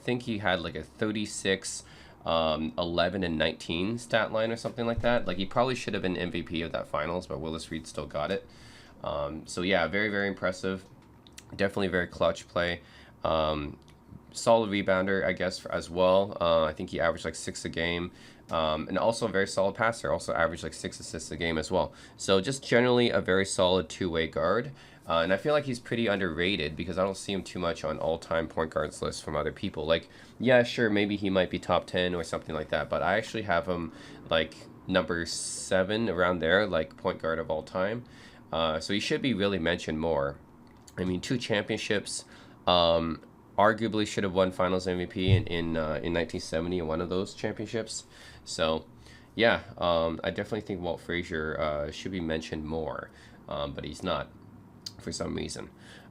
think he had like a 36... 11 and 19 stat line or something like that. Like, he probably should have been MVP of that finals, but Willis Reed still got it. So yeah, very, very impressive. Definitely very clutch play. Solid rebounder, I guess, as well. I think he averaged like 6 a game. And also a very solid passer, also averaged like 6 assists a game as well. So just generally a very solid two-way guard. And I feel like he's pretty underrated because I don't see him too much on all-time point guards lists from other people. Like, yeah, sure, maybe he might be top 10 or something like that, but I actually have him like number 7 around there, like point guard of all time. So he should be really mentioned more. I mean, 2 championships. Arguably should have won Finals MVP in 1970 in one of those championships. So, yeah, I definitely think Walt Frazier should be mentioned more, but he's not for some reason.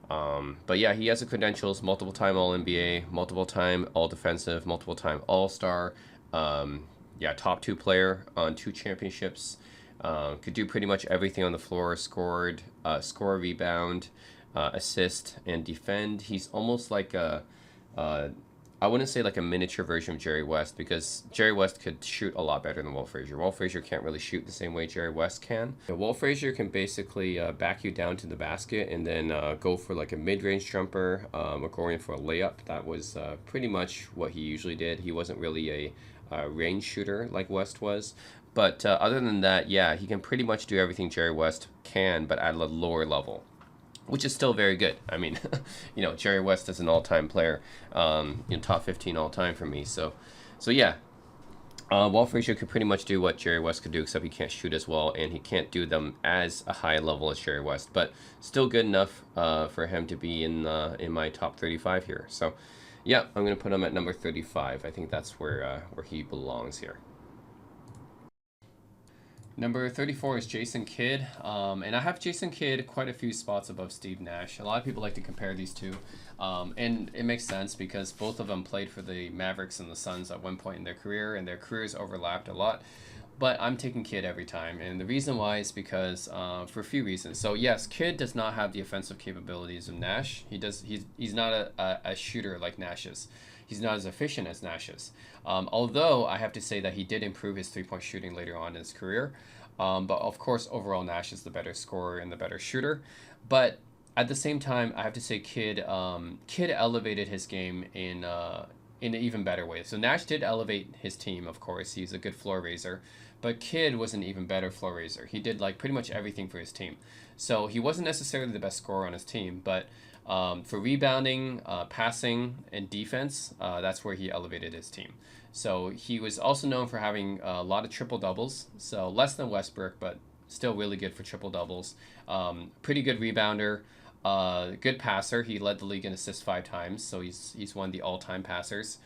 But yeah, he has the credentials: multiple time All NBA, multiple time All Defensive, multiple time All Star. Yeah, top 2 player on 2 championships. Could do pretty much everything on the floor: score, rebound, assist, and defend. He's almost like uh, I wouldn't say like a miniature version of Jerry West, because Jerry West could shoot a lot better than Walt Frazier. Walt Frazier can't really shoot the same way Jerry West can. Walt Frazier can basically back you down to the basket and then go for like a mid-range jumper or going for a layup. That was pretty much what he usually did. He wasn't really a range shooter like West was. But other than that, yeah, he can pretty much do everything Jerry West can, but at a lower level, which is still very good. I mean, Jerry West is an all-time player, top 15 all-time for me. So yeah, Walt Frazier could pretty much do what Jerry West could do, except he can't shoot as well, and he can't do them as a high level as Jerry West, but still good enough for him to be in my top 35 here. So yeah, I'm gonna put him at number 35. I think that's where he belongs here. Number 34 is Jason Kidd, and I have Jason Kidd quite a few spots above Steve Nash. A lot of people like to compare these two, and it makes sense because both of them played for the Mavericks and the Suns at one point in their career, and their careers overlapped a lot. But I'm taking Kidd every time, and the reason why is because for a few reasons. So yes, Kidd does not have the offensive capabilities of Nash. He's not a shooter like Nash is. He's not as efficient as Nash is. Although I have to say that he did improve his three-point shooting later on in his career. But of course, overall, Nash is the better scorer and the better shooter. But at the same time, I have to say Kidd elevated his game in an even better way. So Nash did elevate his team, of course. He's a good floor raiser. But Kidd was an even better floor raiser. He did like pretty much everything for his team. So he wasn't necessarily the best scorer on his team, but for rebounding, passing, and defense, that's where he elevated his team. So he was also known for having a lot of triple doubles, so less than Westbrook, but still really good for triple doubles. Pretty good rebounder, good passer. He led the league in assists 5 times, so he's one of the all-time passers.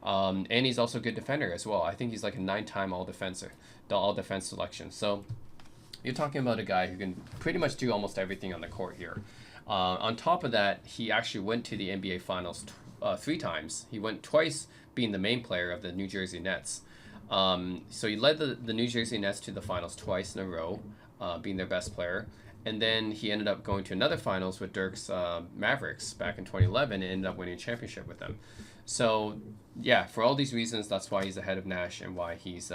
And he's also a good defender as well. I think he's like a 9-time all-defense selection. So you're talking about a guy who can pretty much do almost everything on the court here. On top of that, he actually went to the NBA Finals 3 times. He went twice being the main player of the New Jersey Nets. So he led the New Jersey Nets to the finals twice in a row, being their best player. And then he ended up going to another finals with Dirk's Mavericks back in 2011 and ended up winning a championship with them. So yeah, for all these reasons, that's why he's ahead of Nash and why he's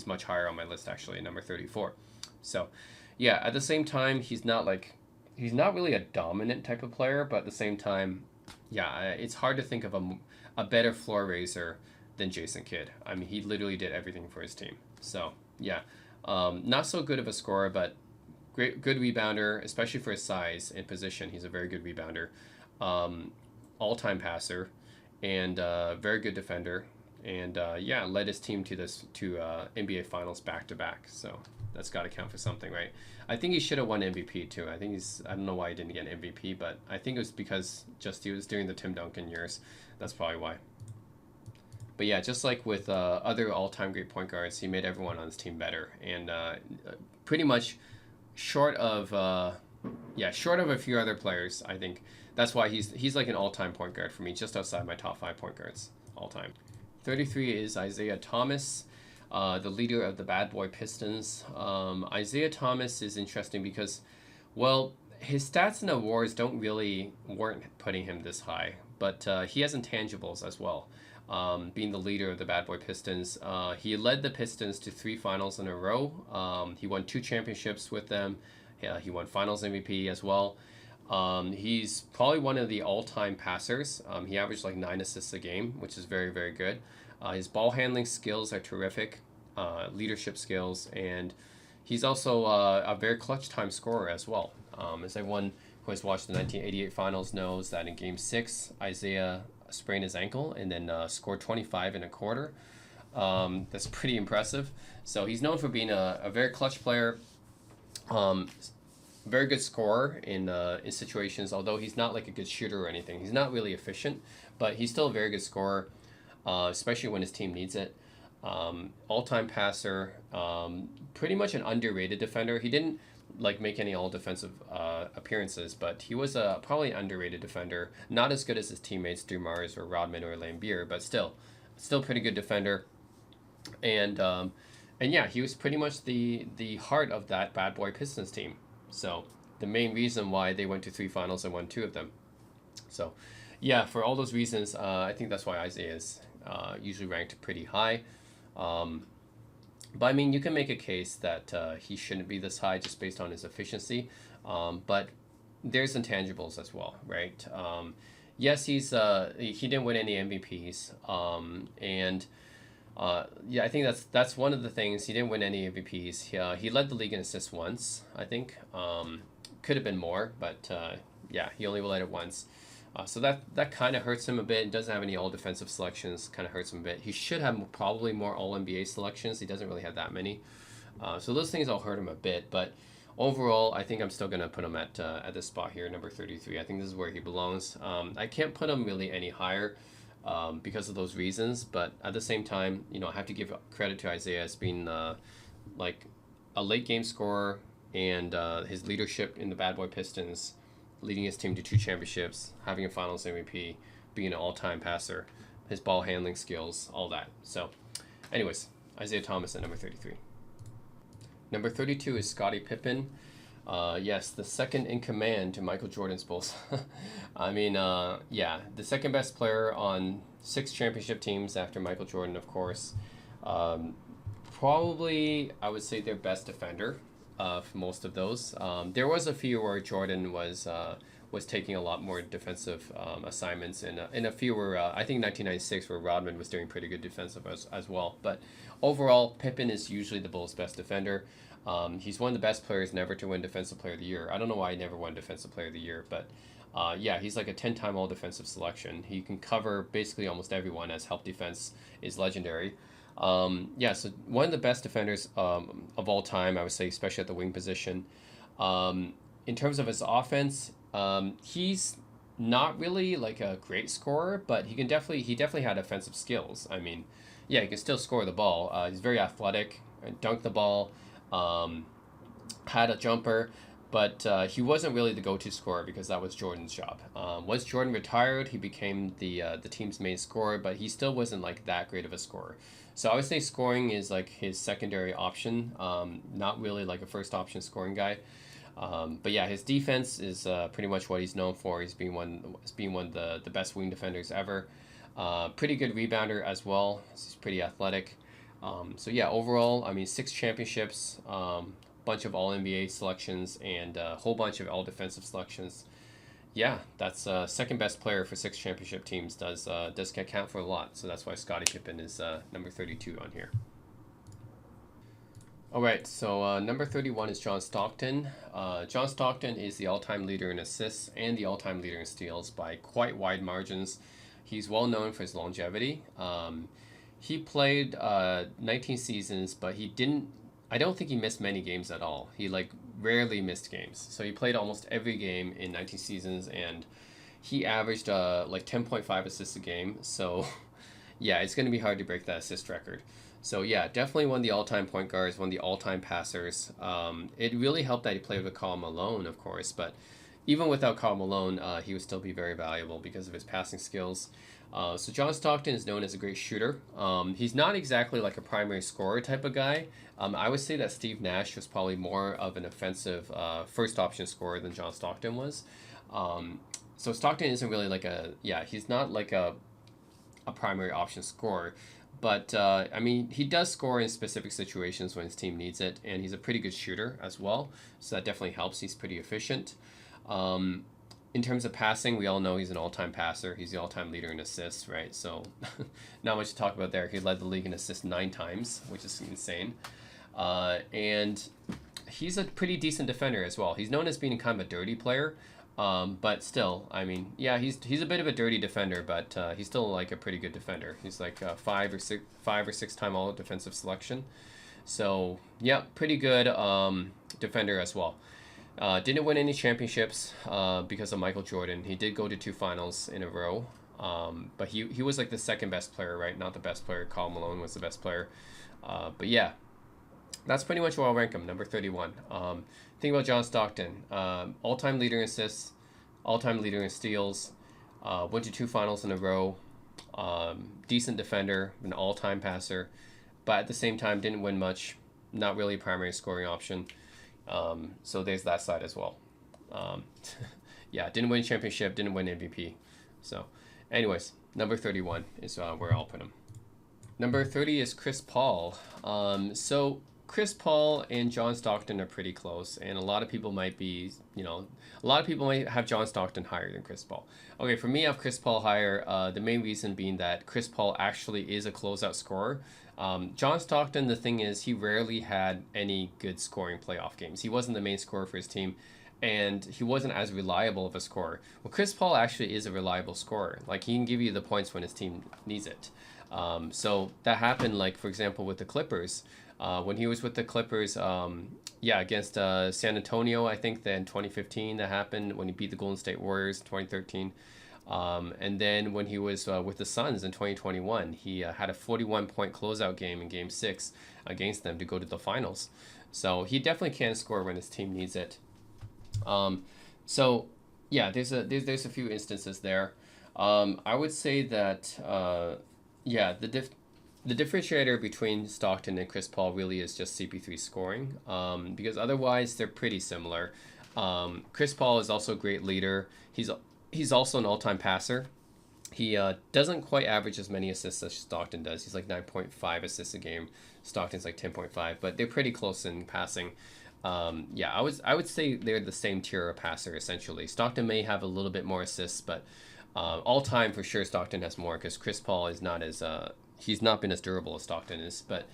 much higher on my list, actually, number 34. So yeah, at the same time, he's not really a dominant type of player, but at the same time, yeah, it's hard to think of a better floor raiser than Jason Kidd. I mean, he literally did everything for his team. So yeah, not so good of a scorer, but good rebounder, especially for his size and position. He's a very good rebounder, all-time passer, and very good defender. And yeah, led his team to NBA Finals back to back. So that's got to count for something, right? I think he should have won MVP too. I don't know why he didn't get MVP, but I think it was because he was during the Tim Duncan years. That's probably why. But yeah, just like with other all-time great point guards, he made everyone on his team better. And pretty much short of a few other players, I think that's why he's like an all-time point guard for me, just outside my top 5 point guards all time. 33 is Isaiah Thomas, the leader of the Bad Boy Pistons. Isaiah Thomas is interesting because, well, his stats and awards weren't putting him this high, but he has intangibles as well. Being the leader of the Bad Boy Pistons, he led the Pistons to 3 finals in a row. He won 2 championships with them. He won Finals MVP as well. He's probably one of the all-time passers. He averaged like 9 assists a game, which is very, very good. His ball handling skills are terrific, leadership skills, and he's also a very clutch time scorer as well. As everyone who has watched the 1988 Finals knows that in Game 6, Isaiah sprained his ankle and then scored 25 in a quarter. That's pretty impressive. So he's known for being a very clutch player, very good scorer in situations, although he's not like a good shooter or anything. He's not really efficient, but he's still a very good scorer, especially when his team needs it. All-time passer, pretty much an underrated defender. He didn't like make any all defensive appearances, but he was a probably underrated defender. Not as good as his teammates Dumars or Rodman or Lambier, but still pretty good defender. And yeah, he was pretty much the heart of that bad boy Pistons team. So the main reason why they went to 3 finals and won 2 of them. So yeah, for all those reasons, I think that's why Isaiah is usually ranked pretty high. But I mean, you can make a case that he shouldn't be this high just based on his efficiency. But there's intangibles as well, right? Yes, he didn't win any MVPs, and yeah, I think that's one of the things. He didn't win any MVPs. He led the league in assists once, I think. Could have been more, but yeah, he only led it once. So that kind of hurts him a bit. He doesn't have any all defensive selections. Kind of hurts him a bit. He should have probably more all NBA selections. He doesn't really have that many. So those things all hurt him a bit. But overall, I think I'm still gonna put him at this spot here, number 33. I think this is where he belongs. I can't put him really any higher because of those reasons. But at the same time, I have to give credit to Isaiah as being like a late game scorer, and his leadership in the Bad Boy Pistons, leading his team to 2 championships, having a Finals MVP, being an all-time passer, his ball handling skills, all that. So, anyways, Isaiah Thomas at number 33. Number 32 is Scottie Pippen. Yes, the second in command to Michael Jordan's Bulls. I mean, yeah, the second best player on 6 championship teams after Michael Jordan, of course. Probably, I would say their best defender of most of those. There was a few where Jordan was taking a lot more defensive assignments, and in a few where I think 1996 where Rodman was doing pretty good defensive as well. But overall, Pippen is usually the Bulls' best defender. He's one of the best players never to win Defensive Player of the Year. I don't know why he never won Defensive Player of the Year, but yeah, he's like a 10-time All-Defensive selection. He can cover basically almost everyone, as help defense is legendary. Yeah, so one of the best defenders of all time, I would say, especially at the wing position. In terms of his offense, he's not really like a great scorer, but he definitely had offensive skills. I mean, yeah, he can still score the ball. He's very athletic, dunked the ball, had a jumper, but he wasn't really the go-to scorer because that was Jordan's job. Once Jordan retired, he became the team's main scorer, but he still wasn't like that great of a scorer. So I would say scoring is like his secondary option, not really like a first option scoring guy. But yeah, his defense is pretty much what he's known for. He's being one of the best wing defenders ever. Pretty good rebounder as well. He's pretty athletic. So yeah, overall, I mean, 6 championships, bunch of All NBA selections, and a whole bunch of All Defensive selections. Yeah, that's second best player for 6 championship teams. Does count for a lot. So that's why Scottie Pippen is number 32 on here. All right, so number 31 is John Stockton. John Stockton is the all-time leader in assists and the all-time leader in steals by quite wide margins. He's well known for his longevity. He played 19 seasons, but I don't think he missed many games at all. He rarely missed games. So he played almost every game in 19 seasons, and he averaged 10.5 assists a game. So yeah, it's going to be hard to break that assist record. So yeah, definitely one of the all-time point guards, one of the all-time passers. It really helped that he played with Karl Malone, of course, but even without Karl Malone, he would still be very valuable because of his passing skills. So John Stockton is known as a great shooter. He's not exactly like a primary scorer type of guy. I would say that Steve Nash was probably more of an offensive first option scorer than John Stockton was. So Stockton isn't really he's not like a primary option scorer. But, I mean, he does score in specific situations when his team needs it, and he's a pretty good shooter as well, so that definitely helps. He's pretty efficient. In terms of passing, we all know he's an all-time passer. He's the all-time leader in assists, right? So not much to talk about there. He led the league in assists 9 times, which is insane. And he's a pretty decent defender as well. He's known as being kind of a dirty player. But still, I mean, yeah, he's a bit of a dirty defender, but he's still like a pretty good defender. He's like a 5 or 6 time all defensive selection. So yeah, pretty good defender as well. Didn't win any championships because of Michael Jordan. He did go to 2 finals in a row, but he was like the second best player, right? Not the best player. Karl Malone was the best player. But yeah, that's pretty much where I'll rank him, number 31. Think about John Stockton, all-time leader in assists, all-time leader in steals, went to 2 finals in a row, decent defender, an all-time passer, but at the same time didn't win much, not really a primary scoring option. So there's that side as well. Yeah, didn't win championship, didn't win MVP. So, anyways, number 31 is where I'll put him. Number 30 is Chris Paul. So Chris Paul and John Stockton are pretty close, and a lot of people might be, a lot of people might have John Stockton higher than Chris Paul. Okay, for me, I have Chris Paul higher. The main reason being that Chris Paul actually is a closeout scorer. John Stockton, the thing is, he rarely had any good scoring playoff games. He wasn't the main scorer for his team, and he wasn't as reliable of a scorer. Well, Chris Paul actually is a reliable scorer. Like, he can give you the points when his team needs it. So that happened, like, for example, with the Clippers. When he was with the Clippers, against San Antonio, I think then 2015 that happened when he beat the Golden State Warriors in 2013. And then when he was with the Suns in 2021, he had a 41-point closeout game in Game 6 against them to go to the finals. So he definitely can score when his team needs it. So yeah, there's a few instances there. I would say that the differentiator between Stockton and Chris Paul really is just CP3 scoring, because otherwise they're pretty similar. Chris Paul is also a great leader. He's also an all-time passer. He doesn't quite average as many assists as Stockton does. He's like 9.5 assists a game. Stockton's like 10.5, but they're pretty close in passing. I would say they're the same tier of passer essentially. Stockton may have a little bit more assists, but all time for sure Stockton has more, because Chris Paul is not as he's not been as durable as Stockton is. But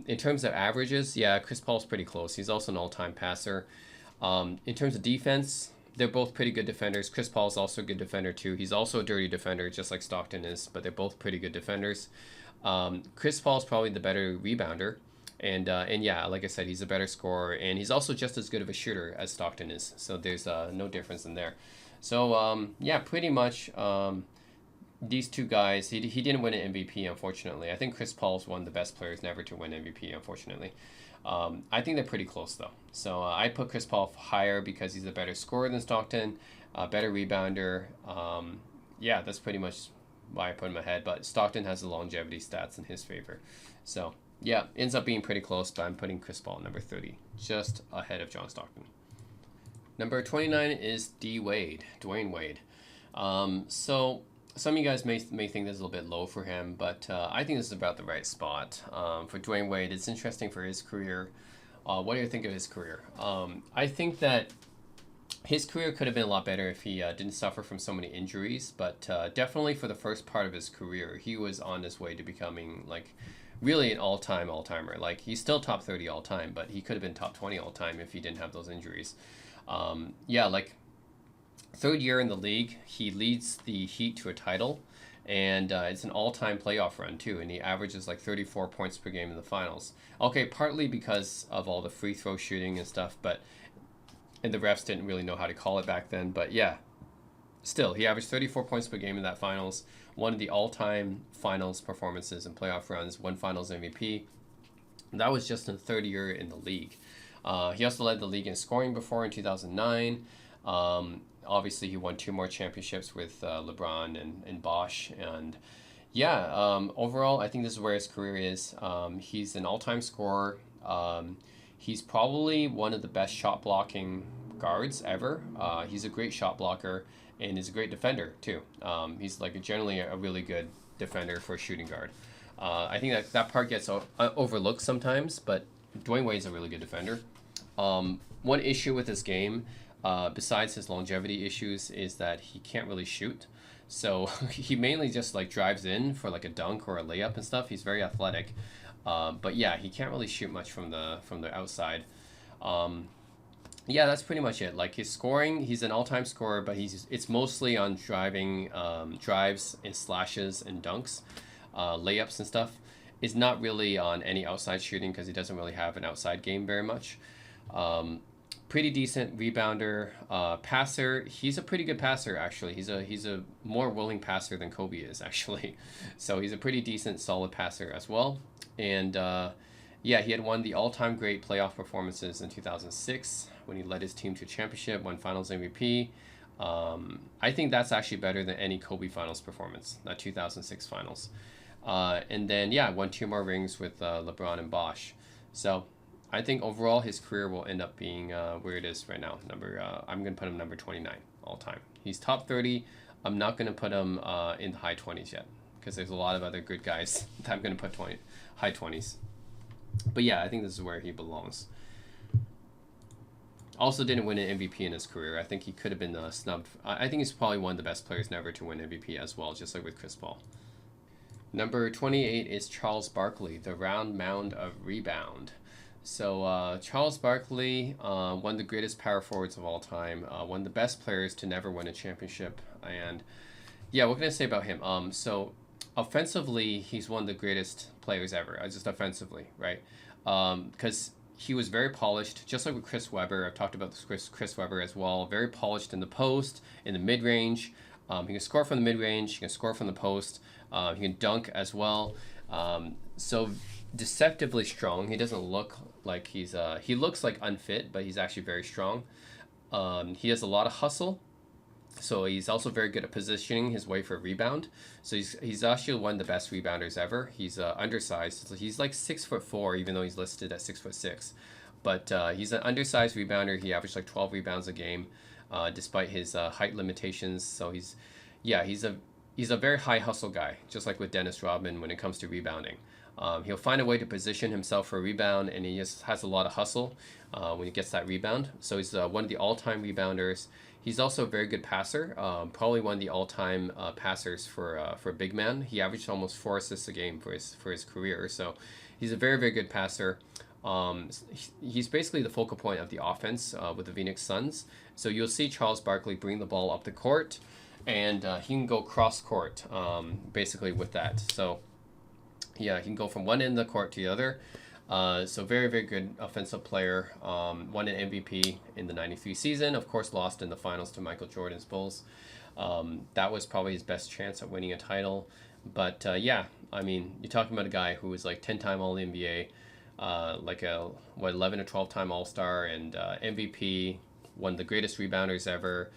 in terms of averages, yeah, Chris Paul's pretty close. He's also an all-time passer. In terms of defense, they're both pretty good defenders. Chris Paul's also a good defender too. He's also a dirty defender, just like Stockton is, but they're both pretty good defenders. Chris Paul's probably the better rebounder. And yeah, like I said, he's a better scorer, and he's also just as good of a shooter as Stockton is. So there's no difference in there. So yeah, pretty much these two guys. He didn't win an MVP, unfortunately. I think Chris Paul's one of the best players never to win MVP, unfortunately. I think they're pretty close though. So I put Chris Paul higher because he's a better scorer than Stockton, a better rebounder. Yeah, that's pretty much why I put him ahead. But Stockton has the longevity stats in his favor. So yeah, ends up being pretty close, but I'm putting Chris Paul number 30, just ahead of John Stockton. Number 29 is Dwayne Wade. So some of you guys may think this is a little bit low for him, but I think this is about the right spot. For Dwayne Wade, it's interesting for his career. What do you think of his career? I think that his career could have been a lot better if he didn't suffer from so many injuries, but definitely for the first part of his career, he was on his way to becoming like really an all-timer. Like, he's still top 30 all time, but he could have been top 20 all time if he didn't have those injuries. Like, third year in the league, he leads the Heat to a title, and it's an all-time playoff run too, and he averages like 34 points per game in the finals. Okay, partly because of all the free throw shooting and stuff, and the refs didn't really know how to call it back then, but yeah, still, he averaged 34 points per game in that finals, one of the all-time finals performances and playoff runs, won finals MVP. That was just in the third year in the league. He also led the league in scoring before in 2009. Obviously, he won 2 more championships with LeBron and Bosh. And yeah, overall, I think this is where his career is. He's an all-time scorer. He's probably one of the best shot-blocking guards ever. He's a great shot blocker, and is a great defender too. He's like generally a really good defender for a shooting guard. I think that part gets overlooked sometimes, but Dwayne Wade's a really good defender. One issue with his game, besides his longevity issues, is that he can't really shoot. So he mainly just like drives in for like a dunk or a layup and stuff. He's very athletic, but yeah, he can't really shoot much from the outside. Yeah, that's pretty much it. Like, his scoring, he's an all-time scorer, but it's mostly on drives and slashes and dunks, layups and stuff. It's not really on any outside shooting because he doesn't really have an outside game very much. Pretty decent rebounder, passer. He's a pretty good passer actually. He's a more willing passer than Kobe is actually. So he's a pretty decent, solid passer as well. And Yeah, he had won the all-time great playoff performances in 2006 when he led his team to a championship, won Finals MVP. I think that's actually better than any Kobe Finals performance, that 2006 Finals. And then, yeah, won 2 more rings with LeBron and Bosh. So I think overall his career will end up being where it is right now. I'm going to put him number 29 all time. He's top 30. I'm not going to put him in the high 20s yet because there's a lot of other good guys that I'm going to put high 20s. But yeah, I think this is where he belongs. Also didn't win an MVP in his career. I think he could have been snubbed. I think he's probably one of the best players never to win MVP as well, just like with Chris Paul. Number 28 is Charles Barkley, the round mound of rebound. So Charles Barkley, one of the greatest power forwards of all time, one of the best players to never win a championship. And yeah, what can I say about him? So offensively, he's one of the greatest players ever, just offensively, right? Because he was very polished, just like with Chris Webber. I've talked about this Chris Webber as well. Very polished in the post, in the mid-range. He can score from the mid-range. He can score from the post. He can dunk as well. So deceptively strong. He doesn't look like he looks like unfit, but he's actually very strong. He has a lot of hustle. So he's also very good at positioning his way for a rebound. So he's actually one of the best rebounders ever. He's undersized. So he's like 6'4", even though he's listed at 6'6". But he's an undersized rebounder. He averaged like 12 rebounds a game, despite his height limitations. So he's a very high hustle guy, just like with Dennis Rodman when it comes to rebounding. He'll find a way to position himself for a rebound, and he just has a lot of hustle when he gets that rebound. So he's one of the all-time rebounders. He's also a very good passer, probably one of the all-time passers for a big man. He averaged almost 4 assists a game for his career. So he's a very, very good passer. He's basically the focal point of the offense with the Phoenix Suns. So you'll see Charles Barkley bring the ball up the court, and he can go cross-court basically with that. So yeah, he can go from one end of the court to the other. So very, very good offensive player. Won an MVP in the 93 season. Of course, lost in the finals to Michael Jordan's Bulls. That was probably his best chance at winning a title. But yeah, I mean, you're talking about a guy who was like 10-time All-NBA, like 11 or 12-time All-Star, and MVP, one of the greatest rebounders ever.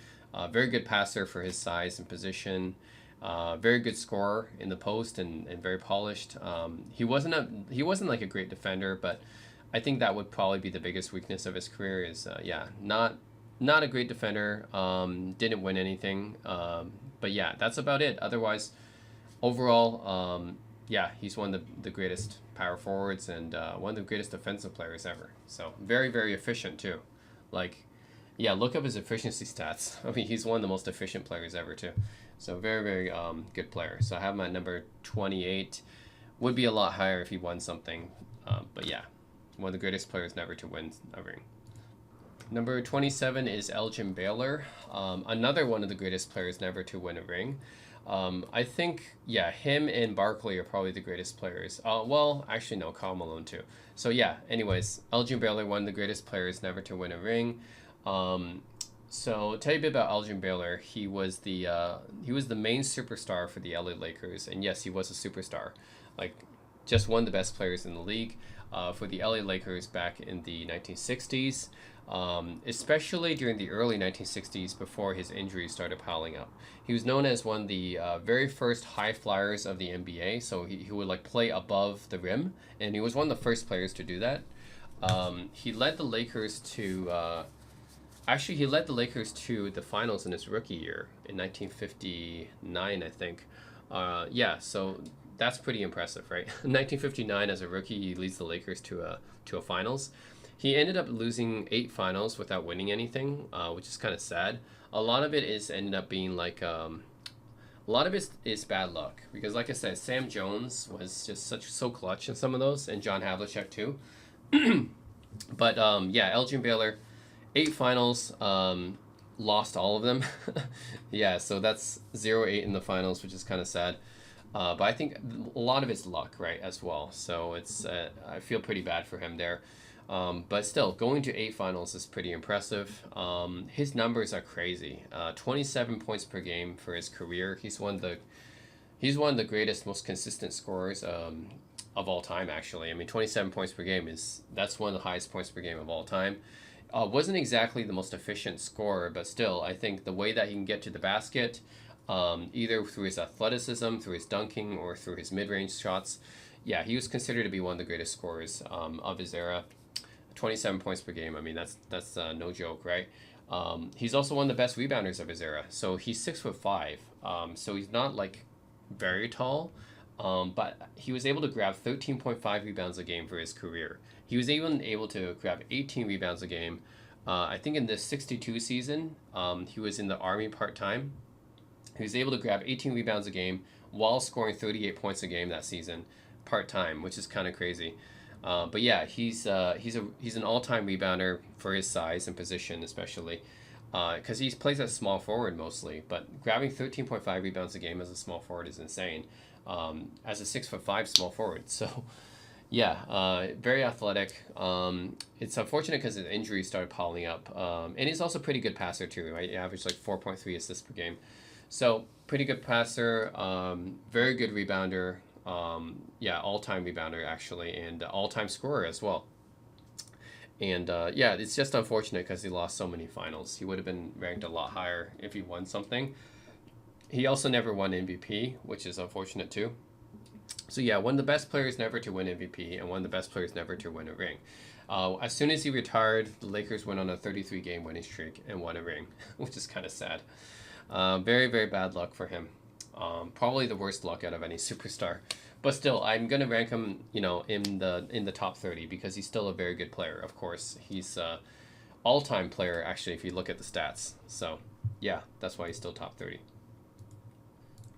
Very good passer for his size and position. Very good scorer in the post and very polished. He wasn't like a great defender, but I think that would probably be the biggest weakness of his career is not a great defender. Didn't win anything. But yeah, that's about it. Otherwise, overall, yeah, he's one of the greatest power forwards and one of the greatest defensive players ever. So very, very efficient too. Like, yeah, look up his efficiency stats. I mean, he's one of the most efficient players ever too. So very, very good player. So I have him at number 28. Would be a lot higher if he won something. But yeah, one of the greatest players never to win a ring. Number 27 is Elgin Baylor. Another one of the greatest players never to win a ring. I think, yeah, him and Barkley are probably the greatest players. Well, actually, no, Karl Malone too. So yeah, anyways, Elgin Baylor, one of the greatest players never to win a ring. So tell you a bit about Elgin Baylor. He was the main superstar for the LA Lakers, and yes, he was a superstar, like just one of the best players in the league for the LA Lakers back in the 1960s, especially during the early 1960s before his injuries started piling up. He was known as one of the very first high flyers of the NBA, so he would like play above the rim, and he was one of the first players to do that. He led the Lakers to Actually, he led the Lakers to the finals in his rookie year in 1959, I think. Yeah, so that's pretty impressive, right? In 1959, as a rookie, he leads the Lakers to a finals. He ended up losing 8 finals without winning anything, which is kind of sad. A lot of it ended up being like a lot of it is bad luck because, like I said, Sam Jones was just so clutch in some of those, and John Havlicek too. But yeah, Elgin Baylor. 8 finals, lost all of them. Yeah, so that's 0-8 in the finals, which is kind of sad. But I think a lot of it's luck, right, as well. So it's I feel pretty bad for him there. But still, going to 8 finals is pretty impressive. His numbers are crazy. 27 points per game for his career. He's one of the greatest, most consistent scorers of all time, actually. I mean, 27 points per game that's one of the highest points per game of all time. Wasn't exactly the most efficient scorer, but still, I think the way that he can get to the basket, either through his athleticism, through his dunking, or through his mid-range shots, yeah, he was considered to be one of the greatest scorers of his era. 27 points per game. I mean, that's no joke, right? He's also one of the best rebounders of his era. So he's 6'5". So he's not like very tall, but he was able to grab 13.5 rebounds a game for his career. He was even able to grab 18 rebounds a game. I think in the 62 season, he was in the Army part-time. He was able to grab 18 rebounds a game while scoring 38 points a game that season, part-time, which is kind of crazy. But yeah, he's an all-time rebounder for his size and position, especially because he plays as small forward mostly. But grabbing 13.5 rebounds a game as a small forward is insane. As a 6'5" small forward, so yeah, very athletic. It's unfortunate because his injuries started piling up, and he's also a pretty good passer too. Right, he averaged like 4.3 assists per game, so pretty good passer. Very good rebounder. Yeah, all-time rebounder actually, and all-time scorer as well. And yeah, it's just unfortunate because he lost so many finals. He would have been ranked a lot higher if he won something. He also never won MVP, which is unfortunate too. So yeah, one of the best players never to win MVP, and one of the best players never to win a ring. As soon as he retired, the Lakers went on a 33-game winning streak and won a ring, which is kind of sad. Very, very bad luck for him. Probably the worst luck out of any superstar. But still, I'm gonna rank him, in the top 30 because he's still a very good player. Of course, he's all-time player actually if you look at the stats. So yeah, that's why he's still top 30.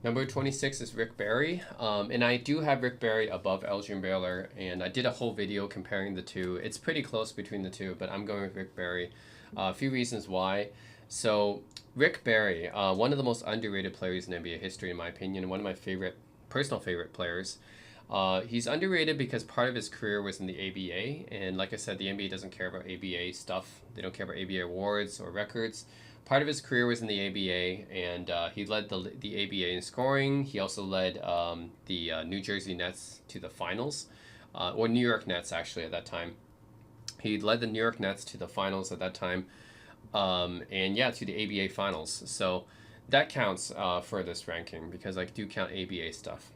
Number 26 is Rick Barry, and I do have Rick Barry above Elgin Baylor, and I did a whole video comparing the two. It's pretty close between the two, but I'm going with Rick Barry. A few reasons why. So Rick Barry, one of the most underrated players in NBA history in my opinion, and one of my personal favorite players. He's underrated because part of his career was in the ABA, and like I said, the NBA doesn't care about ABA stuff. They don't care about ABA awards or records. Part of his career was in the ABA, and he led the ABA in scoring. He also led the New Jersey Nets to the finals, or New York Nets actually at that time. He led the New York Nets to the finals at that time, and yeah, to the ABA finals. So that counts for this ranking because I do count ABA stuff.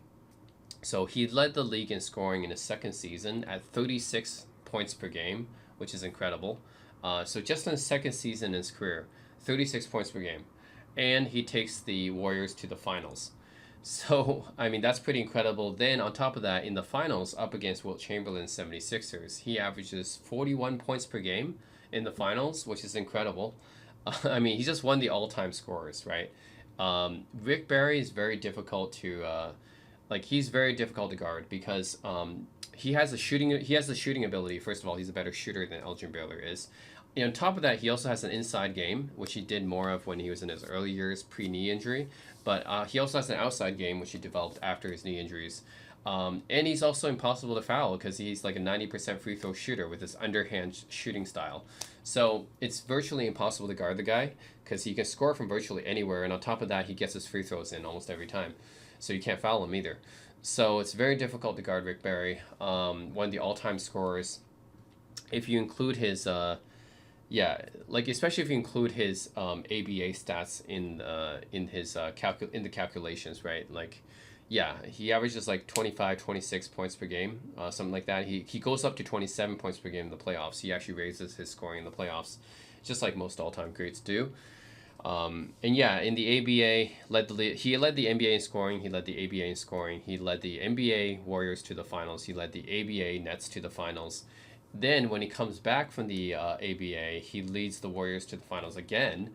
So he led the league in scoring in his second season at 36 points per game, which is incredible. So just in his second season in his career, 36 points per game. And he takes the Warriors to the finals. So, I mean, that's pretty incredible. Then, on top of that, in the finals, up against Wilt Chamberlain's 76ers, he averages 41 points per game in the finals, which is incredible. I mean, he just won the all-time scorers, right? Rick Barry is very difficult to... he's very difficult to guard because he has the shooting ability. First of all, he's a better shooter than Elgin Baylor is. And on top of that, he also has an inside game, which he did more of when he was in his early years pre-knee injury. But he also has an outside game, which he developed after his knee injuries. And he's also impossible to foul because he's like a 90% free throw shooter with his underhand shooting style. So it's virtually impossible to guard the guy because he can score from virtually anywhere. And on top of that, he gets his free throws in almost every time. So you can't foul him either. So it's very difficult to guard Rick Barry, one of the all-time scorers. If you include his... especially if you include his ABA stats in the calculations, right? He averages like 25, 26 points per game, something like that. He goes up to 27 points per game in the playoffs. He actually raises his scoring in the playoffs, just like most all-time greats do. In the ABA, he led the NBA in scoring. He led the ABA in scoring. He led the NBA Warriors to the finals. He led the ABA Nets to the finals. Then when he comes back from the ABA, he leads the Warriors to the finals again,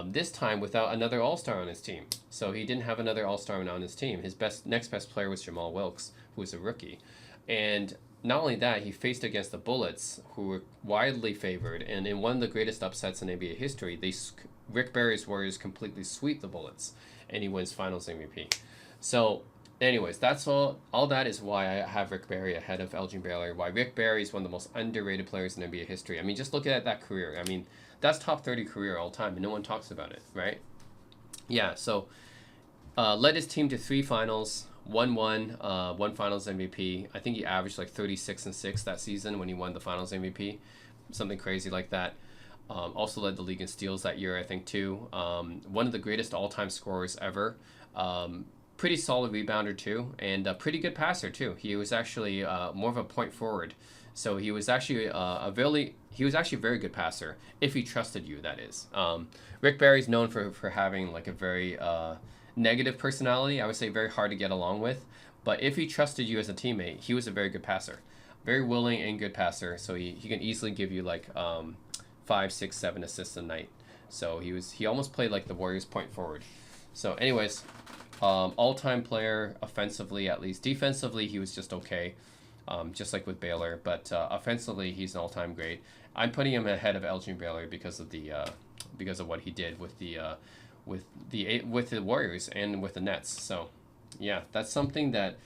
this time without another All-Star on his team. So he didn't have another All-Star on his team. His next best player was Jamal Wilkes, who was a rookie. And not only that, he faced against the Bullets, who were widely favored. And in one of the greatest upsets in NBA history, Rick Barry's Warriors completely sweep the Bullets, and he wins Finals MVP. So... anyways, that's all that is why I have Rick Barry ahead of Elgin Baylor, why Rick Barry is one of the most underrated players in NBA history. I mean, just look at that career. I mean, that's top 30 career all time, and no one talks about it, right? Yeah, so led his team to 3 finals, won Finals MVP. I think he averaged like 36-6 that season when he won the Finals MVP, something crazy like that. Also led the league in steals that year, I think, too. One of the greatest all-time scorers ever. Pretty solid rebounder too, and a pretty good passer too. He was actually more of a point forward, so he was actually a very good passer if he trusted you. That is. Rick Barry's known for having like a very negative personality. I would say very hard to get along with, but if he trusted you as a teammate, he was a very good passer, very willing and good passer. So he can easily give you like 5, 6, 7 assists a night. So he almost played like the Warriors point forward. So anyways. All-time player offensively, at least. Defensively, he was just okay, just like with Baylor. But offensively, he's an all-time great. I'm putting him ahead of Elgin Baylor because of what he did with the Warriors and with the Nets. So, yeah, that's something that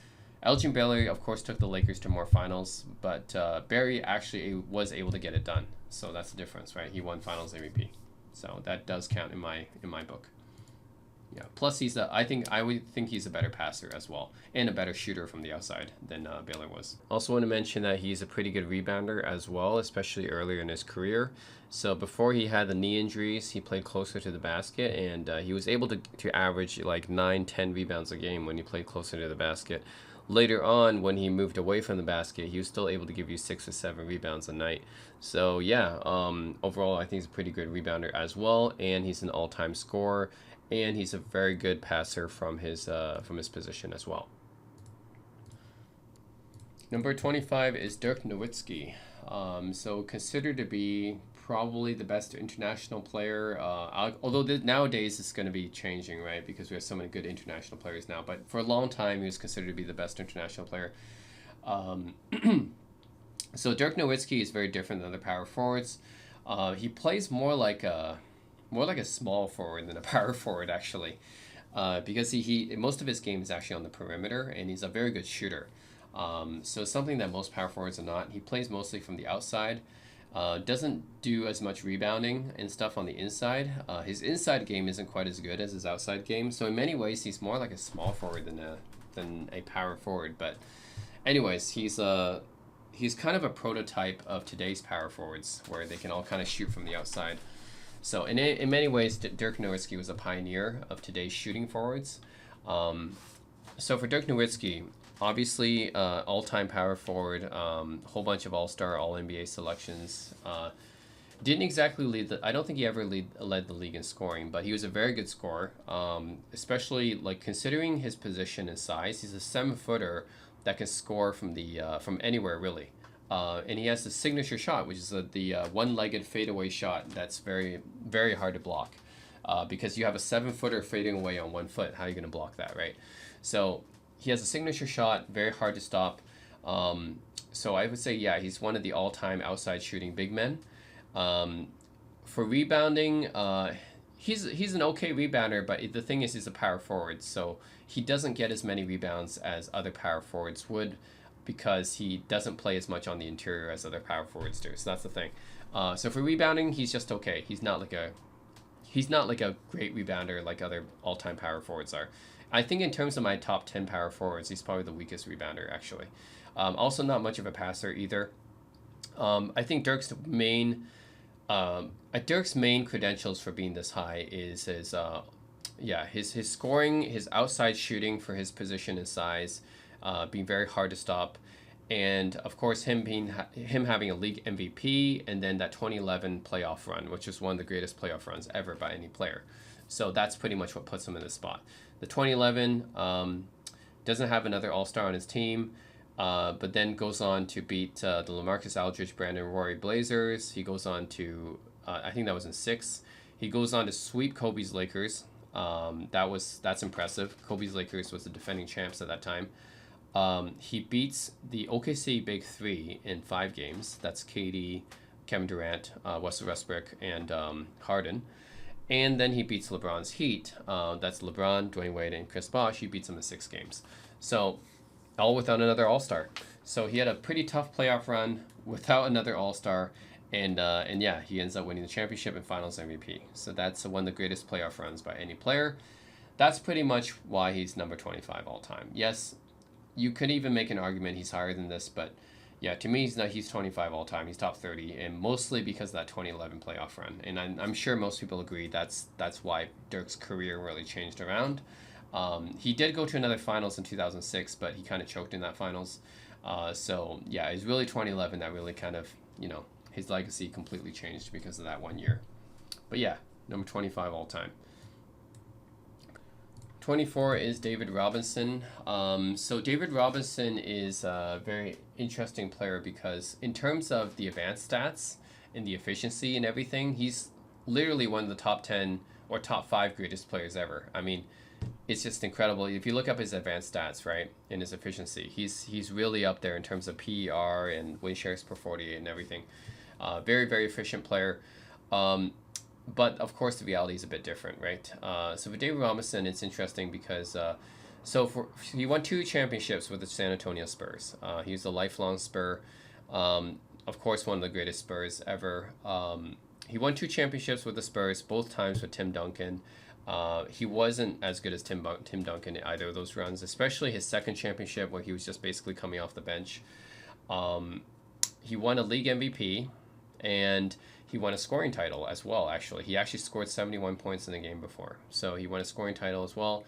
Elgin Baylor, of course, took the Lakers to more finals, but Barry actually was able to get it done. So that's the difference, right? He won Finals MVP. So that does count in my book. Yeah. Plus, I would think he's a better passer as well, and a better shooter from the outside than Baylor was. Also, want to mention that he's a pretty good rebounder as well, especially earlier in his career. So before he had the knee injuries, he played closer to the basket, and he was able to average like 9-10 rebounds a game when he played closer to the basket. Later on, when he moved away from the basket, he was still able to give you 6 or 7 rebounds a night. So yeah, overall, I think he's a pretty good rebounder as well, and he's an all-time scorer. And he's a very good passer from his position as well. Number 25 is Dirk Nowitzki. So considered to be probably the best international player. Although nowadays it's going to be changing, right? Because we have so many good international players now. But for a long time, he was considered to be the best international player. So Dirk Nowitzki is very different than other power forwards. He plays more like a small forward than a power forward, actually, because he most of his game is actually on the perimeter, and he's a very good shooter. So something that most power forwards are not. He plays mostly from the outside, doesn't do as much rebounding and stuff on the inside. His inside game isn't quite as good as his outside game, so in many ways he's more like a small forward than a power forward. But anyways, he's kind of a prototype of today's power forwards, where they can all kind of shoot from the outside. So in many ways, Dirk Nowitzki was a pioneer of today's shooting forwards. So for Dirk Nowitzki, obviously all-time power forward, whole bunch of all-star, all-NBA selections. Didn't exactly I don't think he ever led the league in scoring, but he was a very good scorer, especially like considering his position and size. He's a 7-footer that can score from anywhere, really. And he has the signature shot, which is the one-legged fadeaway shot that's very, very hard to block, because you have a 7-footer fading away on 1 foot. How are you going to block that, right? So he has a signature shot, very hard to stop. So I would say, yeah, he's one of the all-time outside shooting big men. For rebounding, he's an okay rebounder, but the thing is, he's a power forward, so he doesn't get as many rebounds as other power forwards would, because he doesn't play as much on the interior as other power forwards do. So that's the thing. So for rebounding, he's just okay. He's not like a great rebounder like other all-time power forwards are. I think in terms of my top 10 power forwards, he's probably the weakest rebounder, actually. Also not much of a passer either. I think Dirk's main credentials for being this high is his scoring, his outside shooting for his position and size, being very hard to stop, and of course him having a league MVP, and then that 2011 playoff run, which is one of the greatest playoff runs ever by any player. So that's pretty much what puts him in this spot. The 2011 doesn't have another All-Star on his team, but then goes on to beat the LaMarcus Aldridge, Brandon Roy Blazers. He goes on to, I think that was in 6. He goes on to sweep Kobe's Lakers. That's impressive. Kobe's Lakers was the defending champs at that time. He beats the OKC Big Three in 5 games. That's KD, Kevin Durant, Russell Westbrook, and Harden. And then he beats LeBron's Heat. That's LeBron, Dwayne Wade, and Chris Bosh. He beats them in 6 games. So, all without another All-Star. So he had a pretty tough playoff run without another All-Star. And yeah, he ends up winning the championship and Finals MVP. So that's one of the greatest playoff runs by any player. that's pretty much why he's number 25 all time. Yes, you could even make an argument he's higher than this, but yeah, to me, he's 25 all time. He's top 30, and mostly because of that 2011 playoff run. And I'm sure most people agree that's why Dirk's career really changed around. He did go to another finals in 2006, but he kind of choked in that finals. So yeah, it's really 2011 that really kind of, his legacy completely changed because of that 1 year. But yeah, number 25 all time. 24 is David Robinson. So David Robinson is a very interesting player because in terms of the advanced stats and the efficiency and everything, he's literally one of the top 10 or top 5 greatest players ever. I mean, it's just incredible. If you look up his advanced stats, right, and his efficiency, he's really up there in terms of PER and win shares per 48 and everything. Very, very efficient player. But of course, the reality is a bit different, right? So for David Robinson, it's interesting because he won 2 championships with the San Antonio Spurs. He was a lifelong Spur. Of course, one of the greatest Spurs ever. He won 2 championships with the Spurs, both times with Tim Duncan. He wasn't as good as Tim Duncan in either of those runs, especially his second championship where he was just basically coming off the bench. He won a league MVP, and he won a scoring title as well, actually. He actually scored 71 points in the game before. So he won a scoring title as well.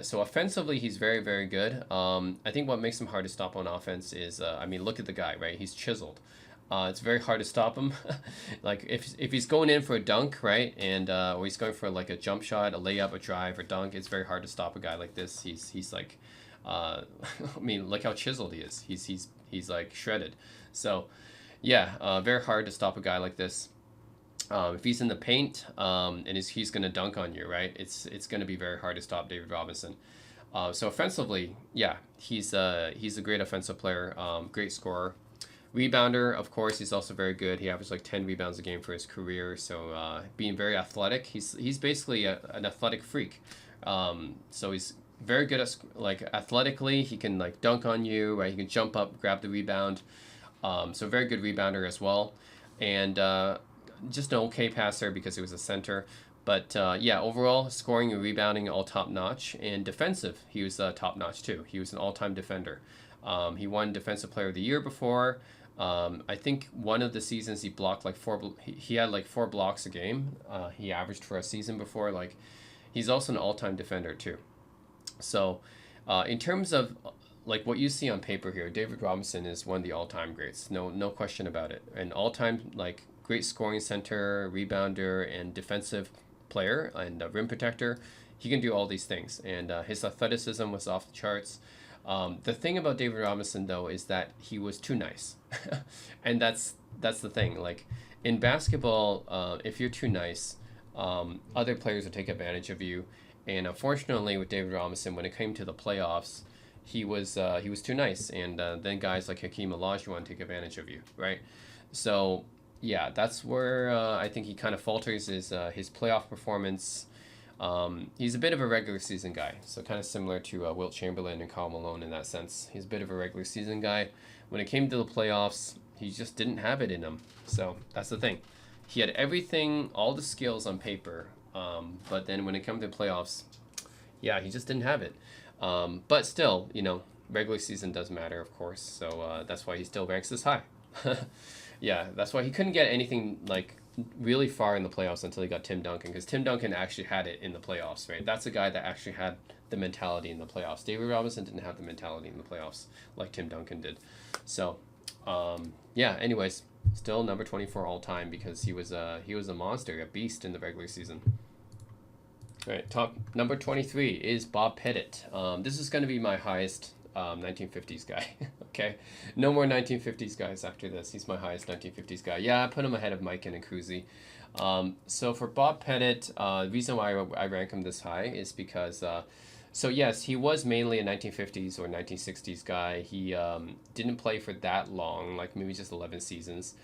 So offensively, he's very, very good. I think what makes him hard to stop on offense is, look at the guy, right? He's chiseled. It's very hard to stop him. Like if he's going in for a dunk, right, and or he's going for like a jump shot, a layup, a drive, or dunk, it's very hard to stop a guy like this. He's like, look how chiseled he is. He's like shredded. So yeah, very hard to stop a guy like this. If he's in the paint and he's going to dunk on you, right? It's going to be very hard to stop David Robinson. So offensively, yeah, he's a great offensive player, great scorer. Rebounder, of course, he's also very good. He averaged like 10 rebounds a game for his career. So being very athletic, he's basically an athletic freak. So he's very good at athletically. He can like dunk on you, right? He can jump up, grab the rebound. So very good rebounder as well, and just an okay passer because he was a center. But yeah, overall scoring and rebounding all top notch, and defensive he was top notch too. He was an all-time defender. He won Defensive Player of the Year before. I think one of the seasons he blocked like he had like 4 blocks a game. He averaged for a season before. Like, he's also an all-time defender too. So in terms of like what you see on paper here, David Robinson is one of the all-time greats. No question about it. An all-time like great scoring center, rebounder, and defensive player and rim protector. He can do all these things, and his athleticism was off the charts. The thing about David Robinson though is that he was too nice, and that's the thing. Like in basketball, if you're too nice, other players will take advantage of you. And unfortunately, with David Robinson, when it came to the playoffs, he was too nice, and then guys like Hakeem Olajuwon take advantage of you, right? So yeah, that's where I think he kind of falters is his playoff performance. He's a bit of a regular season guy, so kind of similar to Wilt Chamberlain and Karl Malone in that sense. He's a bit of a regular season guy. When it came to the playoffs, he just didn't have it in him. So that's the thing. He had everything, all the skills on paper, but then when it came to playoffs, yeah, he just didn't have it. But still, regular season does matter, of course. So that's why he still ranks this high. Yeah, that's why he couldn't get anything like really far in the playoffs until he got Tim Duncan, because Tim Duncan actually had it in the playoffs, right? That's a guy that actually had the mentality in the playoffs. David Robinson didn't have the mentality in the playoffs like Tim Duncan did. So, yeah, anyways, still number 24 all time because he was a monster, a beast in the regular season. All right, top number 23 is Bob Pettit. This is going to be my highest 1950s guy. Okay, no more 1950s guys after this. He's my highest 1950s guy. Yeah, I put him ahead of Mike and Kuzi. So for Bob Pettit, the reason why I rank him this high is because so yes, he was mainly a 1950s or 1960s guy. He didn't play for that long, like maybe just 11 seasons.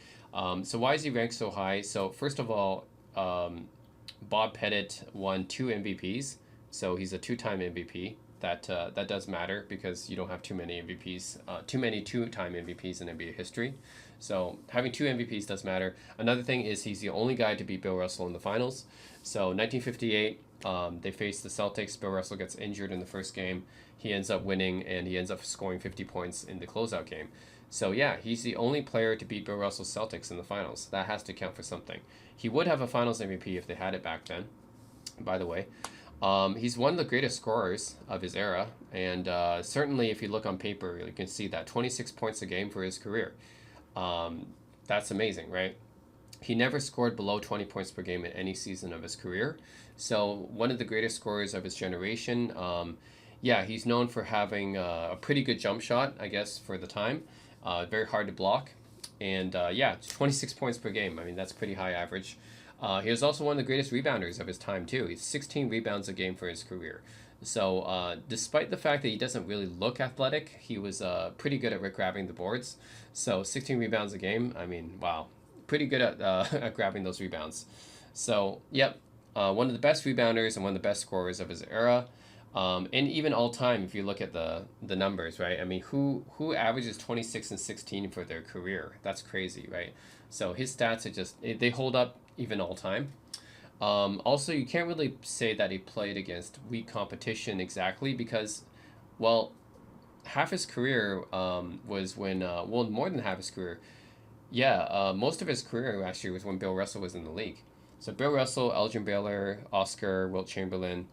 So why is he ranked so high? So first of all, Bob Pettit won 2 MVPs, so he's a 2-time MVP. That does matter because you don't have too many MVPs, too many 2-time MVPs in NBA history. So having 2 MVPs does matter. Another thing is he's the only guy to beat Bill Russell in the finals. So 1958, They face the Celtics. Bill Russell gets injured in the first game. He ends up winning, and he ends up scoring 50 points in the closeout game. So yeah, he's the only player to beat Bill Russell's Celtics in the finals. That has to count for something. He would have a Finals MVP if they had it back then, by the way. He's one of the greatest scorers of his era, and certainly if you look on paper, you can see that 26 points a game for his career. That's amazing, right? He never scored below 20 points per game in any season of his career. So one of the greatest scorers of his generation. Yeah, he's known for having a pretty good jump shot, I guess, for the time. Very hard to block. And yeah, 26 points per game. I mean, that's pretty high average. He was also one of the greatest rebounders of his time, too. He's 16 rebounds a game for his career. So despite the fact that he doesn't really look athletic, he was pretty good at grabbing the boards. So 16 rebounds a game, I mean, wow. Pretty good at, at grabbing those rebounds. So, yep, one of the best rebounders and one of the best scorers of his era. And even all time, if you look at the numbers, right? I mean, who averages 26 and 16 for their career? That's crazy, right? So his stats are just, they hold up even all time. Also, you can't really say that he played against weak competition exactly because, well, half his career was when, well, more than half his career. Yeah, most of his career actually was when Bill Russell was in the league. So Bill Russell, Elgin Baylor, Oscar, Wilt Chamberlain,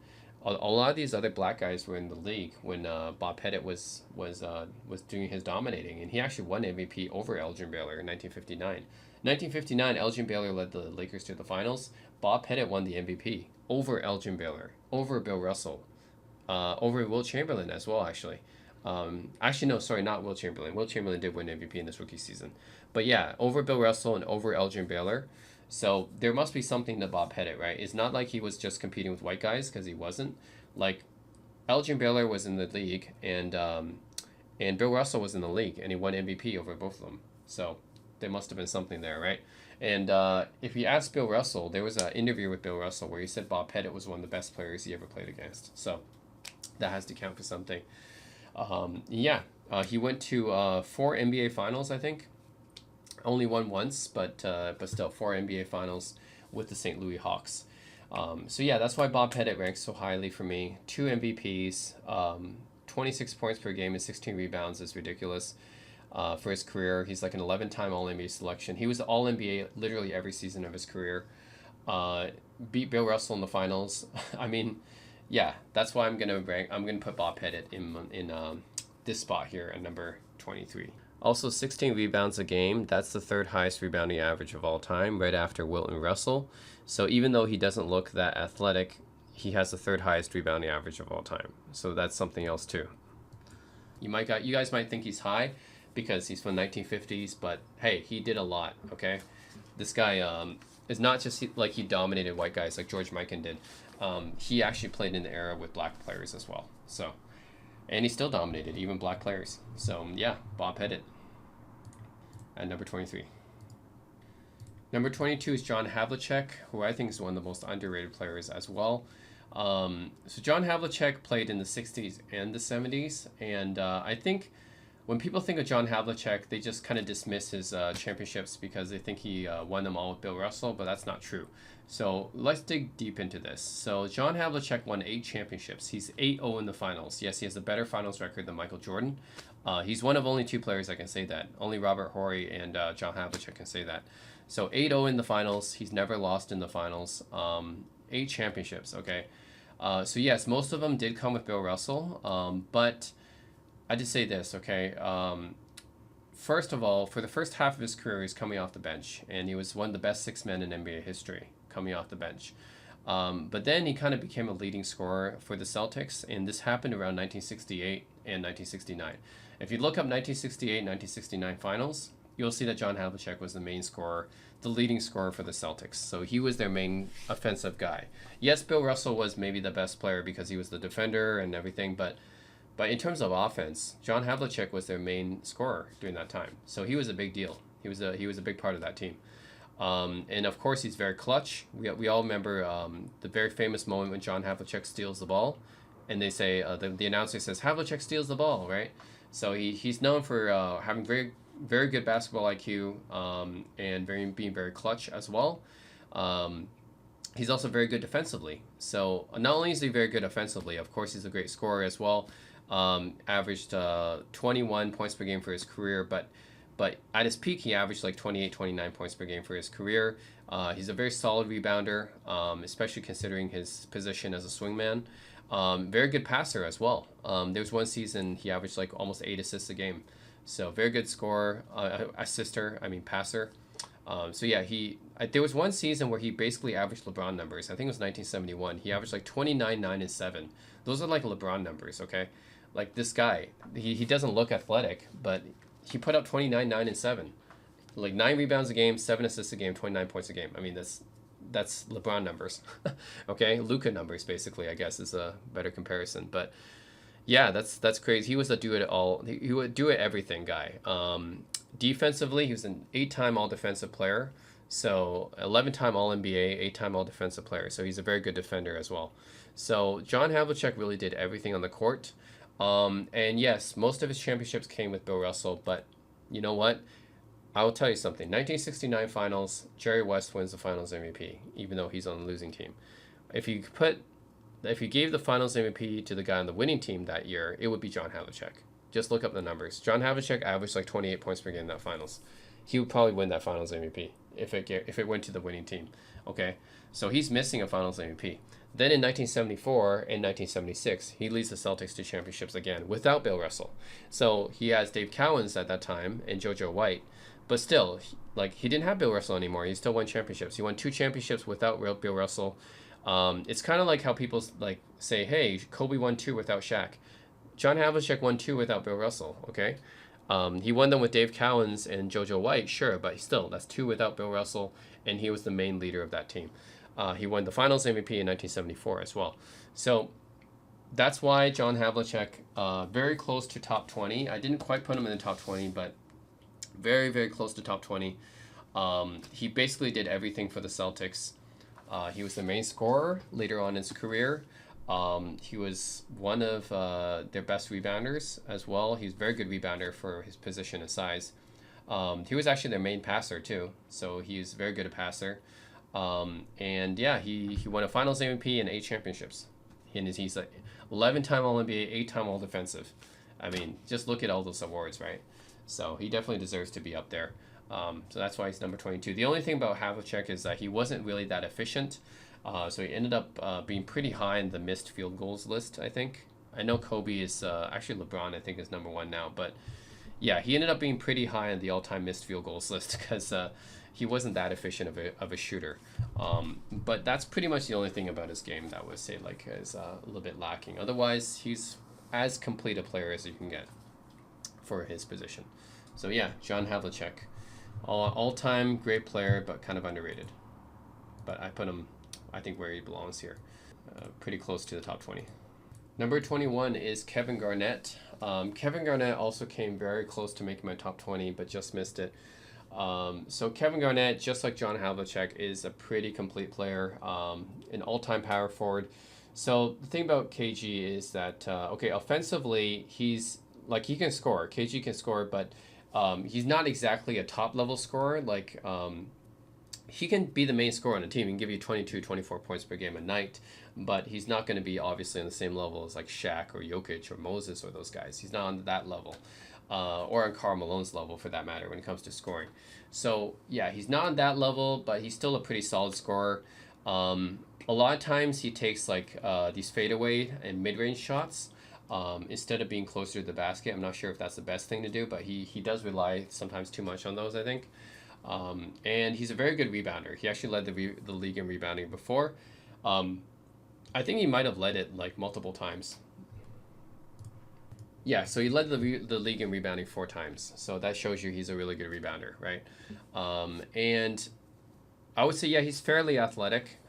a lot of these other black guys were in the league when Bob Pettit was doing his dominating, and he actually won MVP over Elgin Baylor in 1959. 1959, Elgin Baylor led the Lakers to the finals. Bob Pettit won the MVP over Elgin Baylor, over Bill Russell, over Wilt Chamberlain as well, actually. Actually, no, sorry, not Wilt Chamberlain. Wilt Chamberlain did win MVP in this rookie season. But yeah, over Bill Russell and over Elgin Baylor. So there must be something to Bob Pettit, right? It's not like he was just competing with white guys, because he wasn't. Like, Elgin Baylor was in the league, and Bill Russell was in the league, and he won MVP over both of them. So there must have been something there, right? And if you ask Bill Russell, there was an interview with Bill Russell where he said Bob Pettit was one of the best players he ever played against. So that has to count for something. Yeah, he went to 4 NBA Finals, I think. Only won once, but still 4 NBA Finals with the St. Louis Hawks. So yeah, that's why Bob Pettit ranks so highly for me. 2 MVPs, 26 points per game and 16 rebounds is ridiculous for his career. He's like an 11-time All-NBA selection. He was All-NBA literally every season of his career. Beat Bill Russell in the finals. I mean, yeah, that's why I'm gonna put Bob Pettit in this spot here at number 23. Also, 16 rebounds a game. That's the 3rd highest rebounding average of all time, right after Wilt and Russell. So even though he doesn't look that athletic, he has the 3rd highest rebounding average of all time. So that's something else too. You guys might think he's high because he's from 1950s, but hey, he did a lot. Okay, this guy is not just like he dominated white guys like George Mikan did. He actually played in the era with black players as well. So. And he still dominated, even black players. So, yeah, Bob Pettit at number 23. Number 22 is John Havlicek, who I think is one of the most underrated players as well. So John Havlicek played in the 60s and the 70s. And I think when people think of John Havlicek, they just kind of dismiss his championships because they think he won them all with Bill Russell, but that's not true. So let's dig deep into this. So John Havlicek won 8 championships. He's 8-0 in the finals. Yes, he has a better finals record than Michael Jordan. He's one of only 2 players that can say that. Only Robert Horry and John Havlicek can say that. So 8-0 in the finals. He's never lost in the finals. 8 championships, okay? So yes, most of them did come with Bill Russell, but I just say this, okay? First of all, for the first half of his career, he's coming off the bench, and he was one of the best 6 men in NBA history coming off the bench. But then he kind of became a leading scorer for the Celtics, and this happened around 1968 and 1969. If you look up 1968 and 1969 finals, you'll see that John Havlicek was the main scorer, the leading scorer for the Celtics. So he was their main offensive guy. Yes, Bill Russell was maybe the best player because he was the defender and everything, but in terms of offense, John Havlicek was their main scorer during that time. So he was a big deal. He was a big part of that team. And of course, he's very clutch. We all remember the very famous moment when John Havlicek steals the ball, and they say the announcer says Havlicek steals the ball, right? So he's known for having very very good basketball IQ and being very clutch as well. He's also very good defensively. So not only is he very good offensively, of course he's a great scorer as well. Averaged 21 points per game for his career, but at his peak he averaged like 28, 29 points per game for his career. He's a very solid rebounder, especially considering his position as a swingman. Very good passer as well. There was one season he averaged like almost 8 assists a game. So very good scorer, passer. So yeah, there was one season where he basically averaged LeBron numbers. I think it was 1971. He averaged like 29, 9, and 7. Those are like LeBron numbers, okay? Like this guy, he doesn't look athletic, but he put up 29, 9, and 7. Like 9 rebounds a game, 7 assists a game, 29 points a game. I mean, that's LeBron numbers, okay? Luka numbers, basically, I guess, is a better comparison. But yeah, that's crazy. He was a do it all. He would do it everything guy. Defensively, he was an 8-time All Defensive player, so 11-time All NBA, 8-time All Defensive player. So he's a very good defender as well. So John Havlicek really did everything on the court. And yes, most of his championships came with Bill Russell, but you know what? I will tell you something. 1969 Finals, Jerry West wins the Finals MVP, even though he's on the losing team. If you gave the Finals MVP to the guy on the winning team that year, it would be John Havlicek. Just look up the numbers. John Havlicek averaged like 28 points per game in that Finals. He would probably win that Finals MVP if it went to the winning team. Okay, so he's missing a Finals MVP. Then in 1974 and 1976, he leads the Celtics to championships again without Bill Russell. So he has Dave Cowens at that time and JoJo White, but still, he didn't have Bill Russell anymore. He still won championships. He won 2 championships without Bill Russell. It's kind of like how people say, "Hey, Kobe won 2 without Shaq." John Havlicek won 2 without Bill Russell. Okay, he won them with Dave Cowens and JoJo White, sure, but still, that's 2 without Bill Russell, and he was the main leader of that team. He won the Finals MVP in 1974 as well. So that's why John Havlicek, very close to top 20. I didn't quite put him in the top 20, but very, very close to top 20. He basically did everything for the Celtics. He was the main scorer later on in his career. He was one of their best rebounders as well. He's a very good rebounder for his position and size. He was actually their main passer too, so he's very good a passer. And yeah, he won a Finals MVP and 8 championships. He's like 11-time All NBA, 8-time All Defensive. I mean, just look at all those awards, right? So he definitely deserves to be up there. So that's why he's number 22. The only thing about Havlicek is that he wasn't really that efficient. So he ended up being pretty high in the missed field goals list, I think. I know Kobe is, actually LeBron, I think, is number 1 now. But yeah, he ended up being pretty high on the all-time missed field goals list because he wasn't that efficient of a shooter. But that's pretty much the only thing about his game that would say is a little bit lacking. Otherwise, he's as complete a player as you can get for his position. So yeah, John Havlicek. All-time great player, but kind of underrated. But I put him, I think, where he belongs here. Pretty close to the top 20. Number 21 is Kevin Garnett. Kevin Garnett also came very close to making my top 20, but just missed it. So Kevin Garnett, just like John Havlicek, is a pretty complete player, an all-time power forward. So the thing about KG is that, offensively, he can score. KG can score, but he's not exactly a top-level scorer. He can be the main scorer on the team and give you 22, 24 points per game a night, but he's not going to be obviously on the same level as like Shaq or Jokic or Moses or those guys. He's not on that level, or on Karl Malone's level for that matter when it comes to scoring. So yeah, he's not on that level, but he's still a pretty solid scorer. A lot of times he takes these fadeaway and mid-range shots instead of being closer to the basket. I'm not sure if that's the best thing to do, but he does rely sometimes too much on those, I think. And he's a very good rebounder. He actually led the league in rebounding before. I think he might have led it multiple times. Yeah, so he led the league in rebounding 4 times. So that shows you he's a really good rebounder, right? And I would say, yeah, he's fairly athletic.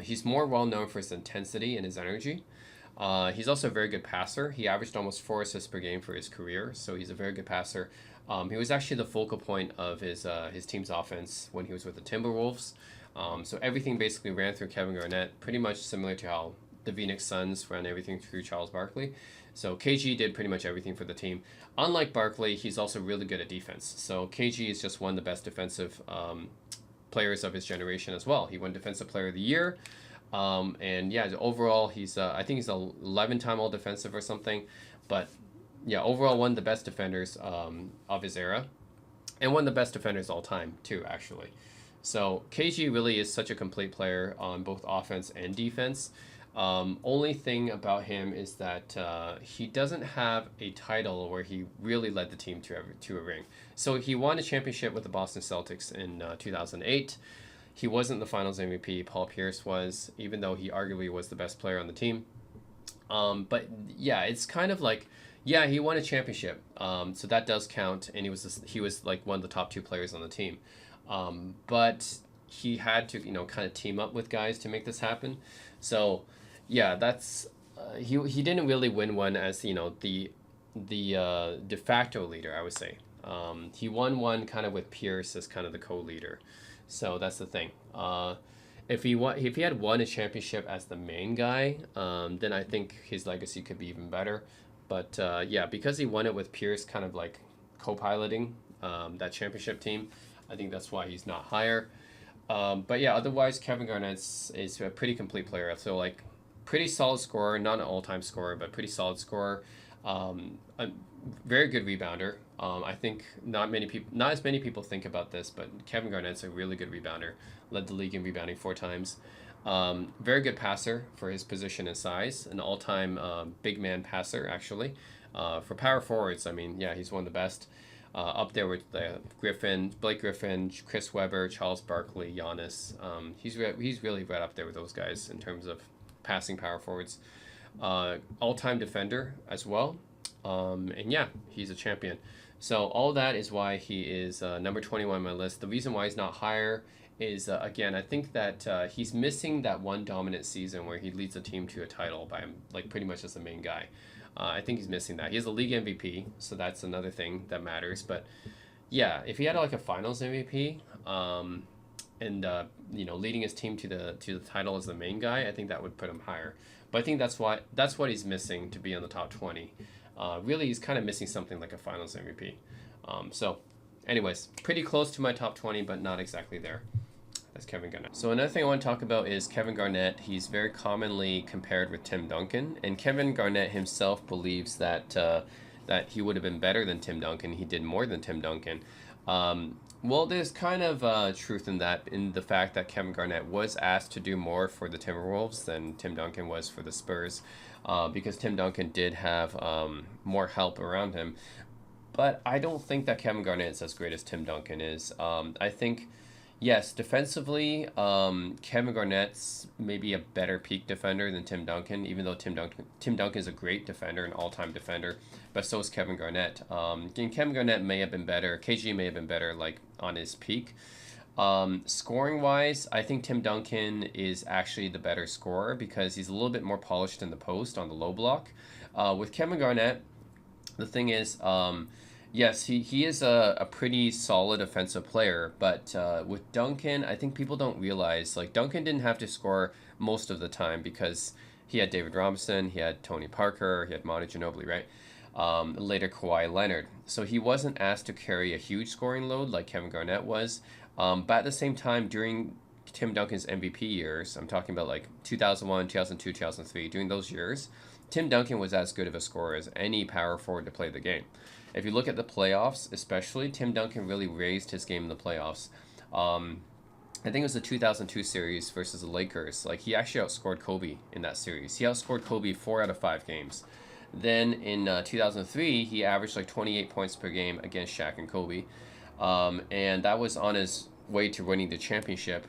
He's more well known for his intensity and his energy. He's also a very good passer. He averaged almost 4 assists per game for his career, so he's a very good passer. He was actually the focal point of his team's offense when he was with the Timberwolves. So everything basically ran through Kevin Garnett, pretty much similar to how the Phoenix Suns ran everything through Charles Barkley. So KG did pretty much everything for the team. Unlike Barkley, he's also really good at defense. So KG is just one of the best defensive players of his generation as well. He won Defensive Player of the Year. And yeah, overall, he's I think he's a 11-time All Defensive or something. But yeah, overall, one of the best defenders of his era, and one of the best defenders all time too, actually. So KG really is such a complete player on both offense and defense. Only thing about him is that he doesn't have a title where he really led the team to a ring. So he won a championship with the Boston Celtics in 2008. He wasn't the Finals MVP. Paul Pierce was, even though he arguably was the best player on the team. But yeah, it's kind of like, yeah, he won a championship, so that does count, and he was like one of the top 2 players on the team. But he had to kind of team up with guys to make this happen. So yeah, that's he didn't really win one as the de facto leader, I would say. He won one kind of with Pierce as kind of the co-leader. So that's the thing. If he had won a championship as the main guy, then I think his legacy could be even better. But yeah, because he won it with Pierce kind of like co-piloting that championship team, I think that's why he's not higher. But yeah, otherwise Kevin Garnett is a pretty complete player. So like pretty solid scorer, not an all-time scorer, but pretty solid scorer. A very good rebounder. I think not as many people think about this, but Kevin Garnett's a really good rebounder. Led the league in rebounding 4 times. Very good passer for his position and size. An all-time big man passer, actually. For power forwards, I mean, yeah, he's one of the best. Up there with Blake Griffin, Chris Webber, Charles Barkley, Giannis. He's really right up there with those guys in terms of passing power forwards. All-time defender as well. And yeah, he's a champion. So all that is why he is number 21 on my list. The reason why he's not higher is, again, I think that he's missing that one dominant season where he leads a team to a title by like pretty much as the main guy. I think he's missing that. He has a league MVP, so that's another thing that matters. But yeah, if he had like a Finals MVP, and leading his team to the title as the main guy, I think that would put him higher. But I think that's what he's missing to be on the top 20. Really, he's kind of missing something like a Finals MVP. So, anyways, pretty close to my top 20, but not exactly there. That's Kevin Garnett. So another thing I want to talk about is Kevin Garnett. He's very commonly compared with Tim Duncan, and Kevin Garnett himself believes that that he would have been better than Tim Duncan. He did more than Tim Duncan. Well, there's kind of truth in that, in the fact that Kevin Garnett was asked to do more for the Timberwolves than Tim Duncan was for the Spurs, because Tim Duncan did have more help around him. But I don't think that Kevin Garnett is as great as Tim Duncan is. I think, yes, defensively, Kevin Garnett's maybe a better peak defender than Tim Duncan, even though Tim Duncan is a great defender, an all-time defender, but so is Kevin Garnett. And Kevin Garnett may have been better. KG may have been better, like, on his peak. Scoring-wise, I think Tim Duncan is actually the better scorer because he's a little bit more polished in the post on the low block. With Kevin Garnett, the thing is, yes, he is a pretty solid offensive player, but with Duncan, I think people don't realize, like, Duncan didn't have to score most of the time because he had David Robinson, he had Tony Parker, he had Monty Ginobili, right? Later Kawhi Leonard. So he wasn't asked to carry a huge scoring load like Kevin Garnett was. But at the same time, during Tim Duncan's MVP years, I'm talking about like 2001, 2002, 2003, during those years, Tim Duncan was as good of a scorer as any power forward to play the game. If you look at the playoffs, especially, Tim Duncan really raised his game in the playoffs. I think it was the 2002 series versus the Lakers. Like, he actually outscored Kobe in that series. He outscored Kobe 4 out of 5 games. Then in 2003, he averaged like 28 points per game against Shaq and Kobe. And that was on his way to winning the championship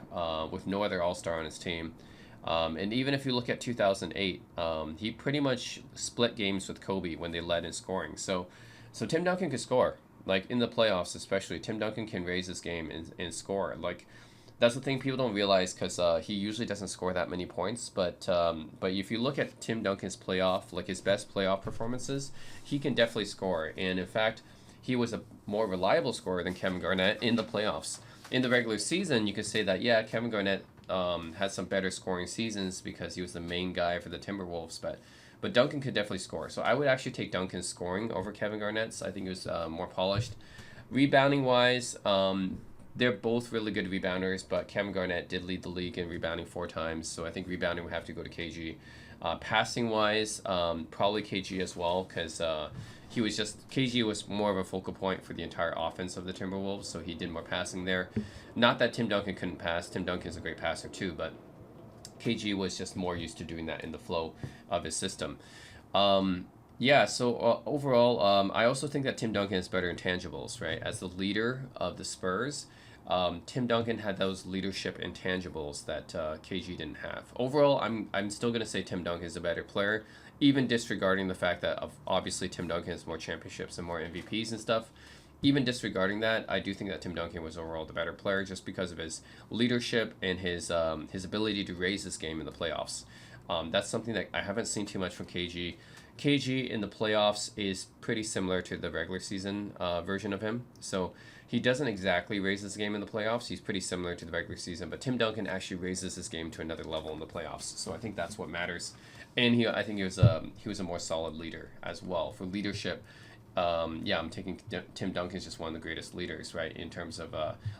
with no other All-Star on his team. And even if you look at 2008, he pretty much split games with Kobe when they led in scoring. So Tim Duncan could score. Like, in the playoffs especially, Tim Duncan can raise his game and score. Like, that's the thing people don't realize because he usually doesn't score that many points. But if you look at Tim Duncan's playoff, like his best playoff performances, he can definitely score. And in fact, he was a more reliable scorer than Kevin Garnett in the playoffs. In the regular season, you could say that, yeah, Kevin Garnett had some better scoring seasons because he was the main guy for the Timberwolves, but Duncan could definitely score. So I would actually take Duncan's scoring over Kevin Garnett's. I think it was more polished. Rebounding-wise, They're both really good rebounders, but Kevin Garnett did lead the league in rebounding 4 times, so I think rebounding would have to go to KG. Passing wise, probably KG as well, because KG was more of a focal point for the entire offense of the Timberwolves, so he did more passing there. Not that Tim Duncan couldn't pass. Tim Duncan is a great passer too, but KG was just more used to doing that in the flow of his system. Yeah, so overall, I also think that Tim Duncan is better intangibles, right? As the leader of the Spurs, Tim Duncan had those leadership intangibles that KG didn't have. Overall, I'm still going to say Tim Duncan is a better player, even disregarding the fact that obviously Tim Duncan has more championships and more MVPs and stuff. Even disregarding that, I do think that Tim Duncan was overall the better player just because of his leadership and his ability to raise his game in the playoffs. That's something that I haven't seen too much from KG. KG in the playoffs is pretty similar to the regular season version of him. So he doesn't exactly raise his game in the playoffs. He's pretty similar to the regular season, but Tim Duncan actually raises his game to another level in the playoffs. So I think that's what matters. And I think he was a more solid leader as well. For leadership, yeah, I'm taking Tim Duncan is just one of the greatest leaders, right, in terms of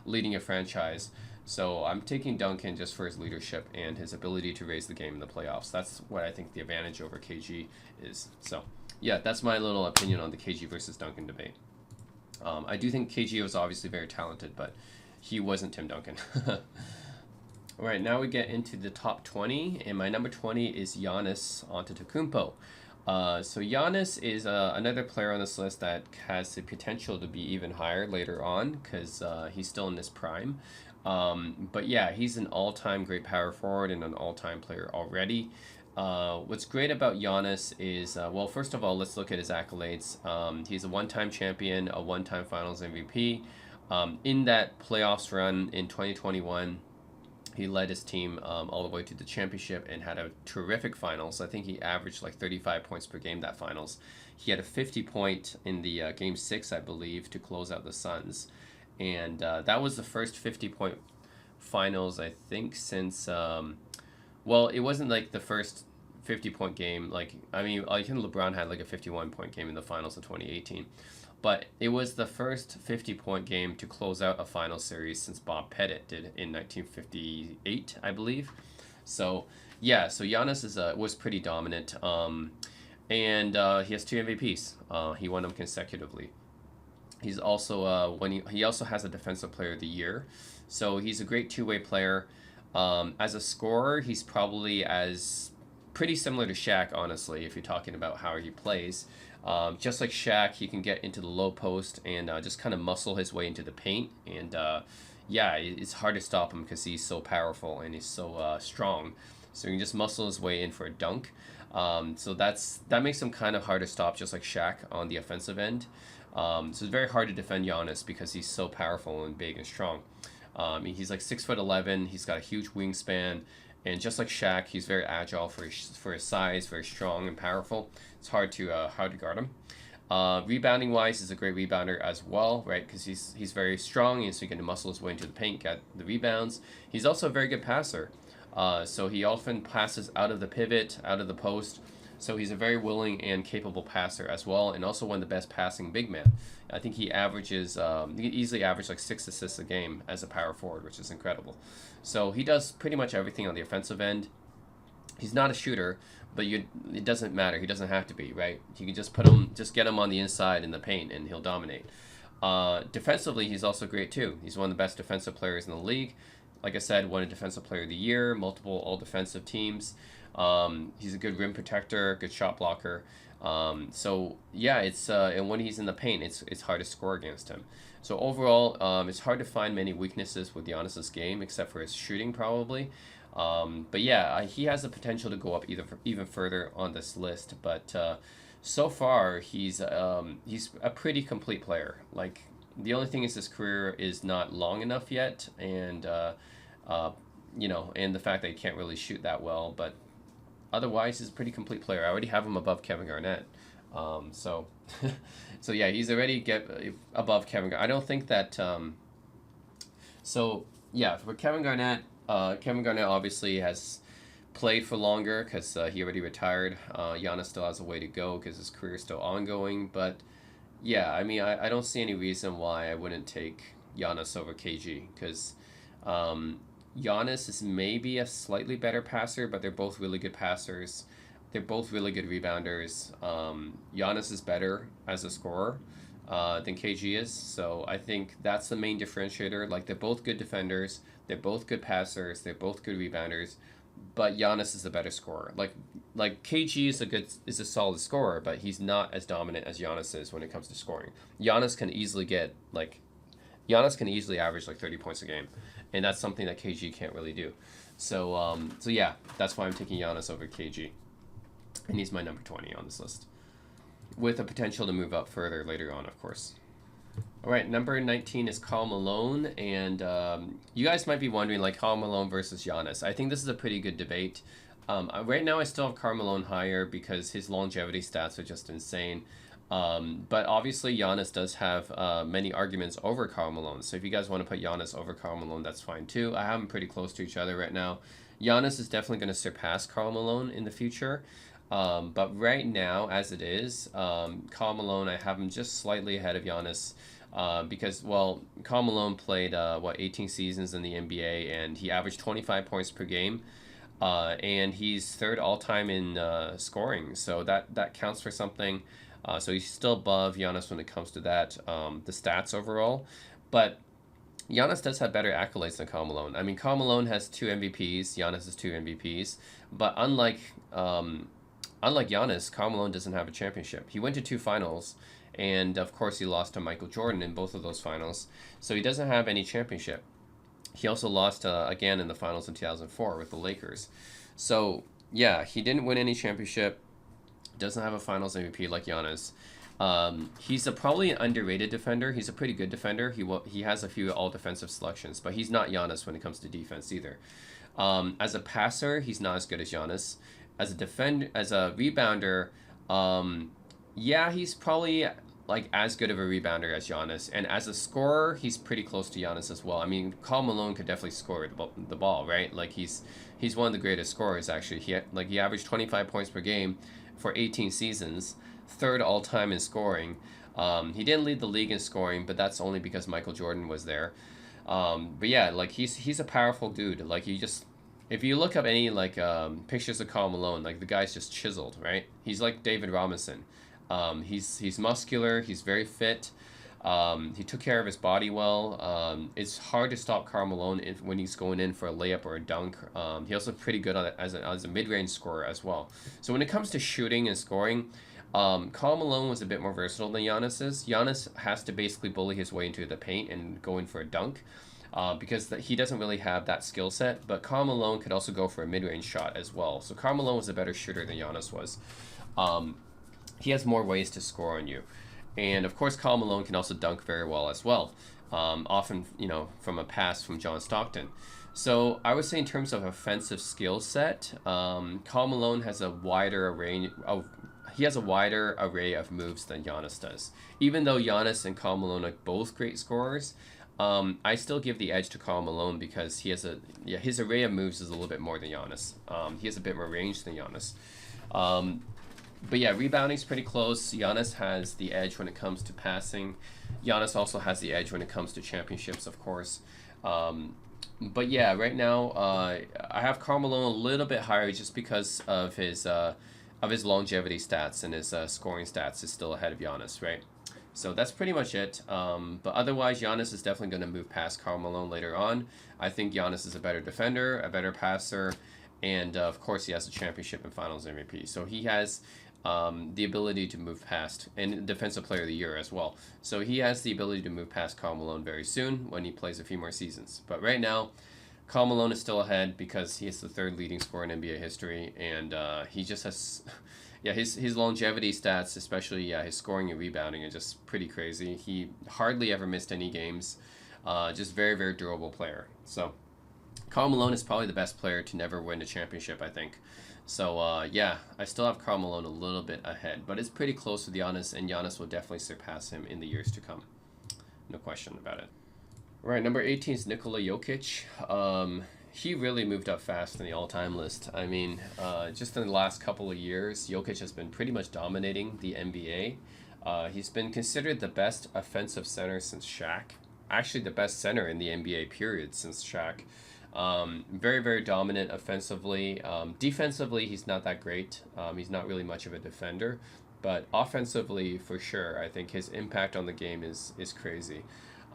leading a franchise. So I'm taking Duncan just for his leadership and his ability to raise the game in the playoffs. That's what I think the advantage over KG is. So yeah, that's my little opinion on the KG versus Duncan debate. I do think KG was obviously very talented, but he wasn't Tim Duncan. All right, now we get into the top 20, and my number 20 is Giannis Antetokounmpo. So Giannis is another player on this list that has the potential to be even higher later on because he's still in his prime. But yeah, he's an all-time great power forward and an all-time player already. What's great about Giannis is, well, first of all, let's look at his accolades. He's a one-time champion, a one-time Finals MVP. In that playoffs run in 2021, he led his team all the way to the championship and had a terrific finals. I think he averaged like 35 points per game that finals. He had a 50-point in the game 6, I believe, to close out the Suns. And that was the first 50-point finals, I think, since, well, it wasn't like the first 50-point game. Like, I mean, I think LeBron had like a 51-point game in the finals of 2018. But it was the first 50-point game to close out a final series since Bob Pettit did in 1958, I believe. So, yeah, so Giannis was pretty dominant. And he has 2 MVPs. He won them consecutively. He's also he also has a Defensive Player of the Year. So he's a great two-way player. As a scorer, he's probably pretty similar to Shaq, honestly, if you're talking about how he plays. Just like Shaq, he can get into the low post and just kind of muscle his way into the paint. And yeah, it's hard to stop him because he's so powerful and he's so strong. So he can just muscle his way in for a dunk. So that makes him kind of hard to stop, just like Shaq on the offensive end. So it's very hard to defend Giannis because he's so powerful and big and strong. He's like 6'11". He's got a huge wingspan. And just like Shaq, he's very agile for his size, very strong and powerful. It's hard to guard him. Rebounding wise, he's a great rebounder as well, right? Because he's very strong, and so he can muscle his way into the paint, get the rebounds. He's also a very good passer. So he often passes out of the pivot, out of the post. So he's a very willing and capable passer as well, and also one of the best passing big men. I think he easily averages like 6 assists a game as a power forward, which is incredible. So he does pretty much everything on the offensive end. He's not a shooter, but it doesn't matter. He doesn't have to be, right? You can just get him on the inside in the paint, and he'll dominate. Defensively, he's also great too. He's one of the best defensive players in the league. Like I said, won a Defensive Player of the Year, multiple all-defensive teams. He's a good rim protector, good shot blocker. So yeah, and when he's in the paint, it's hard to score against him. So overall, it's hard to find many weaknesses with Giannis's game, except for his shooting probably. But yeah, he has the potential to go up even further on this list. But so far, he's a pretty complete player. Like, the only thing is his career is not long enough yet, and and the fact that he can't really shoot that well. But otherwise, he's a pretty complete player. I already have him above Kevin Garnett. So yeah, he's already above Kevin Garnett. I don't think that. So yeah, for Kevin Garnett obviously has played for longer because he already retired. Giannis still has a way to go because his career is still ongoing. But yeah, I mean, I don't see any reason why I wouldn't take Giannis over KG because Giannis is maybe a slightly better passer, but they're both really good passers. They're both really good rebounders. Giannis is better as a scorer than KG is, so I think that's the main differentiator. Like they're both good defenders, they're both good passers, they're both good rebounders, but Giannis is a better scorer. Like KG is a solid scorer, but he's not as dominant as Giannis is when it comes to scoring. Giannis can easily average like 30 points a game, and that's something that KG can't really do. So yeah, that's why I'm taking Giannis over KG, and he's my number 20 on this list, with a potential to move up further later on, of course. All right, number 19 is Karl Malone, and you guys might be wondering, like, Karl Malone versus Giannis. I think this is a pretty good debate. Right now, I still have Karl Malone higher because his longevity stats are just insane. But obviously, Giannis does have many arguments over Karl Malone. So if you guys want to put Giannis over Karl Malone, that's fine too. I have them pretty close to each other right now. Giannis is definitely going to surpass Karl Malone in the future. But right now, as it is, Karl Malone, I have him just slightly ahead of Giannis. Because, well, Karl Malone played, 18 seasons in the NBA, and he averaged 25 points per game. And he's third all-time in scoring, so that counts for something. So he's still above Giannis when it comes to that, the stats overall. But Giannis does have better accolades than Karl Malone. I mean, Karl Malone has 2 MVPs, Giannis has 2 MVPs. But unlike Giannis, Karl Malone doesn't have a championship. He went to 2 finals, and of course he lost to Michael Jordan in both of those finals. So he doesn't have any championship. He also lost again in the finals in 2004 with the Lakers. So yeah, he didn't win any championship. Doesn't have a finals MVP like Giannis. He's probably an underrated defender. He's a pretty good defender. He has a few all defensive selections, but he's not Giannis when it comes to defense either. As a passer, he's not as good as Giannis. As a rebounder, yeah, he's probably like as good of a rebounder as Giannis, and as a scorer, he's pretty close to Giannis as well. I mean, Karl Malone could definitely score the ball, right? Like he's one of the greatest scorers actually. He averaged 25 points per game for 18 seasons, third all time in scoring. He didn't lead the league in scoring, but that's only because Michael Jordan was there. But yeah, like he's a powerful dude. Like if you look up any pictures of Karl Malone, like the guy's just chiseled, right? He's like David Robinson. He's muscular. He's very fit. He took care of his body well. It's hard to stop Karl Malone when he's going in for a layup or a dunk. He also pretty good as a mid-range scorer as well. So when it comes to shooting and scoring, Karl Malone was a bit more versatile than Giannis is. Giannis has to basically bully his way into the paint and go in for a dunk. Because he doesn't really have that skill set, but Karl Malone could also go for a mid-range shot as well. So Karl Malone was a better shooter than Giannis was. He has more ways to score on you. And of course, Karl Malone can also dunk very well as well, often, from a pass from John Stockton. So I would say in terms of offensive skill set, Karl Malone has a wider array of moves than Giannis does. Even though Giannis and Karl Malone are both great scorers, I still give the edge to Karl Malone because his array of moves is a little bit more than Giannis. He has a bit more range than Giannis. But yeah, rebounding's pretty close. Giannis has the edge when it comes to passing. Giannis also has the edge when it comes to championships, of course. But yeah, right now I have Karl Malone a little bit higher just because of his longevity stats, and his scoring stats is still ahead of Giannis, right? So that's pretty much it. But otherwise, Giannis is definitely going to move past Karl Malone later on. I think Giannis is a better defender, a better passer, and of course he has a championship and finals MVP. So he has the ability to move past, and defensive player of the year as well. So he has the ability to move past Karl Malone very soon when he plays a few more seasons. But right now, Karl Malone is still ahead because he is the third leading scorer in NBA history, and he just has, his longevity stats, especially his scoring and rebounding, are just pretty crazy. He hardly ever missed any games, just very, very durable player. So Karl Malone is probably the best player to never win a championship, I think. So I still have Karl Malone a little bit ahead, but it's pretty close with Giannis, and Giannis will definitely surpass him in the years to come. No question about it. All right, number 18 is Nikola Jokic. He really moved up fast in the all-time list. I mean, just in the last couple of years, Jokic has been pretty much dominating the NBA. He's been considered the best offensive center since Shaq. actually the best center in the NBA period since Shaq. Very, very dominant offensively. Defensively, he's not that great. He's not really much of a defender. But offensively, for sure, I think his impact on the game is crazy.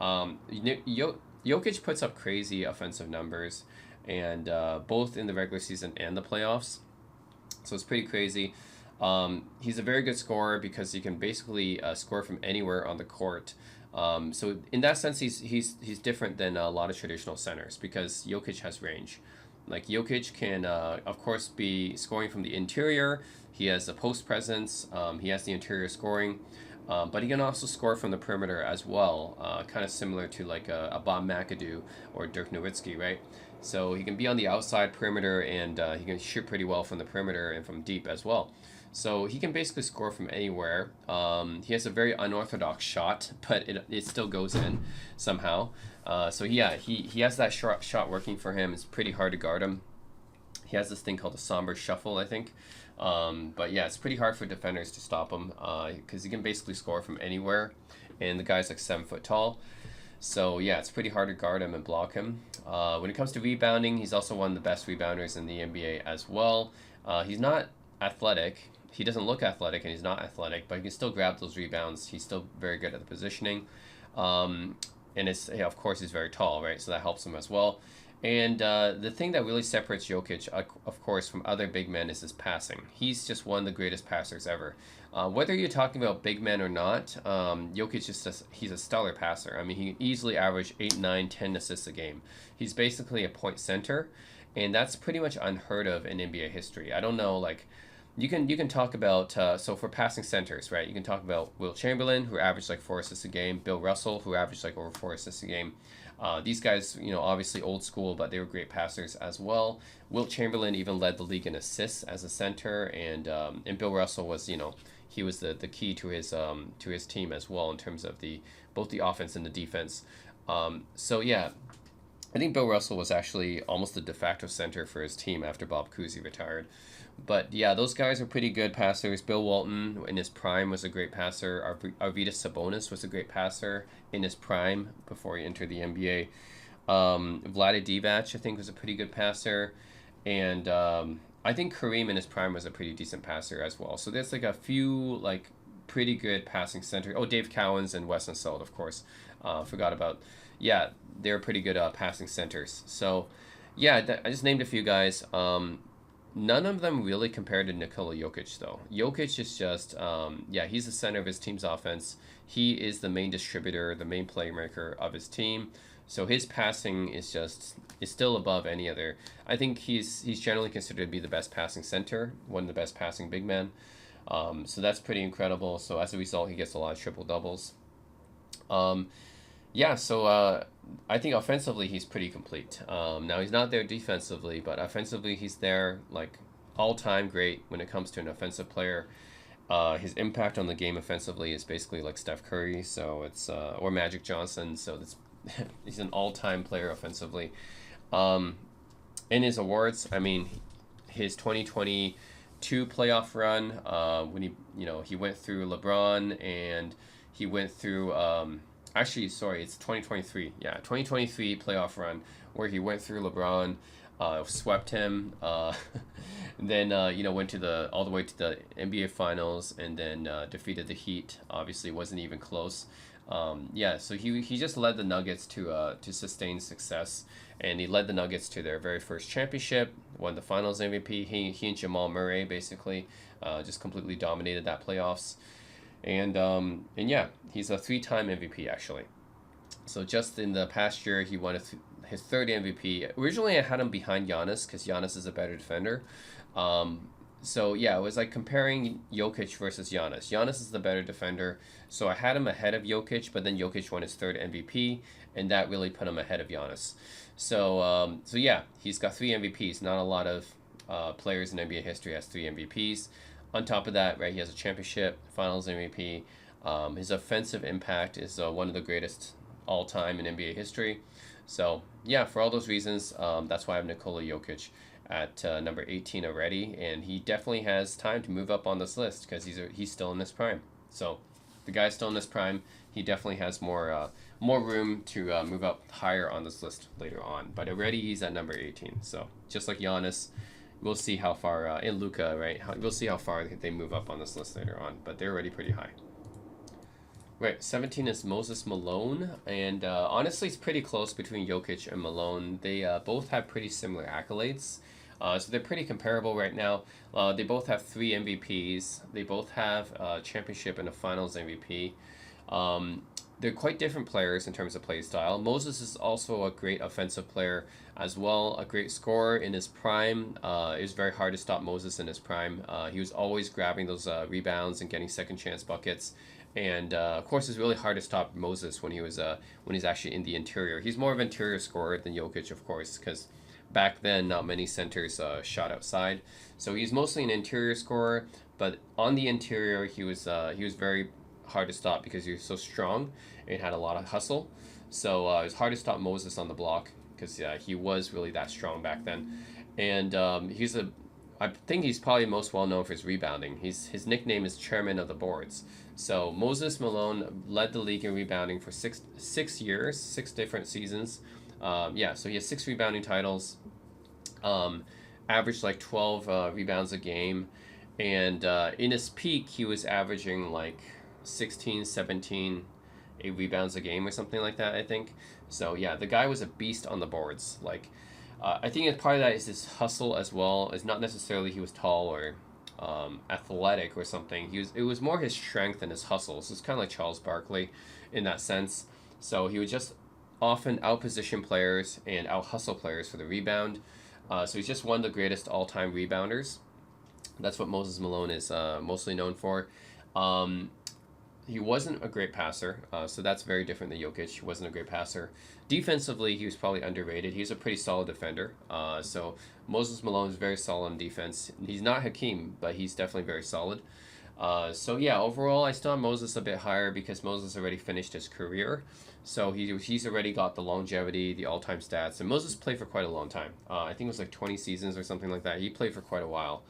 Jokic puts up crazy offensive numbers, and both in the regular season and the playoffs. So it's pretty crazy. He's a very good scorer because he can basically score from anywhere on the court. So in that sense, he's different than a lot of traditional centers because Jokic has range. Like Jokic can, of course, be scoring from the interior. He has a post presence. He has the interior scoring, but he can also score from the perimeter as well. Kind of similar to like a Bob McAdoo or Dirk Nowitzki, right? So he can be on the outside perimeter and he can shoot pretty well from the perimeter and from deep as well. So he can basically score from anywhere. He has a very unorthodox shot, but it still goes in somehow. So yeah, he has that shot working for him. It's pretty hard to guard him. He has this thing called a somber shuffle, I think. But yeah, it's pretty hard for defenders to stop him because he can basically score from anywhere. And the guy's like 7 foot tall. So yeah, it's pretty hard to guard him and block him. When it comes to rebounding, he's also one of the best rebounders in the NBA as well. He's not athletic. He doesn't look athletic, and he's not athletic, but he can still grab those rebounds. He's still very good at the positioning. And of course, he's very tall, right? So that helps him as well. And the thing that really separates Jokic, of course, from other big men is his passing. He's just one of the greatest passers ever. Whether you're talking about big men or not, Jokic he's a stellar passer. I mean, he can easily average 8, 9, 10 assists a game. He's basically a point center, and that's pretty much unheard of in NBA history. I don't know, like, you can talk about so for passing centers, right? You can talk about Wilt Chamberlain, who averaged like 4 assists a game, Bill Russell, who averaged like over 4 assists a game. These guys, obviously old school, but they were great passers as well. Wilt Chamberlain even led the league in assists as a center, and Bill Russell was, he was the key to his team as well in terms of both the offense and the defense. So yeah, I think Bill Russell was actually almost the de facto center for his team after Bob Cousy retired. But yeah, those guys are pretty good passers. Bill Walton in his prime was a great passer. Arvydas Sabonis was a great passer in his prime before he entered the NBA. Vlade Divac, I think, was a pretty good passer. And I think Kareem in his prime was a pretty decent passer as well. So there's like a few like pretty good passing center. Oh, Dave Cowens and Wes Unseld, of course. Forgot about. Yeah, they're pretty good passing centers. So yeah, I just named a few guys. None of them really compared to Nikola Jokic, though. Jokic is just, he's the center of his team's offense. He is the main distributor, the main playmaker of his team. So his passing is still above any other. I think he's generally considered to be the best passing center, one of the best passing big men. So that's pretty incredible. So as a result, he gets a lot of triple doubles. So I think offensively he's pretty complete. Now he's not there defensively, but offensively he's there, like all-time great when it comes to an offensive player. His impact on the game offensively is basically like Steph Curry, so it's or Magic Johnson. So that's he's an all-time player offensively. In his awards, I mean, his 2022 playoff run when he went through LeBron and he went through. Actually, sorry, it's 2023. Yeah, 2023 playoff run where he went through LeBron, swept him, then went all the way to the NBA Finals, and then defeated the Heat. Obviously, wasn't even close. So he just led the Nuggets to sustained success, and he led the Nuggets to their very first championship, won the Finals MVP. He and Jamal Murray basically just completely dominated that playoffs. And yeah, he's a 3-time MVP actually. So just in the past year, he won his third MVP. Originally, I had him behind Giannis because Giannis is a better defender. So yeah, it was like comparing Jokic versus Giannis. Giannis is the better defender, so I had him ahead of Jokic. But then Jokic won his third MVP, and that really put him ahead of Giannis. So yeah, he's got 3 MVPs. Not a lot of players in NBA history has 3 MVPs. On top of that, right, he has a championship, Finals MVP. His offensive impact is one of the greatest all time in NBA history. So yeah, for all those reasons, that's why I have Nikola Jokic at number 18 already, and he definitely has time to move up on this list because he's still in this prime. So the guy's still in this prime. He definitely has more more room to move up higher on this list later on. But already he's at number 18. So just like Giannis, we'll see how far in Luka, right? We'll see how far they move up on this list later on. But they're already pretty high. Right, 17 is Moses Malone, and honestly, it's pretty close between Jokic and Malone. They both have pretty similar accolades, so they're pretty comparable right now. They both have 3 MVPs. They both have a championship and a Finals MVP. They're quite different players in terms of play style. Moses is also a great offensive player as well, a great scorer in his prime. It was very hard to stop Moses in his prime. He was always grabbing those rebounds and getting second chance buckets. And of course, it's really hard to stop Moses when he's actually in the interior. He's more of an interior scorer than Jokic, of course, because back then not many centers shot outside. So he's mostly an interior scorer, but on the interior he was very hard to stop because he was so strong and had a lot of hustle. So it was hard to stop Moses on the block because he was really that strong back then. And I think he's probably most well known for his rebounding. His nickname is Chairman of the Boards. So Moses Malone led the league in rebounding for six years, 6 different seasons. So he has 6 rebounding titles. Averaged like 12 rebounds a game, and in his peak he was averaging like 16, 17 rebounds a game or something like that, I think. So yeah, the guy was a beast on the boards. Like I think part of that is his hustle as well. It's not necessarily he was tall or athletic or something. It was more his strength and his hustle. So it's kind of like Charles Barkley in that sense. So he would just often out-position players and out-hustle players for the rebound. So he's just one of the greatest all-time rebounders. That's what Moses Malone is mostly known for. He wasn't a great passer, so that's very different than Jokic. He wasn't a great passer. Defensively, he was probably underrated. He's a pretty solid defender. So Moses Malone is very solid on defense. He's not Hakeem, but he's definitely very solid. So yeah, overall, I still have Moses a bit higher because Moses already finished his career. So he's already got the longevity, the all-time stats. And Moses played for quite a long time. I think it was like 20 seasons or something like that. He played for quite a while.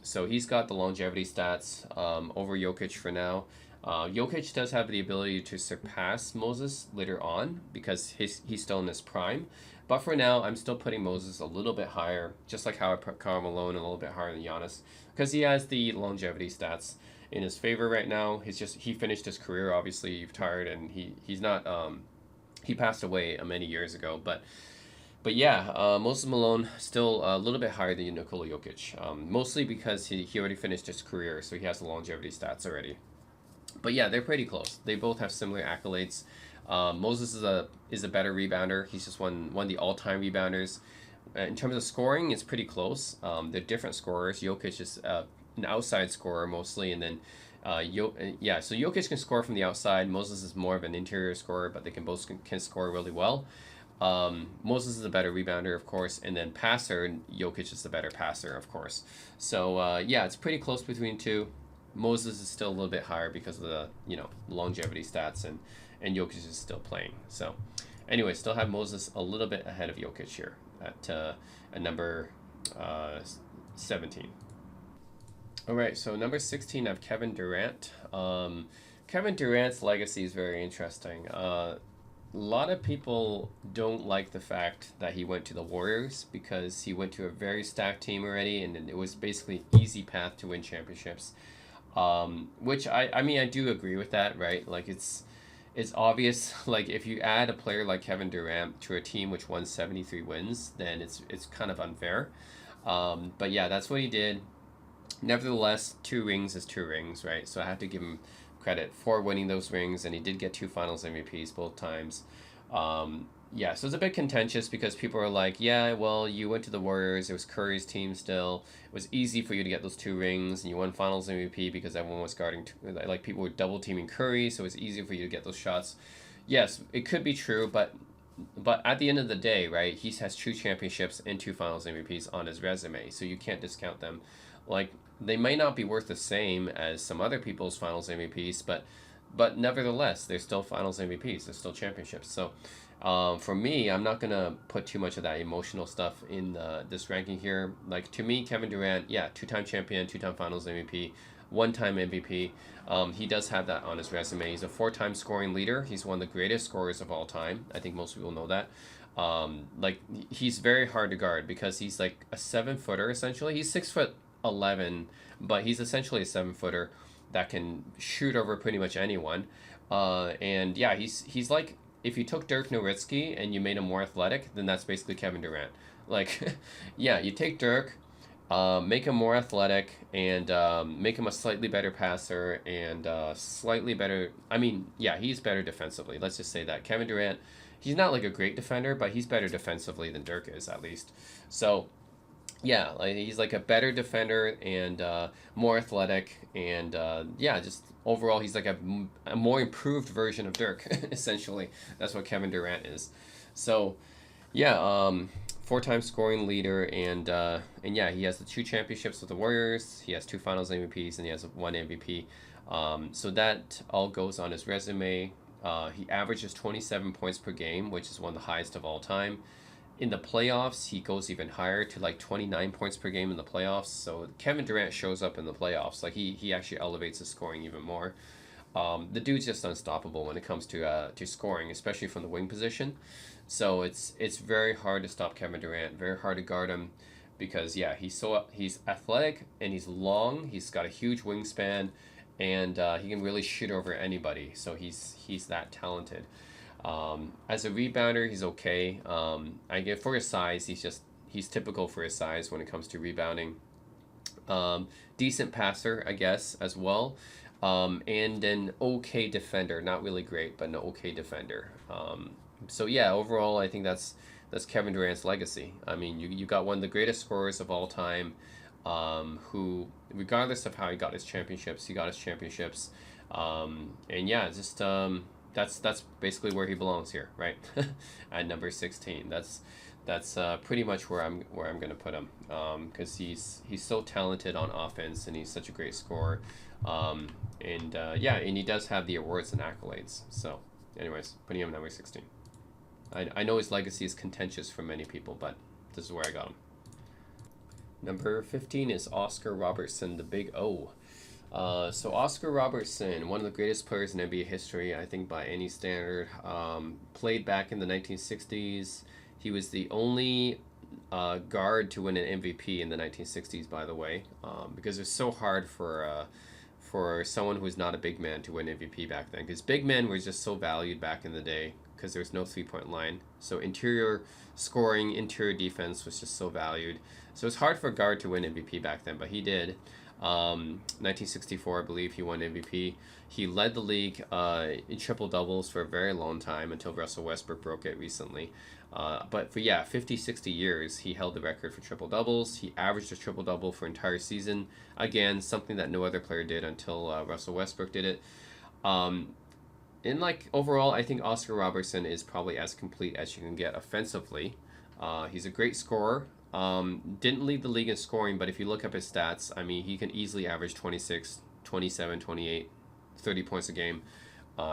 So he's got the longevity stats over Jokic for now. Jokic does have the ability to surpass Moses later on because he's still in his prime. But for now, I'm still putting Moses a little bit higher, just like how I put Karl Malone a little bit higher than Giannis, because he has the longevity stats in his favor right now. He finished his career, obviously retired, and he's not he passed away many years ago. But yeah, Moses Malone still a little bit higher than Nikola Jokic, mostly because he already finished his career, so he has the longevity stats already. But yeah, they're pretty close. They both have similar accolades. Moses is a better rebounder. He's just one of the all-time rebounders. In terms of scoring, it's pretty close. They're different scorers. Jokic is an outside scorer mostly, and then so Jokic can score from the outside. Moses is more of an interior scorer, but they both score really well. Moses is a better rebounder, of course, and then passer, Jokic is the better passer, of course. So yeah, it's pretty close between two. Moses is still a little bit higher because of the longevity stats, and Jokic is still playing. So anyway, still have Moses a little bit ahead of Jokic here at number 17. All right, so number 16, I have Kevin Durant. Kevin Durant's legacy is very interesting. A lot of people don't like the fact that he went to the Warriors because he went to a very stacked team already, and it was basically an easy path to win championships. Which I mean, I do agree with that, right? Like it's obvious, like if you add a player like Kevin Durant to a team which won 73 wins, then it's kind of unfair. But yeah, that's what he did. Nevertheless, 2 rings is 2 rings, right? So I have to give him credit for winning those rings, and he did get 2 Finals MVPs both times. Yeah, so it's a bit contentious because people are like, yeah, well, you went to the Warriors, it was Curry's team still, it was easy for you to get those 2 rings, and you won Finals MVP because everyone was guarding, like people were double teaming Curry, so it was easy for you to get those shots. Yes, it could be true, but at the end of the day, right, he has 2 championships and 2 Finals MVPs on his resume, so you can't discount them. Like, they may not be worth the same as some other people's Finals MVPs, but nevertheless, they're still Finals MVPs, they're still championships. So for me, I'm not going to put too much of that emotional stuff in this ranking here. Like, to me, Kevin Durant, yeah, 2-time champion, 2-time Finals MVP. one-time MVP. He does have that on his resume. He's a four-time scoring leader. He's one of the greatest scorers of all time. I think most people know that. Like he's very hard to guard because he's like a 7-footer essentially. He's 6'11", but he's essentially a 7-footer that can shoot over pretty much anyone. And yeah, he's like if you took Dirk Nowitzki and you made him more athletic, then that's basically Kevin Durant. Like, yeah, you take Dirk, make him more athletic, and make him a slightly better passer and slightly better. I mean, yeah, he's better defensively. Let's just say that Kevin Durant, he's not like a great defender, but he's better defensively than Dirk is at least. So yeah, like he's like a better defender and more athletic, and yeah, just overall he's like a more improved version of Dirk. Essentially, that's what Kevin Durant is. So yeah, four-time scoring leader, and yeah, he has the two championships with the Warriors. He has two Finals MVPs, and he has one MVP. So that all goes on his resume. He averages 27 points per game, which is one of the highest of all time. In the playoffs, he goes even higher to like 29 points per game in the playoffs. So Kevin Durant shows up in the playoffs. Like he actually elevates his scoring even more. The dude's just unstoppable when it comes to scoring, especially from the wing position. So it's very hard to stop Kevin Durant, very hard to guard him, because yeah, he's athletic and he's long. He's got a huge wingspan, and he can really shoot over anybody. So he's that talented. As a rebounder, he's okay. I get for his size, he's typical for his size when it comes to rebounding. Decent passer, I guess, as well. And an okay defender, not really great, but an okay defender. So yeah, overall, I think that's Kevin Durant's legacy. I mean, you got one of the greatest scorers of all time, who, regardless of how he got his championships, he got his championships. And yeah, just that's basically where he belongs here, right? At number 16. That's pretty much where I'm gonna put him, because he's so talented on offense and he's such a great scorer, and yeah, and he does have the awards and accolades. So, anyways, putting him number 16. I know his legacy is contentious for many people, but this is where I got him. Number 15 is Oscar Robertson, the Big O. So Oscar Robertson, one of the greatest players in NBA history, I think by any standard, played back in the 1960s. He was the only guard to win an MVP in the 1960s, by the way, because it was so hard for someone who was not a big man to win MVP back then, because big men were just so valued back in the day because there was no three-point line. So interior scoring, interior defense was just so valued. So it's hard for a guard to win MVP back then, but he did. 1964, I believe, he won MVP. He led the league in triple doubles for a very long time until Russell Westbrook broke it recently. But for 50, 60 years, he held the record for triple doubles. He averaged a triple double for entire season. Again, something that no other player did until Russell Westbrook did it. And like overall, I think Oscar Robertson is probably as complete as you can get offensively. He's a great scorer. Didn't lead the league in scoring, but if you look up his stats, I mean, he can easily average 26, 27, 28, 30 points a game.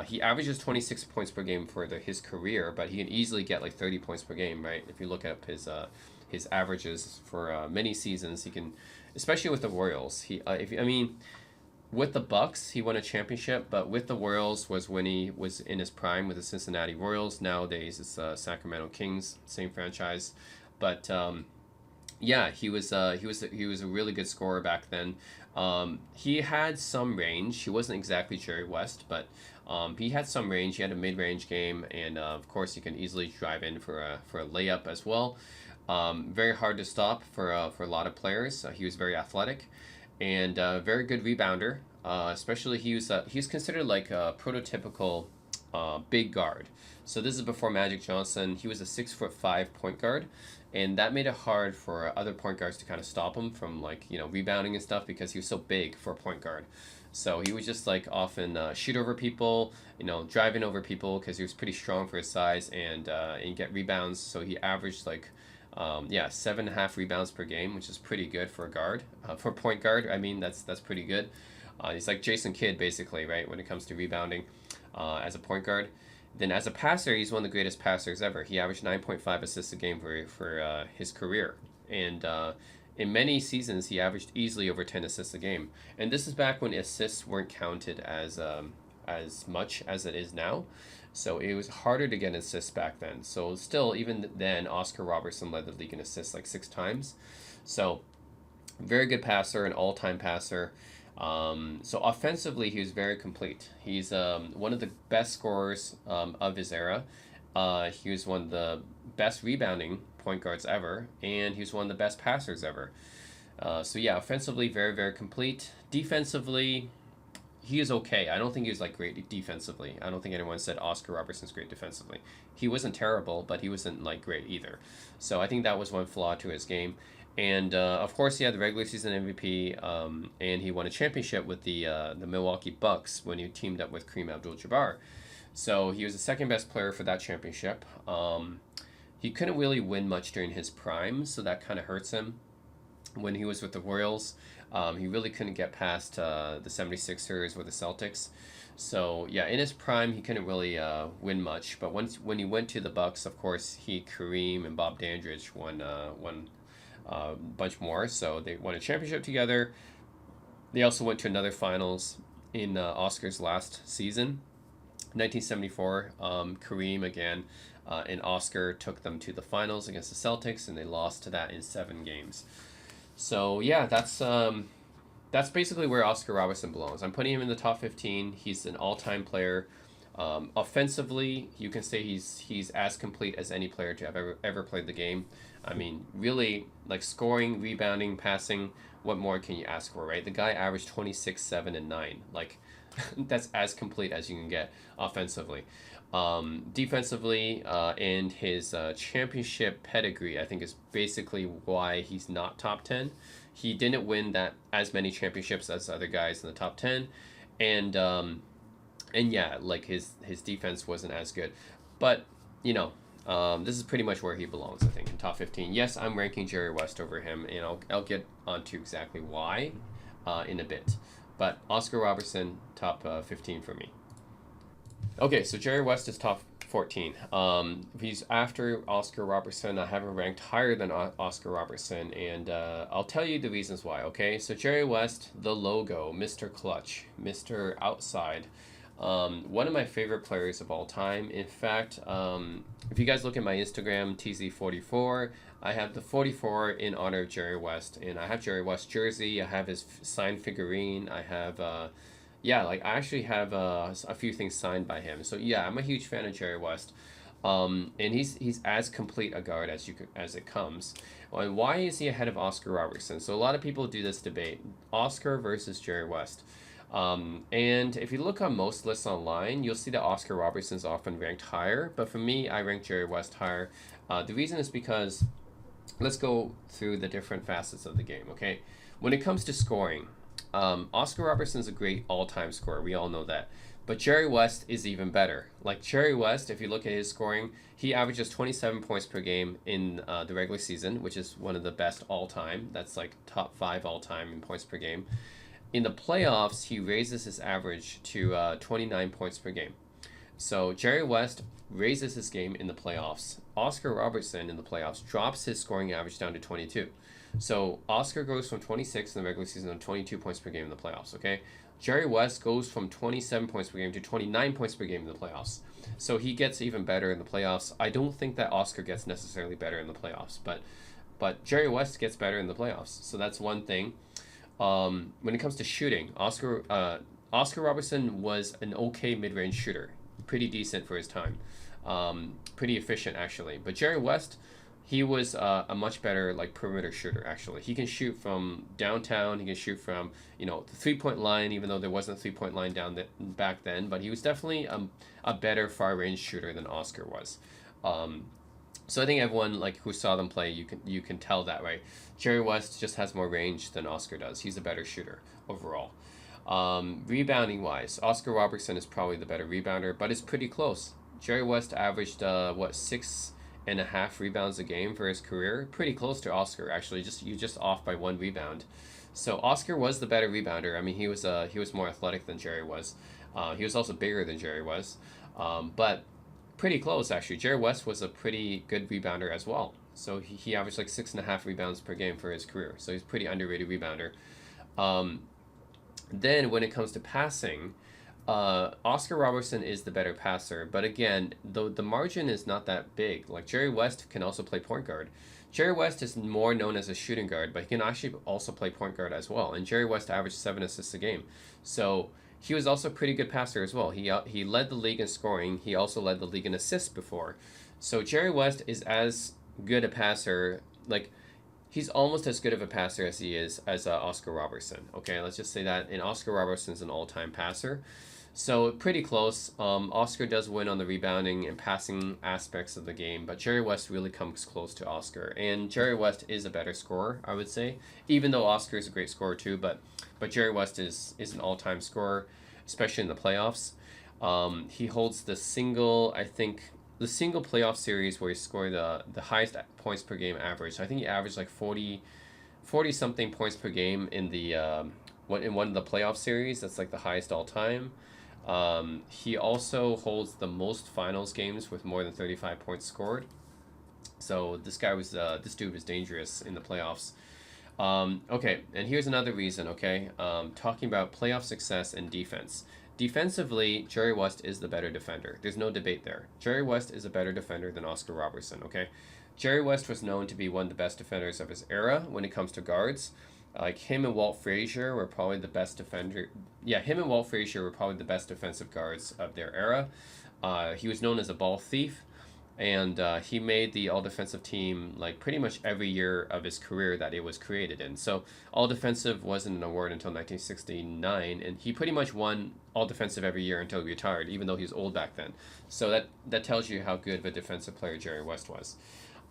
He averages 26 points per game for his career, but he can easily get like 30 points per game, right? If you look up his averages for many seasons, he can, especially with the Royals. With the Bucks, he won a championship, but with the Royals was when he was in his prime with the Cincinnati Royals. Nowadays, it's Sacramento Kings, same franchise, but yeah, he was a really good scorer back then. He had some range. He wasn't exactly Jerry West, but he had some range. He had a mid-range game, and of course, he can easily drive in for a layup as well. Very hard to stop for a lot of players. He was very athletic, and very good rebounder. Especially he was considered like a prototypical big guard. So this is before Magic Johnson. He was a 6'5" point guard, and that made it hard for other point guards to kind of stop him from rebounding and stuff, because he was so big for a point guard. So he was just like often shoot over people, driving over people, because he was pretty strong for his size, and get rebounds. So he averaged 7.5 rebounds per game, which is pretty good for a guard, for a point guard. I mean, that's pretty good. He's like Jason Kidd, basically, right, when it comes to rebounding as a point guard. Then as a passer, he's one of the greatest passers ever. He averaged 9.5 assists a game for his career. And in many seasons he averaged easily over 10 assists a game, and this is back when assists weren't counted as much as it is now. So it was harder to get assists back then. So still, even then, Oscar Robertson led the league in assists like 6 times. So very good passer, an all-time passer. So offensively, he was very complete. He's one of the best scorers of his era. He was one of the best rebounding point guards ever, and he was one of the best passers ever. So yeah, offensively, very, very complete. Defensively, he is okay. I don't think he was like great defensively. I don't think anyone said Oscar Robertson's great defensively. He wasn't terrible, but he wasn't like great either. So I think that was one flaw to his game. And of course, he had the regular season MVP, and he won a championship with the Milwaukee Bucks when he teamed up with Kareem Abdul-Jabbar. So he was the second best player for that championship. He couldn't really win much during his prime, so that kind of hurts him. When he was with the Royals, he really couldn't get past the 76ers or the Celtics. So yeah, in his prime, he couldn't really win much. But when he went to the Bucks, of course, Kareem, and Bob Dandridge won a bunch more. So they won a championship together. They also went to another finals in Oscar's last season, 1974. Kareem again and Oscar took them to the finals against the Celtics, and they lost to that in 7 games. So yeah, that's basically where Oscar Robertson belongs. I'm putting him in the top 15. He's an all-time player. Offensively, you can say he's as complete as any player to have ever played the game. I mean, really, like scoring, rebounding, passing, what more can you ask for, right? The guy averaged 26, 7, and 9. Like, that's as complete as you can get offensively. Defensively, and his championship pedigree, I think, is basically why he's not top 10. He didn't win that as many championships as other guys in the top 10, and yeah, like his defense wasn't as good, but this is pretty much where he belongs, I think, in top 15. Yes, I'm ranking Jerry West over him, and I'll get onto exactly why in a bit. But Oscar Robertson, top 15 for me. Okay, so Jerry West is top 14. He's after Oscar Robertson. I have him ranked higher than Oscar Robertson, and I'll tell you the reasons why, okay? So Jerry West, the logo, Mr. Clutch, Mr. Outside, one of my favorite players of all time. In fact, if you guys look at my Instagram, TZ44, I have the 44 in honor of Jerry West, and I have Jerry West jersey, I have his signed figurine, I have... I actually have a few things signed by him. So yeah, I'm a huge fan of Jerry West, and he's as complete a guard as it comes. And why is he ahead of Oscar Robertson? So a lot of people do this debate: Oscar versus Jerry West. And if you look on most lists online, you'll see that Oscar Robertson's often ranked higher. But for me, I rank Jerry West higher. The reason is because let's go through the different facets of the game. Okay, when it comes to scoring. Oscar Robertson's a great all-time scorer. We all know that. But Jerry West is even better. Like Jerry West, if you look at his scoring, he averages 27 points per game in the regular season, which is one of the best all-time. That's like top 5 all-time in points per game. In the playoffs, he raises his average to 29 points per game. So Jerry West raises his game in the playoffs. Oscar Robertson in the playoffs drops his scoring average down to 22. So Oscar goes from 26 in the regular season to 22 points per game in the playoffs, okay? Jerry West goes from 27 points per game to 29 points per game in the playoffs. So he gets even better in the playoffs. I don't think that Oscar gets necessarily better in the playoffs, but Jerry West gets better in the playoffs. So that's one thing. When it comes to shooting, Oscar Robertson was an okay mid-range shooter. Pretty decent for his time. Pretty efficient, actually. But Jerry West... he was a much better perimeter shooter, actually. He can shoot from downtown. He can shoot from the 3-point line, even though there wasn't a 3-point line back then. But he was definitely a better far range shooter than Oscar was. So I think everyone who saw them play, you can tell that, right? Jerry West just has more range than Oscar does. He's a better shooter overall. Rebounding wise, Oscar Robertson is probably the better rebounder, but it's pretty close. Jerry West averaged 6.5 rebounds a game for his career. Pretty close to Oscar, actually. You're just off by 1 rebound. So Oscar was the better rebounder. I mean, he was more athletic than Jerry was. He was also bigger than Jerry was. But pretty close, actually. Jerry West was a pretty good rebounder as well. So he averaged like 6.5 rebounds per game for his career. So he's a pretty underrated rebounder. Um, then when it comes to passing, Oscar Robertson is the better passer, but again, the margin is not that big. Like Jerry West can also play point guard. Jerry West is more known as a shooting guard, but he can actually also play point guard as well. And Jerry West averaged 7 assists a game, so he was also a pretty good passer as well. He led the league in scoring. He also led the league in assists before. So Jerry West is as good a passer. Like he's almost as good of a passer as he is as Oscar Robertson. Okay, let's just say that. And Oscar Robertson's an all-time passer. So pretty close. Oscar does win on the rebounding and passing aspects of the game, but Jerry West really comes close to Oscar. And Jerry West is a better scorer, I would say, even though Oscar is a great scorer too. But Jerry West is an all-time scorer, especially in the playoffs. He holds the single playoff series where he scored the highest points per game average. I think he averaged like 40 something points per game in one of the playoff series. That's like the highest all time. He also holds the most finals games with more than 35 points scored. So this dude was dangerous in the playoffs. Okay, and here's another reason, okay? Talking about playoff success and defense. Defensively, Jerry West is the better defender. There's no debate there. Jerry West is a better defender than Oscar Robertson, okay? Jerry West was known to be one of the best defenders of his era when it comes to guards. Like him and Walt Frazier were probably the best defender. Yeah, him and Walt Frazier were probably the best defensive guards of their era. He was known as a ball thief, and he made the all defensive team like pretty much every year of his career that it was created in. So all defensive wasn't an award until 1969, and he pretty much won all defensive every year until he retired, even though he was old back then. So that tells you how good of a defensive player Jerry West was.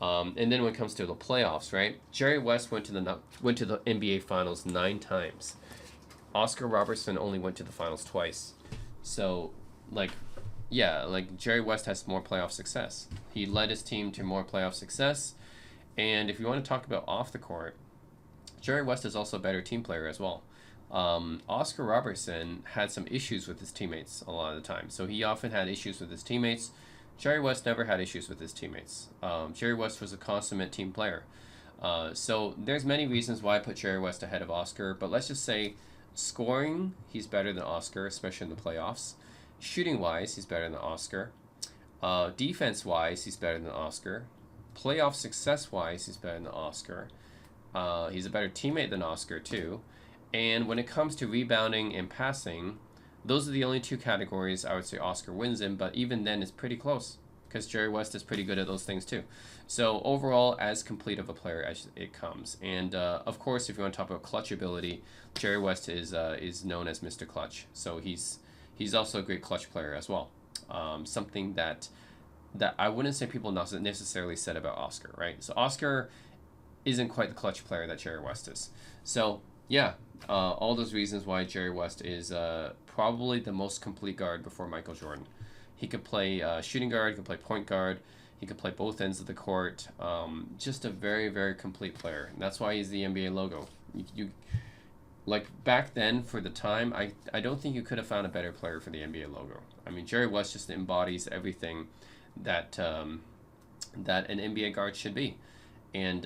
And then when it comes to the playoffs, right? Jerry West went to the NBA Finals 9 times. Oscar Robertson only went to the finals twice. So, like Jerry West has more playoff success. He led his team to more playoff success. And if you want to talk about off the court, Jerry West is also a better team player as well. Oscar Robertson had some issues with his teammates a lot of the time. So he often had issues with his teammates. Jerry West never had issues with his teammates. Jerry West was a consummate team player. So there's many reasons why I put Jerry West ahead of Oscar, but let's just say scoring, he's better than Oscar, especially in the playoffs. Shooting-wise, he's better than Oscar. Defense-wise, he's better than Oscar. Playoff success-wise, he's better than Oscar. He's a better teammate than Oscar, too. And when it comes to rebounding and passing, those are the only 2 categories I would say Oscar wins in, but even then it's pretty close because Jerry West is pretty good at those things too. So overall, as complete of a player as it comes. And of course, if you want to talk about clutch ability, Jerry West is known as Mr. Clutch. So he's also a great clutch player as well. Something that I wouldn't say people necessarily said about Oscar, right? So Oscar isn't quite the clutch player that Jerry West is. So yeah, all those reasons why Jerry West is probably the most complete guard before Michael Jordan. He could play shooting guard, he could play point guard, he could play both ends of the court. Just a very, very complete player. And that's why he's the NBA logo. You like back then for the time, I don't think you could have found a better player for the NBA logo. I mean, Jerry West just embodies everything that that an NBA guard should be. And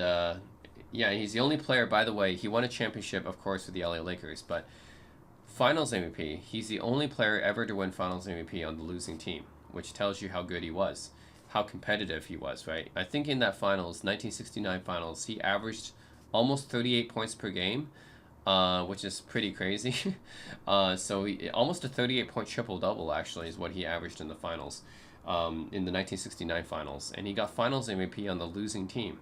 yeah, he's the only player, by the way, he won a championship, of course, with the LA Lakers, but Finals MVP, he's the only player ever to win Finals MVP on the losing team, which tells you how good he was, how competitive he was, right? I think in that Finals, 1969 Finals, he averaged almost 38 points per game, which is pretty crazy. So almost a 38-point triple-double, actually, is what he averaged in the Finals, in the 1969 Finals. And he got Finals MVP on the losing team.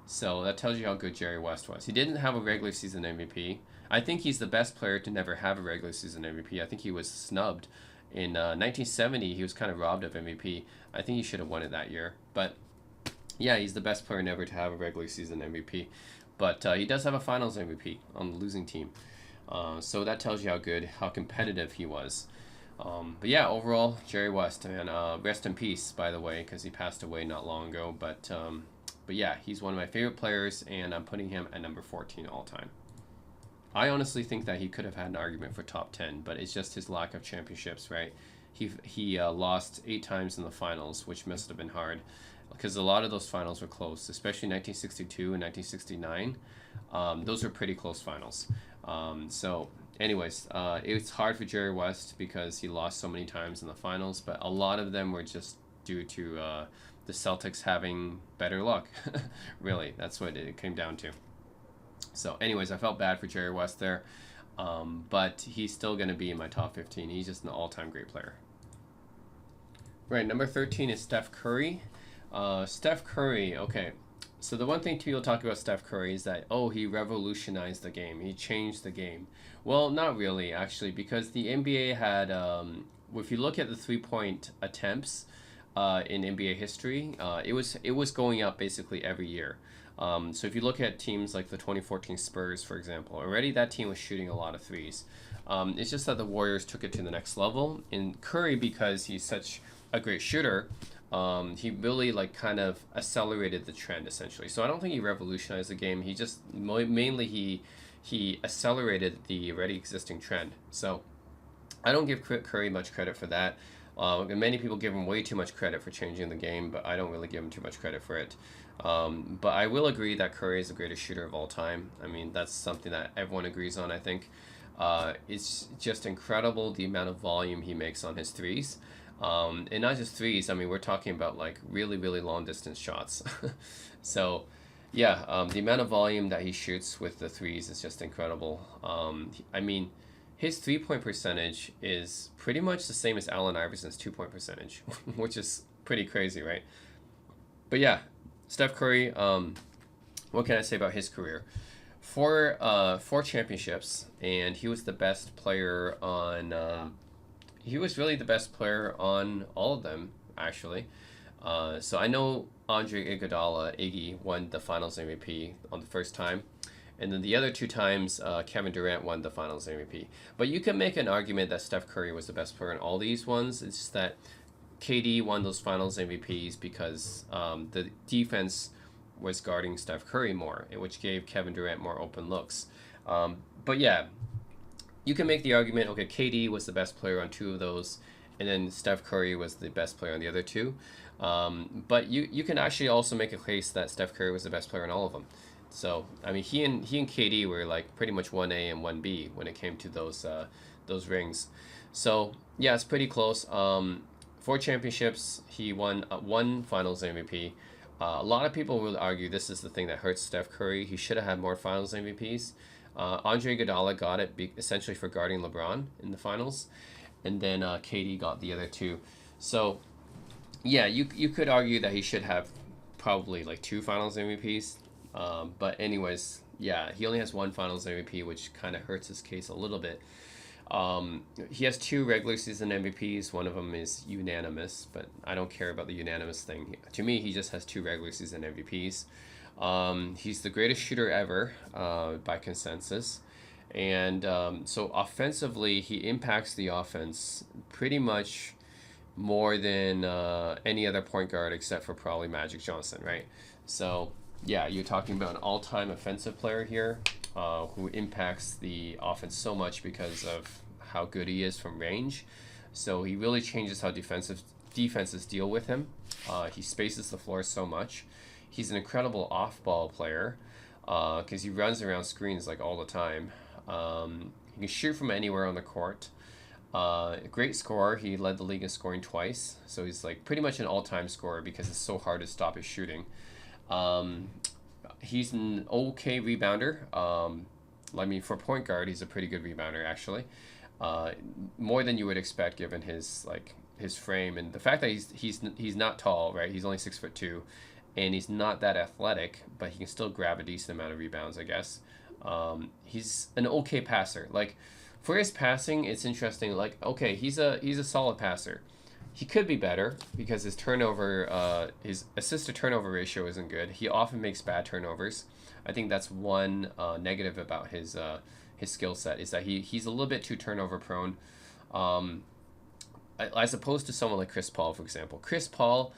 So that tells you how good Jerry West was. He didn't have a regular season MVP. I think he's the best player to never have a regular season MVP. I think he was snubbed. In 1970, he was kind of robbed of MVP. I think he should have won it that year. But yeah, he's the best player never to have a regular season MVP. But he does have a Finals MVP on the losing team. So that tells you how competitive he was. But yeah, overall, Jerry West, and rest in peace, by the way, because he passed away not long ago. But yeah, he's one of my favorite players, and I'm putting him at number 14 all time. I honestly think that he could have had an argument for top 10, but it's just his lack of championships, right? He lost 8 times in the finals, which must have been hard. because a lot of those finals were close, especially 1962 and 1969. Those were pretty close finals. So, anyways, it's hard for Jerry West because he lost so many times in the finals, but a lot of them were just due to the Celtics having better luck. Really, that's what it came down to. So, anyways, I felt bad for Jerry West there, but he's still going to be in my top 15. He's just an all-time great player. Right, number 13 is Steph Curry. Steph Curry, okay. So the one thing people talk about Steph Curry is that, oh, he revolutionized the game. He changed the game. Well, not really, actually, because the NBA had, if you look at the three-point attempts in NBA history, it was going up basically every year. So if you look at teams like the 2014 Spurs, for example, already that team was shooting a lot of threes. It's just that the Warriors took it to the next level. And Curry, because he's such a great shooter, he really like kind of accelerated the trend essentially. So I don't think he revolutionized the game. He just mainly he accelerated the already existing trend. So I don't give Curry much credit for that. Many people give him way too much credit for changing the game, but I don't really give him too much credit for it. But I will agree that Curry is the greatest shooter of all time. I mean, that's something that everyone agrees on, I think. It's just incredible the amount of volume he makes on his threes. And not just threes, I mean, we're talking about like really, really long distance shots. So, yeah, the amount of volume that he shoots with the threes is just incredible. I mean, his 3-point percentage is pretty much the same as Allen Iverson's 2-point percentage, which is pretty crazy, right? But yeah, Steph Curry, what can I say about his career? Four championships, and he was the best player on. He was really the best player on all of them, actually. So I know Andre Iguodala, Iggy, won the Finals MVP on the first time. And then the other two times, Kevin Durant won the Finals MVP. But you can make an argument that Steph Curry was the best player in all these ones. It's just that KD won those Finals MVPs because the defense was guarding Steph Curry more, which gave Kevin Durant more open looks. But yeah, you can make the argument, okay, KD was the best player on two of those, and then Steph Curry was the best player on the other two. But you can actually also make a case that Steph Curry was the best player in all of them. So, I mean, he and KD were like pretty much 1A and 1B when it came to those rings. So, yeah, it's pretty close. 4 championships, he won one Finals MVP. A lot of people will argue this is the thing that hurts Steph Curry. He should have had more Finals MVPs. Andre Iguodala got it essentially for guarding LeBron in the Finals, and then KD got the other two. So, yeah, you could argue that he should have probably like 2 Finals MVPs. But anyways, yeah, he only has 1 Finals MVP, which kind of hurts his case a little bit. He has 2 regular season MVPs. One of them is unanimous, but I don't care about the unanimous thing. To me, he just has 2 regular season MVPs. He's the greatest shooter ever by consensus. And so offensively, he impacts the offense pretty much more than any other point guard except for probably Magic Johnson, right? So, yeah, you're talking about an all-time offensive player here who impacts the offense so much because of how good he is from range. So he really changes how defenses deal with him. He spaces the floor so much. He's an incredible off-ball player because he runs around screens like all the time. He can shoot from anywhere on the court. Great scorer. He led the league in scoring twice. So he's like pretty much an all-time scorer because it's so hard to stop his shooting. He's an okay rebounder. I mean, for point guard, he's a pretty good rebounder actually. More than you would expect given his frame and the fact that he's not tall, right? He's only 6'2", and he's not that athletic, but he can still grab a decent amount of rebounds, I guess. He's an okay passer. Like for his passing, it's interesting. Like okay, he's a solid passer. He could be better because his assist to turnover ratio isn't good. He often makes bad turnovers. I think that's one negative about his skill set is that he's a little bit too turnover prone, as opposed to someone like Chris Paul, for example. Chris Paul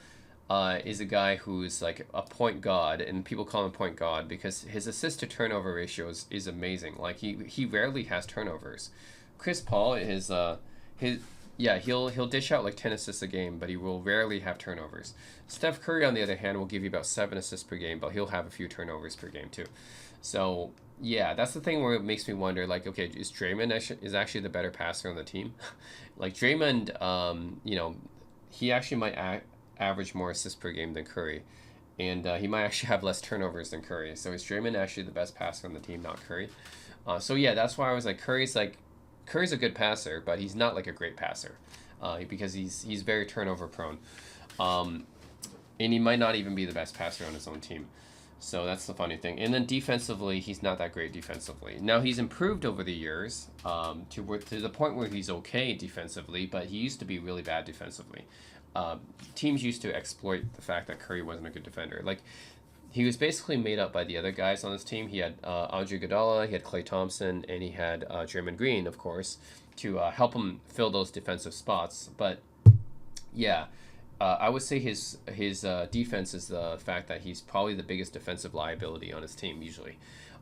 is a guy who's like a point god, and people call him point god because his assist to turnover ratio is amazing. Like he rarely has turnovers. Chris Paul is Yeah, he'll dish out like 10 assists a game, but he will rarely have turnovers. Steph Curry, on the other hand, will give you about 7 assists per game, but he'll have a few turnovers per game too. So yeah, that's the thing where it makes me wonder, like, okay, is Draymond is actually the better passer on the team? Like Draymond, he actually might average more assists per game than Curry, and he might actually have less turnovers than Curry. So is Draymond actually the best passer on the team, not Curry? So yeah, that's why I was like, Curry's a good passer, but he's not like a great passer, because he's very turnover prone, and he might not even be the best passer on his own team. So that's the funny thing. And then defensively, he's not that great defensively. Now he's improved over the years, to the point where he's okay defensively, but he used to be really bad defensively. Teams used to exploit the fact that Curry wasn't a good defender. Like, he was basically made up by the other guys on his team. He had Andre Iguodala, he had Klay Thompson, and he had Draymond Green, of course, to help him fill those defensive spots. But yeah, I would say his defense is the fact that he's probably the biggest defensive liability on his team usually.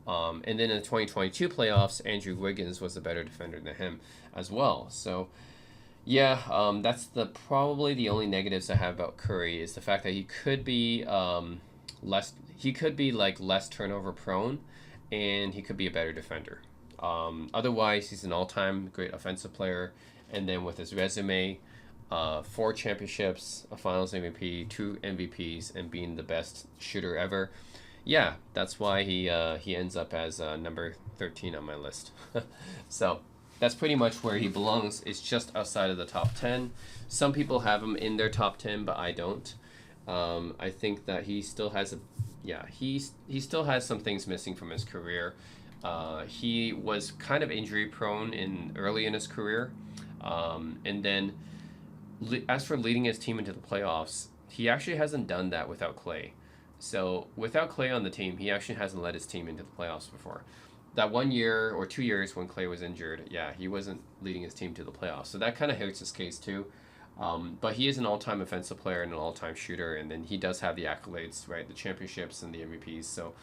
And then in the 2022 playoffs, Andrew Wiggins was a better defender than him as well. So yeah, that's probably the only negatives I have about Curry is the fact that he could be like less turnover prone, and he could be a better defender. Otherwise, he's an all-time great offensive player, and then with his resume, 4 championships, a Finals MVP, 2 MVPs, and being the best shooter ever. Yeah, that's why he ends up as number 13 on my list. So that's pretty much where he belongs. It's just outside of the top 10. Some people have him in their top 10, but I don't. I think that he still has he still has some things missing from his career. He was kind of injury prone early in his career, and then as for leading his team into the playoffs, he actually hasn't done that without Klay. So without Klay on the team, he actually hasn't led his team into the playoffs before. That 1 year or 2 years when Klay was injured, yeah, he wasn't leading his team to the playoffs. So that kind of hurts his case too. But he is an all-time offensive player and an all-time shooter, and then he does have the accolades, right? The championships and the MVPs. So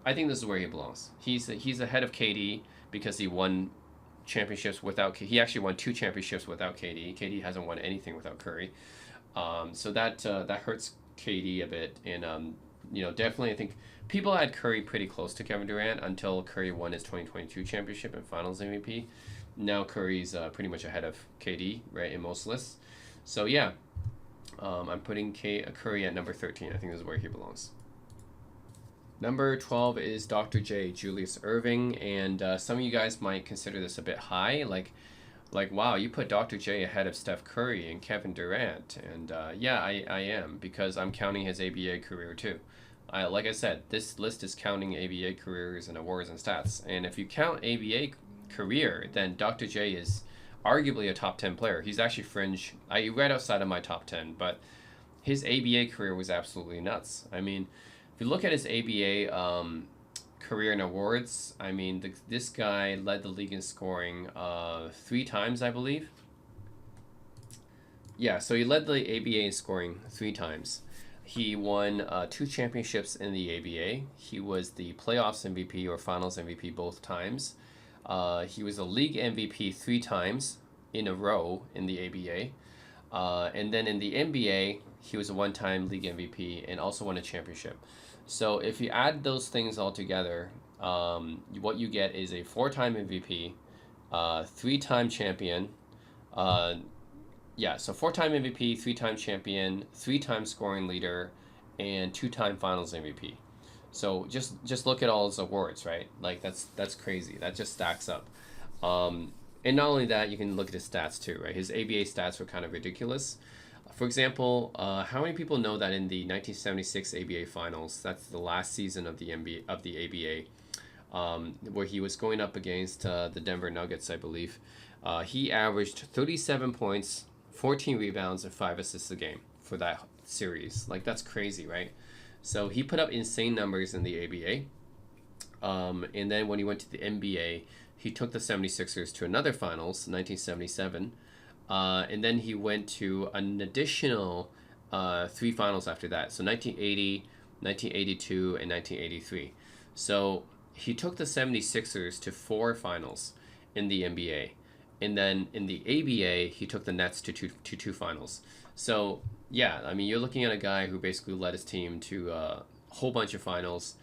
I think this is where he belongs. He's ahead of KD because he won championships without. He actually won 2 championships without KD. KD hasn't won anything without Curry. So that hurts KD a bit, and definitely I think people had Curry pretty close to Kevin Durant until Curry won his 2022 championship and Finals MVP. Now Curry's pretty much ahead of KD, right, in most lists. So yeah, I'm putting Curry at number 13. I think this is where he belongs. Number 12 is Dr. J, Julius Erving, and some of you guys might consider this a bit high, like wow, you put Dr. J ahead of Steph Curry and Kevin Durant, and yeah, I am, because I'm counting his ABA career too. Like I said, this list is counting ABA careers and awards and stats, and if you count ABA career, then Dr. J is arguably a top 10 player. He's actually fringe, right outside of my top 10, but his ABA career was absolutely nuts. I mean, if you look at his ABA career and awards, I mean, this guy led the league in scoring 3 times, I believe. Yeah, so he led the ABA in scoring 3 times. He won 2 championships in the ABA. He was the playoffs MVP or finals MVP both times. He was a league MVP 3 times in a row in the ABA. And then in the NBA, he was a 1-time league MVP and also won a championship. So if you add those things all together, what you get is a 4-time MVP, 3-time champion. So 4-time MVP, 3-time champion, 3-time scoring leader, and 2-time finals MVP. So just look at all his awards, right? Like that's crazy. That just stacks up. And not only that, you can look at his stats too, right? His ABA stats were kind of ridiculous. For example, how many people know that in the 1976 ABA Finals, that's the last season of the ABA, where he was going up against the Denver Nuggets, I believe, he averaged 37 points, 14 rebounds, and 5 assists a game for that series. Like, that's crazy, right? So he put up insane numbers in the ABA. And then when he went to the NBA, he took the 76ers to another finals, 1977. And then he went to an additional 3 finals after that. So 1980, 1982, and 1983. So he took the 76ers to 4 finals in the NBA. And then in the ABA, he took the Nets to two finals. So yeah, I mean, you're looking at a guy who basically led his team to a whole bunch of finals.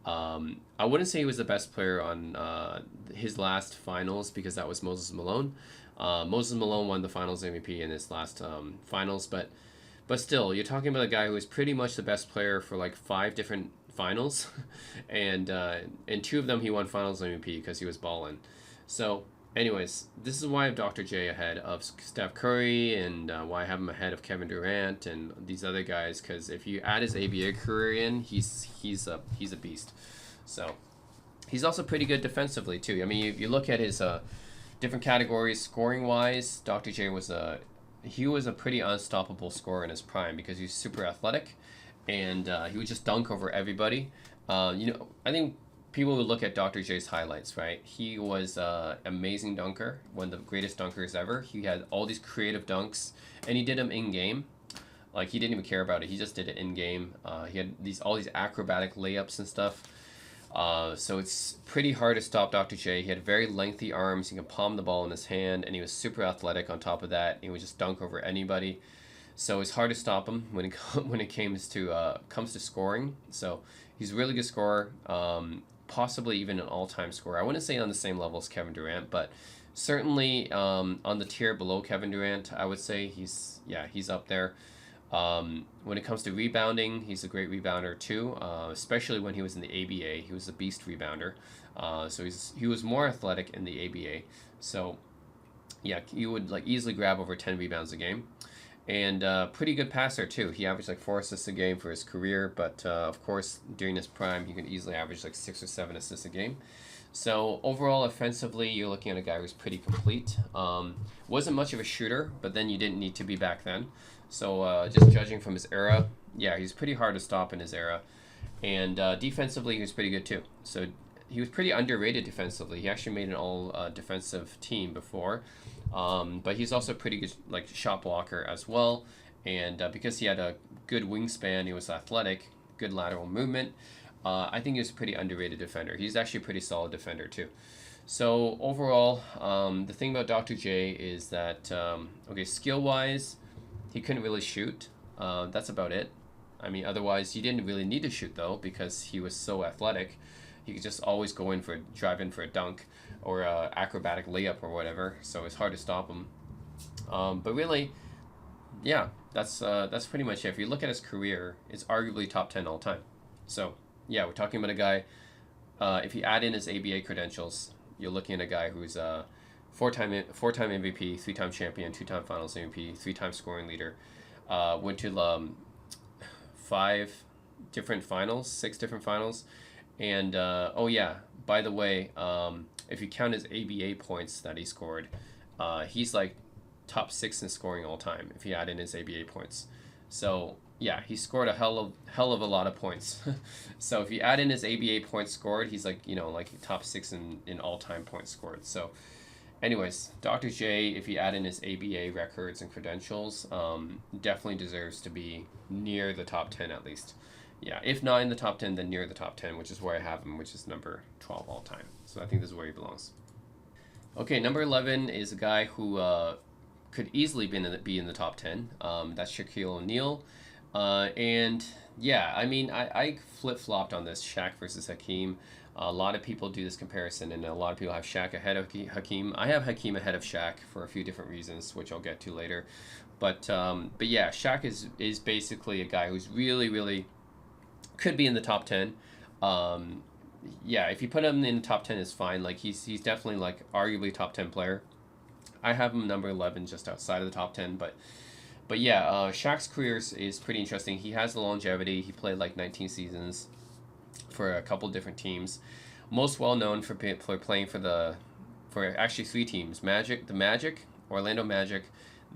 I wouldn't say he was the best player on his last finals because that was Moses Malone. Moses Malone won the Finals MVP in his last finals, but still, you're talking about a guy who was pretty much the best player for like 5 different finals, and in 2 of them he won Finals MVP because he was balling. So, anyways, this is why I have Dr. J ahead of Steph Curry, and why I have him ahead of Kevin Durant and these other guys. Because if you add his ABA career in, he's a beast. So, he's also pretty good defensively too. I mean, if you look at his different categories, scoring wise, Dr. J was he was a pretty unstoppable scorer in his prime because he's super athletic, and he would just dunk over everybody. I think people would look at Dr. J's highlights, right? He was an amazing dunker, one of the greatest dunkers ever. He had all these creative dunks, and he did them in game. Like, he didn't even care about it. He just did it in game. He had all these acrobatic layups and stuff. So it's pretty hard to stop Dr. J. He had very lengthy arms. He could palm the ball in his hand, and he was super athletic on top of that. He would just dunk over anybody. So it's hard to stop him when it comes to scoring. So he's a really good scorer, possibly even an all-time scorer. I wouldn't say on the same level as Kevin Durant, but certainly on the tier below Kevin Durant. I would say he's up there. When it comes to rebounding, he's a great rebounder too, especially when he was in the ABA. He was a beast rebounder. So he was more athletic in the ABA. So yeah, he would like easily grab over 10 rebounds a game. And pretty good passer too. He averaged like 4 assists a game for his career, but of course during his prime he could easily average like 6 or 7 assists a game. So overall, offensively, you're looking at a guy who's pretty complete. Wasn't much of a shooter, but then you didn't need to be back then. So just judging from his era, yeah, he's pretty hard to stop in his era. And defensively, he was pretty good too. So he was pretty underrated defensively. He actually made an all defensive team before. But he's also pretty good like shot blocker as well. And because he had a good wingspan, he was athletic, good lateral movement. I think he was a pretty underrated defender. He's actually a pretty solid defender too. So overall, the thing about Dr. J is that skill-wise, he couldn't really shoot. That's about it. I mean, otherwise, you didn't really need to shoot though because he was so athletic. He could just always drive in for a dunk or a acrobatic layup or whatever. So it's hard to stop him. But really, yeah, that's pretty much it. If you look at his career, it's arguably top 10 all time. So yeah, we're talking about a guy. If you add in his ABA credentials, you're looking at a guy who's four-time MVP, 3-time champion, 2-time Finals MVP, 3-time scoring leader. Went to 5 different finals, 6 different finals. And by the way, if you count his ABA points that he scored, he's like top 6 in scoring all time if you add in his ABA points. So yeah, he scored a hell of a lot of points. So if you add in his ABA points scored, he's like top 6 in all time points scored. So anyways, Dr. J, if you add in his ABA records and credentials, definitely deserves to be near the top 10 at least. Yeah, if not in the top 10, then near the top 10, which is where I have him, which is number 12 all time. So I think this is where he belongs. Okay, number 11 is a guy who could easily be in the top 10. That's Shaquille O'Neal. And yeah, I mean, I flip-flopped on this, Shaq versus Hakeem. A lot of people do this comparison, and a lot of people have Shaq ahead of Hakeem. I have Hakeem ahead of Shaq for a few different reasons, which I'll get to later. But yeah, Shaq is basically a guy who's really, really could be in the top 10. Yeah, if you put him in the top 10, it's fine. Like he's definitely like arguably top 10 player. I have him number 11, just outside of the top 10, but yeah, Shaq's career is pretty interesting. He has the longevity. He played like 19 seasons for a couple different teams. Most well known for playing for actually 3 teams: the Magic, Orlando Magic,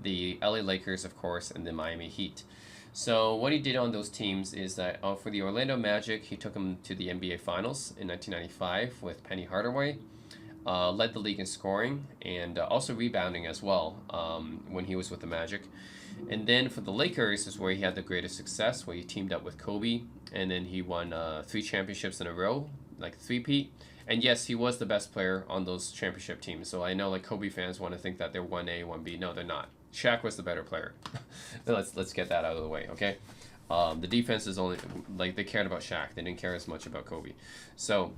the LA Lakers, of course, and the Miami Heat. So what he did on those teams is that for the Orlando Magic, he took them to the NBA Finals in 1995 with Penny Hardaway. Led the league in scoring and also rebounding as well when he was with the Magic. And then for the Lakers is where he had the greatest success, where he teamed up with Kobe, and then he won 3 championships in a row, like three-peat. And yes, he was the best player on those championship teams. So I know like Kobe fans want to think that they're 1A, 1B. No, they're not. Shaq was the better player. let's get that out of the way, okay? The defense is only like they cared about Shaq. They didn't care as much about Kobe. So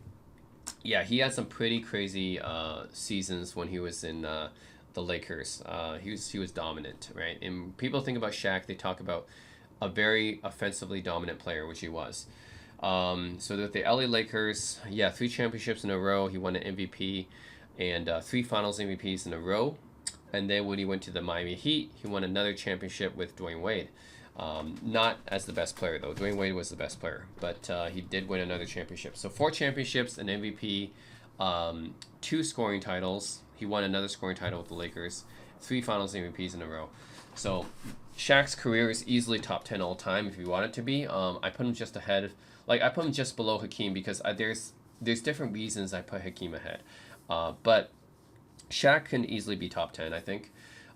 yeah, he had some pretty crazy seasons when he was in the Lakers. He was dominant, right? And people think about Shaq, they talk about a very offensively dominant player, which he was. So with the LA Lakers, yeah, 3 championships in a row. He won an MVP and 3 Finals MVPs in a row. And then when he went to the Miami Heat, he won another championship with Dwayne Wade. Not as the best player, though. Dwayne Wade was the best player, but he did win another championship. So 4 championships, an MVP, 2 scoring titles. He won another scoring title with the Lakers, 3 Finals MVPs in a row. So Shaq's career is easily top 10 all time if you want it to be. I put him just ahead, I put him just below Hakeem because there's different reasons I put Hakeem ahead. But Shaq can easily be top 10, I think.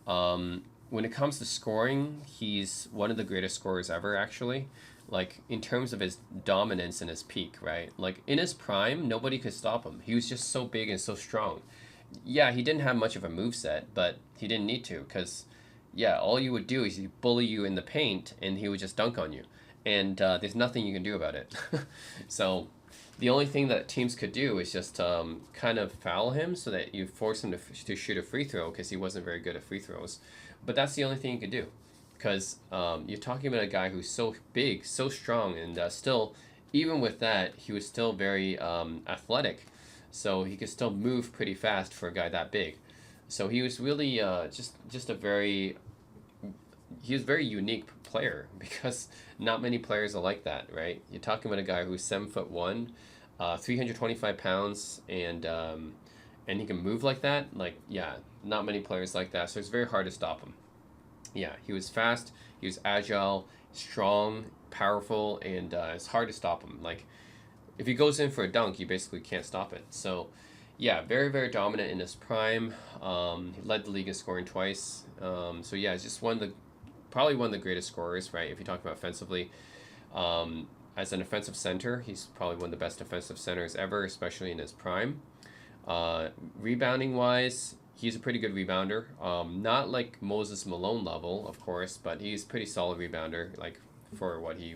When it comes to scoring, he's one of the greatest scorers ever, actually. Like, in terms of his dominance and his peak, right? Like, in his prime, nobody could stop him. He was just so big and so strong. Yeah, he didn't have much of a moveset, but he didn't need to, because, yeah, all you would do is he'd bully you in the paint, and he would just dunk on you. And there's nothing you can do about it. So the only thing that teams could do is just kind of foul him so that you force him to shoot a free throw, because he wasn't very good at free throws. But that's the only thing you could do, because you're talking about a guy who's so big, so strong, and still, even with that, he was still very athletic. So he could still move pretty fast for a guy that big. So he was really just a very unique player, because not many players are like that, right? You're talking about a guy who's 7'1", 325 pounds, and he can move like that. Like, yeah, not many players like that. So it's very hard to stop him. Yeah, he was fast, he was agile, strong, powerful, and it's hard to stop him. Like, if he goes in for a dunk, you basically can't stop it. So, yeah, very, very dominant in his prime. He led the league in scoring twice. So yeah, it's just probably one of the greatest scorers, right? If you talk about offensively, as an offensive center, he's probably one of the best defensive centers ever, especially in his prime. Rebounding wise, he's a pretty good rebounder. Not like Moses Malone level, of course, but he's a pretty solid rebounder. Like, for what he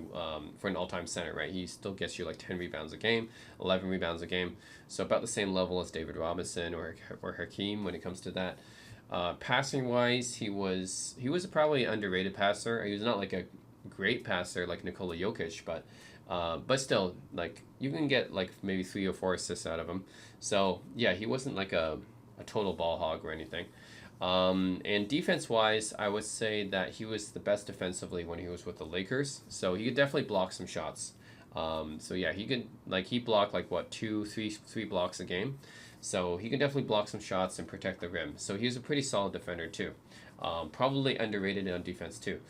for an all-time center, right? He still gets you like 10 rebounds a game, 11 rebounds a game. So about the same level as David Robinson or Hakeem when it comes to that. Passing wise, he was a probably underrated passer. He was not like a great passer like Nikola Jokic, but still, like, you can get like maybe 3 or 4 assists out of him. So yeah, he wasn't like a total ball hog or anything. And defense-wise, I would say that he was the best defensively when he was with the Lakers. So he could definitely block some shots. So yeah, he blocked like what, 3 blocks a game. So he can definitely block some shots and protect the rim. So he was a pretty solid defender too. Probably underrated on defense too.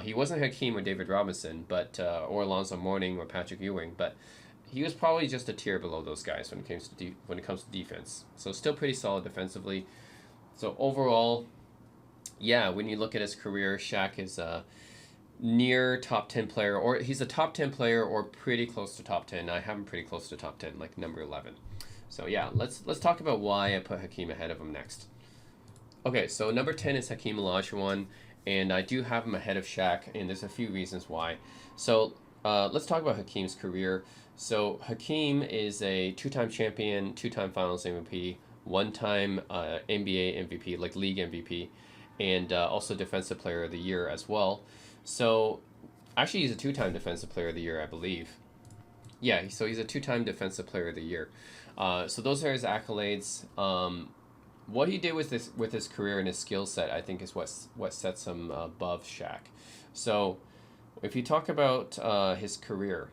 He wasn't Hakeem or David Robinson, but or Alonzo Mourning or Patrick Ewing, but he was probably just a tier below those guys when it comes to defense. So still pretty solid defensively. So overall, yeah, when you look at his career, Shaq is a near top 10 player, or he's a top 10 player or pretty close to top 10. I have him pretty close to top 10, like number 11. So yeah, let's talk about why I put Hakeem ahead of him next. Okay, so number 10 is Hakeem Olajuwon, and I do have him ahead of Shaq, and there's a few reasons why. So let's talk about Hakeem's career. So Hakeem is a 2-time champion, 2-time Finals MVP, 1-time NBA MVP, like league MVP, and also Defensive Player of the Year as well. So actually, he's a 2-time Defensive Player of the Year, I believe. Yeah, so he's a 2-time Defensive Player of the Year. So those are his accolades. What he did with his career and his skill set, I think, is what sets him above Shaq. So if you talk about his career,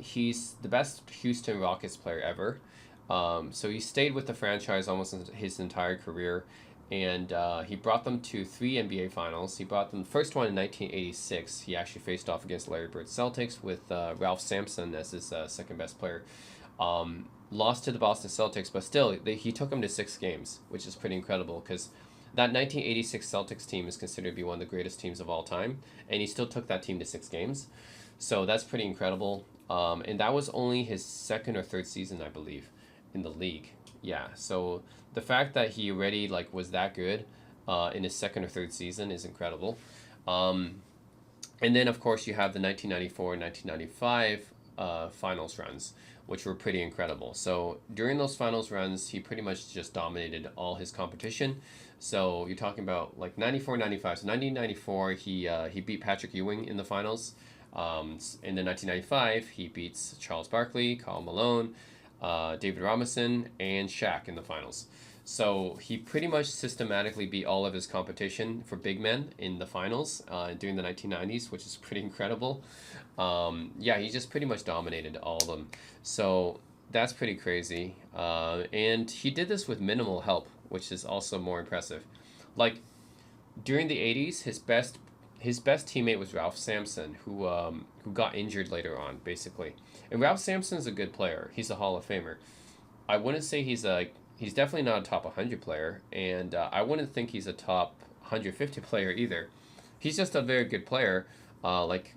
he's the best Houston Rockets player ever. So he stayed with the franchise almost his entire career, and he brought them to 3 NBA Finals. He brought them the first one in 1986. He actually faced off against Larry Bird's Celtics with Ralph Sampson as his second best player. Lost to the Boston Celtics, but still, he took them to 6 games, which is pretty incredible, because that 1986 Celtics team is considered to be one of the greatest teams of all time, and he still took that team to 6 games. So that's pretty incredible. And that was only his second or third season, I believe, in the league. Yeah, so the fact that he already like was that good in his second or third season is incredible. Um, and then, of course, you have the 1994 and 1995 finals runs, which were pretty incredible. So during those finals runs, he pretty much just dominated all his competition. So you're talking about like 94, 95. So 1994, he beat Patrick Ewing in the finals. In the 1995, he beats Charles Barkley, Karl Malone, David Robinson, and Shaq in the finals. So he pretty much systematically beat all of his competition for big men in the finals during the 1990s, which is pretty incredible. Yeah, he just pretty much dominated all of them. So that's pretty crazy. And he did this with minimal help, which is also more impressive. Like during the 80s, his best teammate was Ralph Sampson, who got injured later on, basically. And Ralph Sampson's a good player. He's a Hall of Famer. I wouldn't say he's definitely not a top 100 player, and I wouldn't think he's a top 150 player either. He's just a very good player, like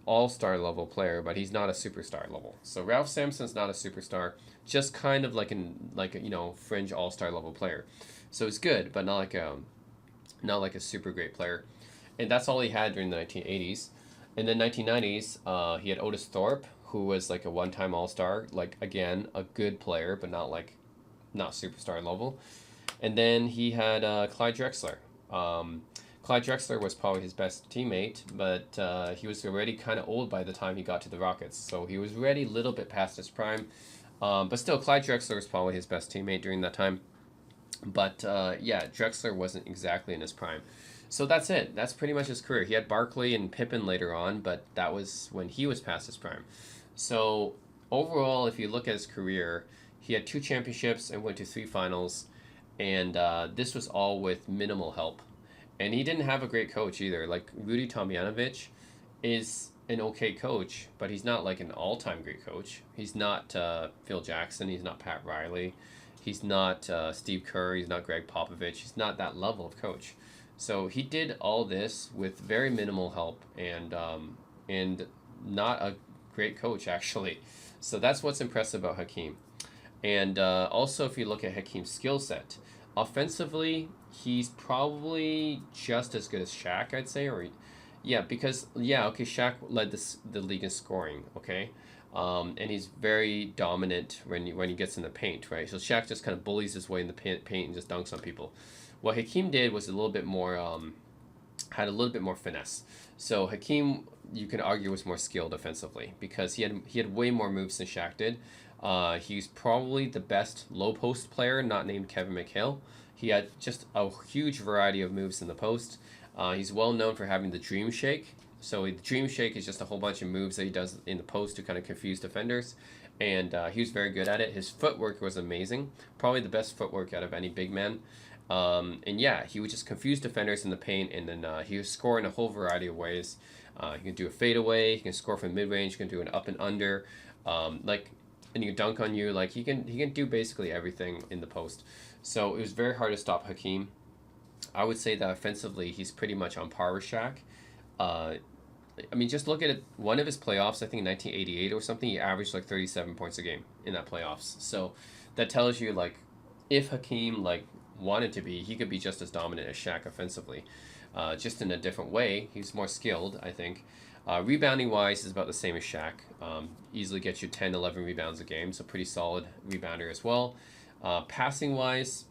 all-star level player, but he's not a superstar level. So Ralph Sampson's not a superstar, just kind of like a fringe all-star level player. So he's good, but not like a super great player. And that's all he had during the 1980s. In the 1990s, he had Otis Thorpe, who was like a one-time All-Star, like again a good player, but not superstar level. And then he had Clyde Drexler. Clyde Drexler was probably his best teammate, but he was already kind of old by the time he got to the Rockets, so he was already a little bit past his prime. But still, Clyde Drexler was probably his best teammate during that time. But yeah, Drexler wasn't exactly in his prime. So that's it. That's pretty much his career. He had Barkley and Pippen later on, but that was when he was past his prime. So overall, if you look at his career, he had 2 championships and went to 3 finals, and this was all with minimal help. And he didn't have a great coach either. Like Rudy Tomjanovich is an okay coach, but he's not like an all-time great coach. He's not Phil Jackson. He's not Pat Riley. He's not Steve Kerr. He's not Greg Popovich. He's not that level of coach. So he did all this with very minimal help and not a great coach actually. So that's what's impressive about Hakeem. And also, if you look at Hakeem's skill set, offensively, he's probably just as good as Shaq, I'd say. Yeah, because okay, Shaq led the league in scoring, okay, and he's very dominant when he gets in the paint, right? So Shaq just kind of bullies his way in the paint and just dunks on people. What Hakeem did was a little bit more, had a little bit more finesse. So Hakeem, you can argue, was more skilled offensively because he had way more moves than Shaq did. He's probably the best low post player, not named Kevin McHale. He had just a huge variety of moves in the post. He's well known for having the Dream Shake. So the Dream Shake is just a whole bunch of moves that he does in the post to kind of confuse defenders. And he was very good at it. His footwork was amazing. Probably the best footwork out of any big man. And yeah, he would just confuse defenders in the paint, and then he would score in a whole variety of ways. He can do a fadeaway. He can score from mid-range. He can do an up and under. And he can dunk on you. Like he can do basically everything in the post. So it was very hard to stop Hakeem. I would say that offensively, he's pretty much on par with Shaq. I mean, just look at it. One of his playoffs, I think in 1988 or something, he averaged like 37 points a game in that playoffs. So that tells you like if Hakeem like wanted to be, he could be just as dominant as Shaq offensively, just in a different way. He's more skilled, I think. Rebounding wise is about the same as Shaq. Easily gets you 10, 11 rebounds a game, so pretty solid rebounder as well. Passing wise,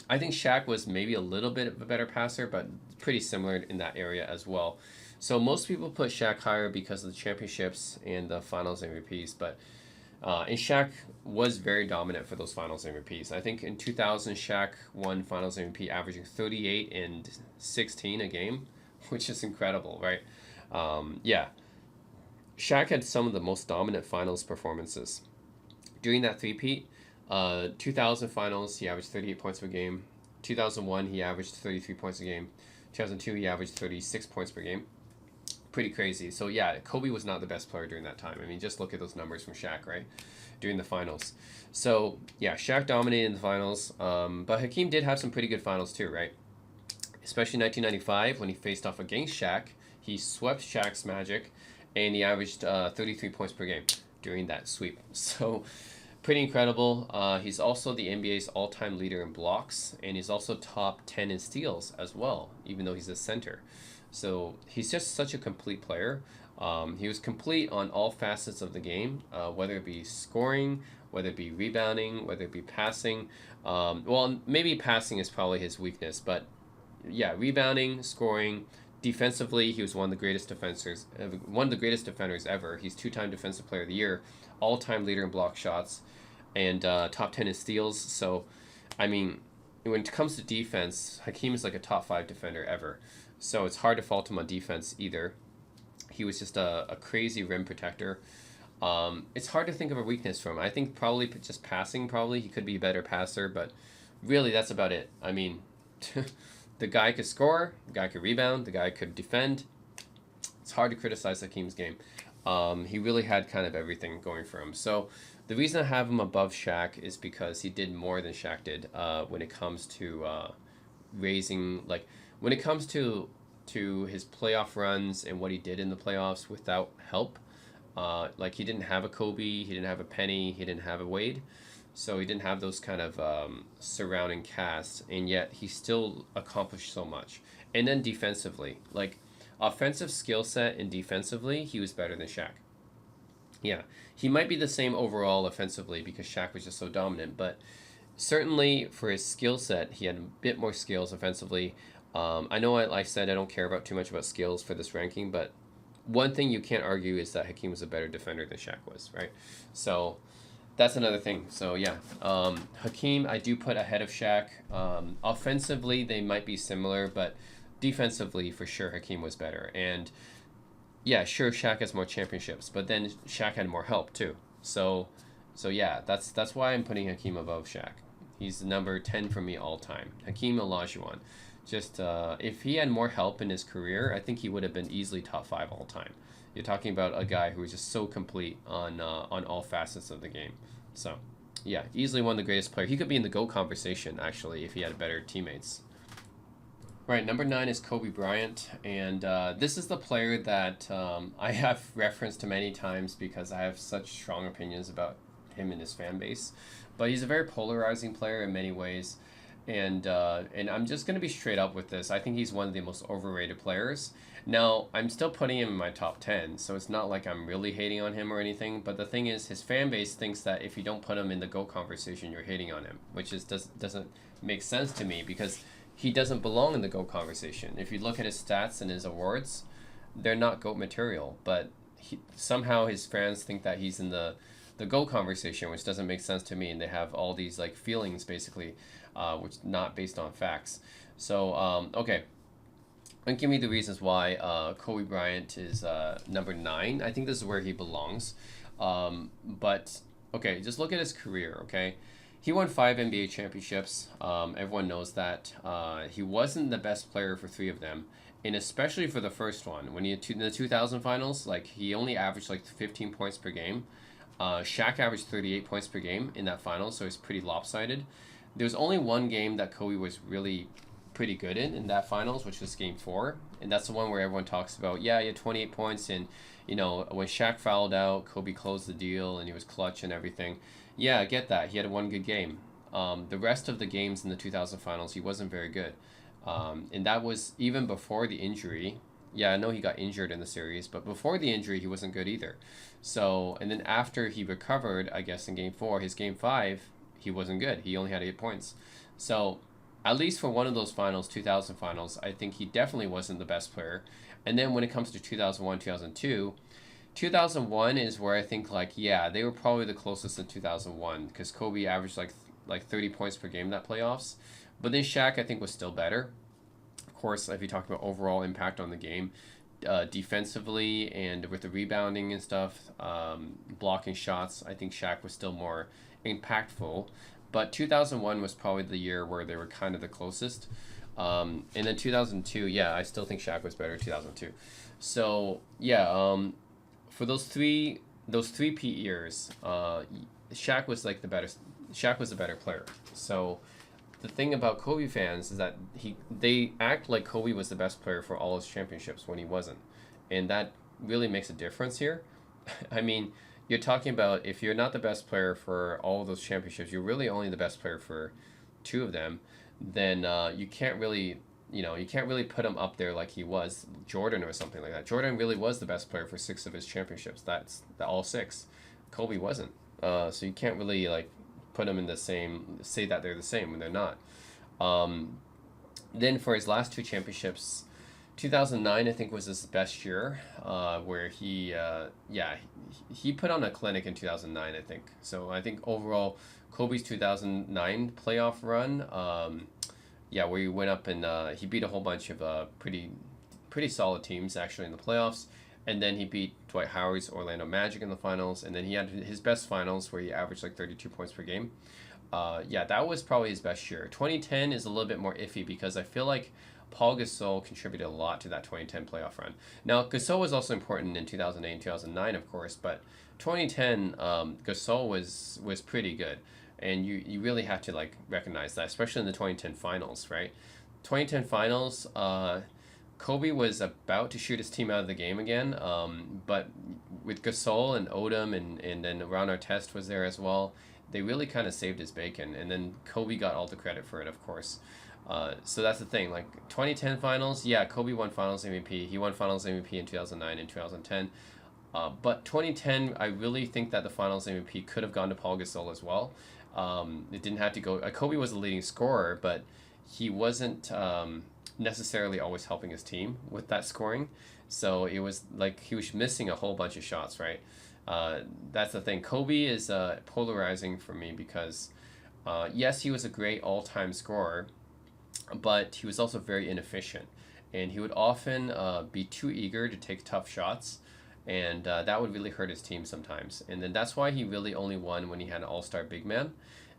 I think Shaq was maybe a little bit of a better passer, but pretty similar in that area as well. So most people put Shaq higher because of the championships and the finals MVPs, but and Shaq was very dominant for those finals MVPs. I think in 2000, Shaq won finals MVP averaging 38 and 16 a game, which is incredible, right? Yeah. Shaq had some of the most dominant finals performances. During that three-peat, 2000 finals, he averaged 38 points per game. 2001, he averaged 33 points a game. 2002, he averaged 36 points per game. Pretty crazy. So yeah, Kobe was not the best player during that time. I mean, just look at those numbers from Shaq, right? During the finals. So yeah, Shaq dominated in the finals. But Hakeem did have some pretty good finals too, right? Especially 1995 when he faced off against Shaq. He swept Shaq's Magic, and he averaged 33 points per game during that sweep. So pretty incredible. He's also the NBA's all-time leader in blocks, and he's also top 10 in steals as well, even though he's a center. So he's just such a complete player. He was complete on all facets of the game, whether it be scoring, whether it be rebounding, whether it be passing. Well, maybe passing is probably his weakness, but yeah, rebounding, scoring, defensively, he was one of the greatest defenders ever. He's two-time Defensive Player of the Year, all-time leader in block shots, and top 10 in steals. So, I mean, when it comes to defense, Hakeem is like a top 5 defender ever. So it's hard to fault him on defense either. He was just a crazy rim protector. It's hard to think of a weakness for him. I think probably just passing, probably. He could be a better passer, but really that's about it. I mean, the guy could score, the guy could rebound, the guy could defend. It's hard to criticize Hakeem's game. He really had kind of everything going for him. So the reason I have him above Shaq is because he did more than Shaq did when it comes to when it comes to his playoff runs and what he did in the playoffs without help. He didn't have a Kobe, he didn't have a Penny, he didn't have a Wade. So he didn't have those kind of surrounding casts, and yet he still accomplished so much. And then defensively, like offensive skill set and defensively, he was better than Shaq. Yeah, he might be the same overall offensively because Shaq was just so dominant, but certainly for his skill set, he had a bit more skills offensively. I know I said I don't care about too much about skills for this ranking, but one thing you can't argue is that Hakeem was a better defender than Shaq was, right? So that's another thing. So yeah, Hakeem I do put ahead of Shaq. Offensively, they might be similar, but defensively, for sure, Hakeem was better. And yeah, sure, Shaq has more championships, but then Shaq had more help too. So yeah, that's why I'm putting Hakeem above Shaq. He's number 10 for me all time. Hakeem Olajuwon. Just if he had more help in his career, I think he would have been easily top 5 all time. You're talking about a guy who was just so complete on all facets of the game. So, yeah, easily one of the greatest players. He could be in the GOAT conversation, actually, if he had better teammates. Right, number 9 is Kobe Bryant, and this is the player that I have referenced to many times because I have such strong opinions about him and his fan base. But he's a very polarizing player in many ways. And I'm just going to be straight up with this. I think he's one of the most overrated players. Now, I'm still putting him in my top 10, so it's not like I'm really hating on him or anything. But the thing is, his fan base thinks that if you don't put him in the GOAT conversation, you're hating on him, which doesn't make sense to me because he doesn't belong in the GOAT conversation. If you look at his stats and his awards, they're not GOAT material. But somehow his fans think that he's in the GOAT conversation, which doesn't make sense to me. And they have all these like feelings, basically, which not based on facts. So, okay. And give me the reasons why Kobe Bryant is number 9. I think this is where he belongs. But, okay, just look at his career, okay? He won 5 NBA championships. Everyone knows that. He wasn't the best player for 3 of them. And especially for the first one. When in the 2000 finals, like, he only averaged like 15 points per game. Shaq averaged 38 points per game in that final, so it's pretty lopsided. There was only one game that Kobe was really pretty good in that finals, which was Game 4, and that's the one where everyone talks about, yeah, he had 28 points, and you know when Shaq fouled out, Kobe closed the deal, and he was clutch and everything. Yeah, I get that. He had one good game. The rest of the games in the 2000 finals, he wasn't very good, and that was even before the injury. Yeah, I know he got injured in the series, but before the injury, he wasn't good either. So, and then after he recovered, I guess in Game 4, his Game 5, he wasn't good. He only had 8 points. So, at least for one of those finals, 2000 finals, I think he definitely wasn't the best player. And then when it comes to 2001, 2002, 2001 is where I think, like, yeah, they were probably the closest in 2001 because Kobe averaged like 30 points per game in that playoffs. But then Shaq, I think, was still better. Of course, if you talk about overall impact on the game, defensively and with the rebounding and stuff, blocking shots, I think Shaq was still more impactful. But 2001 was probably the year where they were kind of the closest. And then 2002, yeah, I still think Shaq was better in 2002. So, yeah, for those three peat years, Shaq was like the better. Shaq was the better player. So the thing about Kobe fans is that they act like Kobe was the best player for all his championships when he wasn't, and that really makes a difference here. I mean, you're talking about if you're not the best player for all of those championships, you're really only the best player for two of them, then you can't really, you can't really put him up there like he was Jordan or something like that. Jordan really was the best player for six of his championships. That's all six. Kobe wasn't. So you can't really like put them in the same, say that they're the same when they're not. Um, then for his last two championships, 2009 I think was his best year, where he put on a clinic in 2009 I think. So I think overall Kobe's 2009 playoff run, where he went up and he beat a whole bunch of pretty solid teams actually in the playoffs, and then he beat Dwight Howard's Orlando Magic in the finals, and then he had his best finals where he averaged like 32 points per game. That was probably his best year. 2010 is a little bit more iffy because I feel like Paul Gasol contributed a lot to that 2010 playoff run. Now, Gasol was also important in 2008 and 2009, of course, but 2010, Gasol was pretty good, and you really have to like recognize that, especially in the 2010 finals, right? 2010 finals, Kobe was about to shoot his team out of the game again, but with Gasol and Odom and then Ron Artest was there as well, they really kind of saved his bacon, and then Kobe got all the credit for it, of course. So that's the thing. Like 2010 finals, yeah, Kobe won Finals MVP. He won Finals MVP in 2009 and 2010. But 2010, I really think that the Finals MVP could have gone to Paul Gasol as well. It didn't have to go. Kobe was the leading scorer, but he wasn't necessarily always helping his team with that scoring. So it was like he was missing a whole bunch of shots, right? That's the thing. Kobe is polarizing for me because, yes, he was a great all-time scorer, but he was also very inefficient, and he would often be too eager to take tough shots, and that would really hurt his team sometimes. And then that's why he really only won when he had an all-star big man.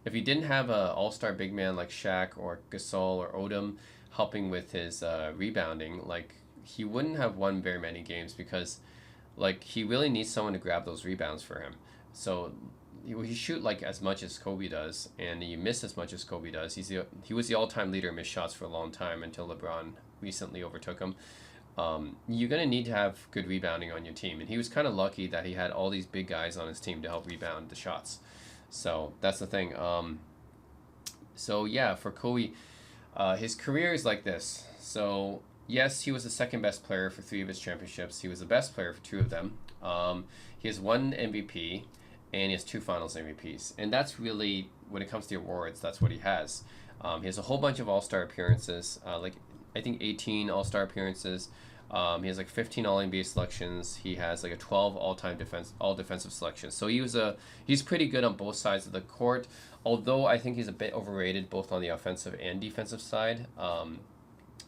If he didn't have an all-star big man like Shaq or Gasol or Odom helping with his rebounding, like he wouldn't have won very many games because like he really needs someone to grab those rebounds for him. So he shoot like as much as Kobe does, and he miss as much as Kobe does. He was the all-time leader in missed shots for a long time until LeBron recently overtook him. You're gonna need to have good rebounding on your team, and he was kind of lucky that he had all these big guys on his team to help rebound the shots. So that's the thing. So yeah, for Kobe, his career is like this. So yes, he was the second best player for three of his championships. He was the best player for two of them. He has one MVP, and he has two Finals MVPs. And that's really, when it comes to awards, that's what he has. He has a whole bunch of All-Star appearances, like I think 18 All-Star appearances. He has like 15 All-NBA selections. He has like a 12 all-time defensive selections. So he's pretty good on both sides of the court. Although I think he's a bit overrated both on the offensive and defensive side.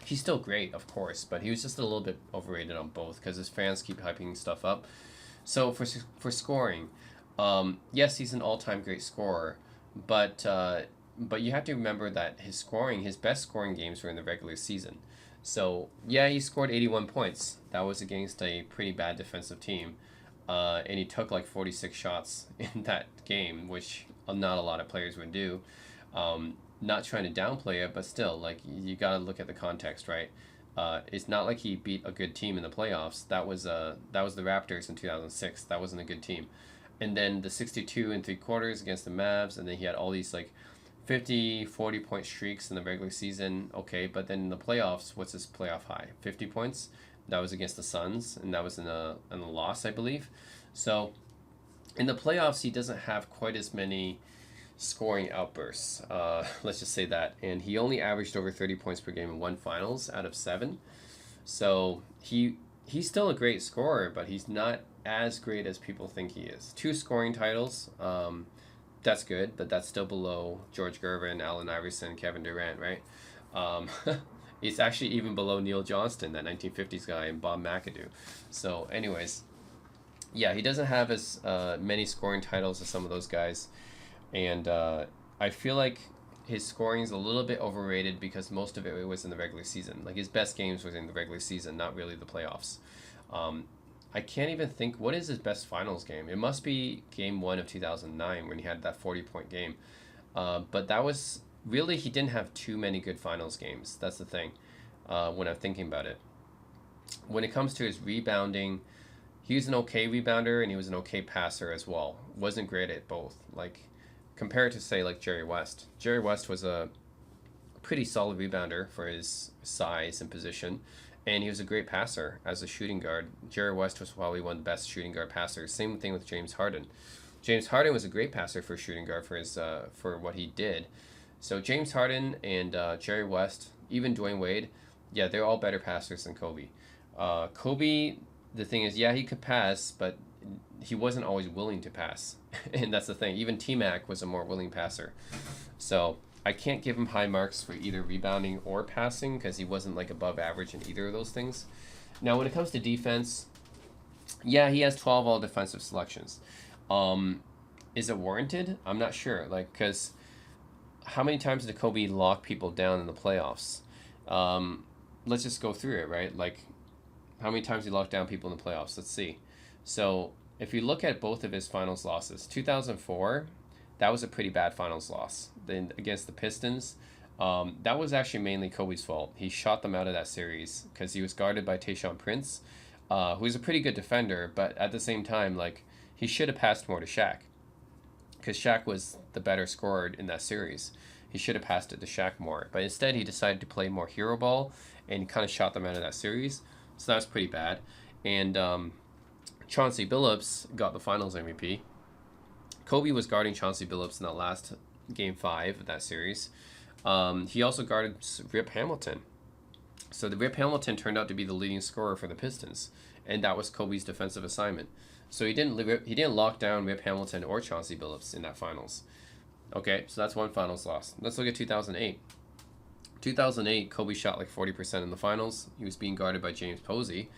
He's still great, of course, but he was just a little bit overrated on both because his fans keep hyping stuff up. So for scoring, yes, he's an all-time great scorer, but you have to remember that his best scoring games were in the regular season. So yeah, he scored 81 points. That was against a pretty bad defensive team, and he took like 46 shots in that game, which not a lot of players would do. Not trying to downplay it, but still, like you gotta look at the context, right? It's not like he beat a good team in the playoffs. That was the Raptors in 2006. That wasn't a good team. And then the 62 and 3/4 against the Mavs, and then he had all these like 50, 40-point streaks in the regular season. Okay, but then in the playoffs, what's his playoff high? 50 points. That was against the Suns, and that was in a loss, I believe. So in the playoffs, he doesn't have quite as many scoring outbursts. Let's just say that. And he only averaged over 30 points per game in one Finals out of 7. So he's still a great scorer, but he's not as great as people think he is. 2 scoring titles, that's good, but that's still below George Gervin, Allen Iverson, Kevin Durant, right? It's actually even below Neil Johnston, that 1950s guy, and Bob McAdoo. So anyways, yeah, he doesn't have as many scoring titles as some of those guys. And I feel like his scoring is a little bit overrated because most of it was in the regular season. Like his best games was in the regular season, not really the playoffs. I can't even think, what is his best finals game? It must be game 1 of 2009 when he had that 40-point game. But that was, really, he didn't have too many good finals games. That's the thing when I'm thinking about it. When it comes to his rebounding, he was an okay rebounder and he was an okay passer as well. Wasn't great at both. Like compared to say like Jerry West. Jerry West was a pretty solid rebounder for his size and position, and he was a great passer as a shooting guard. Jerry West was probably one of the best shooting guard passers. Same thing with James Harden. James Harden was a great passer for a shooting guard for his for what he did. So James Harden and Jerry West, even Dwayne Wade, yeah, they're all better passers than Kobe. Kobe, the thing is, yeah, he could pass, but he wasn't always willing to pass, and that's the thing. Even T-Mac was a more willing passer. So I can't give him high marks for either rebounding or passing because he wasn't like above average in either of those things. Now, when it comes to defense, yeah, he has 12 all defensive selections. Is it warranted? I'm not sure. Like, because how many times did Kobe lock people down in the playoffs? Let's just go through it, right? Like, how many times he locked down people in the playoffs? Let's see. So, if you look at both of his finals losses, 2004, that was a pretty bad finals loss. Then against the Pistons, that was actually mainly Kobe's fault. He shot them out of that series because he was guarded by Tayshaun Prince, who's a pretty good defender, but at the same time, like, he should have passed more to Shaq because Shaq was the better scorer in that series. He should have passed it to Shaq more, but instead he decided to play more hero ball and kind of shot them out of that series. So that was pretty bad. And Chauncey Billups got the Finals MVP. Kobe was guarding Chauncey Billups in that last Game 5 of that series. He also guarded Rip Hamilton. So the Rip Hamilton turned out to be the leading scorer for the Pistons, and that was Kobe's defensive assignment. So he didn't lock down Rip Hamilton or Chauncey Billups in that finals. Okay, so that's one finals loss. Let's look at 2008. 2008, Kobe shot like 40% in the finals. He was being guarded by James Posey.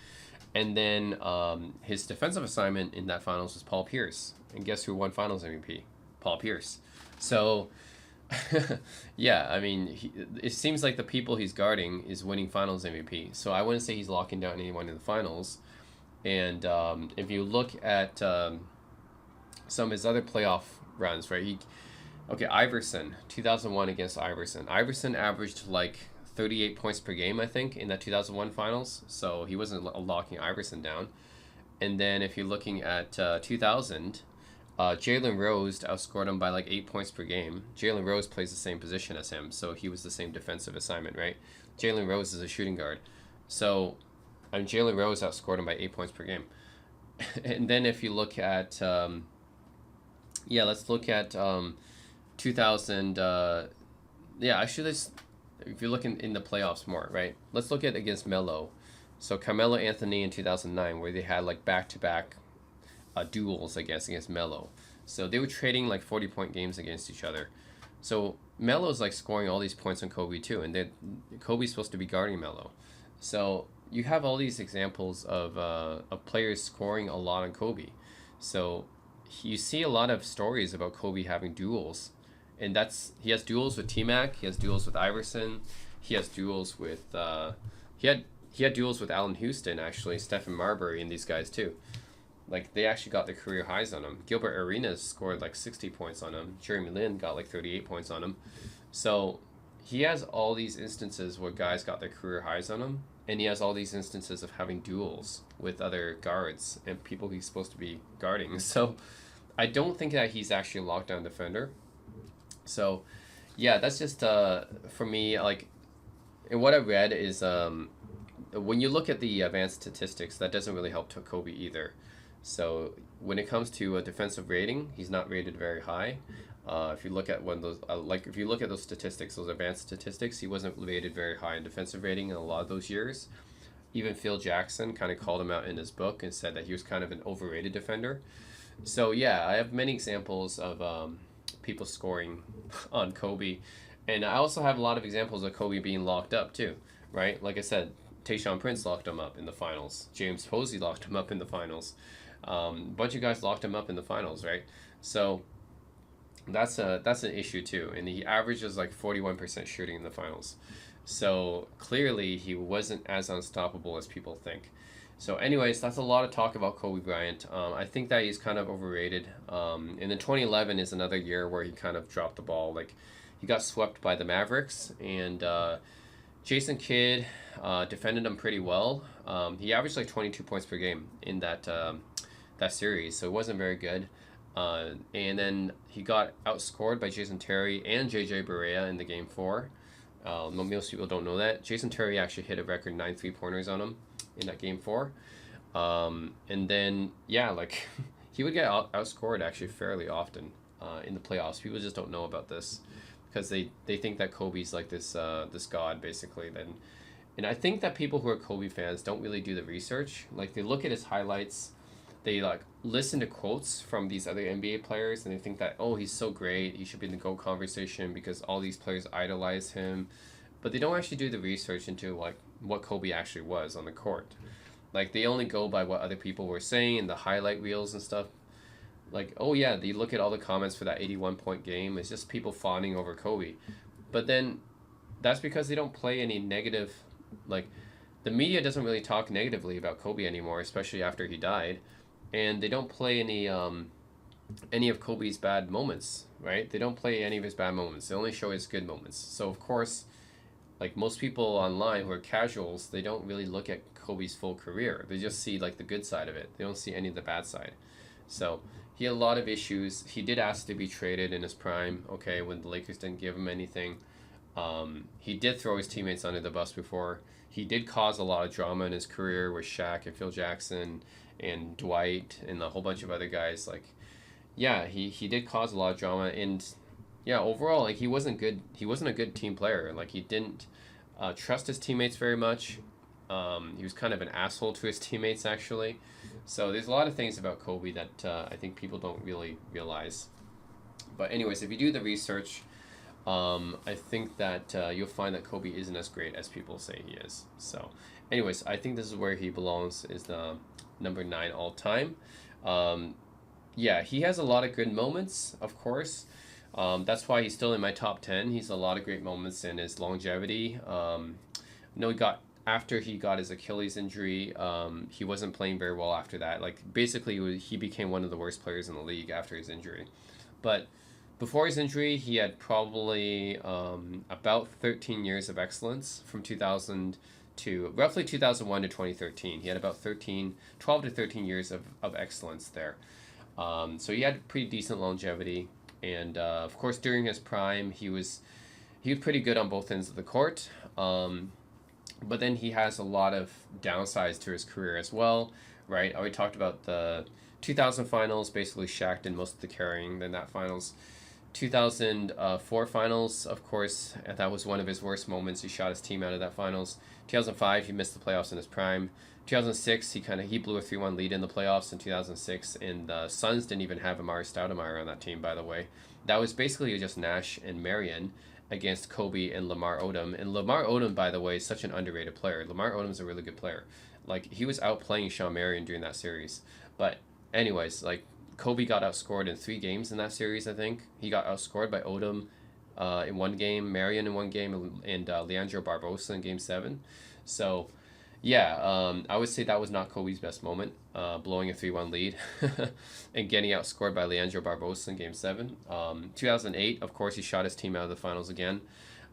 And then his defensive assignment in that finals was Paul Pierce. And guess who won Finals MVP? Paul Pierce. So, yeah, I mean, it seems like the people he's guarding is winning Finals MVP. So I wouldn't say he's locking down anyone in the finals. And if you look at some of his other playoff runs, right? Iverson, 2001 against Iverson. Iverson averaged like 38 points per game, I think, in that 2001 finals. So he wasn't locking Iverson down. And then if you're looking at 2000, Jalen Rose outscored him by like 8 points per game. Jalen Rose plays the same position as him, so he was the same defensive assignment, right? Jalen Rose is a shooting guard. So Jalen Rose outscored him by 8 points per game. And then if you look at, let's look at 2000, if you're looking in the playoffs more, right? Let's look at against Melo. So Carmelo Anthony in 2009, where they had like back-to-back duels, I guess, against Melo. So they were trading like 40-point games against each other. So Melo's like scoring all these points on Kobe too, and then Kobe's supposed to be guarding Melo. So you have all these examples of players scoring a lot on Kobe. So you see a lot of stories about Kobe having duels. And he has duels with T-Mac, he has duels with Iverson, he has duels with he had duels with Allen Houston, actually, Stephen Marbury, and these guys too. Like, they actually got their career highs on him. Gilbert Arenas scored like 60 points on him. Jeremy Lin got like 38 points on him. So he has all these instances where guys got their career highs on him, and he has all these instances of having duels with other guards and people he's supposed to be guarding. So I don't think that he's actually a lockdown defender. So, yeah, that's just for me. Like, and what I read is when you look at the advanced statistics, that doesn't really help to Kobe either. So when it comes to a defensive rating, he's not rated very high. If you look at if you look at those statistics, those advanced statistics, he wasn't rated very high in defensive rating in a lot of those years. Even Phil Jackson kind of called him out in his book and said that he was kind of an overrated defender. So yeah, I have many examples of people scoring on Kobe, and I also have a lot of examples of Kobe being locked up too, right? Like I said, Tayshaun Prince locked him up in the finals. James Posey locked him up in the finals. A bunch of guys locked him up in the finals, right? So that's an issue too, and he averages like 41% shooting in the finals. So clearly he wasn't as unstoppable as people think. So anyways, that's a lot of talk about Kobe Bryant. I think that he's kind of overrated. And then 2011 is another year where he kind of dropped the ball. Like, he got swept by the Mavericks, and Jason Kidd defended him pretty well. He averaged like 22 points per game in that series, so it wasn't very good. And then he got outscored by Jason Terry and JJ Barea in the game four. Most people don't know that. Jason Terry actually hit a record 9 3-pointers on him in that game four. And then, yeah, like he would get outscored actually fairly often in the playoffs. People just don't know about this because they think that Kobe's like this god basically. And I think that people who are Kobe fans don't really do the research. Like they look at his highlights, they like listen to quotes from these other NBA players, and they think that, oh, he's so great, he should be in the GOAT conversation because all these players idolize him, but they don't actually do the research into like what Kobe actually was on the court. Like they only go by what other people were saying in the highlight reels and stuff. Like, oh yeah, they look at all the comments for that 81-point game. It's just people fawning over Kobe, but then that's because they don't play any negative, like the media doesn't really talk negatively about Kobe anymore, especially after he died, and they don't play any of Kobe's bad moments, right? They don't play any of his bad moments. They only show his good moments. So of course, like most people online who are casuals, they don't really look at Kobe's full career. They just see like the good side of it. They don't see any of the bad side. So he had a lot of issues. He did ask to be traded in his prime, okay, when the Lakers didn't give him anything. He did throw his teammates under the bus before. He did cause a lot of drama in his career with Shaq and Phil Jackson and Dwight and a whole bunch of other guys. Like, yeah, he did cause a lot of drama, and yeah, overall, like he wasn't good. He wasn't a good team player. Like he didn't trust his teammates very much. He was kind of an asshole to his teammates actually. So there's a lot of things about Kobe that I think people don't really realize. But anyways, if you do the research, I think that you'll find that Kobe isn't as great as people say he is. So, anyways, I think this is where he belongs, is the number 9 all time. Yeah, he has a lot of good moments, of course. That's why he's still in my top 10. He's a lot of great moments in his longevity. No, he got after he got his Achilles injury, he wasn't playing very well after that. Like basically, he became one of the worst players in the league after his injury. But before his injury, he had probably about 13 years of excellence from 2000 to roughly 2001 to 2013. He had about 12 to 13 years of excellence there. So he had pretty decent longevity. And of course, during his prime, he was pretty good on both ends of the court. But then he has a lot of downsides to his career as well, right? I already talked about the 2000 finals. Basically, Shaq did most of the carrying in that finals. 2004 finals, of course, that was one of his worst moments. He shot his team out of that finals. 2005, he missed the playoffs in his prime. 2006, he blew a 3-1 lead in the playoffs in 2006, and the Suns didn't even have Amari Stoudemire on that team, by the way. That was basically just Nash and Marion against Kobe and Lamar Odom. And Lamar Odom, by the way, is such an underrated player. Lamar Odom's a really good player. Like, he was outplaying Shawn Marion during that series. But anyways, like, Kobe got outscored in 3 games in that series, I think. He got outscored by Odom in 1 game, Marion in 1 game, and Leandro Barbosa in Game 7. So, yeah, I would say that was not Kobe's best moment, blowing a 3-1 lead and getting outscored by Leandro Barbosa in Game 7. 2008, of course, he shot his team out of the finals again.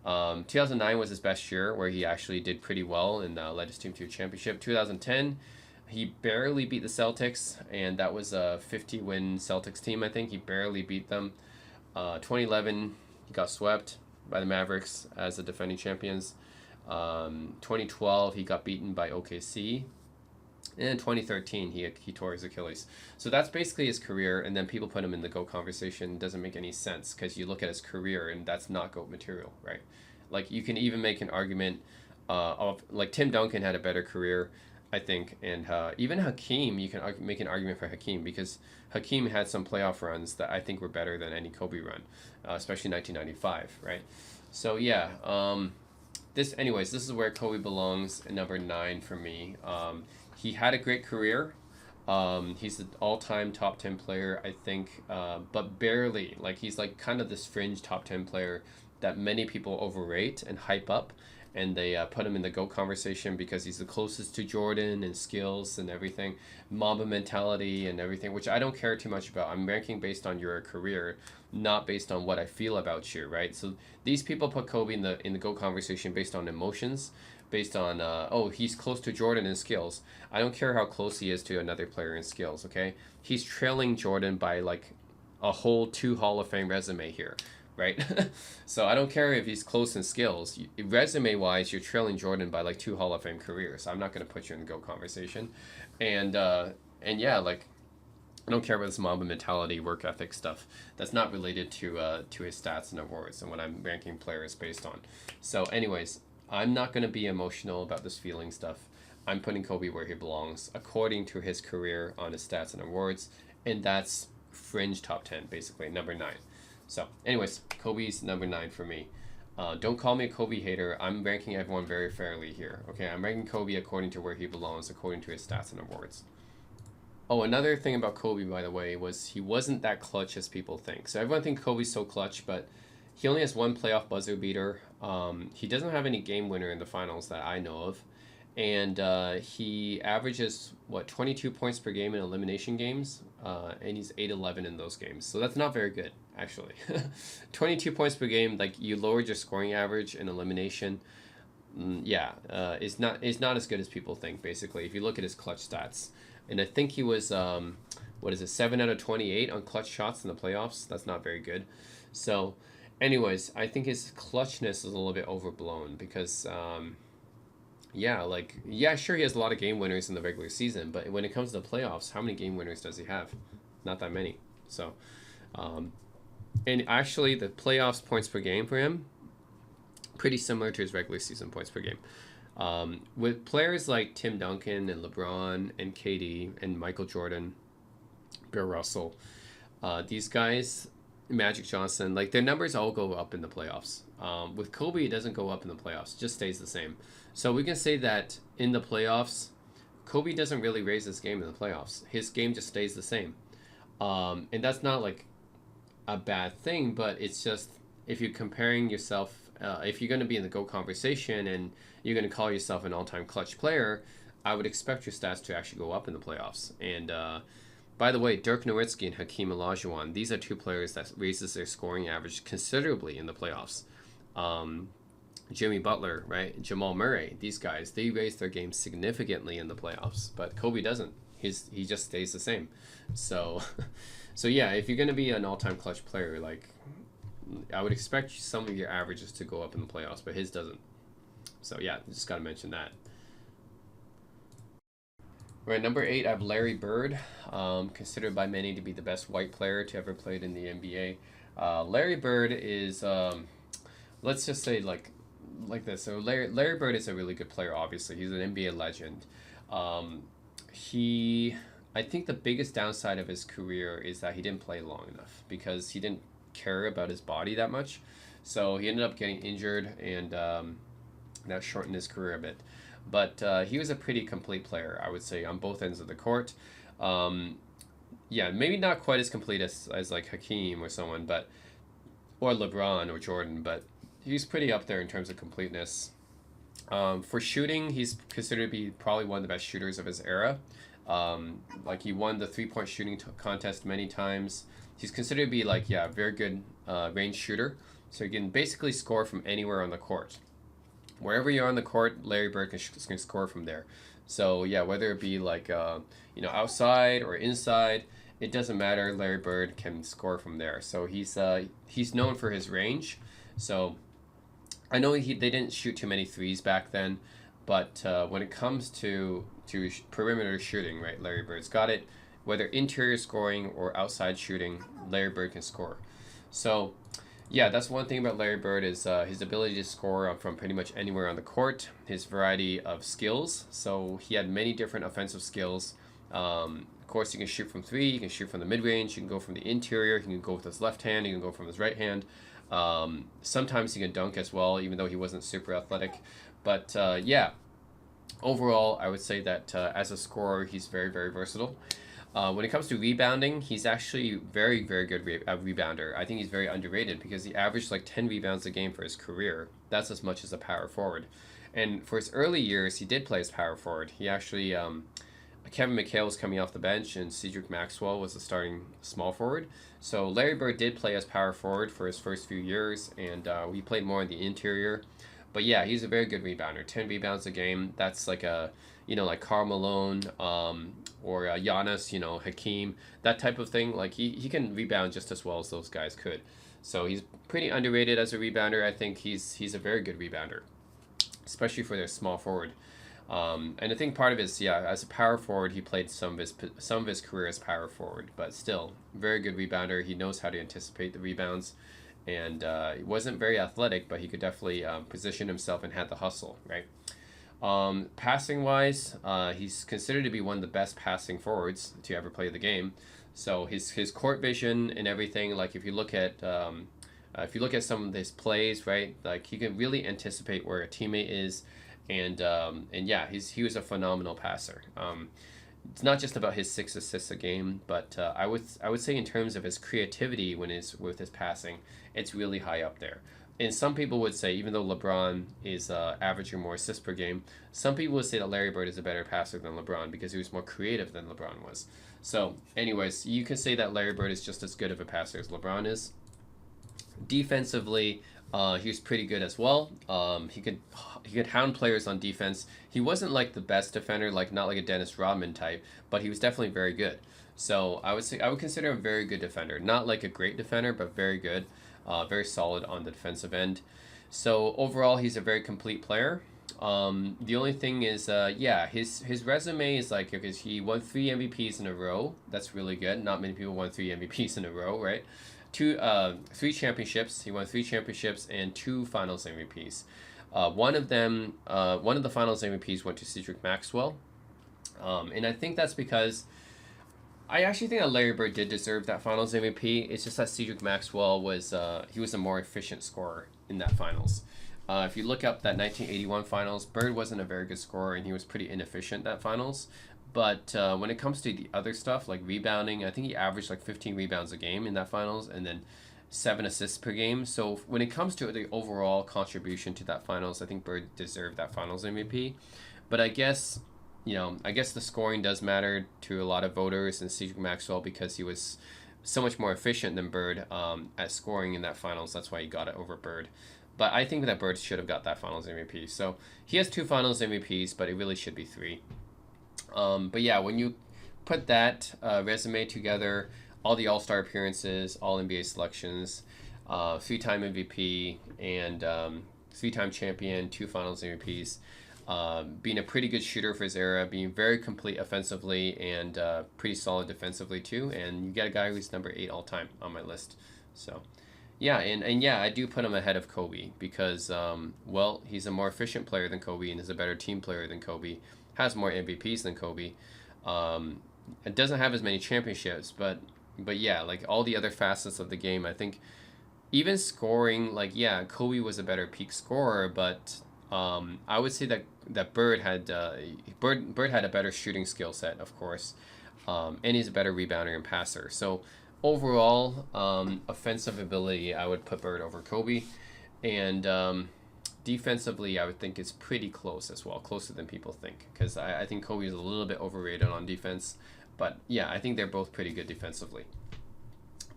2009 was his best year, where he actually did pretty well and led his team to a championship. 2010, he barely beat the Celtics, and that was a 50-win Celtics team, I think. He barely beat them. 2011, he got swept by the Mavericks as the defending champions. 2012, he got beaten by OKC. And in 2013, he tore his Achilles. So that's basically his career, and then people put him in the GOAT conversation. It doesn't make any sense, because you look at his career, and that's not GOAT material, right? Like, you can even make an argument of, like, Tim Duncan had a better career, I think, and even Hakeem, you can make an argument for Hakeem, because Hakeem had some playoff runs that I think were better than any Kobe run, especially 1995, right? So, yeah, this is where Kobe belongs at number 9 for me. He had a great career. He's an all-time top 10 player, I think, but barely. Like, he's like kind of this fringe top 10 player that many people overrate and hype up. and they put him in the GOAT conversation because he's the closest to Jordan and skills and everything, Mamba mentality and everything, which I don't care too much about. I'm ranking based on your career, not based on what I feel about you, right? So these people put Kobe in the GOAT conversation based on emotions, based on oh, he's close to Jordan in skills. I don't care how close he is to another player in skills. Okay, he's trailing Jordan by like a whole 2 Hall of Fame resume here, right? So I don't care if he's close in skills. Resume wise, you're trailing Jordan by like 2 Hall of Fame careers. So I'm not going to put you in the GOAT conversation, and yeah, like I don't care about this Mamba mentality, work ethic stuff. That's not related to his stats and awards and what I'm ranking players based on. So, anyways, I'm not going to be emotional about this feeling stuff. I'm putting Kobe where he belongs according to his career on his stats and awards, and that's fringe top 10, basically, number 9. So, anyways, Kobe's number 9 for me. Don't call me a Kobe hater. I'm ranking everyone very fairly here. Okay, I'm ranking Kobe according to where he belongs, according to his stats and awards. Oh, another thing about Kobe, by the way, was he wasn't that clutch as people think. So everyone thinks Kobe's so clutch, but he only has one playoff buzzer beater. He doesn't have any game winner in the finals that I know of. And he averages, what, 22 points per game in elimination games, and he's 8-11 in those games. So that's not very good, actually. 22 points per game, like you lowered your scoring average in elimination. Yeah, it's not as good as people think, basically, if you look at his clutch stats. And I think he was, 7 out of 28 on clutch shots in the playoffs. That's not very good. So, anyways, I think his clutchness is a little bit overblown because, yeah, sure, he has a lot of game winners in the regular season, but when it comes to the playoffs, how many game winners does he have? Not that many. So, and actually, the playoffs points per game for him, pretty similar to his regular season points per game. With players like Tim Duncan and LeBron and KD and Michael Jordan, Bill Russell, these guys, Magic Johnson, like their numbers all go up in the playoffs. With Kobe, it doesn't go up in the playoffs; it just stays the same. So we can say that in the playoffs, Kobe doesn't really raise his game in the playoffs. His game just stays the same, and that's not like a bad thing, but it's just if you're comparing yourself, if you're going to be in the GOAT conversation and you're going to call yourself an all-time clutch player, I would expect your stats to actually go up in the playoffs. And by the way, Dirk Nowitzki and Hakeem Olajuwon, these are 2 players that raises their scoring average considerably in the playoffs. Jimmy Butler, right? Jamal Murray, these guys, they raise their game significantly in the playoffs, but Kobe doesn't. He just stays the same. So, so yeah, if you're going to be an all-time clutch player, like I would expect some of your averages to go up in the playoffs, but his doesn't. So yeah, just got to mention that. Right, number 8, I have Larry Bird, considered by many to be the best white player to ever played in the NBA. Larry Bird is, let's just say like this. So Larry Bird is a really good player. Obviously, he's an NBA legend. I think the biggest downside of his career is that he didn't play long enough because he didn't care about his body that much. So he ended up getting injured, and that shortened his career a bit. But he was a pretty complete player, I would say, on both ends of the court. Yeah, maybe not quite as complete as like Hakeem or someone, or LeBron or Jordan, but he's pretty up there in terms of completeness. For shooting, he's considered to be probably one of the best shooters of his era. Like he won the 3-point shooting contest many times. He's considered to be a very good range shooter. So he can basically score from anywhere on the court. Wherever you're on the court, Larry Bird can score from there. So yeah, whether it be outside or inside, it doesn't matter. Larry Bird can score from there. So he's known for his range. So I know they didn't shoot too many threes back then, but when it comes to perimeter shooting, right, Larry Bird's got it. Whether interior scoring or outside shooting, Larry Bird can score. So yeah, that's one thing about Larry Bird is his ability to score from pretty much anywhere on the court, his variety of skills. So he had many different offensive skills. Of course, you can shoot from 3, you can shoot from the mid-range, you can go from the interior, he can go with his left hand, you can go from his right hand. Sometimes he can dunk as well, even though he wasn't super athletic. But yeah, overall, I would say that as a scorer, he's very, very versatile. When it comes to rebounding, he's actually very, very good rebounder. I think he's very underrated because he averaged like 10 rebounds a game for his career. That's as much as a power forward. And for his early years, he did play as power forward. He actually, Kevin McHale was coming off the bench, and Cedric Maxwell was the starting small forward. So Larry Bird did play as power forward for his first few years, and he played more in the interior. But yeah, he's a very good rebounder. 10 rebounds a game. That's like a, like Karl Malone, or Giannis, Hakeem, that type of thing. Like he can rebound just as well as those guys could. So he's pretty underrated as a rebounder. I think he's a very good rebounder, especially for their small forward. And I think part of it is, yeah, as a power forward, he played some of his career as power forward, but still, very good rebounder. He knows how to anticipate the rebounds, and he wasn't very athletic, but he could definitely position himself and had the hustle, right? Passing wise, he's considered to be one of the best passing forwards to ever play the game. So his court vision and everything, like if you look at some of his plays, right, like he can really anticipate where a teammate is, and yeah, he was a phenomenal passer. It's not just about his 6 assists a game, but I would say in terms of his creativity with his passing, it's really high up there. And some people would say, even though LeBron is averaging more assists per game, some people would say that Larry Bird is a better passer than LeBron because he was more creative than LeBron was. So, anyways, you can say that Larry Bird is just as good of a passer as LeBron is. Defensively, he was pretty good as well. He could hound players on defense. He wasn't like the best defender, like not like a Dennis Rodman type, but he was definitely very good. So I would consider him a very good defender. Not like a great defender, but very good, very solid on the defensive end. So overall, he's a very complete player. The only thing is, yeah, his resume is like, because he won 3 MVPs in a row. That's really good. Not many people won 3 MVPs in a row, right? 3 championships. He won 3 championships and 2 Finals MVPs. One of the Finals MVPs went to Cedric Maxwell, and I think that's because I actually think that Larry Bird did deserve that Finals MVP. It's just that Cedric Maxwell was he was a more efficient scorer in that Finals. If you look up that 1981 Finals, Bird wasn't a very good scorer and he was pretty inefficient that Finals. But when it comes to the other stuff like rebounding, I think he averaged like 15 rebounds a game in that Finals, and then 7 assists per game. So when it comes to the overall contribution to that Finals, I think Bird deserved that Finals MVP. But I guess the scoring does matter to a lot of voters and Cedric Maxwell because he was so much more efficient than Bird at scoring in that Finals. That's why he got it over Bird. But I think that Bird should have got that Finals MVP. So he has 2 Finals MVPs, but it really should be 3. But yeah, when you put that resume together, all the All-Star appearances, all NBA selections, 3-time MVP, and 3-time champion, 2 Finals MVPs, being a pretty good shooter for his era, being very complete offensively and pretty solid defensively too, and you get a guy who's number 8 all-time on my list. So yeah, and yeah, I do put him ahead of Kobe because, well, he's a more efficient player than Kobe and is a better team player than Kobe, has more MVPs than Kobe. It doesn't have as many championships, but yeah, like all the other facets of the game, I think even scoring, like, yeah, Kobe was a better peak scorer, but I would say that Bird had Bird had a better shooting skill set, of course, and he's a better rebounder and passer. So overall, offensive ability, I would put Bird over Kobe, and defensively, I would think it's pretty close as well, closer than people think, because I think Kobe is a little bit overrated on defense, but yeah, I think they're both pretty good defensively.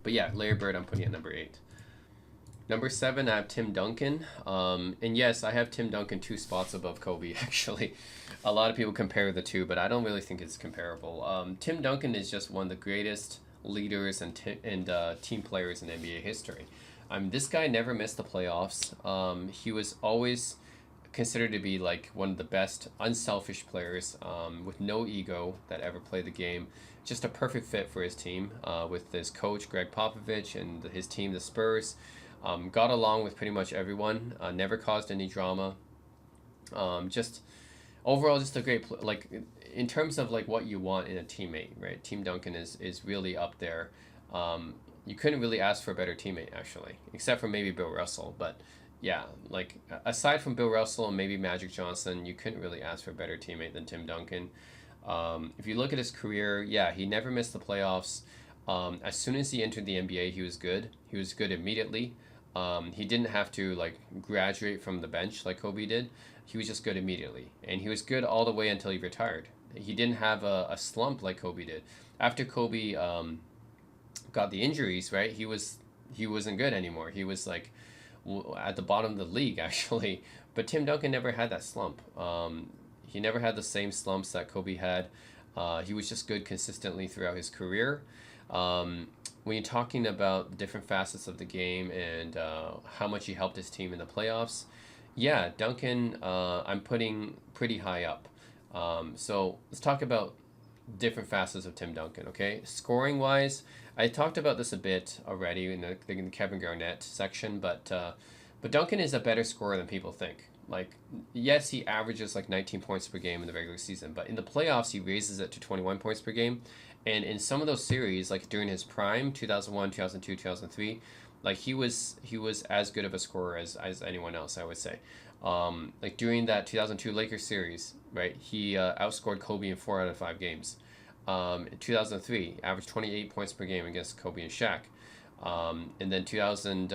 But yeah, Larry Bird, I'm putting at number 8. Number 7, I have Tim Duncan. And yes, I have Tim Duncan 2 spots above Kobe, actually. A lot of people compare the two, but I don't really think it's comparable. Tim Duncan is just one of the greatest leaders and team players in NBA history. This guy never missed the playoffs. He was always considered to be like one of the best unselfish players with no ego that ever played the game. Just a perfect fit for his team with his coach, Greg Popovich, and his team, the Spurs. Got along with pretty much everyone. Never caused any drama. Just overall, just a great like in terms of like what you want in a teammate, right? Tim Duncan is really up there. You couldn't really ask for a better teammate, actually, except for maybe Bill Russell. But yeah, like aside from Bill Russell and maybe Magic Johnson, you couldn't really ask for a better teammate than Tim Duncan. If you look at his career, yeah, he never missed the playoffs. As soon as he entered the NBA, he was good. He was good immediately. He didn't have to like graduate from the bench like Kobe did. He was just good immediately, and he was good all the way until he retired. He didn't have a slump like Kobe did. After Kobe got the injuries, right? He wasn't good anymore. He was like at the bottom of the league actually. But Tim Duncan never had that slump. He never had the same slumps that Kobe had. He was just good consistently throughout his career. When you're talking about different facets of the game and how much he helped his team in the playoffs, yeah, Duncan, I'm putting pretty high up. So let's talk about different facets of Tim Duncan, okay? Scoring wise, I talked about this a bit already in the Kevin Garnett section, but Duncan is a better scorer than people think. Like, yes, he averages like 19 points per game in the regular season, but in the playoffs, he raises it to 21 points per game. And in some of those series, like during his prime, 2001, 2002, 2003, like he was as good of a scorer as anyone else, I would say. Like during that 2002 Lakers series, right, he outscored Kobe in 4 out of 5 games. In 2003, averaged 28 points per game against Kobe and Shaq. And then 2000,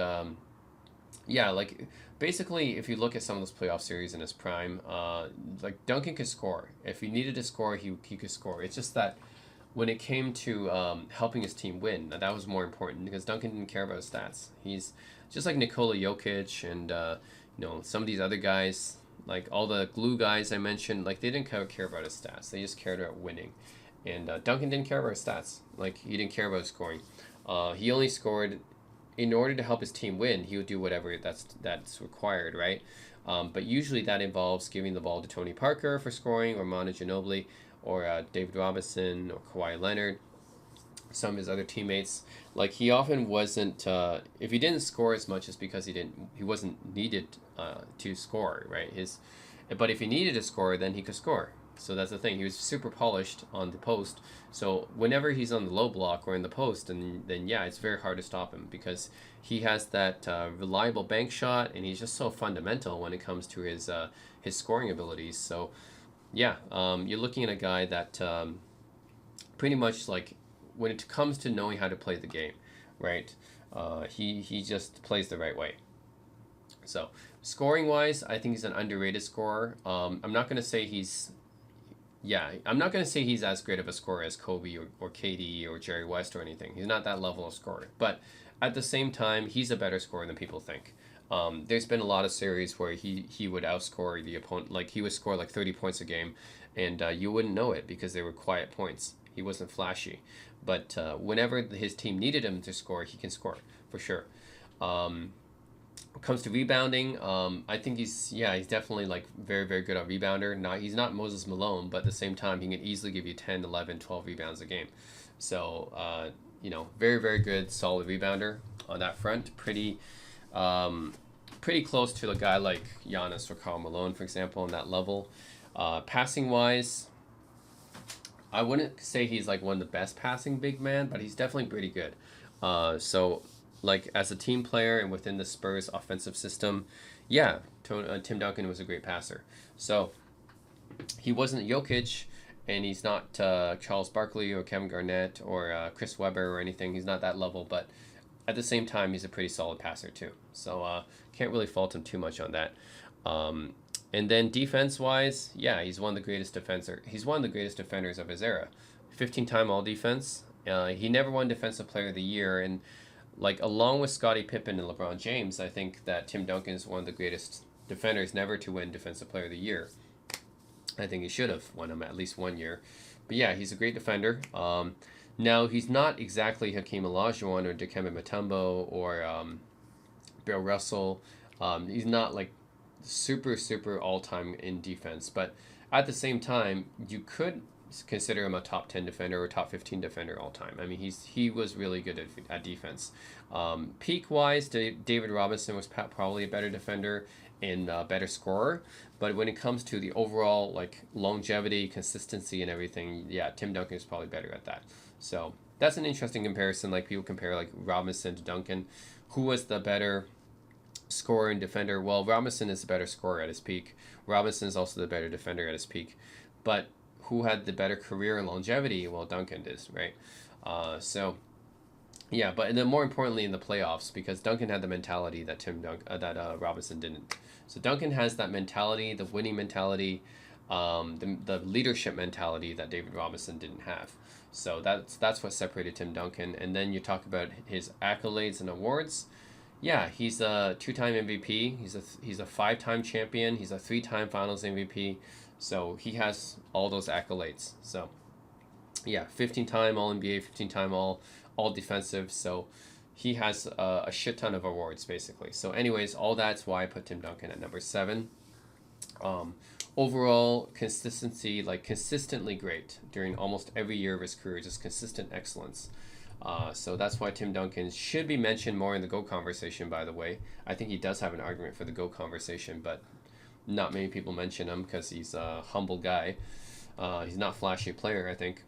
yeah, like basically, if you look at some of those playoff series in his prime, like Duncan could score. If he needed to score, he could score. It's just that when it came to helping his team win, that was more important because Duncan didn't care about his stats. He's just like Nikola Jokic and some of these other guys, like all the glue guys I mentioned, like they didn't care about his stats. They just cared about winning. And Duncan didn't care about his stats. Like he didn't care about scoring. He only scored in order to help his team win. He would do whatever that's required, right? But usually that involves giving the ball to Tony Parker for scoring, or Manu Ginobili, or David Robinson, or Kawhi Leonard, some of his other teammates. Like he often wasn't. If he didn't score as much, it's because he wasn't needed to score, right? But if he needed to score, then he could score. So that's the thing. He was super polished on the post. So whenever he's on the low block or in the post, then yeah, it's very hard to stop him because he has that reliable bank shot, and he's just so fundamental when it comes to his scoring abilities. So yeah, you're looking at a guy that pretty much like when it comes to knowing how to play the game, right? He just plays the right way. So scoring wise, I think he's an underrated scorer. I'm not gonna say I'm not going to say he's as great of a scorer as Kobe or KD or Jerry West or anything. He's not that level of scorer. But at the same time, he's a better scorer than people think. There's been a lot of series where he would outscore the opponent. Like he would score like 30 points a game, and you wouldn't know it because they were quiet points. He wasn't flashy. But whenever his team needed him to score, he can score for sure. When it comes to rebounding, I think he's definitely like very, very good on rebounder. He's not Moses Malone, but at the same time, he can easily give you 10, 11, 12 rebounds a game. So, very, very good, solid rebounder on that front. Pretty close to a guy like Giannis or Karl Malone, for example, on that level. Passing wise, I wouldn't say he's like one of the best passing big man, but he's definitely pretty good. So like as a team player and within the Spurs offensive system, yeah, Tim Duncan was a great passer. So he wasn't Jokic, and he's not Charles Barkley or Kevin Garnett or Chris Webber or anything. He's not that level, but at the same time, he's a pretty solid passer too. So can't really fault him too much on that. And then defense-wise, yeah, he's one of the greatest defenders of his era. 15-time All-Defense. He never won Defensive Player of the Year, and like along with Scottie Pippen and LeBron James, I think that Tim Duncan is one of the greatest defenders never to win Defensive Player of the Year. I think he should have won him at least one year. But yeah, he's a great defender. Now, he's not exactly Hakeem Olajuwon or Dikembe Mutombo or Bill Russell. He's not like super, super all-time in defense. But at the same time, you could consider him a top 10 defender or top 15 defender all time. I mean, he was really good at defense. Peak wise, David Robinson was probably a better defender and a better scorer. But when it comes to the overall like longevity, consistency, and everything, yeah, Tim Duncan is probably better at that. So that's an interesting comparison. Like people compare like Robinson to Duncan. Who was the better scorer and defender? Well, Robinson is the better scorer at his peak. Robinson is also the better defender at his peak. But who had the better career and longevity? Well, Duncan does, right? So yeah, but and then more importantly in the playoffs, because Duncan had the mentality that Robinson didn't. So Duncan has that mentality, the winning mentality, the leadership mentality that David Robinson didn't have. So that's what separated Tim Duncan. And then you talk about his accolades and awards. Yeah, he's a two-time MVP. He's a five-time champion. He's a three-time Finals MVP. So he has all those accolades. So yeah, 15-time All NBA, 15-time All Defensive. So he has a shit ton of awards basically. So anyways, all that's why I put Tim Duncan at number 7. Overall consistency, like consistently great during almost every year of his career, just consistent excellence. So that's why Tim Duncan should be mentioned more in the GOAT conversation, by the way. I think he does have an argument for the GOAT conversation, but not many people mention him because he's a humble guy. He's not a flashy player, I think.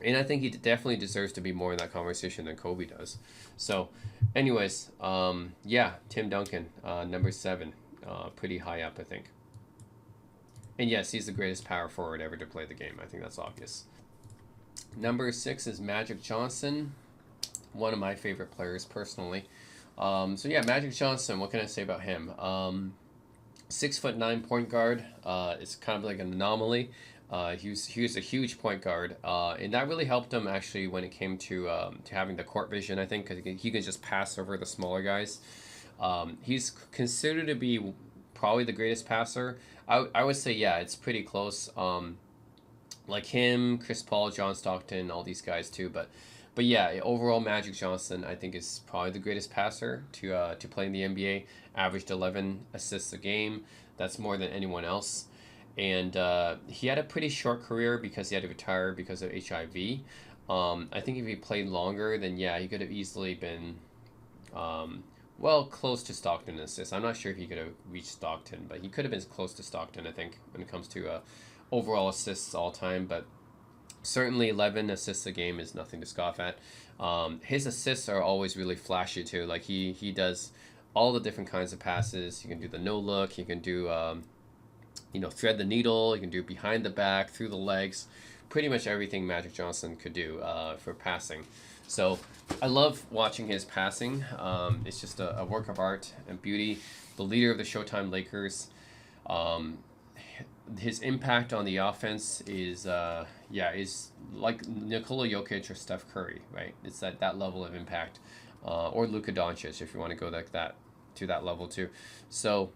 And I think he definitely deserves to be more in that conversation than Kobe does. So, anyways, yeah, Tim Duncan, number 7, pretty high up, I think. And yes, he's the greatest power forward ever to play the game. I think that's obvious. Number 6 is Magic Johnson, one of my favorite players personally. So yeah, Magic Johnson, what can I say about him? 6'9" point guard. It's kind of like an anomaly. He was a huge point guard, and that really helped him actually when it came to having the court vision. I think because he can just pass over the smaller guys. He's considered to be probably the greatest passer. I would say yeah, it's pretty close. Like him, Chris Paul, John Stockton, all these guys too. But yeah, overall Magic Johnson I think is probably the greatest passer to play in the NBA. Averaged 11 assists a game. That's more than anyone else. And he had a pretty short career because he had to retire because of HIV. I think if he played longer, then yeah, he could have easily been, well, close to Stockton in assists. I'm not sure if he could have reached Stockton, but he could have been close to Stockton, I think, when it comes to overall assists all time. But certainly 11 assists a game is nothing to scoff at. His assists are always really flashy too. Like he does all the different kinds of passes. He can do the no look. He can do thread the needle. You can do behind the back, through the legs, pretty much everything Magic Johnson could do for passing. So I love watching his passing. It's just a work of art and beauty. The leader of the Showtime Lakers. His impact on the offense is like Nikola Jokic or Steph Curry, right? It's that level of impact, or Luka Doncic if you want to go like that to that level too. So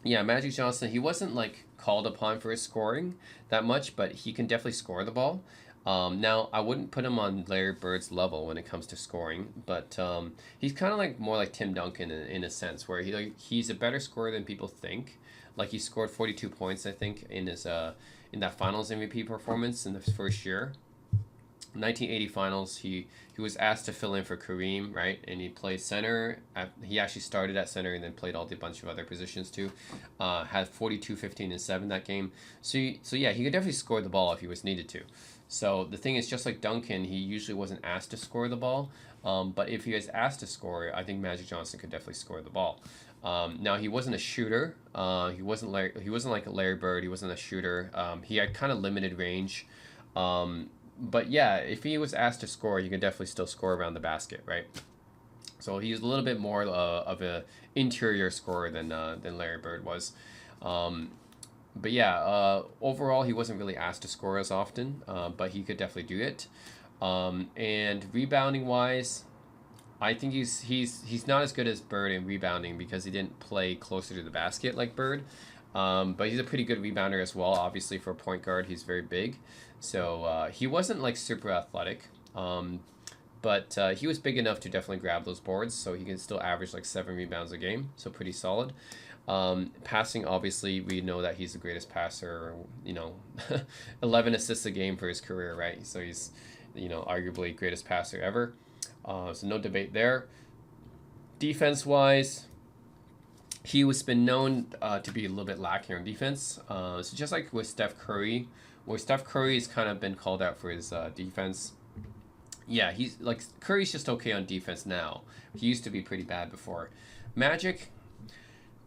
yeah, Magic Johnson, he wasn't like called upon for his scoring that much, but he can definitely score the ball. Now I wouldn't put him on Larry Bird's level when it comes to scoring, but he's kind of like more like Tim Duncan in a sense, where he's a better scorer than people think. Like he scored 42 points, I think, in his in that Finals MVP performance in his first year. 1980 Finals, he was asked to fill in for Kareem, right? And he played center. He actually started at center and then played all the bunch of other positions too. Had 42, 15, and 7 that game. So yeah, he could definitely score the ball if he was needed to. So the thing is, just like Duncan, he usually wasn't asked to score the ball. But if he was asked to score, I think Magic Johnson could definitely score the ball. Now he wasn't a shooter. He wasn't like Larry Bird. He wasn't a shooter. He had kind of limited range. But yeah, if he was asked to score, he could definitely still score around the basket, right? So he's a little bit more of an interior scorer than Larry Bird was. But yeah, overall he wasn't really asked to score as often, but he could definitely do it. And rebounding wise, I think he's not as good as Bird in rebounding because he didn't play closer to the basket like Bird. But he's a pretty good rebounder as well. Obviously, for a point guard, he's very big. So he wasn't like super athletic, but he was big enough to definitely grab those boards. So he can still average like 7 rebounds a game. So pretty solid. Passing, obviously, we know that he's the greatest passer. 11 assists a game for his career, right? So he's, arguably greatest passer ever. So no debate there. Defense-wise, he was been known to be a little bit lacking on defense. So just like with Steph Curry, where Steph Curry's kind of been called out for his defense. Yeah, he's like Curry's just okay on defense now. He used to be pretty bad before. Magic,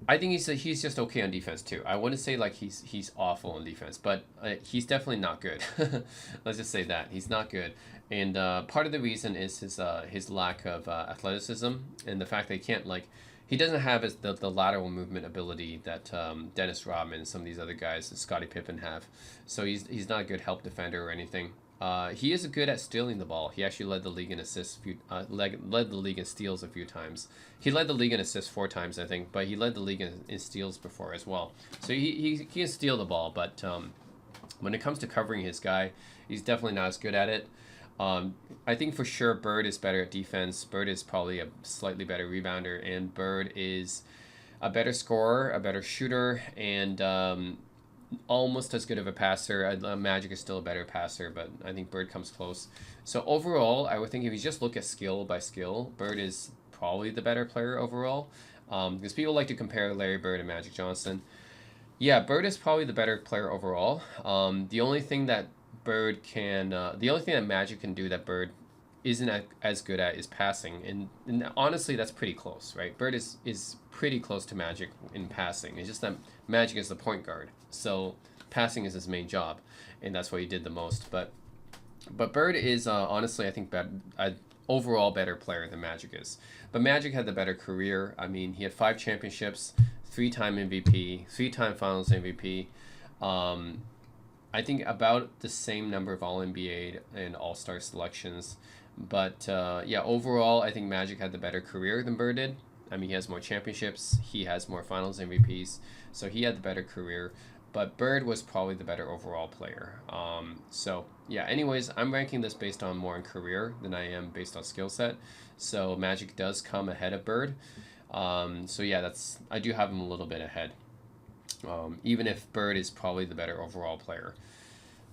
I think he's just okay on defense too. I wouldn't say like he's awful on defense, but he's definitely not good. Let's just say that he's not good, and part of the reason is his lack of athleticism and the fact that he can't like he doesn't have the lateral movement ability that Dennis Rodman and some of these other guys, Scottie Pippen, have. So he's not a good help defender or anything. He is good at stealing the ball. He actually led the league in assists, led the league in steals a few times. He led the league in assists 4 times, I think, but he led the league in steals before as well. So he can steal the ball, but when it comes to covering his guy, he's definitely not as good at it. I think for sure Bird is better at defense. Bird is probably a slightly better rebounder, and Bird is a better scorer, a better shooter, and almost as good of a passer. Magic is still a better passer, but I think Bird comes close. So overall, I would think if you just look at skill by skill, Bird is probably the better player overall. Because people like to compare Larry Bird and Magic Johnson. Yeah, Bird is probably the better player overall. The only thing that Magic can do that Bird isn't as good at is passing, and honestly, that's pretty close, right? Bird is pretty close to Magic in passing. It's just that Magic is the point guard, so passing is his main job, and that's what he did the most. But Bird is honestly, I think, overall better player than Magic is. But Magic had the better career. I mean, he had 5 championships, 3-time MVP, 3-time Finals MVP. I think about the same number of All NBA and All Star selections. But yeah, overall, I think Magic had the better career than Bird did. I mean, he has more championships, he has more Finals MVPs, so he had the better career. But Bird was probably the better overall player. So yeah, anyways, I'm ranking this based on more in career than I am based on skill set. So Magic does come ahead of Bird. So yeah, I do have him a little bit ahead. Even if Bird is probably the better overall player.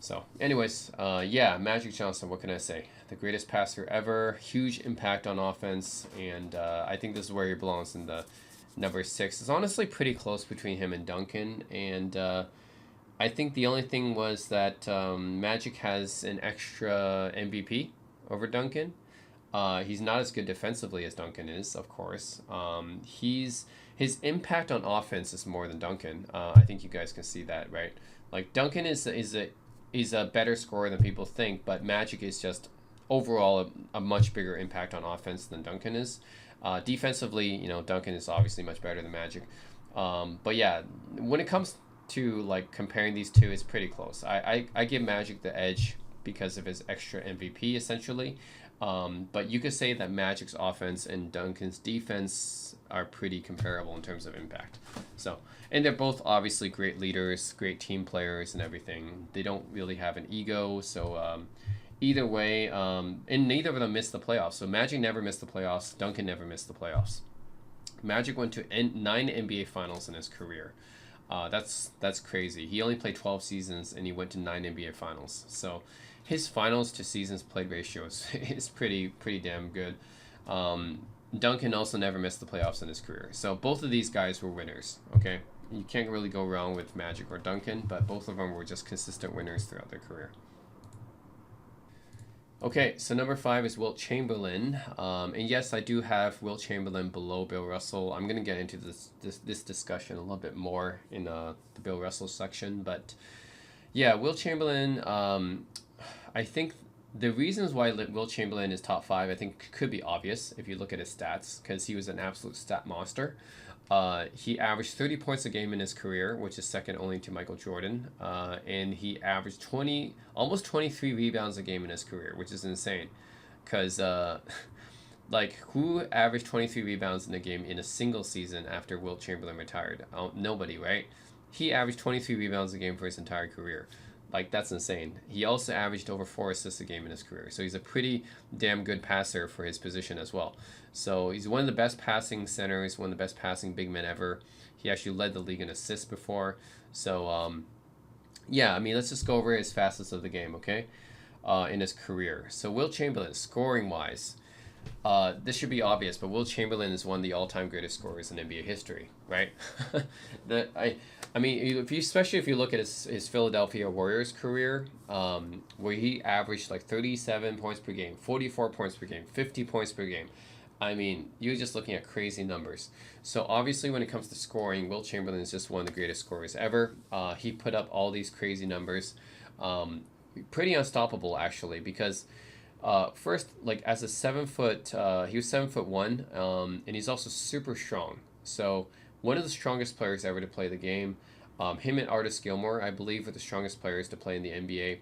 So anyways, yeah, Magic Johnson, what can I say? The greatest passer ever, huge impact on offense, and I think this is where he belongs in the number 6. It's honestly pretty close between him and Duncan, and I think the only thing was that Magic has an extra MVP over Duncan. He's not as good defensively as Duncan is, of course. His impact on offense is more than Duncan. I think you guys can see that, right? Like Duncan is a better scorer than people think, but Magic is just overall a much bigger impact on offense than Duncan is. Defensively, Duncan is obviously much better than Magic. But yeah, when it comes to like comparing these two, it's pretty close. I give Magic the edge because of his extra MVP essentially. But you could say that Magic's offense and Duncan's defense are pretty comparable in terms of impact. So, and they're both obviously great leaders, great team players and everything. They don't really have an ego, so either way, and neither of them missed the playoffs. So Magic never missed the playoffs. Duncan never missed the playoffs. Magic went to 9 NBA Finals in his career. That's crazy. He only played 12 seasons and he went to 9 NBA Finals. So his finals to seasons played ratio is pretty damn good. Duncan also never missed the playoffs in his career. So both of these guys were winners, okay? You can't really go wrong with Magic or Duncan, but both of them were just consistent winners throughout their career. Okay, so number 5 is Wilt Chamberlain. And yes, I do have Wilt Chamberlain below Bill Russell. I'm going to get into this discussion a little bit more in the Bill Russell section. But yeah, Wilt Chamberlain, I think the reasons why Wilt Chamberlain is top 5, I think could be obvious if you look at his stats, because he was an absolute stat monster. He averaged 30 points a game in his career, which is second only to Michael Jordan. And he averaged almost 23 rebounds a game in his career, which is insane. Because, like, who averaged 23 rebounds in a game in a single season after Wilt Chamberlain retired? Nobody, right? He averaged 23 rebounds a game for his entire career. Like, that's insane. He also averaged over 4 assists a game in his career. So he's a pretty damn good passer for his position as well. So he's one of the best passing centers, one of the best passing big men ever. He actually led the league in assists before. So, yeah, I mean, let's just go over his facets of the game, okay, in his career. So Wilt Chamberlain, scoring-wise, this should be obvious, but Wilt Chamberlain is one of the all-time greatest scorers in NBA history, right? I mean, especially if you look at his Philadelphia Warriors career, where he averaged like 37 points per game, 44 points per game, 50 points per game. I mean, you're just looking at crazy numbers. So obviously, when it comes to scoring, Wilt Chamberlain is just one of the greatest scorers ever. He put up all these crazy numbers, um, pretty unstoppable actually. Because first, like as a 7 foot, he was 7'1", and he's also super strong. So one of the strongest players ever to play the game. Him and Artis Gilmore, I believe, are the strongest players to play in the NBA.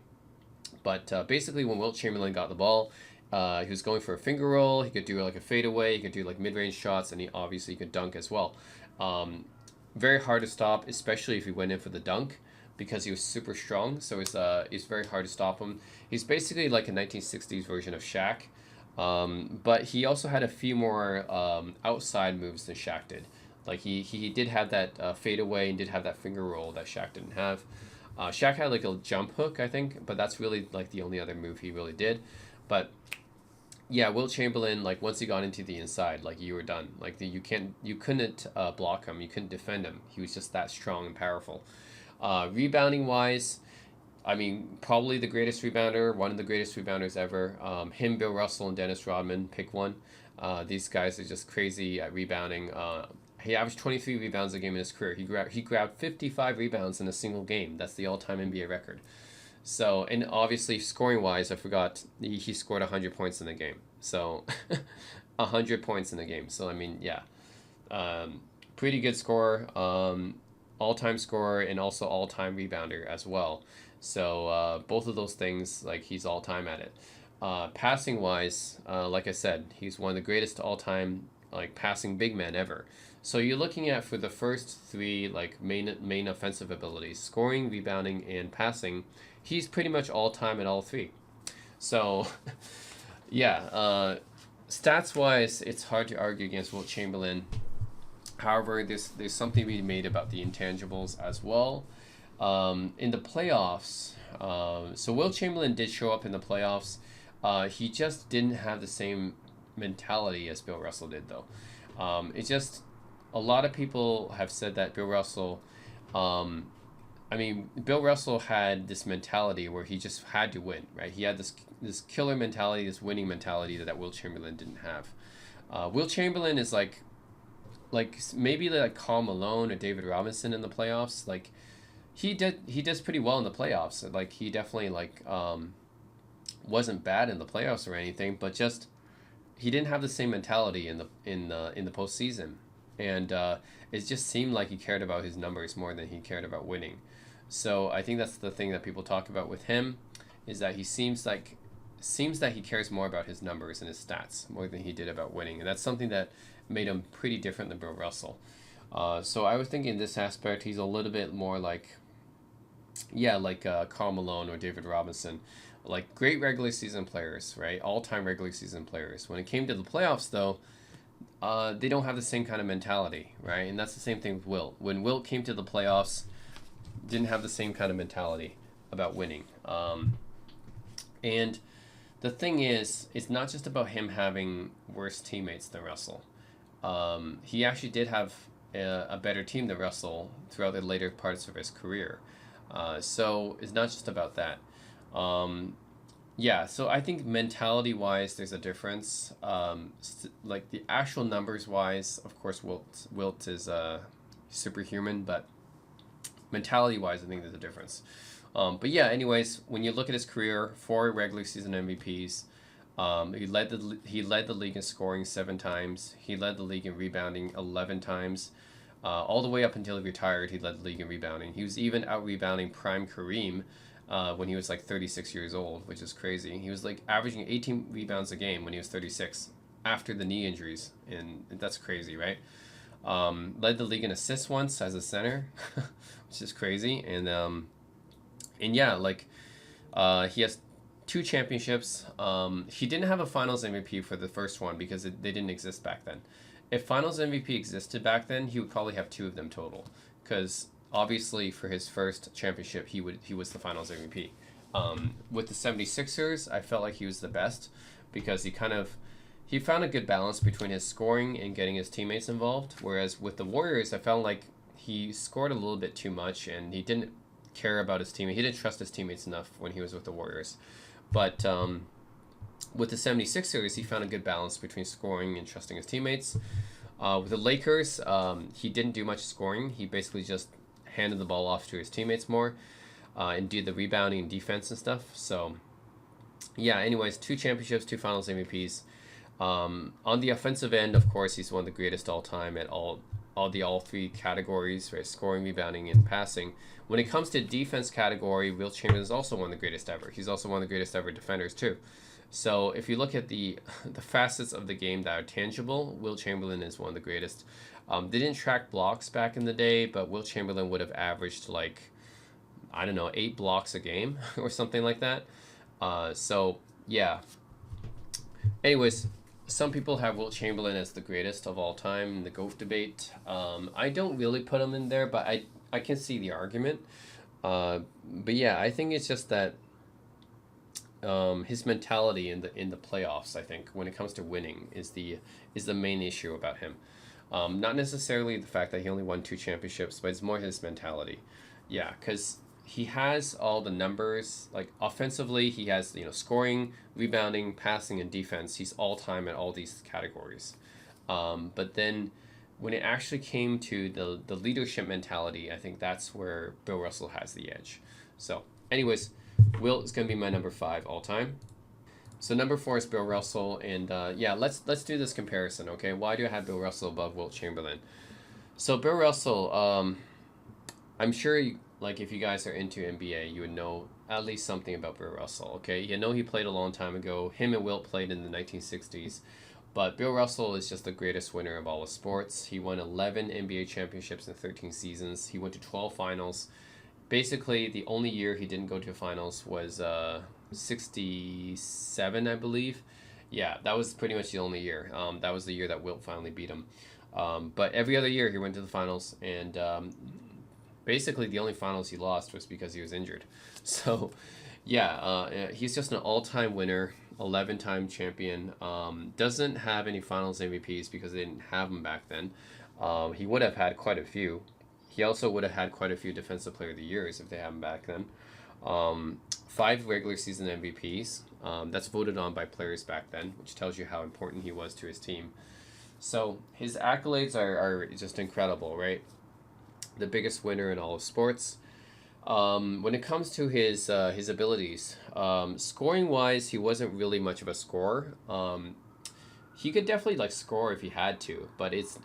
But basically, when Wilt Chamberlain got the ball, he was going for a finger roll. He could do like a fadeaway. He could do like mid-range shots, and he obviously could dunk as well. Very hard to stop, especially if he went in for the dunk, because he was super strong. So it's very hard to stop him. He's basically like a 1960s version of Shaq, but he also had a few more outside moves than Shaq did. Like he did have that fadeaway and did have that finger roll that Shaq didn't have. Shaq had like a jump hook, I think, but that's really like the only other move he really did. But yeah, Wilt Chamberlain, like once he got into the inside, like you were done. Like you couldn't block him, you couldn't defend him. He was just that strong and powerful. Rebounding wise, I mean, probably the greatest rebounder, one of the greatest rebounders ever. Him, Bill Russell, and Dennis Rodman, pick one. These guys are just crazy at rebounding. He averaged 23 rebounds a game in his career. He grabbed 55 rebounds in a single game. That's the all-time NBA record. So, and obviously scoring wise, I forgot he scored 100 points in the game. So, 100 points in the game. So I mean, yeah, pretty good scorer, all-time scorer, and also all-time rebounder as well. So both of those things, like he's all-time at it. Passing wise, like I said, he's one of the greatest all-time like passing big men ever. So you're looking at, for the first three like main offensive abilities, scoring, rebounding, and passing, he's pretty much all time at all three. So yeah, stats wise, it's hard to argue against Wilt Chamberlain. However, there's something to be made about the intangibles as well. In the playoffs, so Wilt Chamberlain did show up in the playoffs. He just didn't have the same mentality as Bill Russell did, though. It's just, a lot of people have said that Bill Russell, I mean, Bill Russell had this mentality where he just had to win, right? He had this killer mentality, this winning mentality that Wilt Chamberlain didn't have. Wilt Chamberlain is like maybe like Karl Malone or David Robinson in the playoffs. Like he does pretty well in the playoffs. Like he definitely like wasn't bad in the playoffs or anything, but just he didn't have the same mentality in the postseason, and it just seemed like he cared about his numbers more than he cared about winning. So I think that's the thing that people talk about with him, is that he seems that he cares more about his numbers and his stats more than he did about winning, and that's something that made him pretty different than Bill Russell. So I was thinking in this aspect, he's a little bit more like, yeah, like Karl Malone or David Robinson, like great regular season players, right? All-time regular season players. When it came to the playoffs, though, they don't have the same kind of mentality, right? And that's the same thing with Wilt. When Wilt came to the playoffs, didn't have the same kind of mentality about winning. And the thing is, it's not just about him having worse teammates than Russell. He actually did have a better team than Russell throughout the later parts of his career. So it's not just about that. Yeah, so I think mentality-wise, there's a difference. Like the actual numbers-wise, of course, Wilt is superhuman, but mentality-wise, I think there's a difference. But yeah, anyways, when you look at his career, 4 regular season MVPs. He led the league in scoring 7 times. He led the league in rebounding 11 times. All the way up until he retired, he led the league in rebounding. He was even out-rebounding prime Kareem when he was like 36 years old, which is crazy. He was like averaging 18 rebounds a game when he was 36 after the knee injuries, and that's crazy, right? Led the league in assists once as a center, which is crazy. And yeah, like he has 2 championships. He didn't have a Finals MVP for the first one because they didn't exist back then. If Finals MVP existed back then, he would probably have 2 of them total, because obviously for his first championship, he was the Finals MVP. With the 76ers, I felt like he was the best because he found a good balance between his scoring and getting his teammates involved. Whereas with the Warriors, I felt like he scored a little bit too much and he didn't care about his teammate. He didn't trust his teammates enough when he was with the Warriors. But With the 76ers, he found a good balance between scoring and trusting his teammates. With the Lakers, he didn't do much scoring. He basically just handed the ball off to his teammates more and did the rebounding and defense and stuff. So, yeah, anyways, 2 championships, 2 finals MVPs. On the offensive end, of course, he's one of the greatest all time at all 3 categories, right? Scoring, rebounding, and passing. When it comes to defense category, Wilt Chamberlain is also one of the greatest ever. He's also one of the greatest ever defenders too. So if you look at the facets of the game that are tangible, Wilt Chamberlain is one of the greatest. They didn't track blocks back in the day, but Wilt Chamberlain would have averaged like, I don't know, 8 blocks a game or something like that. So yeah. Anyways, some people have Wilt Chamberlain as the greatest of all time in the GOAT debate. I don't really put him in there, but I can see the argument. But yeah, I think it's just that his mentality in the playoffs, I think, when it comes to winning, is the main issue about him. Not necessarily the fact that he only won 2 championships, but it's more his mentality. Yeah, because he has all the numbers. Like offensively, he has scoring, rebounding, passing, and defense. He's all time at all these categories. But then when it actually came to the leadership mentality, I think that's where Bill Russell has the edge. So, anyways, Wilt is going to be my number 5 all time. So number 4 is Bill Russell, and yeah, let's do this comparison, okay? Why do I have Bill Russell above Wilt Chamberlain? So Bill Russell, I'm sure like if you guys are into NBA, you would know at least something about Bill Russell, okay? You know he played a long time ago. Him and Wilt played in the 1960s. But Bill Russell is just the greatest winner of all the sports. He won 11 NBA championships in 13 seasons. He went to 12 finals. Basically, the only year he didn't go to finals was 67, I believe. Yeah, that was pretty much the only year. That was the year that Wilt finally beat him. But every other year he went to the finals, and basically the only finals he lost was because he was injured. So, yeah, he's just an all-time winner, 11-time champion. Doesn't have any finals MVPs because they didn't have them back then. He would have had quite a few. He also would have had quite a few Defensive Player of the Years if they had them back then. 5 regular season MVPs. That's voted on by players back then, which tells you how important he was to his team. So his accolades are just incredible, right? The biggest winner in all of sports. When it comes to his abilities, scoring wise, he wasn't really much of a scorer. He could definitely like score if he had to, but it's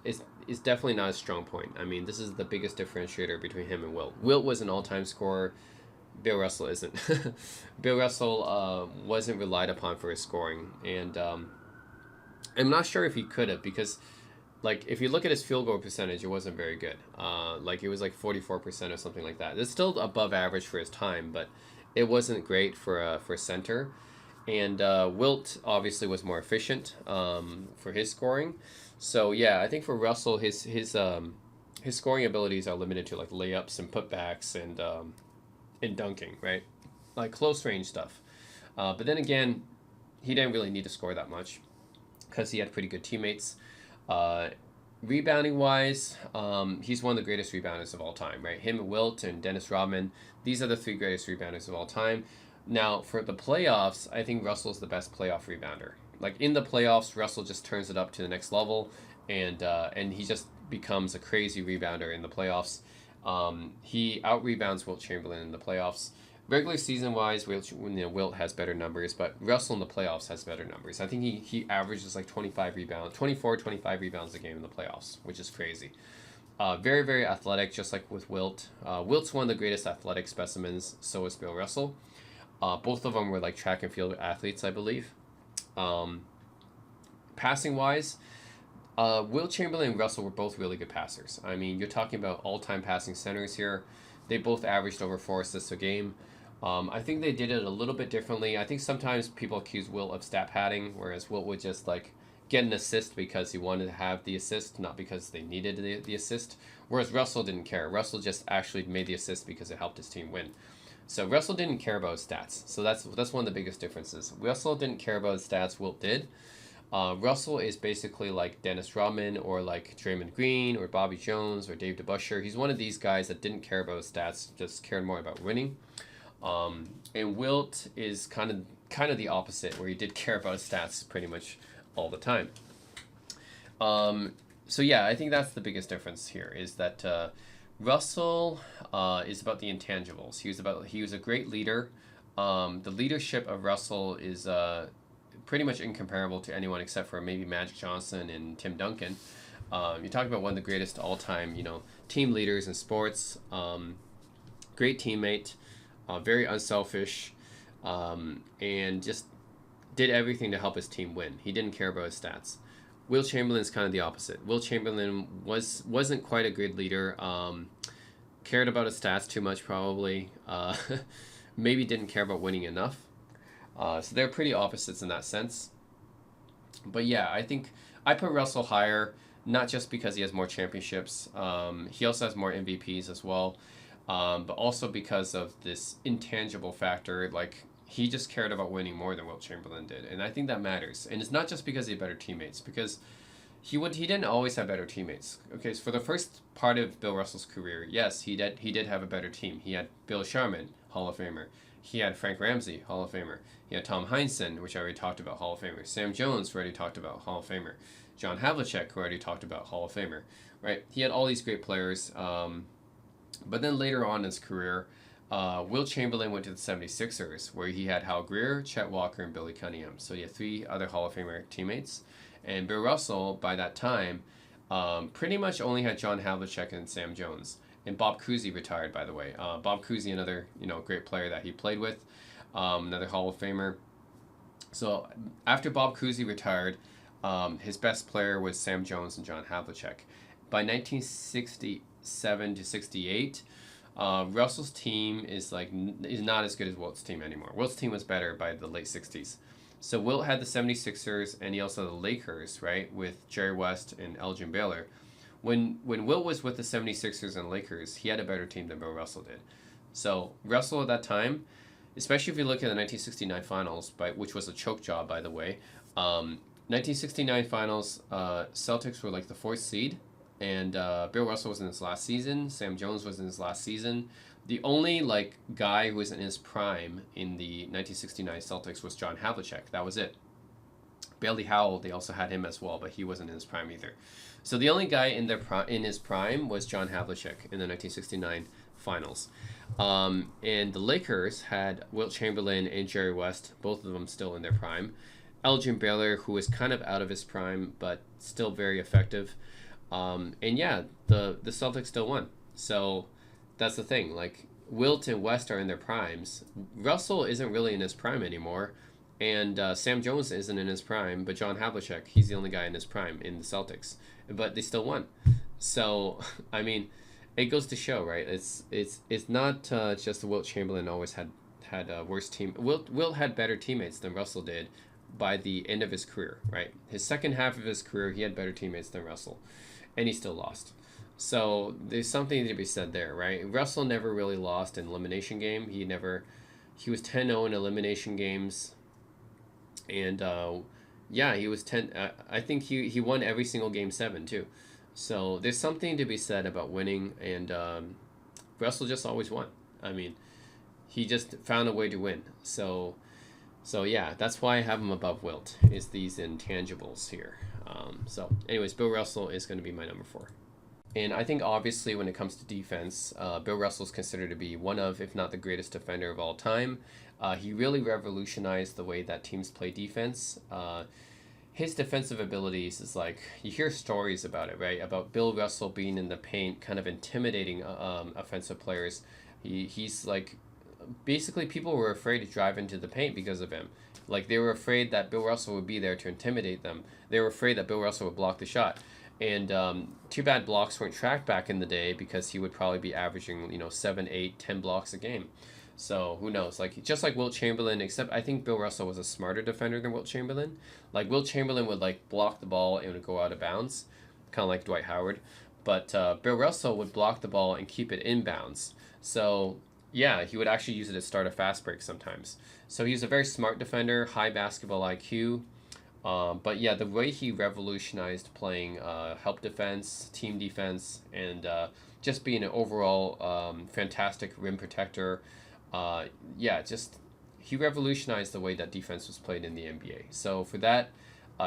definitely not a strong point. I mean, this is the biggest differentiator between him and Wilt. Wilt was an all-time scorer. Bill Russell isn't. Bill Russell wasn't relied upon for his scoring, and I'm not sure if he could have, because like if you look at his field goal percentage, it wasn't very good. Like it was like 44% or something like that. It's still above average for his time, but it wasn't great for a center. And Wilt obviously was more efficient for his scoring. So yeah, I think for Russell, his scoring abilities are limited to like layups and putbacks and dunking, right? Like close range stuff. But then again, he didn't really need to score that much because he had pretty good teammates. Rebounding wise, he's one of the greatest rebounders of all time, right? Him and Wilt and Dennis Rodman, these are the 3 greatest rebounders of all time. Now, for the playoffs, I think Russell's the best playoff rebounder. Like in the playoffs, Russell just turns it up to the next level, and he just becomes a crazy rebounder in the playoffs. He out rebounds Wilt Chamberlain in the playoffs. Regular season wise, Wilt has better numbers, but Russell in the playoffs has better numbers. I think he averages like 25 rebounds a game in the playoffs, which is crazy. Very, very athletic, just like with Wilt. Wilt's one of the greatest athletic specimens, so is Bill Russell. Both of them were like track and field athletes, I believe. Passing wise, Wilt Chamberlain and Russell were both really good passers. I mean, you're talking about all-time passing centers here. They both averaged over 4 assists a game. I think they did it a little bit differently. I think sometimes people accuse Wilt of stat padding, whereas Wilt would just like get an assist because he wanted to have the assist, not because they needed the assist. Whereas Russell didn't care. Russell just actually made the assist because it helped his team win. So Russell didn't care about his stats. So that's one of the biggest differences. Russell didn't care about his stats. Wilt did. Russell is basically like Dennis Rodman or like Draymond Green or Bobby Jones or Dave DeBusschere. He's one of these guys that didn't care about his stats, just cared more about winning. And Wilt is kind of kind of the opposite, where he did care about his stats pretty much all the time. So yeah, I think that's the biggest difference here, is that Russell is about the intangibles. He was a great leader. The leadership of Russell is pretty much incomparable to anyone except for maybe Magic Johnson and Tim Duncan. You talk about one of the greatest all-time, team leaders in sports. Great teammate, very unselfish, and just did everything to help his team win. He didn't care about his stats. Will Chamberlain's kind of the opposite. Will Chamberlain wasn't quite a good leader. Cared about his stats too much, probably. Maybe didn't care about winning enough. So they're pretty opposites in that sense. But yeah, I think I put Russell higher, not just because he has more championships. He also has more MVPs as well. But also because of this intangible factor, like he just cared about winning more than Wilt Chamberlain did, and I think that matters. And it's not just because he had better teammates, because he didn't always have better teammates. Okay, so for the first part of Bill Russell's career, yes, he did have a better team. He had Bill Sharman, Hall of Famer. He had Frank Ramsey, Hall of Famer. He had Tom Heinsohn, which I already talked about, Hall of Famer. Sam Jones, who I already talked about, Hall of Famer. John Havlicek, who I already talked about, Hall of Famer. Right? He had all these great players. But then later on in his career, Wilt Chamberlain went to the 76ers, where he had Hal Greer, Chet Walker, and Billy Cunningham. So he had 3 other Hall of Famer teammates. And Bill Russell, by that time, pretty much only had John Havlicek and Sam Jones. And Bob Cousy retired, by the way. Bob Cousy, another great player that he played with, another Hall of Famer. So after Bob Cousy retired, his best player was Sam Jones and John Havlicek. By 1967 to 68, Russell's team is not as good as Wilt's team anymore. Wilt's team was better by the late 60s. So Wilt had the 76ers, and he also had the Lakers, right, with Jerry West and Elgin Baylor. When Wilt was with the 76ers and Lakers, he had a better team than Bill Russell did. So Russell at that time, especially if you look at the 1969 finals, which was a choke job, by the way, 1969 finals, Celtics were like the 4th seed, and Bill Russell was in his last season. Sam Jones was in his last season. The only guy who was in his prime in the 1969 Celtics was John Havlicek. That was it. Bailey Howell, they also had him as well, but he wasn't in his prime either. So the only guy in his prime was John Havlicek in the 1969 finals. And the Lakers had Wilt Chamberlain and Jerry West, both of them still in their prime. Elgin Baylor, who was kind of out of his prime, but still very effective. And yeah, the Celtics still won. So that's the thing. Wilt and West are in their primes. Russell isn't really in his prime anymore. And Sam Jones isn't in his prime, but John Havlicek, he's the only guy in his prime in the Celtics. But they still won. So, I mean, it goes to show, right? It's not just Wilt Chamberlain always had a worse team. Wilt had better teammates than Russell did by the end of his career, right? His second half of his career, he had better teammates than Russell. And he still lost. So there's something to be said there, right? Russell never really lost an elimination game. He was 10-0 in elimination games. And yeah, he was 10. I think he won every single game 7 too. So there's something to be said about winning, and Russell just always won. I mean, he just found a way to win. So yeah, that's why I have him above Wilt, is these intangibles here. So anyways, Bill Russell is going to be my number 4. And I think obviously when it comes to defense, Bill Russell is considered to be one of, if not the greatest defender of all time. He really revolutionized the way that teams play defense. His defensive abilities is you hear stories about it, right? About Bill Russell being in the paint, kind of intimidating offensive players. He's basically people were afraid to drive into the paint because of him. They were afraid that Bill Russell would be there to intimidate them. They were afraid that Bill Russell would block the shot. And too bad blocks weren't tracked back in the day, because he would probably be averaging 7, 8, 10 blocks a game. So who knows? Just like Wilt Chamberlain, except I think Bill Russell was a smarter defender than Wilt Chamberlain. Wilt Chamberlain would block the ball and it would go out of bounds, kind of like Dwight Howard. But Bill Russell would block the ball and keep it in bounds. So yeah, he would actually use it to start a fast break sometimes. So he was a very smart defender, high basketball IQ. But yeah, the way he revolutionized playing help defense, team defense, and just being an overall fantastic rim protector. Yeah, just he revolutionized the way that defense was played in the NBA. So for that,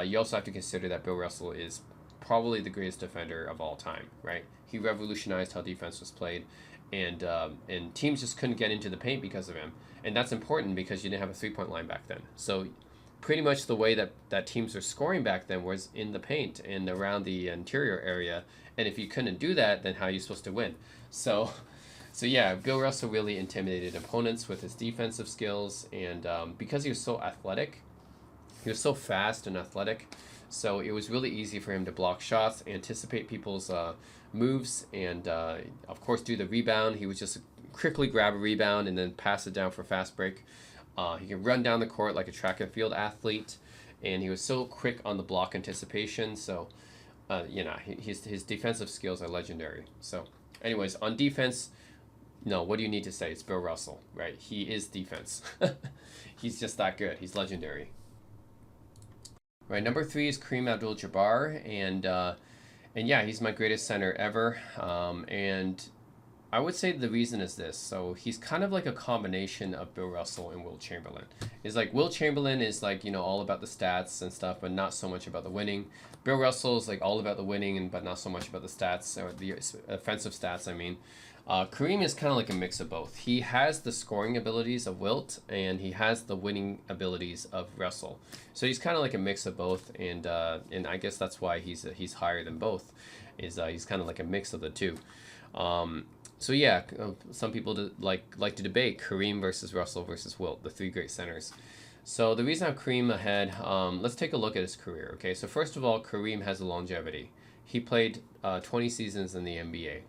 you also have to consider that Bill Russell is probably the greatest defender of all time, right? He revolutionized how defense was played, and teams just couldn't get into the paint because of him. And that's important because you didn't have a 3-point line back then. So pretty much the way that teams were scoring back then was in the paint and around the interior area. And if you couldn't do that, then how are you supposed to win? So yeah, Bill Russell really intimidated opponents with his defensive skills, and because he was so athletic, he was so fast and athletic, so it was really easy for him to block shots, anticipate people's moves, and of course do the rebound. He would just quickly grab a rebound and then pass it down for fast break. He can run down the court like a track and field athlete, and he was so quick on the block anticipation. So, his defensive skills are legendary. So, anyways, on defense, no, what do you need to say? It's Bill Russell, right? He is defense. He's just that good. He's legendary. Right, number 3 is Kareem Abdul-Jabbar, and yeah, he's my greatest center ever. And I would say the reason is this. So he's kind of like a combination of Bill Russell and Wilt Chamberlain. It's like Wilt Chamberlain is like, all about the stats and stuff, but not so much about the winning. Bill Russell is like all about the winning, but not so much about the stats, or the offensive stats, I mean. Kareem is kind of like a mix of both. He has the scoring abilities of Wilt, and he has the winning abilities of Russell. So he's kind of like a mix of both, and I guess that's why he's higher than both. He's kind of like a mix of the two. So yeah, some people like to debate Kareem versus Russell versus Wilt, the 3 great centers. So the reason I have Kareem ahead, let's take a look at his career. Okay, so first of all, Kareem has a longevity. He played 20 seasons in the NBA.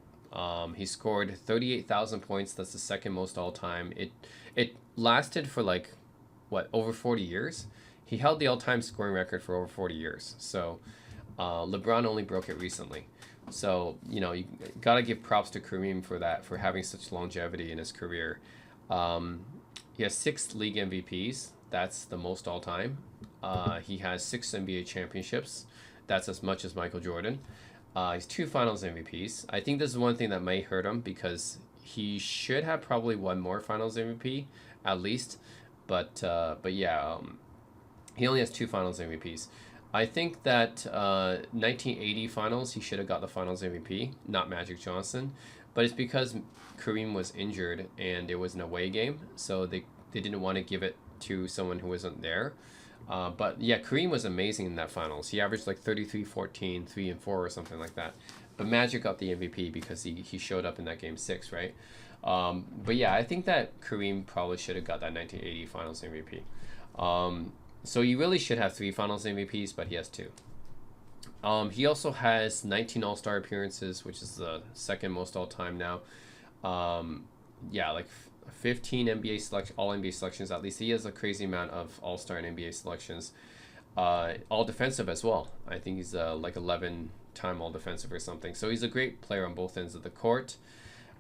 He scored 38,000 points. That's the second most all time. It lasted for like, over 40 years? He held the all-time scoring record for over 40 years. So LeBron only broke it recently. So, you got to give props to Kareem for that, for having such longevity in his career. He has 6 league MVPs. That's the most all time. He has 6 NBA championships. That's as much as Michael Jordan. He's 2 finals MVPs. I think this is one thing that may hurt him because he should have probably won more finals MVP, at least. But yeah, he only has 2 finals MVPs. I think that 1980 finals, he should have got the finals MVP, not Magic Johnson. But it's because Kareem was injured and it was an away game, so they didn't want to give it to someone who wasn't there. But yeah, Kareem was amazing in that finals. He averaged like 33, 14, 3 and 4 or something like that. But Magic got the MVP because he showed up in that game 6, right? But yeah, I think that Kareem probably should have got that 1980 finals MVP. So he really should have 3 finals MVPs, but he has 2. He also has 19 All-Star appearances, which is the second most all-time now. Yeah, like 15 All NBA selections at least. He has a crazy amount of All-Star and NBA selections. All defensive as well. I think he's like 11-time All Defensive or something. So he's a great player on both ends of the court.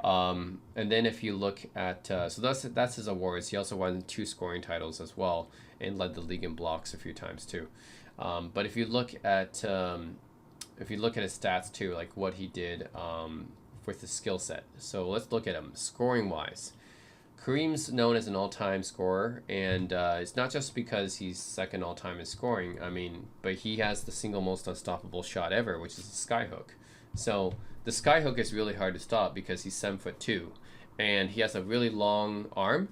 And then if you look at so that's his awards. He also won 2 scoring titles as well, and led the league in blocks a few times too. But if you look at his stats too, like what he did with his skill set. So let's look at him scoring wise. Kareem's known as an all-time scorer, and it's not just because he's second all-time in scoring. I mean, but he has the single most unstoppable shot ever, which is the skyhook. So the skyhook is really hard to stop because he's 7'2", and he has a really long arm.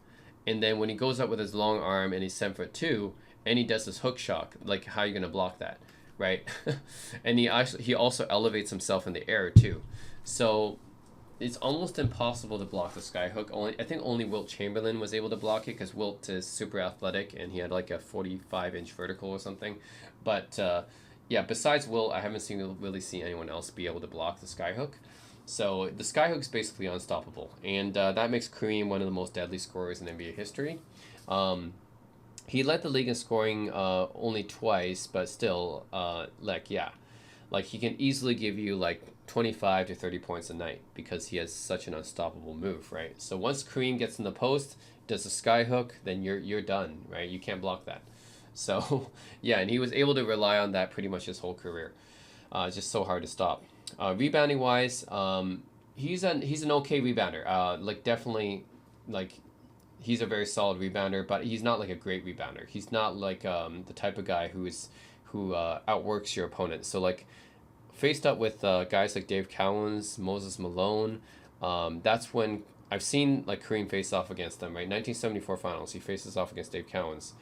And then when he goes up with his long arm and he's 7'2", and he does this hook shot, like how are you gonna block that, right? And he also elevates himself in the air too. So it's almost impossible to block the skyhook. I think only Wilt Chamberlain was able to block it because Wilt is super athletic and he had like a 45-inch vertical or something. But yeah, besides Wilt, I haven't really seen anyone else be able to block the skyhook. So the skyhook's basically unstoppable, and that makes Kareem one of the most deadly scorers in NBA history. He led the league in scoring only twice, but still, like he can easily give you like 25 to 30 points a night because he has such an unstoppable move, right? So once Kareem gets in the post, does a skyhook, then you're done, right? You can't block that. So yeah, and he was able to rely on that pretty much his whole career. It's just so hard to stop. Rebounding wise, he's an okay rebounder. Like definitely, like he's a very solid rebounder, but he's not like a great rebounder. He's not like the type of guy who outworks your opponent. So like faced up with guys like Dave Cowens, Moses Malone, that's when I've seen like Kareem face off against them. Right, 1974 Finals, he faces off against Dave Cowens,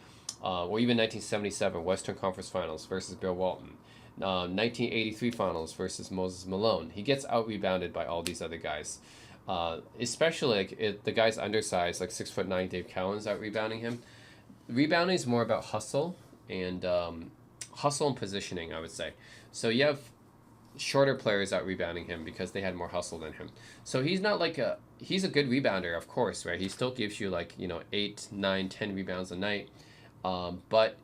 or even 1977 Western Conference Finals versus Bill Walton. 1983 Finals versus Moses Malone. He gets out rebounded by all these other guys. Especially like the guy's undersized, like 6'9" Dave Cowens out rebounding him. Rebounding is more about hustle and positioning, I would say. So you have shorter players out rebounding him because they had more hustle than him. So he's not like he's a good rebounder, of course, right? He still gives you like 8, 9, 10 rebounds a night, but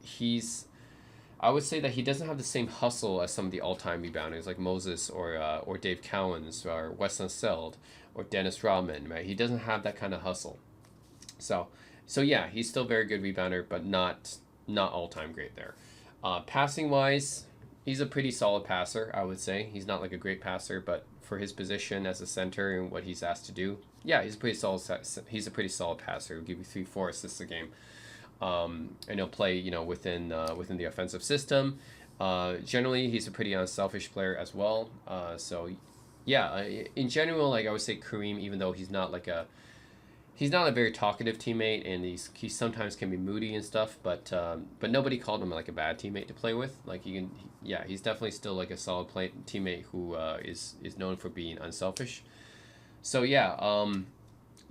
I would say that he doesn't have the same hustle as some of the all-time rebounders like Moses or Dave Cowens or Wes Unseld or Dennis Rodman, right? He doesn't have that kind of hustle. So yeah, he's still a very good rebounder, but not all-time great there. Passing wise, he's a pretty solid passer, I would say. He's not like a great passer, but for his position as a center and what he's asked to do, yeah, he's a pretty solid passer. He'll give you 3-4 assists a game. And he'll play, within the offensive system. Generally, he's a pretty unselfish player as well. So, yeah, in general, like I would say, Kareem, even though he's not a very talkative teammate, and he sometimes can be moody and stuff, but nobody called him like a bad teammate to play with. Like he's definitely still like a solid teammate who is known for being unselfish. So yeah.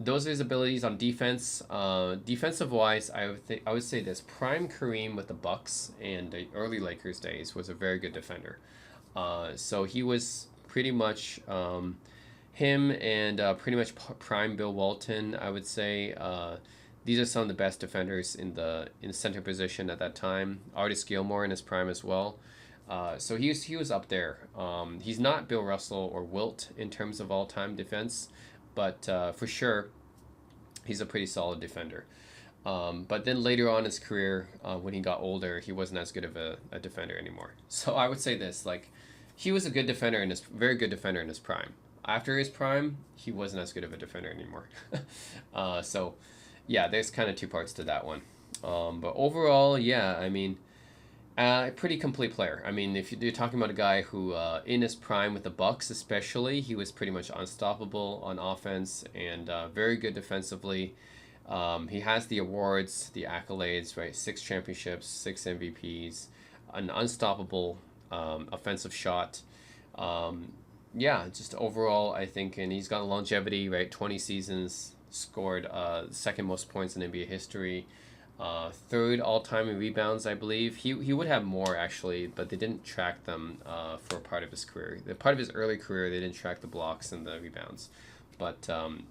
Those are his abilities on defense. Defensive wise, I would say this: prime Kareem with the Bucks and the early Lakers days was a very good defender. So he was pretty much him and pretty much prime Bill Walton. I would say these are some of the best defenders in the center position at that time. Artis Gilmore in his prime as well. So he was up there. He's not Bill Russell or Wilt in terms of all time defense. But for sure, he's a pretty solid defender. But then later on in his career, when he got older, he wasn't as good of a defender anymore. So I would say this: like, he was a good defender very good defender in his prime. After his prime, he wasn't as good of a defender anymore. So, yeah, there's kind of two parts to that one. But overall, yeah, I mean, pretty complete player. I mean, if you're talking about a guy who, in his prime with the Bucks especially, he was pretty much unstoppable on offense and very good defensively. He has the awards, the accolades, right? 6 championships, 6 MVPs, an unstoppable offensive shot. Yeah, just overall, I think, and he's got longevity, right? 20 seasons, scored second most points in NBA history. Third all-time in rebounds, I believe. He would have more, actually, but they didn't track them for part of his career. The part of his early career, they didn't track the blocks and the rebounds. But,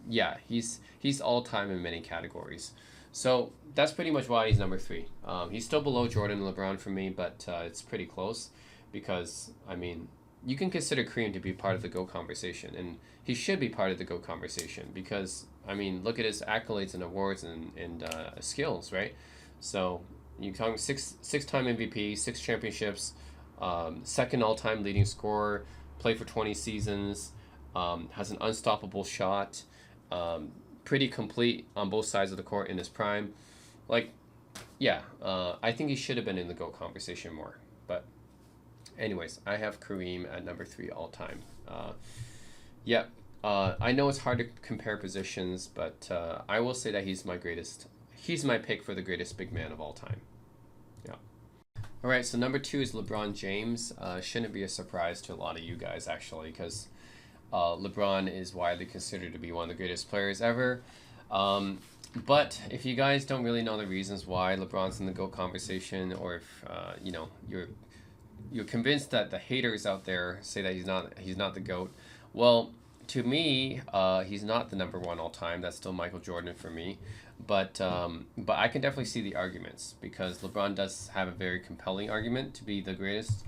yeah, he's all-time in many categories. So that's pretty much why he's number 3. He's still below Jordan and LeBron for me, but it's pretty close because, I mean, you can consider Kareem to be part of the GOAT conversation, and he should be part of the GOAT conversation because, I mean, look at his accolades and awards and skills, right? So you're talking six-time MVP, 6 championships, second all-time leading scorer, played for 20 seasons, has an unstoppable shot, pretty complete on both sides of the court in his prime. Like, yeah, I think he should have been in the GOAT conversation more, but anyways, I have Kareem at number 3 all time. Yeah, I know it's hard to compare positions, but I will say that he's my greatest. He's my pick for the greatest big man of all time. Yeah. All right, so number 2 is LeBron James. Shouldn't be a surprise to a lot of you guys, actually, because LeBron is widely considered to be one of the greatest players ever. But if you guys don't really know the reasons why LeBron's in the GOAT conversation, or if you're convinced that the haters out there say that he's not the GOAT. Well, to me, he's not the number 1 all time. That's still Michael Jordan for me. But I can definitely see the arguments because LeBron does have a very compelling argument to be the greatest.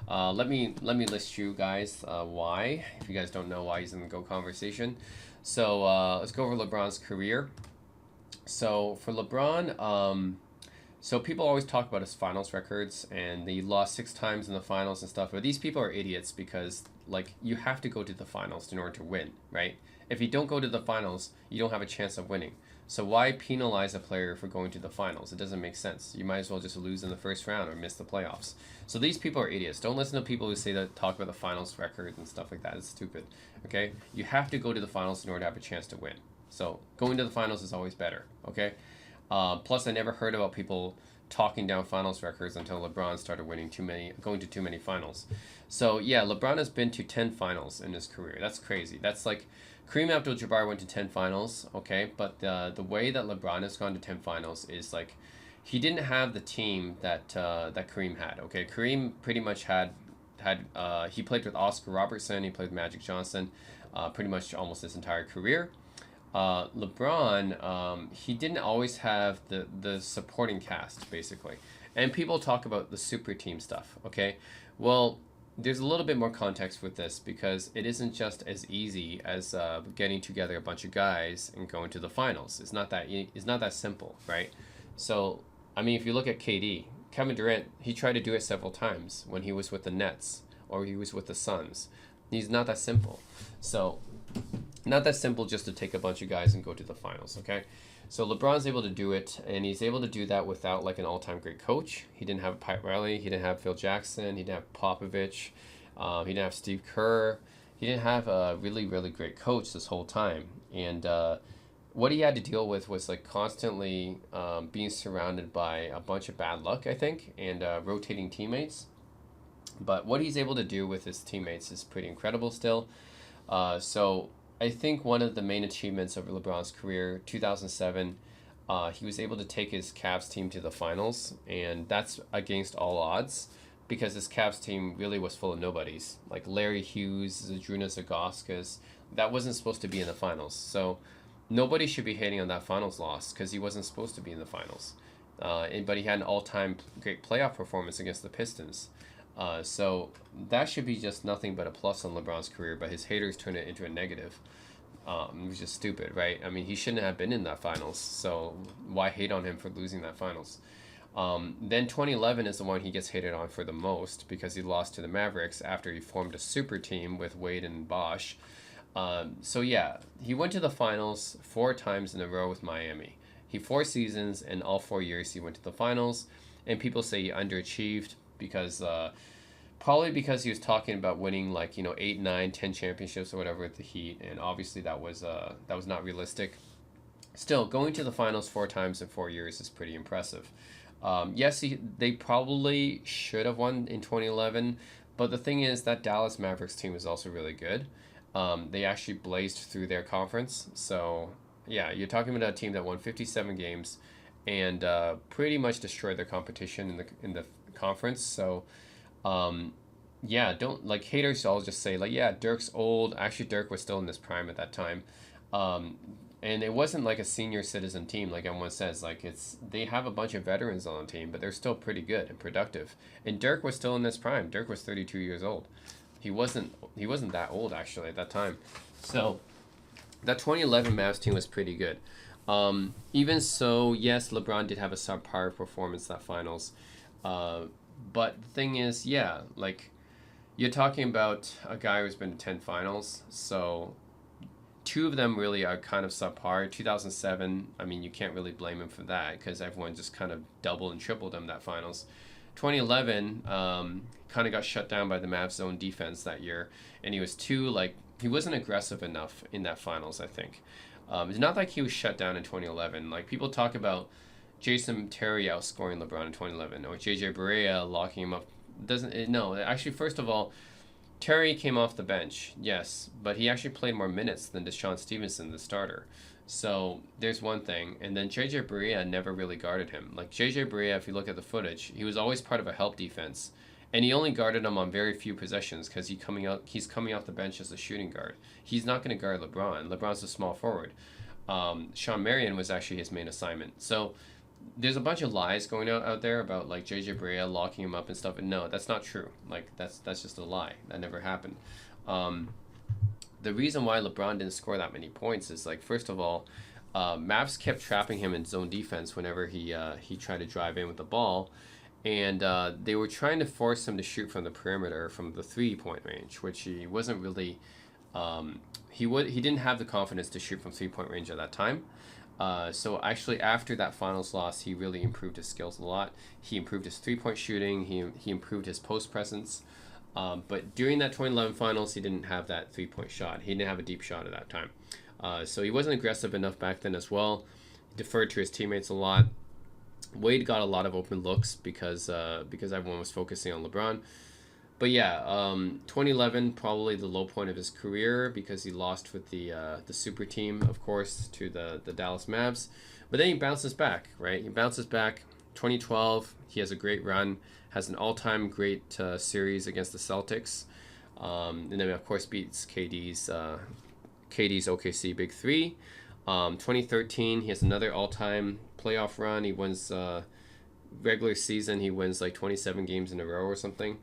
Let me list you guys why, if you guys don't know why he's in the GOAT conversation. So let's go over LeBron's career. So for LeBron, so people always talk about his finals records, and he lost 6 times in the finals and stuff. But these people are idiots because, like, you have to go to the finals in order to win, right? If you don't go to the finals, you don't have a chance of winning. So why penalize a player for going to the finals? It doesn't make sense. You might as well just lose in the first round or miss the playoffs. So these people are idiots. Don't listen to people who say that, talk about the finals record and stuff like that. It's stupid. Okay? You have to go to the finals in order to have a chance to win. So going to the finals is always better. Okay? Plus, I never heard about people talking down finals records until LeBron started going to too many finals. So yeah, LeBron has been to 10 finals in his career. That's crazy. That's like Kareem Abdul-Jabbar went to 10 finals, okay, but the way that LeBron has gone to 10 finals is like he didn't have the team that that Kareem had. Okay, Kareem pretty much had he played with Oscar Robertson, he played with Magic Johnson, pretty much almost his entire career. LeBron, he didn't always have the supporting cast, basically. And people talk about the super team stuff, okay? Well, there's a little bit more context with this because it isn't just as easy as getting together a bunch of guys and going to the finals. It's not that simple, right? So, I mean, if you look at KD, Kevin Durant, he tried to do it several times when he was with the Nets or he was with the Suns. He's not that simple. So, not that simple just to take a bunch of guys and go to the finals, okay? So LeBron's able to do it, and he's able to do that without like an all-time great coach. He didn't have Pat Riley, he didn't have Phil Jackson, he didn't have Popovich, he didn't have Steve Kerr. He didn't have a really, really great coach this whole time. And what he had to deal with was like constantly being surrounded by a bunch of bad luck, I think, and rotating teammates. But what he's able to do with his teammates is pretty incredible still. So I think one of the main achievements of LeBron's career, 2007, he was able to take his Cavs team to the finals, and that's against all odds because this Cavs team really was full of nobodies, like Larry Hughes, Zydrunas Ilgauskas. That wasn't supposed to be in the finals, so nobody should be hating on that finals loss because he wasn't supposed to be in the finals. But he had an all-time great playoff performance against the Pistons. So that should be just nothing but a plus on LeBron's career, but his haters turn it into a negative, which is stupid, right? I mean, he shouldn't have been in that finals, so why hate on him for losing that finals? Then 2011 is the one he gets hated on for the most because he lost to the Mavericks after he formed a super team with Wade and Bosh. So yeah, he went to the finals 4 times in a row with Miami. 4 seasons, and all 4 years he went to the finals, and people say he underachieved because probably because he was talking about winning like 8, 9, 10 championships or whatever with the Heat, and obviously that was not realistic. Still, going to the finals 4 times in 4 years is pretty impressive. Yes, they probably should have won in 2011, but the thing is that Dallas Mavericks team is also really good. They actually blazed through their conference, so yeah, you're talking about a team that won 57 games and pretty much destroyed their competition in the conference. So yeah, don't like haters all just say like, yeah, Dirk's old. Actually, Dirk was still in his prime at that time. And it wasn't like a senior citizen team like everyone says. Like they have a bunch of veterans on the team, but they're still pretty good and productive. And Dirk was still in his prime. Dirk was 32 years old. He wasn't that old actually at that time. So that 2011 Mavs team was pretty good. Even so, yes, LeBron did have a subpar performance that finals. But the thing is, yeah, like you're talking about a guy who's been to 10 finals, so 2 of them really are kind of subpar. 2007, I mean, you can't really blame him for that because everyone just kind of doubled and tripled him that finals. 2011 kind of got shut down by the Mavs' zone defense that year, and he wasn't aggressive enough in that finals, I think. It's not like he was shut down in 2011. Like people talk about Jason Terry outscoring LeBron in 2011 or JJ Barea locking him up. No, actually, first of all, Terry came off the bench, yes, but he actually played more minutes than Deshaun Stevenson, the starter. So there's one thing. And then JJ Barea never really guarded him. Like JJ Barea, if you look at the footage, he was always part of a help defense. And he only guarded him on very few possessions because he's coming off the bench as a shooting guard. He's not going to guard LeBron. LeBron's a small forward. Sean Marion was actually his main assignment. So there's a bunch of lies going out there about like JJ Barea locking him up and stuff. And no, that's not true. Like that's just a lie. That never happened. The reason why LeBron didn't score that many points is like, first of all, Mavs kept trapping him in zone defense whenever he tried to drive in with the ball. And they were trying to force him to shoot from the perimeter from the 3-point range, which he wasn't really. He didn't have the confidence to shoot from 3-point range at that time. So actually, after that finals loss, he really improved his skills a lot. He improved his 3-point shooting. He improved his post presence. But during that 2011 finals, he didn't have that 3-point shot. He didn't have a deep shot at that time. So he wasn't aggressive enough back then as well. He deferred to his teammates a lot. Wade got a lot of open looks because everyone was focusing on LeBron. But yeah, 2011 probably the low point of his career because he lost with the super team, of course, to the Dallas Mavs. But then he bounces back, right? He bounces back. 2012, he has a great run, has an all-time great series against the Celtics, and then of course beats KD's OKC Big Three. 2013, he has another all-time playoff run. He wins regular season. He wins like 27 games in a row or something.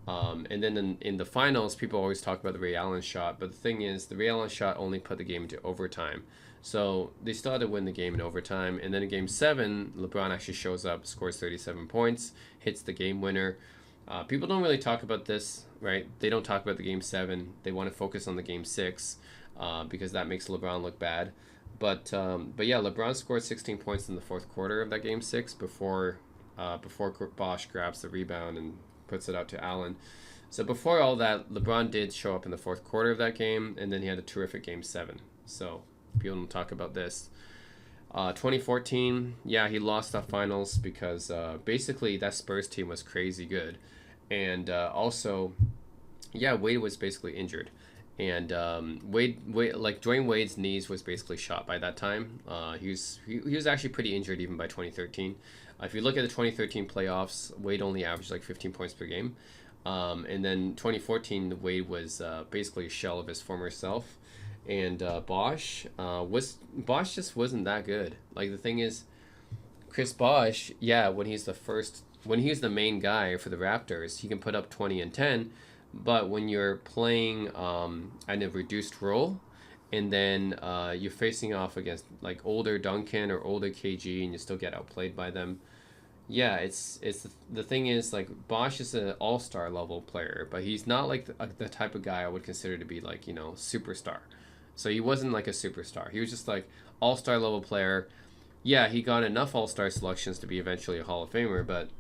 And then in the finals, people always talk about the Ray Allen shot, but the thing is, the Ray Allen shot only put the game into overtime. So they still had to win the game in overtime. And then in Game 7, LeBron actually shows up, scores 37 points, hits the game winner. People don't really talk about this, right? They don't talk about the Game 7. They want to focus on the Game 6 because that makes LeBron look bad. But yeah, LeBron scored 16 points in the fourth quarter of that Game 6 before Bosh grabs the rebound and puts it out to Allen. So before all that, LeBron did show up in the fourth quarter of that game, and then he had a terrific Game 7. So people don't talk about this. 2014, yeah, he lost the finals because basically that Spurs team was crazy good. And also, yeah, Wade was basically injured. And Wade, like Dwayne Wade's knees was basically shot by that time. He was actually pretty injured even by 2013. If you look at the 2013 playoffs, Wade only averaged like 15 points per game. And then 2014, Wade was basically a shell of his former self. And Bosh just wasn't that good. Like the thing is, Chris Bosh, yeah, when he's the main guy for the Raptors, he can put up 20 and 10. But when you're playing in a reduced role, and then you're facing off against like older Duncan or older KG, and you still get outplayed by them. Yeah, it's the thing is like Bosh is an all-star level player, but he's not like the type of guy I would consider to be like, you know, superstar. So he wasn't like a superstar. He was just like all-star level player. Yeah, he got enough all-star selections to be eventually a Hall of Famer, but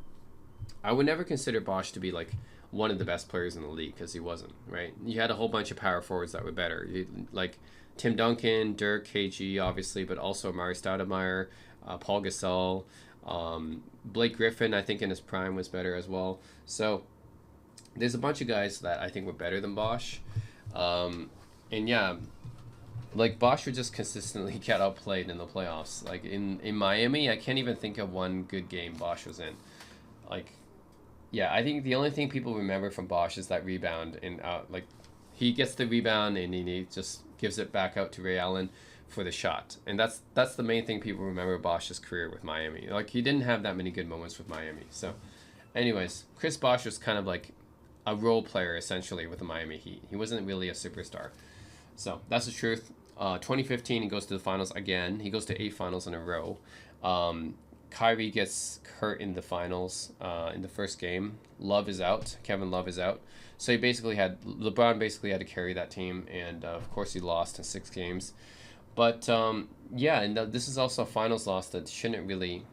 I would never consider Bosh to be like one of the best players in the league because he wasn't, right? You had a whole bunch of power forwards that were better. Like Tim Duncan, Dirk, KG, obviously, but also Amari Stoudemire, Paul Gasol, Blake Griffin, I think in his prime was better as well. So there's a bunch of guys that I think were better than Bosh. And yeah, like Bosh would just consistently get outplayed in the playoffs. Like in Miami, I can't even think of one good game Bosh was in. Like, yeah, I think the only thing people remember from Bosh is that rebound and like he gets the rebound and he just gives it back out to Ray Allen for the shot. And that's the main thing people remember Bosh's career with Miami. Like he didn't have that many good moments with Miami. So anyways, Chris Bosh was kind of like a role player essentially with the Miami Heat. He wasn't really a superstar. So that's the truth. 2015, he goes to the finals again. He goes to 8 finals in a row. Kyrie gets hurt in the finals in the first game. Love is out. Kevin Love is out. So LeBron basically had to carry that team, and of course he lost in 6 games. But yeah, and this is also a finals loss that shouldn't really,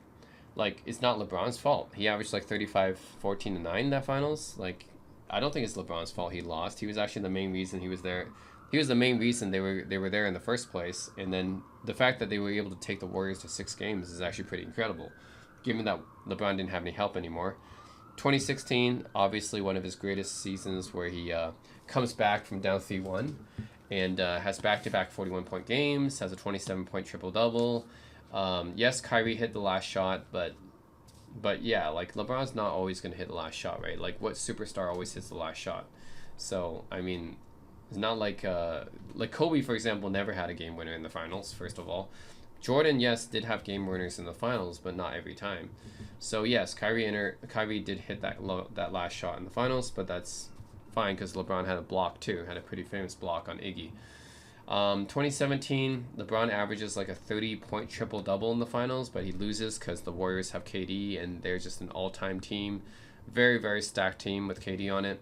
like, it's not LeBron's fault. He averaged like 35, 14, and 9 in that finals. Like, I don't think it's LeBron's fault he lost. He was actually the main reason he was there. He was the main reason they were there in the first place, and then the fact that they were able to take the Warriors to 6 games is actually pretty incredible, given that LeBron didn't have any help anymore. 2016, obviously one of his greatest seasons where he comes back from down 3-1 and has back-to-back 41-point games, has a 27-point triple-double. Yes, Kyrie hit the last shot, but yeah, like LeBron's not always going to hit the last shot, right? Like what superstar always hits the last shot? So, I mean, it's not like Kobe, for example, never had a game winner in the finals, first of all. Jordan, yes, did have game winners in the finals, but not every time. So, yes, Kyrie did hit that last shot in the finals, but that's fine because LeBron had a block too, had a pretty famous block on Iggy. 2017, LeBron averages like a 30-point triple-double in the finals, but he loses because the Warriors have KD, and they're just an all-time team. Very, very stacked team with KD on it.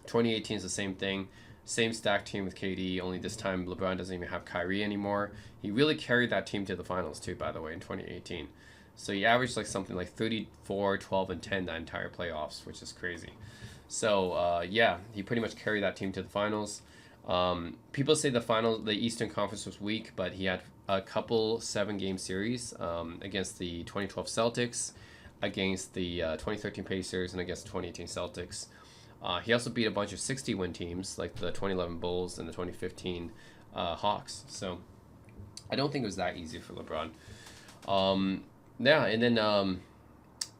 2018 is the same thing. Same stack team with KD, only this time LeBron doesn't even have Kyrie anymore. He really carried that team to the finals too, by the way, in 2018. So he averaged like something like 34, 12, and 10 that entire playoffs, which is crazy. So yeah, he pretty much carried that team to the finals. People say the Eastern Conference was weak, but he had a couple 7-game series against the 2012 Celtics, against the 2013 Pacers, and against the 2018 Celtics. He also beat a bunch of 60-win teams like the 2011 Bulls and the 2015 Hawks. So I don't think it was that easy for LeBron. Yeah, and then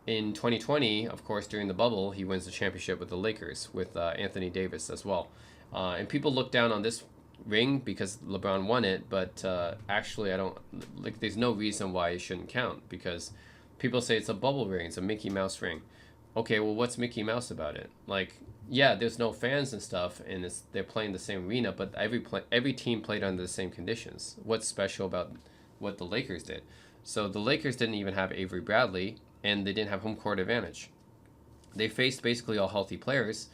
in 2020, of course, during the bubble, he wins the championship with the Lakers with Anthony Davis as well. And people look down on this ring because LeBron won it, but actually, I don't like. There's no reason why it shouldn't count because people say it's a bubble ring, it's a Mickey Mouse ring. Okay, well, what's Mickey Mouse about it? Like, yeah, there's no fans and stuff, and they're playing the same arena, but every team played under the same conditions. What's special about what the Lakers did? So the Lakers didn't even have Avery Bradley, and they didn't have home court advantage. They faced basically all healthy players.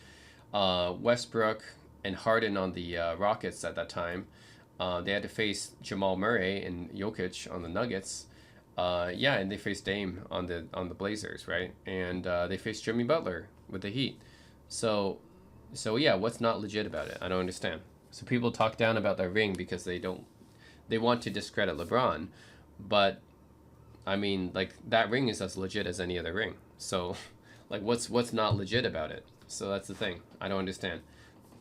Westbrook and Harden on the Rockets at that time. They had to face Jamal Murray and Jokic on the Nuggets. Yeah, and they faced Dame on the Blazers, right? And they faced Jimmy Butler with the Heat. So yeah, what's not legit about it? I don't understand. So people talk down about that ring because they want to discredit LeBron, but I mean, like, that ring is as legit as any other ring. So, like, what's not legit about it? So that's the thing. I don't understand.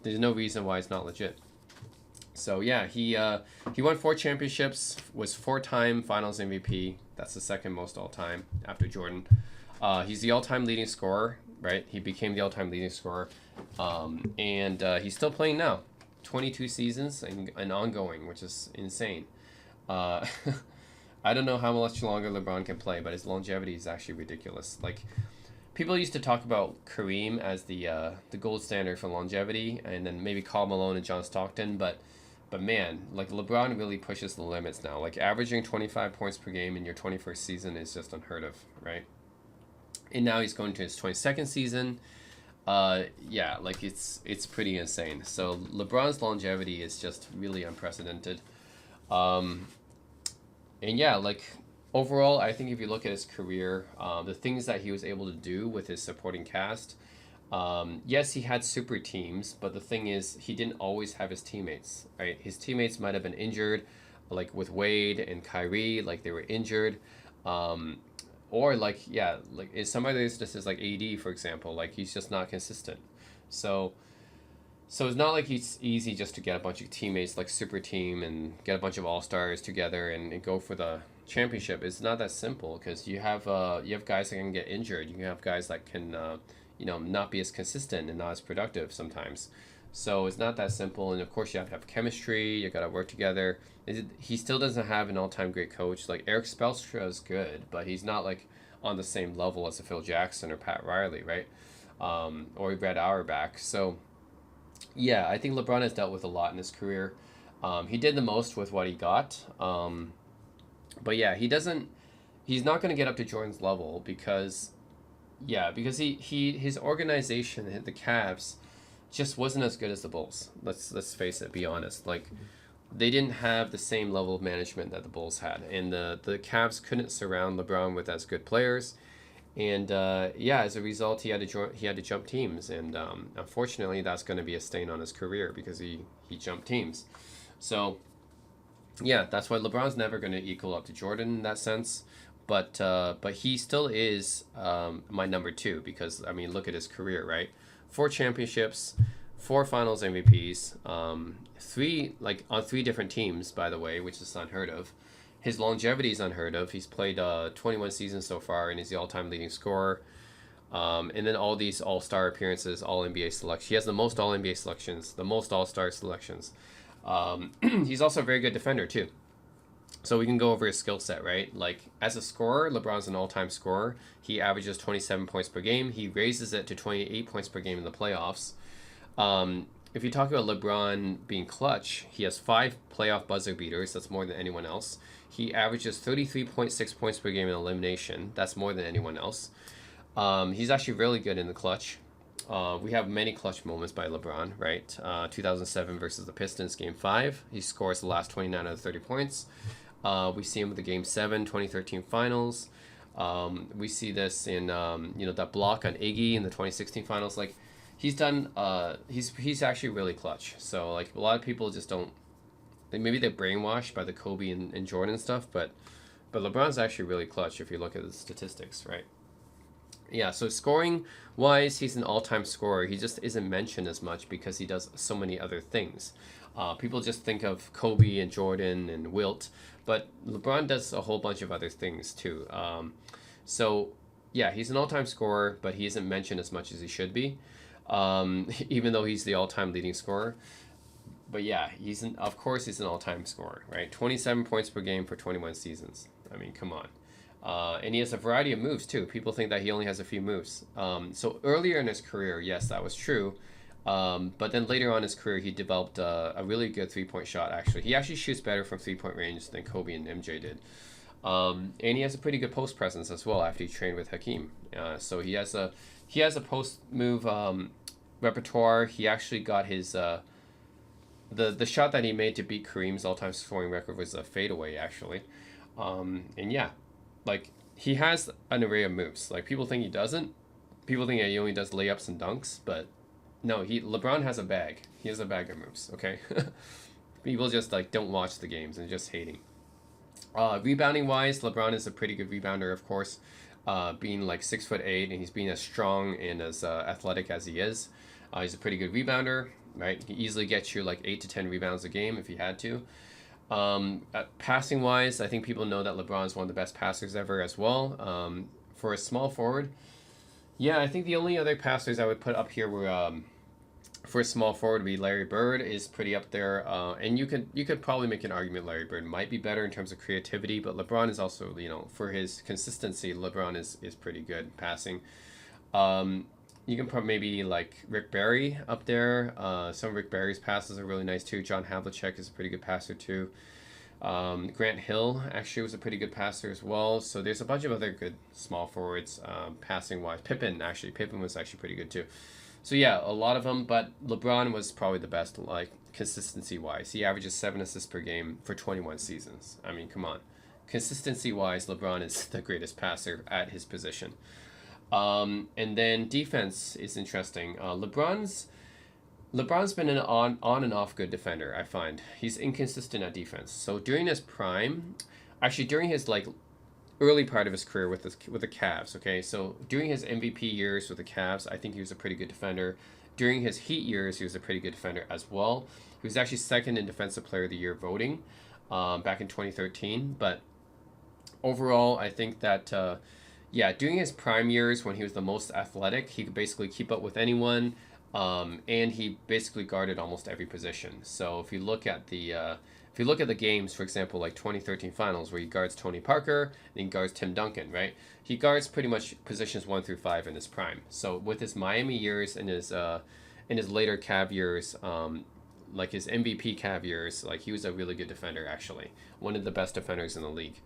There's no reason why it's not legit. So yeah, he won 4 championships, was 4-time Finals MVP. That's the second most all time after Jordan. He's the all-time leading scorer, right? He became the all-time leading scorer, and he's still playing now, 22 seasons and ongoing, which is insane. I don't know how much longer LeBron can play, but his longevity is actually ridiculous. Like, people used to talk about Kareem as the gold standard for longevity, and then maybe Karl Malone and John Stockton, but man, like, LeBron really pushes the limits now. Like, averaging 25 points per game in your 21st season is just unheard of, right? And now he's going to his 22nd season. Yeah, like, it's pretty insane. So LeBron's longevity is just really unprecedented. And yeah, like, overall, I think if you look at his career, the things that he was able to do with his supporting cast, yes, he had super teams, but the thing is, he didn't always have his teammates, right? His teammates might have been injured, like with Wade and Kyrie, like they were injured. Or like, yeah, like in some other instances, like AD, for example, like he's just not consistent. So it's not like it's easy just to get a bunch of teammates like super team and get a bunch of all-stars together and go for the championship. It's not that simple because you have guys that can get injured. You have guys that can not be as consistent and not as productive sometimes. So it's not that simple. And of course you have to have chemistry. You got to work together. He still doesn't have an all-time great coach. Like Eric Spoelstra is good, but he's not like on the same level as a Phil Jackson or Pat Riley, right? Or Red Auerbach. So yeah, I think LeBron has dealt with a lot in his career. He did the most with what he got. But yeah, he's not going to get up to Jordan's level because his organization, the Cavs, just wasn't as good as the Bulls. Let's face it, be honest. Like, they didn't have the same level of management that the Bulls had, and the Cavs couldn't surround LeBron with as good players. And as a result, he had to jump teams, and unfortunately, that's going to be a stain on his career because he jumped teams. So yeah, that's why LeBron's never going to equal up to Jordan in that sense. But he still is my number 2 because, I mean, look at his career, right? 4 championships, 4 Finals MVPs, 3 on 3 different teams, by the way, which is unheard of. His longevity is unheard of. He's played 21 seasons so far, and he's the all-time leading scorer. And then all these all-star appearances, all-NBA selections. He has the most all-NBA selections, the most all-star selections. He's also a very good defender, too. So we can go over his skill set, right? Like, as a scorer, LeBron's an all-time scorer. He averages 27 points per game. He raises it to 28 points per game in the playoffs. If you talk about LeBron being clutch, he has 5 playoff buzzer beaters. That's more than anyone else. He averages 33.6 points per game in elimination. That's more than anyone else. He's actually really good in the clutch. We have many clutch moments by LeBron, right? 2007 versus the Pistons, Game 5. He scores the last 29 out of 30 points. We see him with the Game 7, 2013 Finals. We see this in, that block on Iggy in the 2016 Finals. Like, he's done, he's actually really clutch. So, like, a lot of people just don't, maybe they're brainwashed by the Kobe and Jordan stuff, but LeBron's actually really clutch if you look at the statistics, right? Yeah, so scoring wise, he's an all-time scorer. He just isn't mentioned as much because he does so many other things. People just think of Kobe and Jordan and Wilt, but LeBron does a whole bunch of other things too. So yeah, he's an all-time scorer, but he isn't mentioned as much as he should be, even though he's the all-time leading scorer. But yeah, of course he's an all-time scorer, right? 27 points per game for 21 seasons. I mean, come on. And he has a variety of moves too. People think that he only has a few moves. So earlier in his career, yes, that was true. But then later on in his career, he developed a really good three-point shot, actually. He actually shoots better from three-point range than Kobe and MJ did. And he has a pretty good post presence as well after he trained with Hakeem. So he has a post move repertoire. He actually got his the shot that he made to beat Kareem's all-time scoring record was a fadeaway, actually. And yeah, like, he has an array of moves. Like, people think he doesn't. People think that he only does layups and dunks, but no, LeBron has a bag. He has a bag of moves, okay? People just, like, don't watch the games and just hating. Rebounding wise, LeBron is a pretty good rebounder, of course. Being like 6'8", and he's being as strong and as athletic as he is. He's a pretty good rebounder, right? He can easily get you like 8 to 10 rebounds a game if he had to. Passing wise, I think people know that LeBron is one of the best passers ever as well. For a small forward, yeah, I think the only other passers I would put up here were for a small forward would be Larry Bird is pretty up there. And you could probably make an argument Larry Bird might be better in terms of creativity, but LeBron is also, for his consistency, LeBron is pretty good passing. You can put maybe like Rick Barry up there. Some of Rick Barry's passes are really nice too. John Havlicek is a pretty good passer too. Grant Hill actually was a pretty good passer as well. So there's a bunch of other good small forwards passing wise. Pippen was actually pretty good too. So yeah, a lot of them, but LeBron was probably the best, like, consistency wise. He averages 7 assists per game for 21 seasons. I mean, come on. Consistency wise, LeBron is the greatest passer at his position. And then defense is interesting. LeBron's been an on and off good defender, I find. He's inconsistent at defense. So during his prime, actually during his like early part of his career with the Cavs, okay? So during his MVP years with the Cavs, I think he was a pretty good defender. During his Heat years, he was a pretty good defender as well. He was actually second in Defensive Player of the Year voting back in 2013. But overall, I think that during his prime years when he was the most athletic, he could basically keep up with anyone, and he basically guarded almost every position. So if you look at the games, for example, like 2013 Finals, where he guards Tony Parker and he guards Tim Duncan, right? He guards pretty much positions 1 through 5 in his prime. So with his Miami years and his later Cav years, like his MVP Cav years, like he was a really good defender actually, one of the best defenders in the league.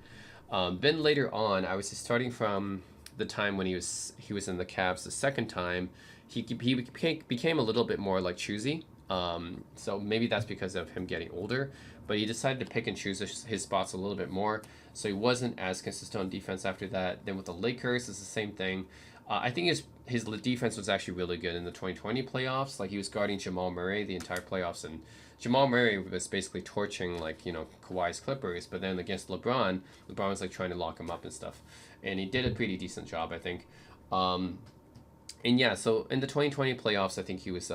Then later on, I was just starting from the time when he was in the Cavs the second time, he became a little bit more like choosy. So maybe that's because of him getting older, but he decided to pick and choose his spots a little bit more. So he wasn't as consistent on defense after that. Then with the Lakers, it's the same thing. I think his defense was actually really good in the 2020 playoffs. Like, he was guarding Jamal Murray the entire playoffs, and Jamal Murray was basically torching, like, Kawhi's Clippers. But then against LeBron was like trying to lock him up and stuff, and he did a pretty decent job, I think. And yeah, so in the 2020 playoffs, I think he was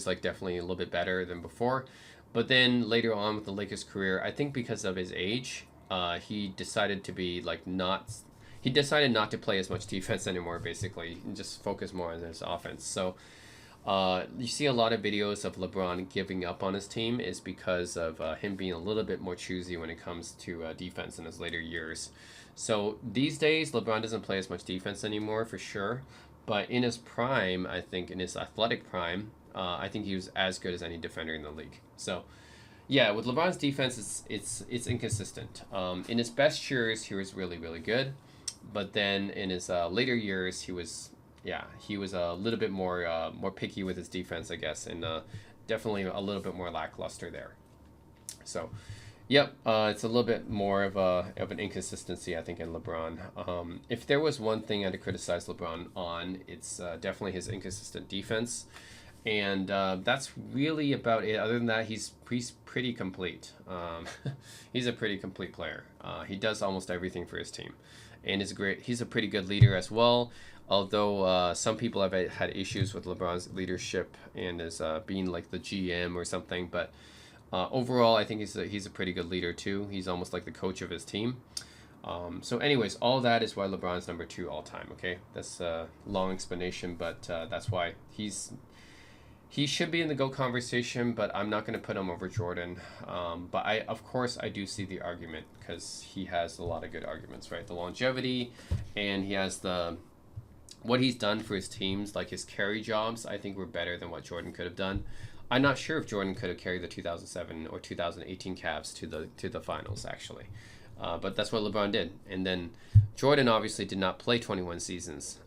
like definitely a little bit better than before. But then later on with the Lakers career, I think because of his age, he decided not to play as much defense anymore, basically, and just focus more on his offense. So you see a lot of videos of LeBron giving up on his team is because of him being a little bit more choosy when it comes to defense in his later years. So these days, LeBron doesn't play as much defense anymore, for sure. But in his prime, I think, in his athletic prime, I think he was as good as any defender in the league. So, yeah, with LeBron's defense, it's inconsistent. In his best years, he was really, really good. But then in his later years, he was yeah, he was a little bit more picky with his defense, I guess, and definitely a little bit more lackluster there. So, yep, it's a little bit more of an inconsistency, I think, in LeBron. If there was one thing I'd criticize LeBron on, it's definitely his inconsistent defense, and that's really about it. Other than that, he's pretty complete. He's a pretty complete player. He does almost everything for his team, and is great. He's a pretty good leader as well. Although some people have had issues with LeBron's leadership and as being like the GM or something, but overall, I think he's a pretty good leader too. He's almost like the coach of his team. So, anyways, all that is why LeBron's number 2 all time. Okay, that's a long explanation, but that's why he should be in the GOAT conversation. But I'm not going to put him over Jordan. But of course, I do see the argument because he has a lot of good arguments, right? The longevity, and he has what he's done for his teams, like his carry jobs. I think were better than what Jordan could have done. I'm not sure if Jordan could have carried the 2007 or 2018 Cavs to the finals, actually. But that's what LeBron did. And then Jordan obviously did not play 21 seasons.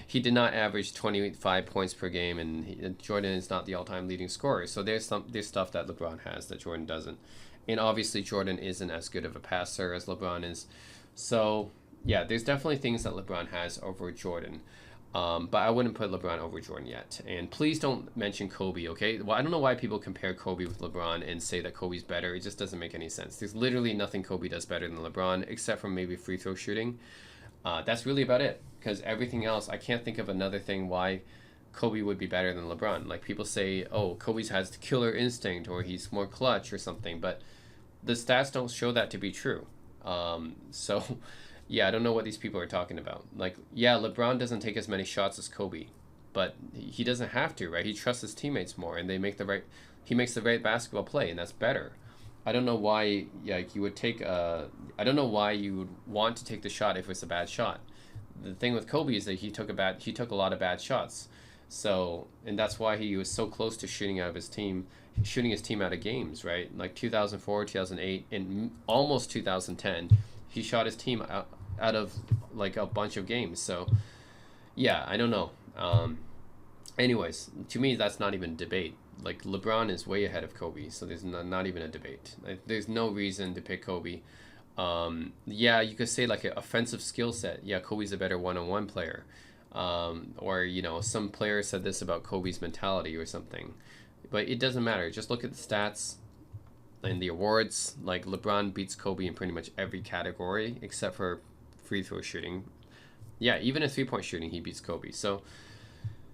He did not average 25 points per game, and Jordan is not the all-time leading scorer. So there's stuff that LeBron has that Jordan doesn't. And obviously Jordan isn't as good of a passer as LeBron is. So, yeah, there's definitely things that LeBron has over Jordan. But I wouldn't put LeBron over Jordan yet. And please don't mention Kobe, okay? Well, I don't know why people compare Kobe with LeBron and say that Kobe's better. It just doesn't make any sense. There's literally nothing Kobe does better than LeBron, except for maybe free throw shooting. That's really about it. Because everything else, I can't think of another thing why Kobe would be better than LeBron. Like people say, oh, Kobe has the killer instinct or he's more clutch or something. But the stats don't show that to be true. So... yeah, I don't know what these people are talking about. Like, yeah, LeBron doesn't take as many shots as Kobe, but he doesn't have to, right? He trusts his teammates more, and he makes the right basketball play, and that's better. I don't know why, like, you would I don't know why you would want to take the shot if it's a bad shot. The thing with Kobe is that he took a lot of bad shots. So, and that's why he was so close to shooting his team out of games, right? Like 2004, 2008, and almost 2010, he shot his team out of like a bunch of games. So yeah, I don't know. Anyways, to me that's not even a debate. Like LeBron is way ahead of Kobe, so there's not even a debate. Like, there's no reason to pick Kobe. Yeah, you could say like an offensive skill set. Yeah, Kobe's a better one-on-one player. Or some players said this about Kobe's mentality or something, but it doesn't matter. Just look at the stats and the awards. Like LeBron beats Kobe in pretty much every category except for free throw shooting. Yeah, even in 3-point shooting, he beats Kobe. So,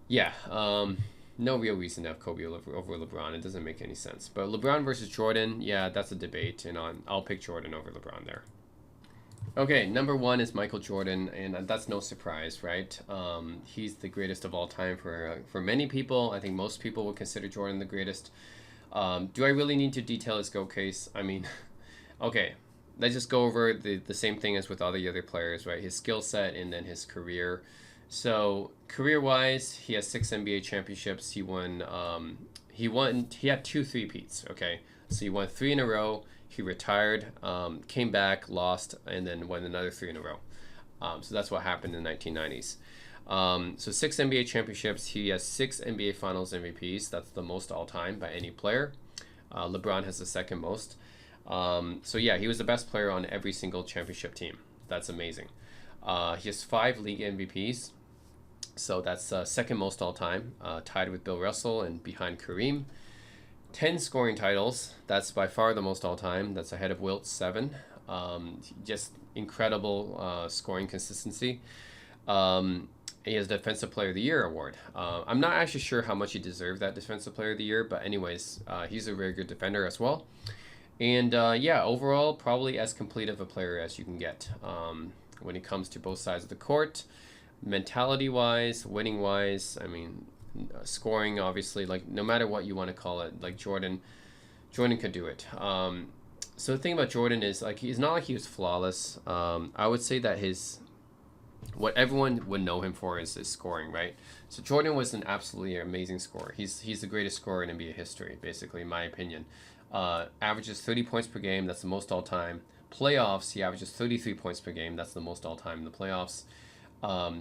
yeah, no real reason to have Kobe over LeBron. It doesn't make any sense. But LeBron versus Jordan, yeah, that's a debate, and I'll pick Jordan over LeBron there. Okay, number 1 is Michael Jordan, and that's no surprise, right? He's the greatest of all time for many people. I think most people would consider Jordan the greatest. Do I really need to detail his GOAT case? I mean, okay, let's just go over the same thing as with all the other players, right? His skill set and then his career. So career-wise, he has 6 NBA championships. He had 2 three-peats, okay? So he won 3 in a row. He retired, came back, lost, and then won another 3 in a row. So that's what happened in the 1990s. So 6 NBA championships. He has 6 NBA Finals MVPs. That's the most all time by any player. LeBron has the second most. So yeah, he was the best player on every single championship team. That's amazing. He has 5 league MVPs. So that's second most all time, tied with Bill Russell and behind Kareem. 10 scoring titles. That's by far the most all time. That's ahead of Wilt's 7. Just incredible scoring consistency. He has Defensive Player of the Year award. I'm not actually sure how much he deserved that Defensive Player of the Year, but anyways, he's a very good defender as well. And yeah, overall, probably as complete of a player as you can get when it comes to both sides of the court, mentality-wise, winning-wise. I mean, scoring, obviously, like no matter what you want to call it, like Jordan could do it. So the thing about Jordan is like he's not like he was flawless. I would say that what everyone would know him for is his scoring, right? So Jordan was an absolutely amazing scorer. He's the greatest scorer in NBA history, basically, in my opinion. Averages 30 points per game. That's the most all time. Playoffs, he averages 33 points per game. That's the most all time in the playoffs.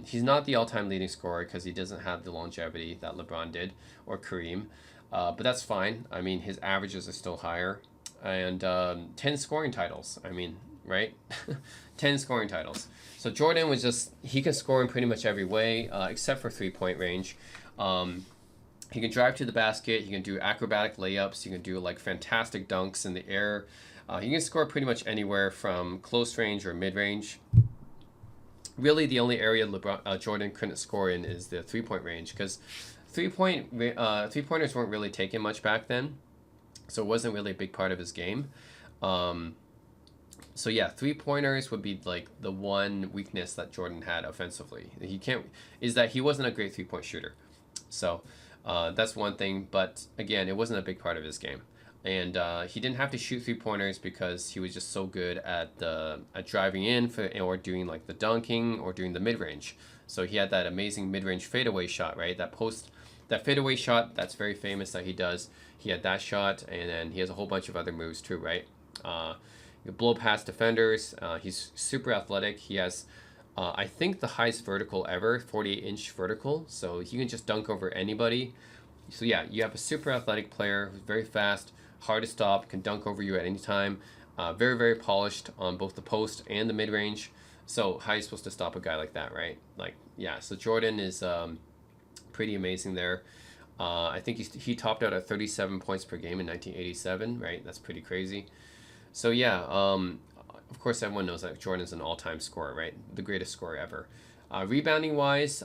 He's not the all-time leading scorer because he doesn't have the longevity that LeBron did or Kareem, but that's fine. I mean, his averages are still higher, and 10 scoring titles. I mean, right? 10 scoring titles. So Jordan was just, he can score in pretty much every way except for 3-point range. He can drive to the basket. He can do acrobatic layups. He can do like fantastic dunks in the air. He can score pretty much anywhere from close range or mid range. Really, the only area Jordan couldn't score in is the 3-point range because 3-pointers weren't really taken much back then, so it wasn't really a big part of his game. So yeah, 3-pointers would be like the one weakness that Jordan had offensively. Is that he wasn't a great 3-point shooter. So that's one thing, but again, it wasn't a big part of his game. And he didn't have to shoot 3-pointers because he was just so good at driving in or doing like the dunking or doing the mid-range. So he had that amazing mid-range fadeaway shot, right? That fadeaway shot, that's very famous that he does. He had that shot, and then he has a whole bunch of other moves too, right? You blow past defenders. He's super athletic. He has, I think, the highest vertical ever, 48-inch vertical. So he can just dunk over anybody. So yeah, you have a super athletic player who's very fast, hard to stop, can dunk over you at any time. Very, very polished on both the post and the mid-range. So how are you supposed to stop a guy like that, right? Like, yeah, so Jordan is pretty amazing there. I think he topped out at 37 points per game in 1987, right? That's pretty crazy. So yeah, of course everyone knows that Jordan's an all-time scorer, right? The greatest scorer ever. Rebounding wise,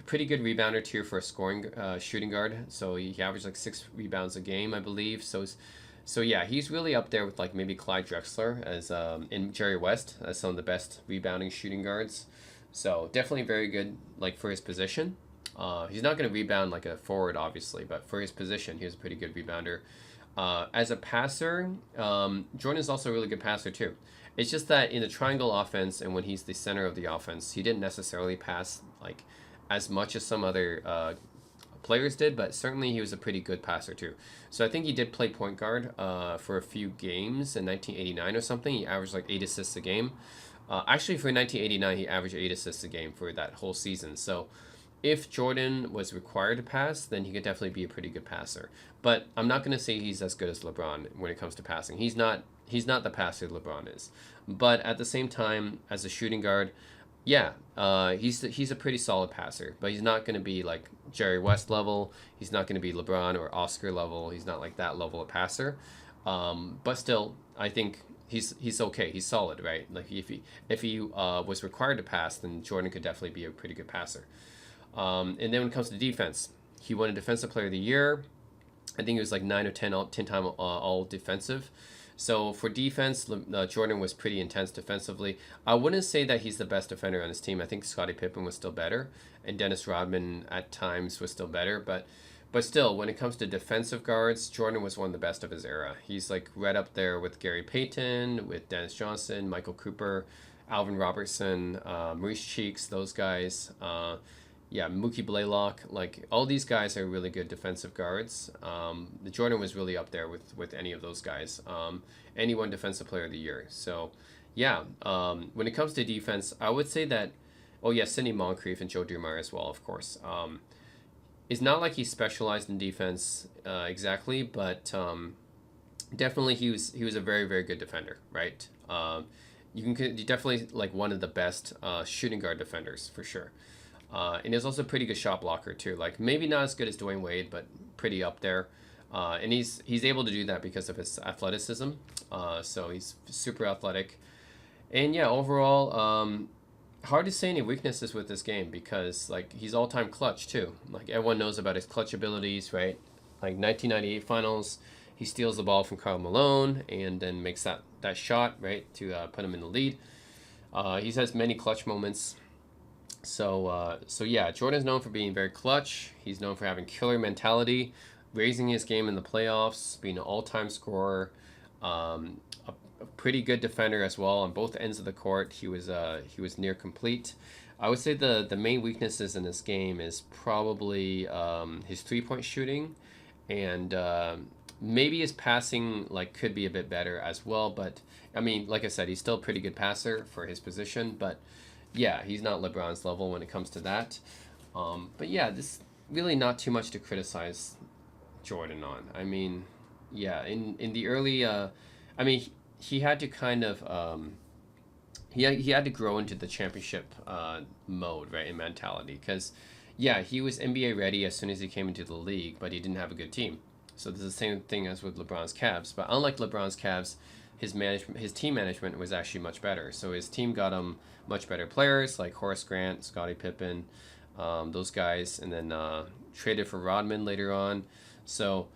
pretty good rebounder too for a scoring shooting guard. So he averaged like 6 rebounds a game, I believe. So yeah, he's really up there with like maybe Clyde Drexler as in Jerry West as some of the best rebounding shooting guards. So definitely very good like for his position. He's not going to rebound like a forward, obviously, but for his position, he was a pretty good rebounder. As a passer, Jordan is also a really good passer too. It's just that in the triangle offense and when he's the center of the offense, he didn't necessarily pass like as much as some other players did, but certainly he was a pretty good passer too. So I think he did play point guard for a few games in 1989 or something. He averaged like 8 assists a game. Actually, for 1989, he averaged 8 assists a game for that whole season. So if Jordan was required to pass, then he could definitely be a pretty good passer. But I'm not going to say he's as good as LeBron when it comes to passing. He's not the passer LeBron is. But at the same time, as a shooting guard, yeah, he's a pretty solid passer. But he's not going to be like Jerry West level. He's not going to be LeBron or Oscar level. He's not like that level of passer. But still, I think he's okay. He's solid, right? Like if he was required to pass, then Jordan could definitely be a pretty good passer. And then when it comes to defense, he won a Defensive Player of the Year. I think it was like 9 or 10 time all defensive. So for defense, Jordan was pretty intense defensively. I wouldn't say that he's the best defender on his team. I think Scottie Pippen was still better, and Dennis Rodman at times was still better. But still, when it comes to defensive guards, Jordan was one of the best of his era. He's like right up there with Gary Payton, with Dennis Johnson, Michael Cooper, Alvin Robertson, Maurice Cheeks, those guys. Yeah, Mookie Blaylock, like all these guys are really good defensive guards. The Jordan was really up there with any of those guys. And he won Defensive Player of the Year. So, yeah, when it comes to defense, I would say that, oh yeah, Sidney Moncrief and Joe Dumars as well, of course. It's not like he specialized in defense exactly, but definitely he was a very, very good defender, right? You're definitely like one of the best shooting guard defenders for sure. And he's also a pretty good shot blocker too. Like maybe not as good as Dwayne Wade, but pretty up there. And he's able to do that because of his athleticism. So he's super athletic. And yeah, overall, hard to say any weaknesses with this game because like he's all-time clutch too. Like everyone knows about his clutch abilities, right? Like 1998 finals, he steals the ball from Karl Malone and then makes that shot, right, to put him in the lead. He has many clutch moments. So yeah, Jordan's known for being very clutch. He's known for having killer mentality, raising his game in the playoffs, being an all-time scorer, a pretty good defender as well on both ends of the court. He was near complete. I would say the main weaknesses in this game is probably his 3-point shooting, and maybe his passing like could be a bit better as well. But I mean, like I said, he's still a pretty good passer for his position, but yeah, he's not LeBron's level when it comes to that. But yeah, this really not too much to criticize Jordan on. I mean, yeah, in the early, I mean, he had to kind of he had to grow into the championship mode, right, in mentality, because yeah, he was NBA ready as soon as he came into the league, but he didn't have a good team. So this is the same thing as with LeBron's Cavs. But unlike LeBron's Cavs, his team management was actually much better. So his team got him much better players like Horace Grant, Scottie Pippen, those guys, and then traded for Rodman later on. So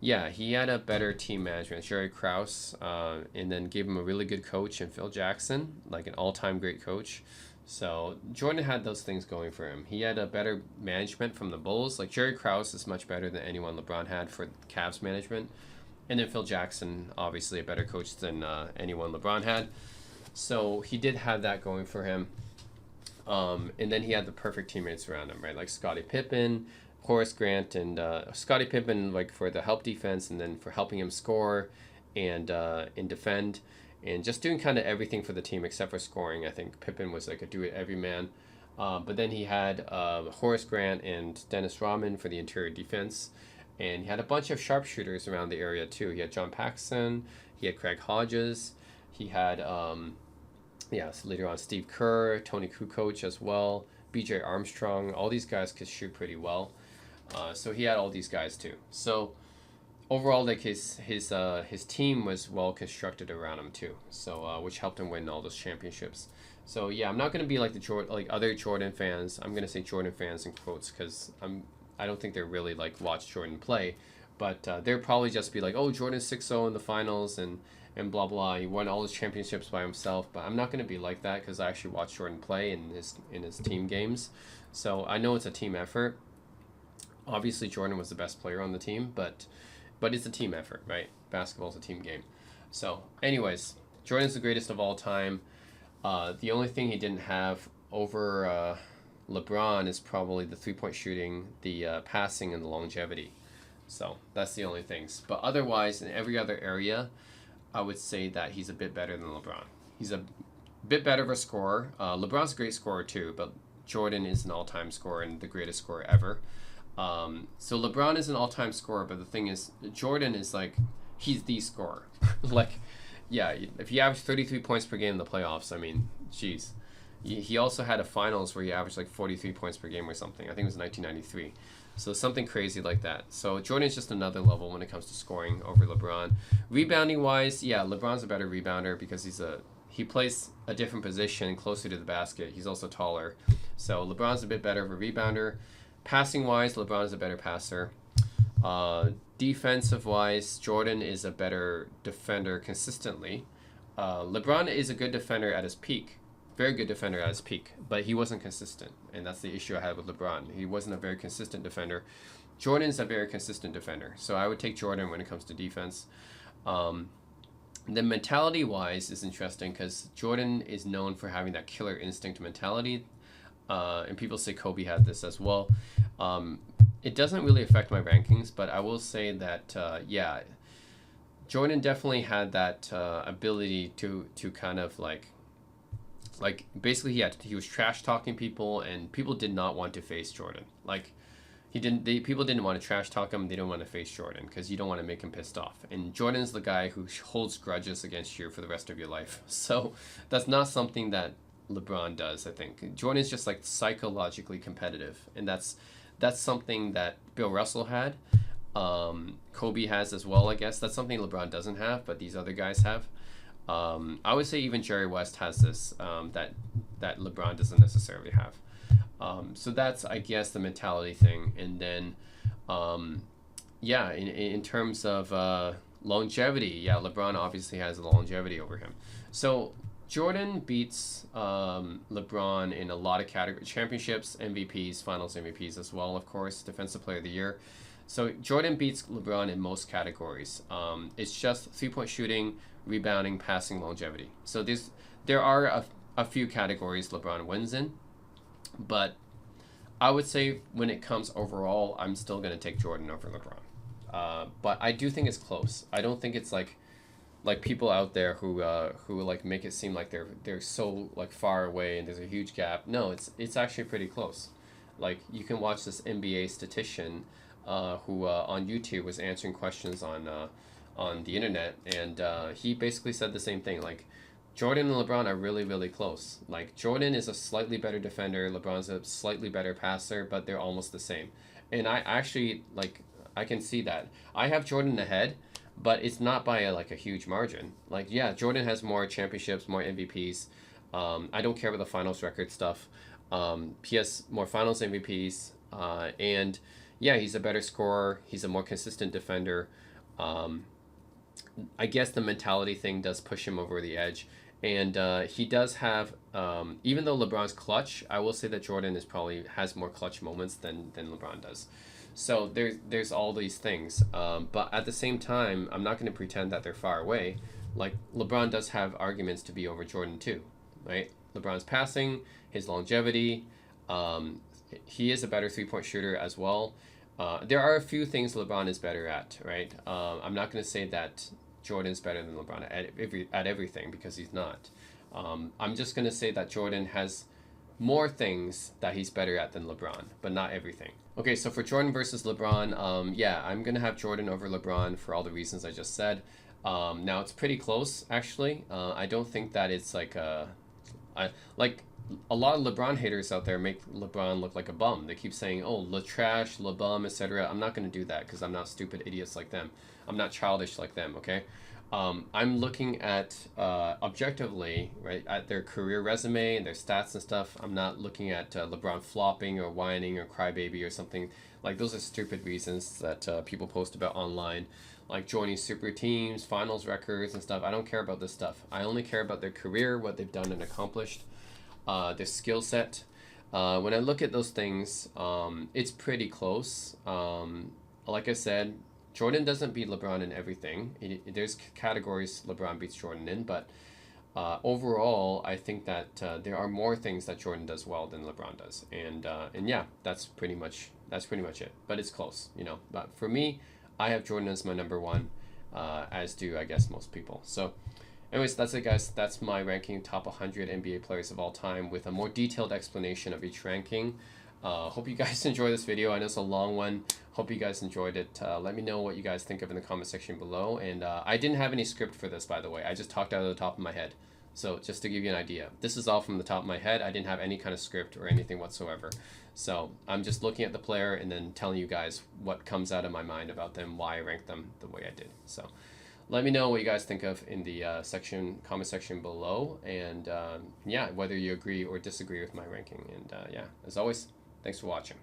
yeah, he had a better team management, Jerry Krause, and then gave him a really good coach in Phil Jackson, like an all-time great coach. So Jordan had those things going for him. He had a better management from the Bulls. Like Jerry Krause is much better than anyone LeBron had for Cavs management, and then Phil Jackson, obviously a better coach than anyone LeBron had. So he did have that going for him. And then he had the perfect teammates around him, right? Like Scottie Pippen, Horace Grant, and Scottie Pippen, like for the help defense, and then for helping him score and defend, and just doing kind of everything for the team except for scoring. I think Pippen was like a do it every man. But then he had Horace Grant and Dennis Rodman for the interior defense, and he had a bunch of sharpshooters around the area too. He had John Paxson, he had Craig Hodges, he had so later on Steve Kerr, Tony Kukoc as well, B.J. Armstrong. All these guys could shoot pretty well. So he had all these guys too. So overall, like his team was well constructed around him too. So which helped him win all those championships. So yeah, I'm not gonna be like like other Jordan fans. I'm gonna say Jordan fans in quotes because I don't think they're really like watch Jordan play, but they'll probably just be like, oh, Jordan's 6-0 in the finals and blah blah. He won all his championships by himself. But I'm not gonna be like that because I actually watched Jordan play in his team games. So I know it's a team effort. Obviously, Jordan was the best player on the team, but it's a team effort, right? Basketball's a team game. So, anyways, Jordan's the greatest of all time. The only thing he didn't have over LeBron is probably the three-point shooting, the passing, and the longevity. So that's the only things. But otherwise, in every other area, I would say that he's a bit better than LeBron. He's a bit better of a scorer. LeBron's a great scorer too, but Jordan is an all-time scorer and the greatest scorer ever. So LeBron is an all-time scorer, but the thing is, Jordan is like, he's the scorer. Like, yeah, if you average 33 points per game in the playoffs, I mean, geez. He also had a finals where he averaged like 43 points per game or something. I think it was 1993. So something crazy like that. So Jordan's just another level when it comes to scoring over LeBron. Rebounding wise, yeah, LeBron's a better rebounder because he plays a different position closer to the basket. He's also taller. So LeBron's a bit better of a rebounder. Passing wise, LeBron's a better passer. Defensive wise, Jordan is a better defender consistently. LeBron is a good defender at his peak. Very good defender at his peak, but he wasn't consistent, and that's the issue I had with LeBron. He wasn't a very consistent defender. Jordan's a very consistent defender, so I would take Jordan when it comes to defense. Then mentality-wise is interesting because Jordan is known for having that killer instinct mentality, and people say Kobe had this as well. It doesn't really affect my rankings, but I will say that, yeah, Jordan definitely had that ability to kind of like basically he was trash talking people, and people did not want to face Jordan. Like people didn't want to trash talk him. They didn't want to face Jordan because you don't want to make him pissed off. And Jordan's the guy who holds grudges against you for the rest of your life. So that's not something that LeBron does. I think Jordan's just like psychologically competitive, and that's something that Bill Russell had. Kobe has as well, I guess. That's something LeBron doesn't have, but these other guys have. I would say even Jerry West has this that LeBron doesn't necessarily have. So that's, I guess, the mentality thing. And then, yeah, in terms of longevity, yeah, LeBron obviously has longevity over him. So Jordan beats LeBron in a lot of categories: championships, MVPs, Finals MVPs as well, of course, Defensive Player of the Year. So Jordan beats LeBron in most categories. It's just three-point shooting, rebounding, passing, longevity. So there are a few categories LeBron wins in, but I would say when it comes overall, I'm still going to take Jordan over LeBron. But I do think it's close. I don't think it's like like people out there who like make it seem like they're so like far away and there's a huge gap. No, it's actually pretty close. Like you can watch this NBA statistician who on YouTube was answering questions on the internet, and he basically said the same thing. Like Jordan and LeBron are really really close. Like Jordan is a slightly better defender, LeBron's a slightly better passer, but they're almost the same. And I actually like I can see that. I have Jordan ahead, but it's not by like a huge margin. Like yeah, Jordan has more championships, more MVPs. I don't care about the finals record stuff. He has more finals MVPs, and yeah, he's a better scorer. He's a more consistent defender. Um, I guess the mentality thing does push him over the edge, and he does have. Even though LeBron's clutch, I will say that Jordan is probably has more clutch moments than LeBron does. So there's all these things, but at the same time, I'm not going to pretend that they're far away. Like LeBron does have arguments to be over Jordan too, right? LeBron's passing, his longevity, um, he is a better 3 point shooter as well. There are a few things LeBron is better at, right? I'm not going to say that Jordan's better than LeBron at everything because he's not. I'm just going to say that Jordan has more things that he's better at than LeBron, but not everything. Okay, so for Jordan versus LeBron, yeah, I'm going to have Jordan over LeBron for all the reasons I just said. Now, it's pretty close, actually. I don't think that it's like like a lot of LeBron haters out there make LeBron look like a bum. They keep saying, "Oh, Le Trash, Le Bum," etc. I'm not going to do that because I'm not stupid idiots like them. I'm not childish like them. Okay, I'm looking at objectively, right, at their career resume and their stats and stuff. I'm not looking at LeBron flopping or whining or crybaby or something. Like those are stupid reasons that people post about online, like joining super teams, finals records and stuff. I don't care about this stuff. I only care about their career, what they've done and accomplished, their skill set. When I look at those things, it's pretty close. Like I said, Jordan doesn't beat LeBron in everything. There's categories LeBron beats Jordan in, but overall, I think that there are more things that Jordan does well than LeBron does, and yeah, that's pretty much it. But it's close, you know. But for me, I have Jordan as my number one, as do I guess most people. So, anyways, that's it, guys. That's my ranking top 100 NBA players of all time with a more detailed explanation of each ranking. Hope you guys enjoy this video. I know it's a long one. Hope you guys enjoyed it. Let me know what you guys think of in the comment section below. And I didn't have any script for this, by the way. I just talked out of the top of my head. So just to give you an idea, this is all from the top of my head. I didn't have any kind of script or anything whatsoever. So I'm just looking at the player and then telling you guys what comes out of my mind about them, why I rank them the way I did. So let me know what you guys think of in the comment section below. And yeah, whether you agree or disagree with my ranking. And yeah, as always, thanks for watching.